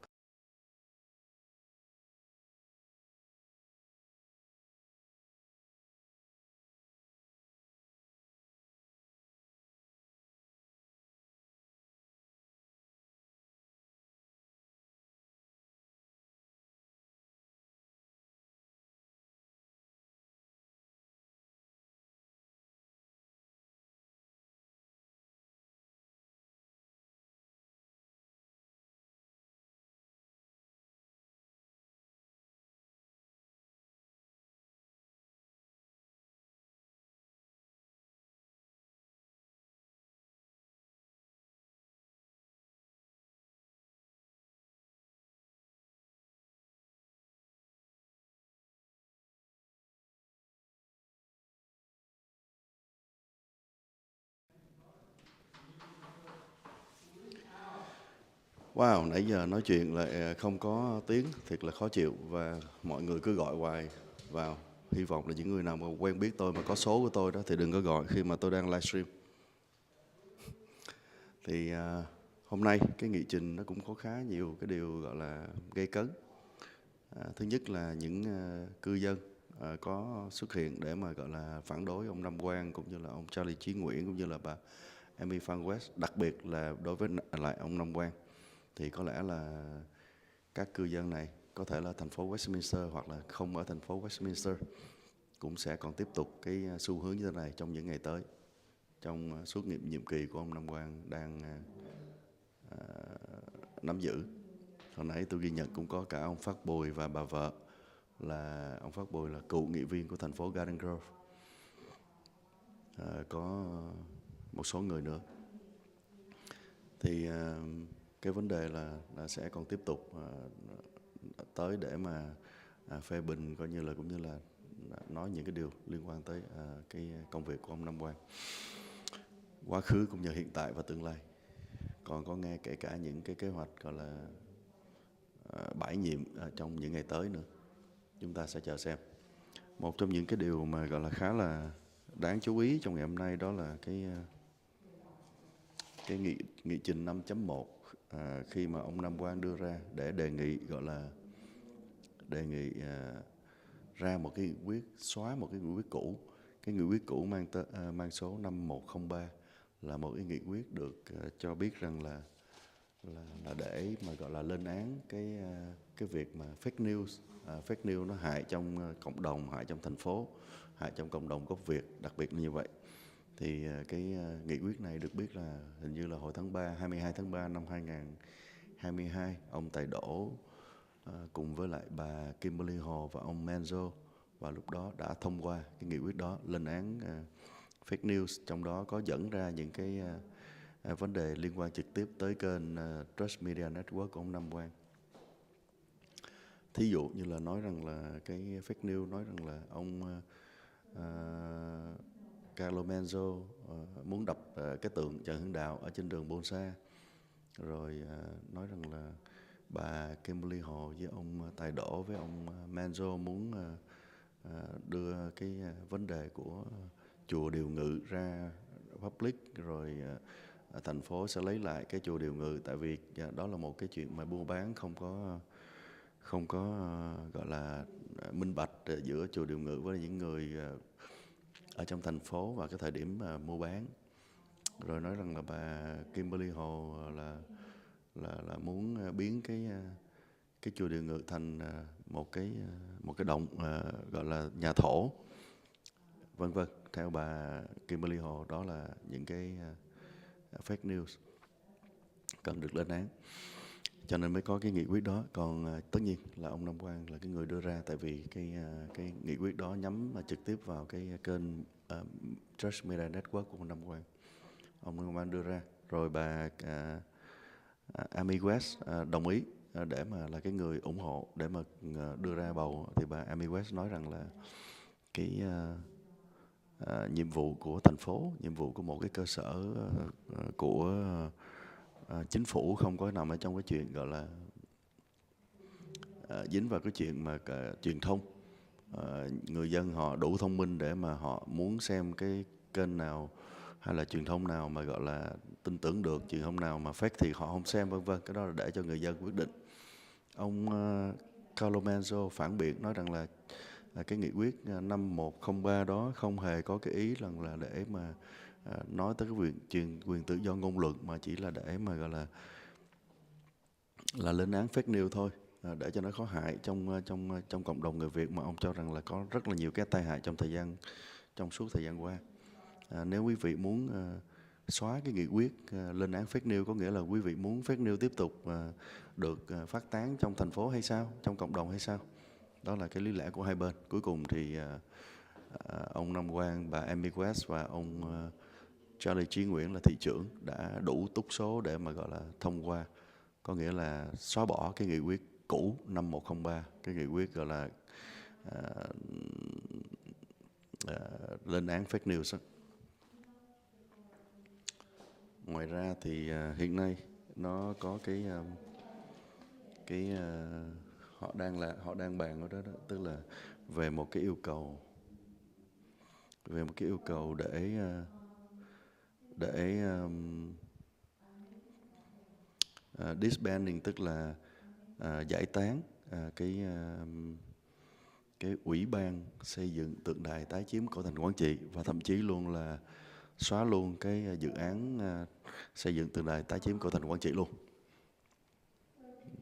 wow, nãy giờ nói chuyện lại không có tiếng, thiệt là khó chịu và mọi người cứ gọi hoài vào. Hy vọng là những người nào mà quen biết tôi mà có số của tôi đó thì đừng có gọi khi mà tôi đang livestream. Thì hôm nay cái nghị trình nó cũng có khá nhiều cái điều gọi là gây cấn. Thứ nhất là những cư dân có xuất hiện để mà gọi là phản đối ông Nam Quang cũng như là ông Charlie Chí Nguyễn cũng như là bà Amy Phan West, đặc biệt là đối với lại ông Nam Quang. Thì có lẽ là các cư dân này có thể là thành phố Westminster hoặc là không ở thành phố Westminster cũng sẽ còn tiếp tục cái xu hướng như thế này trong những ngày tới, trong suốt nhiệm kỳ của ông Nam Quang đang nắm giữ. Hồi nãy tôi ghi nhận cũng có cả ông Phát Bồi và bà vợ là ông Phát Bồi là cựu nghị viên của thành phố Garden Grove. Có một số người nữa. Thì cái vấn đề là sẽ còn tiếp tục tới để mà phê bình coi như là cũng như là nói những cái điều liên quan tới cái công việc của ông Nam Quang, quá khứ cũng như hiện tại và tương lai. Còn có nghe kể cả những cái kế hoạch gọi là bãi nhiệm trong những ngày tới nữa. Chúng ta sẽ chờ xem. Một trong những cái điều mà gọi là khá là đáng chú ý trong ngày hôm nay đó là cái nghị trình 5.1 khi mà ông Nam Quang đưa ra để đề nghị gọi là đề nghị ra một cái nghị quyết, xóa một cái nghị quyết cũ. Cái nghị quyết cũ mang số 5103 là một cái nghị quyết được cho biết rằng là để mà gọi là lên án cái việc mà fake news. Fake news nó hại trong cộng đồng, hại trong thành phố, hại trong cộng đồng gốc Việt, đặc biệt là như vậy. Thì cái nghị quyết này được biết là hình như là hồi tháng 3, 22 tháng 3 năm 2022, ông Tài Đỗ cùng với lại bà Kimberly Hồ và ông Manzo và lúc đó đã thông qua cái nghị quyết đó lên án fake news, trong đó có dẫn ra những cái vấn đề liên quan trực tiếp tới kênh Trust Media Network của ông Nam Quang. Thí dụ như là nói rằng là cái fake news nói rằng là ông Carlo Manzo muốn đập cái tượng Trần Hưng Đạo ở trên đường Bolsa, rồi nói rằng là bà Kimberly Hồ với ông Tài Đỗ với ông Manzo muốn đưa cái vấn đề của chùa Điều Ngự ra public, rồi thành phố sẽ lấy lại cái chùa Điều Ngự, tại vì đó là một cái chuyện mà buôn bán không có gọi là minh bạch giữa chùa Điều Ngự với những người ở trong thành phố vào cái thời điểm mua bán. Rồi nói rằng là bà Kimberly Hồ là muốn biến cái chùa Điều Ngự thành một cái động gọi là nhà thổ, vân vân. Theo bà Kimberly Hồ, đó là những cái fake news cần được lên án, cho nên mới có cái nghị quyết đó. Còn tất nhiên là ông Nam Quang là cái người đưa ra, tại vì cái nghị quyết đó nhắm trực tiếp vào cái kênh Trust Media Network của ông Nam Quang. Ông Nam Quang đưa ra, rồi bà Amy West đồng ý để mà là cái người ủng hộ để mà đưa ra bầu. Thì bà Amy West nói rằng là cái nhiệm vụ của thành phố, nhiệm vụ của một cái cơ sở của chính phủ không có nằm ở trong cái chuyện gọi là dính vào cái chuyện mà truyền thông. Người dân họ đủ thông minh để mà họ muốn xem cái kênh nào hay là truyền thông nào mà gọi là tin tưởng được, truyền thông nào mà fake thì họ không xem, vân vân. Cái đó là để cho người dân quyết định. Ông Carlo Manzo phản biện nói rằng là cái nghị quyết 5103 đó không hề có cái ý rằng là để mà nói tới cái quyền tự do ngôn luận, mà chỉ là để mà gọi là lên án fake news thôi, để cho nó có hại trong cộng đồng người Việt, mà ông cho rằng là có rất là nhiều cái tai hại trong suốt thời gian qua. Nếu quý vị muốn xóa cái nghị quyết lên án fake news, có nghĩa là quý vị muốn fake news tiếp tục được phát tán trong thành phố hay sao, trong cộng đồng hay sao? Đó là cái lý lẽ của hai bên. Cuối cùng thì ông Nam Quang, bà Amy West và ông Charlie Chí Nguyễn là thị trưởng đã đủ túc số để mà gọi là thông qua, có nghĩa là xóa bỏ cái nghị quyết cũ 5103, cái nghị quyết gọi là lên án fake news đó. Ngoài ra thì hiện nay nó có họ đang bàn ở đó, tức là về một cái yêu cầu để disbanding, tức là giải tán cái ủy ban xây dựng tượng đài tái chiếm cổ thành Quảng Trị, và thậm chí luôn là xóa luôn cái dự án xây dựng tượng đài tái chiếm cổ thành Quảng Trị luôn.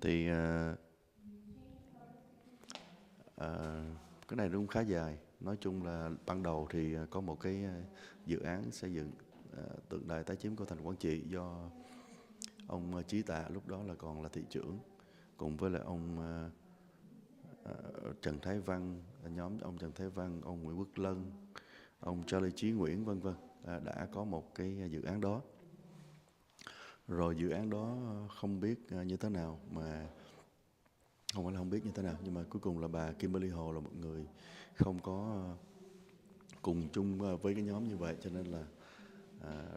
Thì cái này cũng khá dài. Nói chung là ban đầu thì có một cái dự án xây dựng tượng đài tái chiếm cổ thành Quảng Trị do ông Chí Tạ, lúc đó là còn là thị trưởng, cùng với lại ông Trần Thái Văn, nhóm ông Trần Thái Văn, ông Nguyễn Quốc Lân, ông Charlie Chí Nguyễn, vân vân, đã có một cái dự án đó. Rồi dự án đó không biết như thế nào, mà không phải là không biết như thế nào, nhưng mà cuối cùng là bà Kimberly Hồ là một người không có cùng chung với cái nhóm như vậy, cho nên là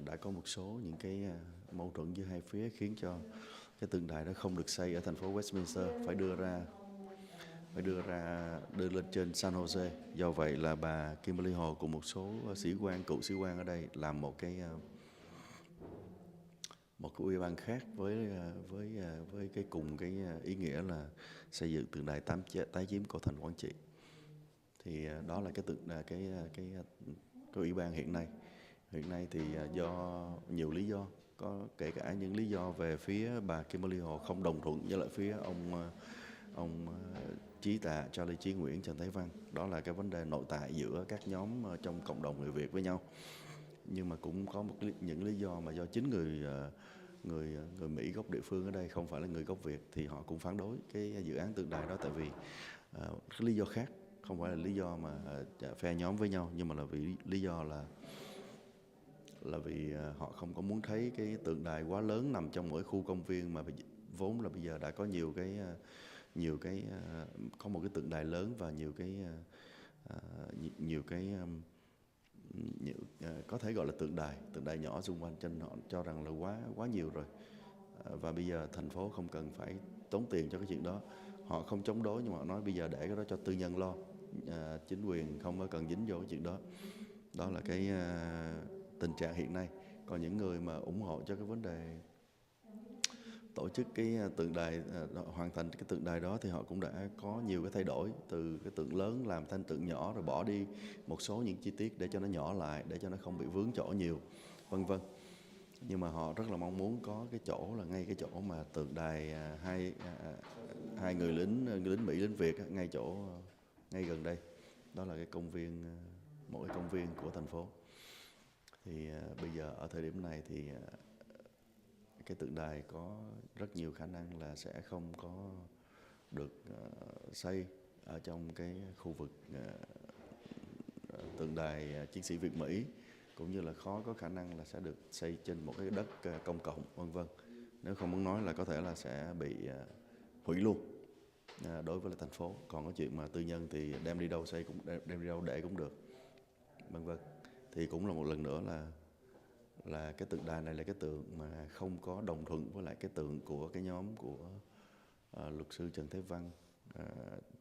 đã có một số những cái mâu thuẫn giữa hai phía, khiến cho cái tượng đài đó không được xây ở thành phố Westminster, phải đưa lên trên San Jose. Do vậy là bà Kimberly Hồ cùng một số cựu sĩ quan ở đây làm một cái ủy ban khác với cái cùng cái ý nghĩa là xây dựng tượng đài tái chiếm cổ thành Quảng Trị. Thì đó là cái ủy ban hiện nay. Hiện nay thì do nhiều lý do, có kể cả những lý do về phía bà Kimberly Hồ không đồng thuận với lại phía ông Chí Tạ, Charlie Chí Nguyễn, Trần Thái Văn. Đó là cái vấn đề nội tại giữa các nhóm trong cộng đồng người Việt với nhau. Nhưng mà cũng có những lý do mà do chính người Mỹ gốc địa phương ở đây, không phải là người gốc Việt, thì họ cũng phản đối cái dự án tượng đài đó, tại vì cái lý do khác, không phải là lý do mà phe nhóm với nhau, nhưng mà là vì lý do là vì họ không có muốn thấy cái tượng đài quá lớn nằm trong mỗi khu công viên, mà vốn là bây giờ đã có có một cái tượng đài lớn và có thể gọi là tượng đài nhỏ xung quanh, cho nên họ cho rằng là quá nhiều rồi. Và bây giờ thành phố không cần phải tốn tiền cho cái chuyện đó. Họ không chống đối, nhưng mà họ nói bây giờ để cái đó cho tư nhân lo. chính quyền không có cần dính vô cái chuyện đó. Đó là cái tình trạng hiện nay. Còn những người mà ủng hộ cho cái vấn đề tổ chức cái tượng đài, hoàn thành cái tượng đài đó, thì họ cũng đã có nhiều cái thay đổi, từ cái tượng lớn làm thành tượng nhỏ, rồi bỏ đi một số những chi tiết để cho nó nhỏ lại, để cho nó không bị vướng chỗ nhiều, vân vân. Nhưng mà họ rất là mong muốn có cái chỗ là ngay cái chỗ mà tượng đài hai người lính Mỹ, lính Việt, ngay gần đây. Đó là cái công viên, một cái công viên của thành phố. Thì bây giờ ở thời điểm này thì cái tượng đài có rất nhiều khả năng là sẽ không có được xây ở trong cái khu vực tượng đài chiến sĩ Việt Mỹ, cũng như là khó có khả năng là sẽ được xây trên một cái đất công cộng, vân vân. Nếu không muốn nói là có thể là sẽ bị hủy luôn đối với là thành phố. Còn có chuyện mà tư nhân thì đem đi đâu xây cũng đem đi đâu để cũng được, vân vân. Thì cũng là một lần nữa là cái tượng đài này là cái tượng mà không có đồng thuận với lại cái tượng của cái nhóm của luật sư Trần Thế Văn,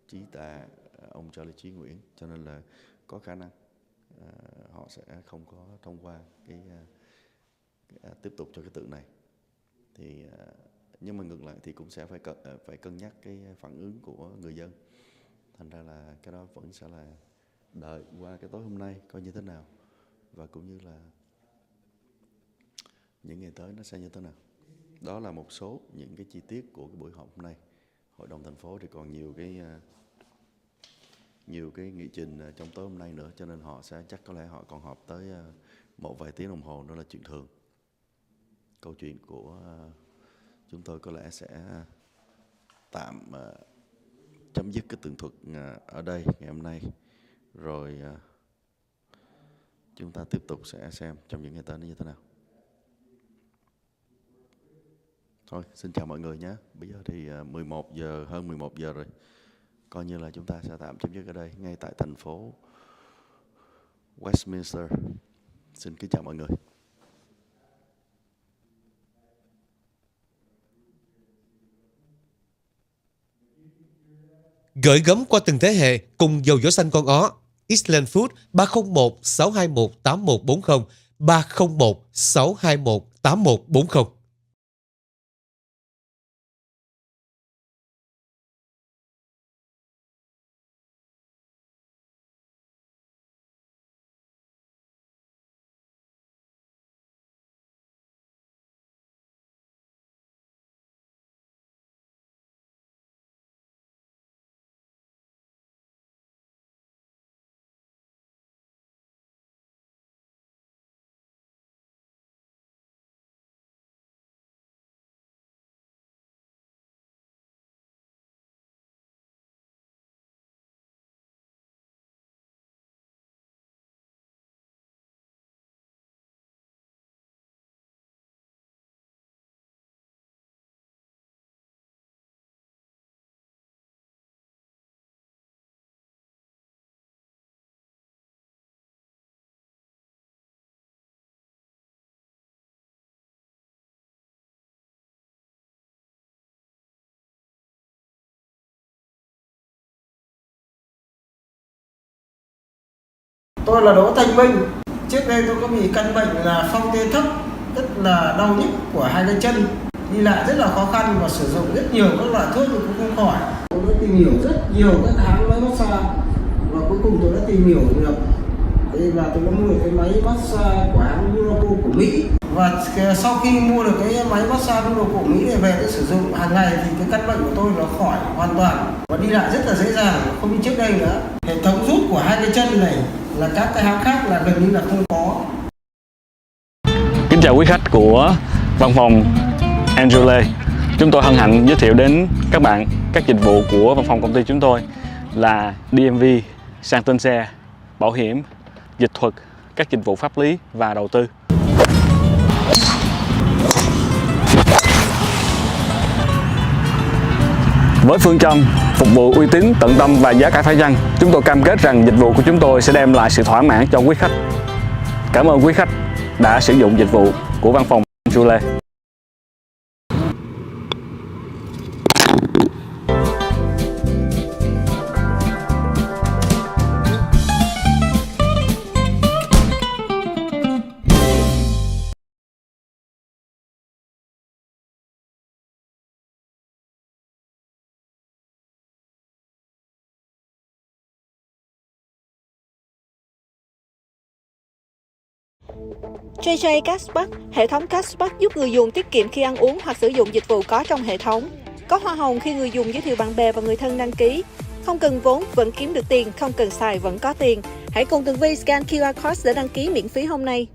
Chí Tà, ông Charlie Chí Nguyễn, cho nên là có khả năng họ sẽ không có thông qua cái tiếp tục cho cái tượng này. Thì nhưng mà ngược lại thì cũng sẽ phải cân nhắc cái phản ứng của người dân. Thành ra là cái đó vẫn sẽ là đợi qua cái tối hôm nay coi như thế nào, và cũng như là những ngày tới nó sẽ như thế nào. Đó là một số những cái chi tiết của cái buổi họp hôm nay. Hội đồng thành phố thì còn nhiều cái nghị trình trong tối hôm nay nữa, cho nên chắc có lẽ họ còn họp tới một vài tiếng đồng hồ nữa là chuyện thường. Câu chuyện của chúng tôi có lẽ sẽ tạm chấm dứt cái tường thuật ở đây ngày hôm nay, rồi chúng ta tiếp tục sẽ xem trong những ngày tới nó như thế nào. Thôi, xin chào mọi người nhé. Bây giờ thì hơn 11 giờ rồi. Coi như là chúng ta sẽ tạm chấm dứt ở đây, ngay tại thành phố Westminster. Xin kính chào mọi người. Gửi gắm qua từng thế hệ cùng dầu dõi xanh con ó. Island Food 301 621 8140 301 621 8140. Tôi là Đỗ Thanh Minh. Trước đây tôi có bị căn bệnh là phong tê thấp, rất là đau nhức của hai cái chân, đi lại rất là khó khăn và sử dụng rất nhiều các loại thuốc nhưng cũng không khỏi. Tôi đã tìm hiểu rất nhiều các hãng máy massage và cuối cùng tôi đã tìm hiểu được và tôi đã mua cái máy massage của hãng của Mỹ. Và sau khi mua được cái máy massage của Mỹ này về tôi sử dụng hàng ngày thì cái căn bệnh của tôi nó khỏi hoàn toàn và đi lại rất là dễ dàng, không như trước đây nữa. Hệ thống rút của hai cái chân này là các cái hãng khác là gần như là không có. Kính chào quý khách của văn phòng Angela. Chúng tôi hân hạnh giới thiệu đến các bạn các dịch vụ của văn phòng công ty chúng tôi là DMV, sang tên xe, bảo hiểm, dịch thuật, các dịch vụ pháp lý và đầu tư. Với phương châm phục vụ uy tín, tận tâm và giá cả phải chăng, chúng tôi cam kết rằng dịch vụ của chúng tôi sẽ đem lại sự thỏa mãn cho quý khách. Cảm ơn quý khách đã sử dụng dịch vụ của văn phòng Angela. JJ Cashback, hệ thống cashback giúp người dùng tiết kiệm khi ăn uống hoặc sử dụng dịch vụ có trong hệ thống. Có hoa hồng khi người dùng giới thiệu bạn bè và người thân đăng ký. Không cần vốn, vẫn kiếm được tiền, không cần xài, vẫn có tiền. Hãy cùng Tường Vi scan QR code để đăng ký miễn phí hôm nay.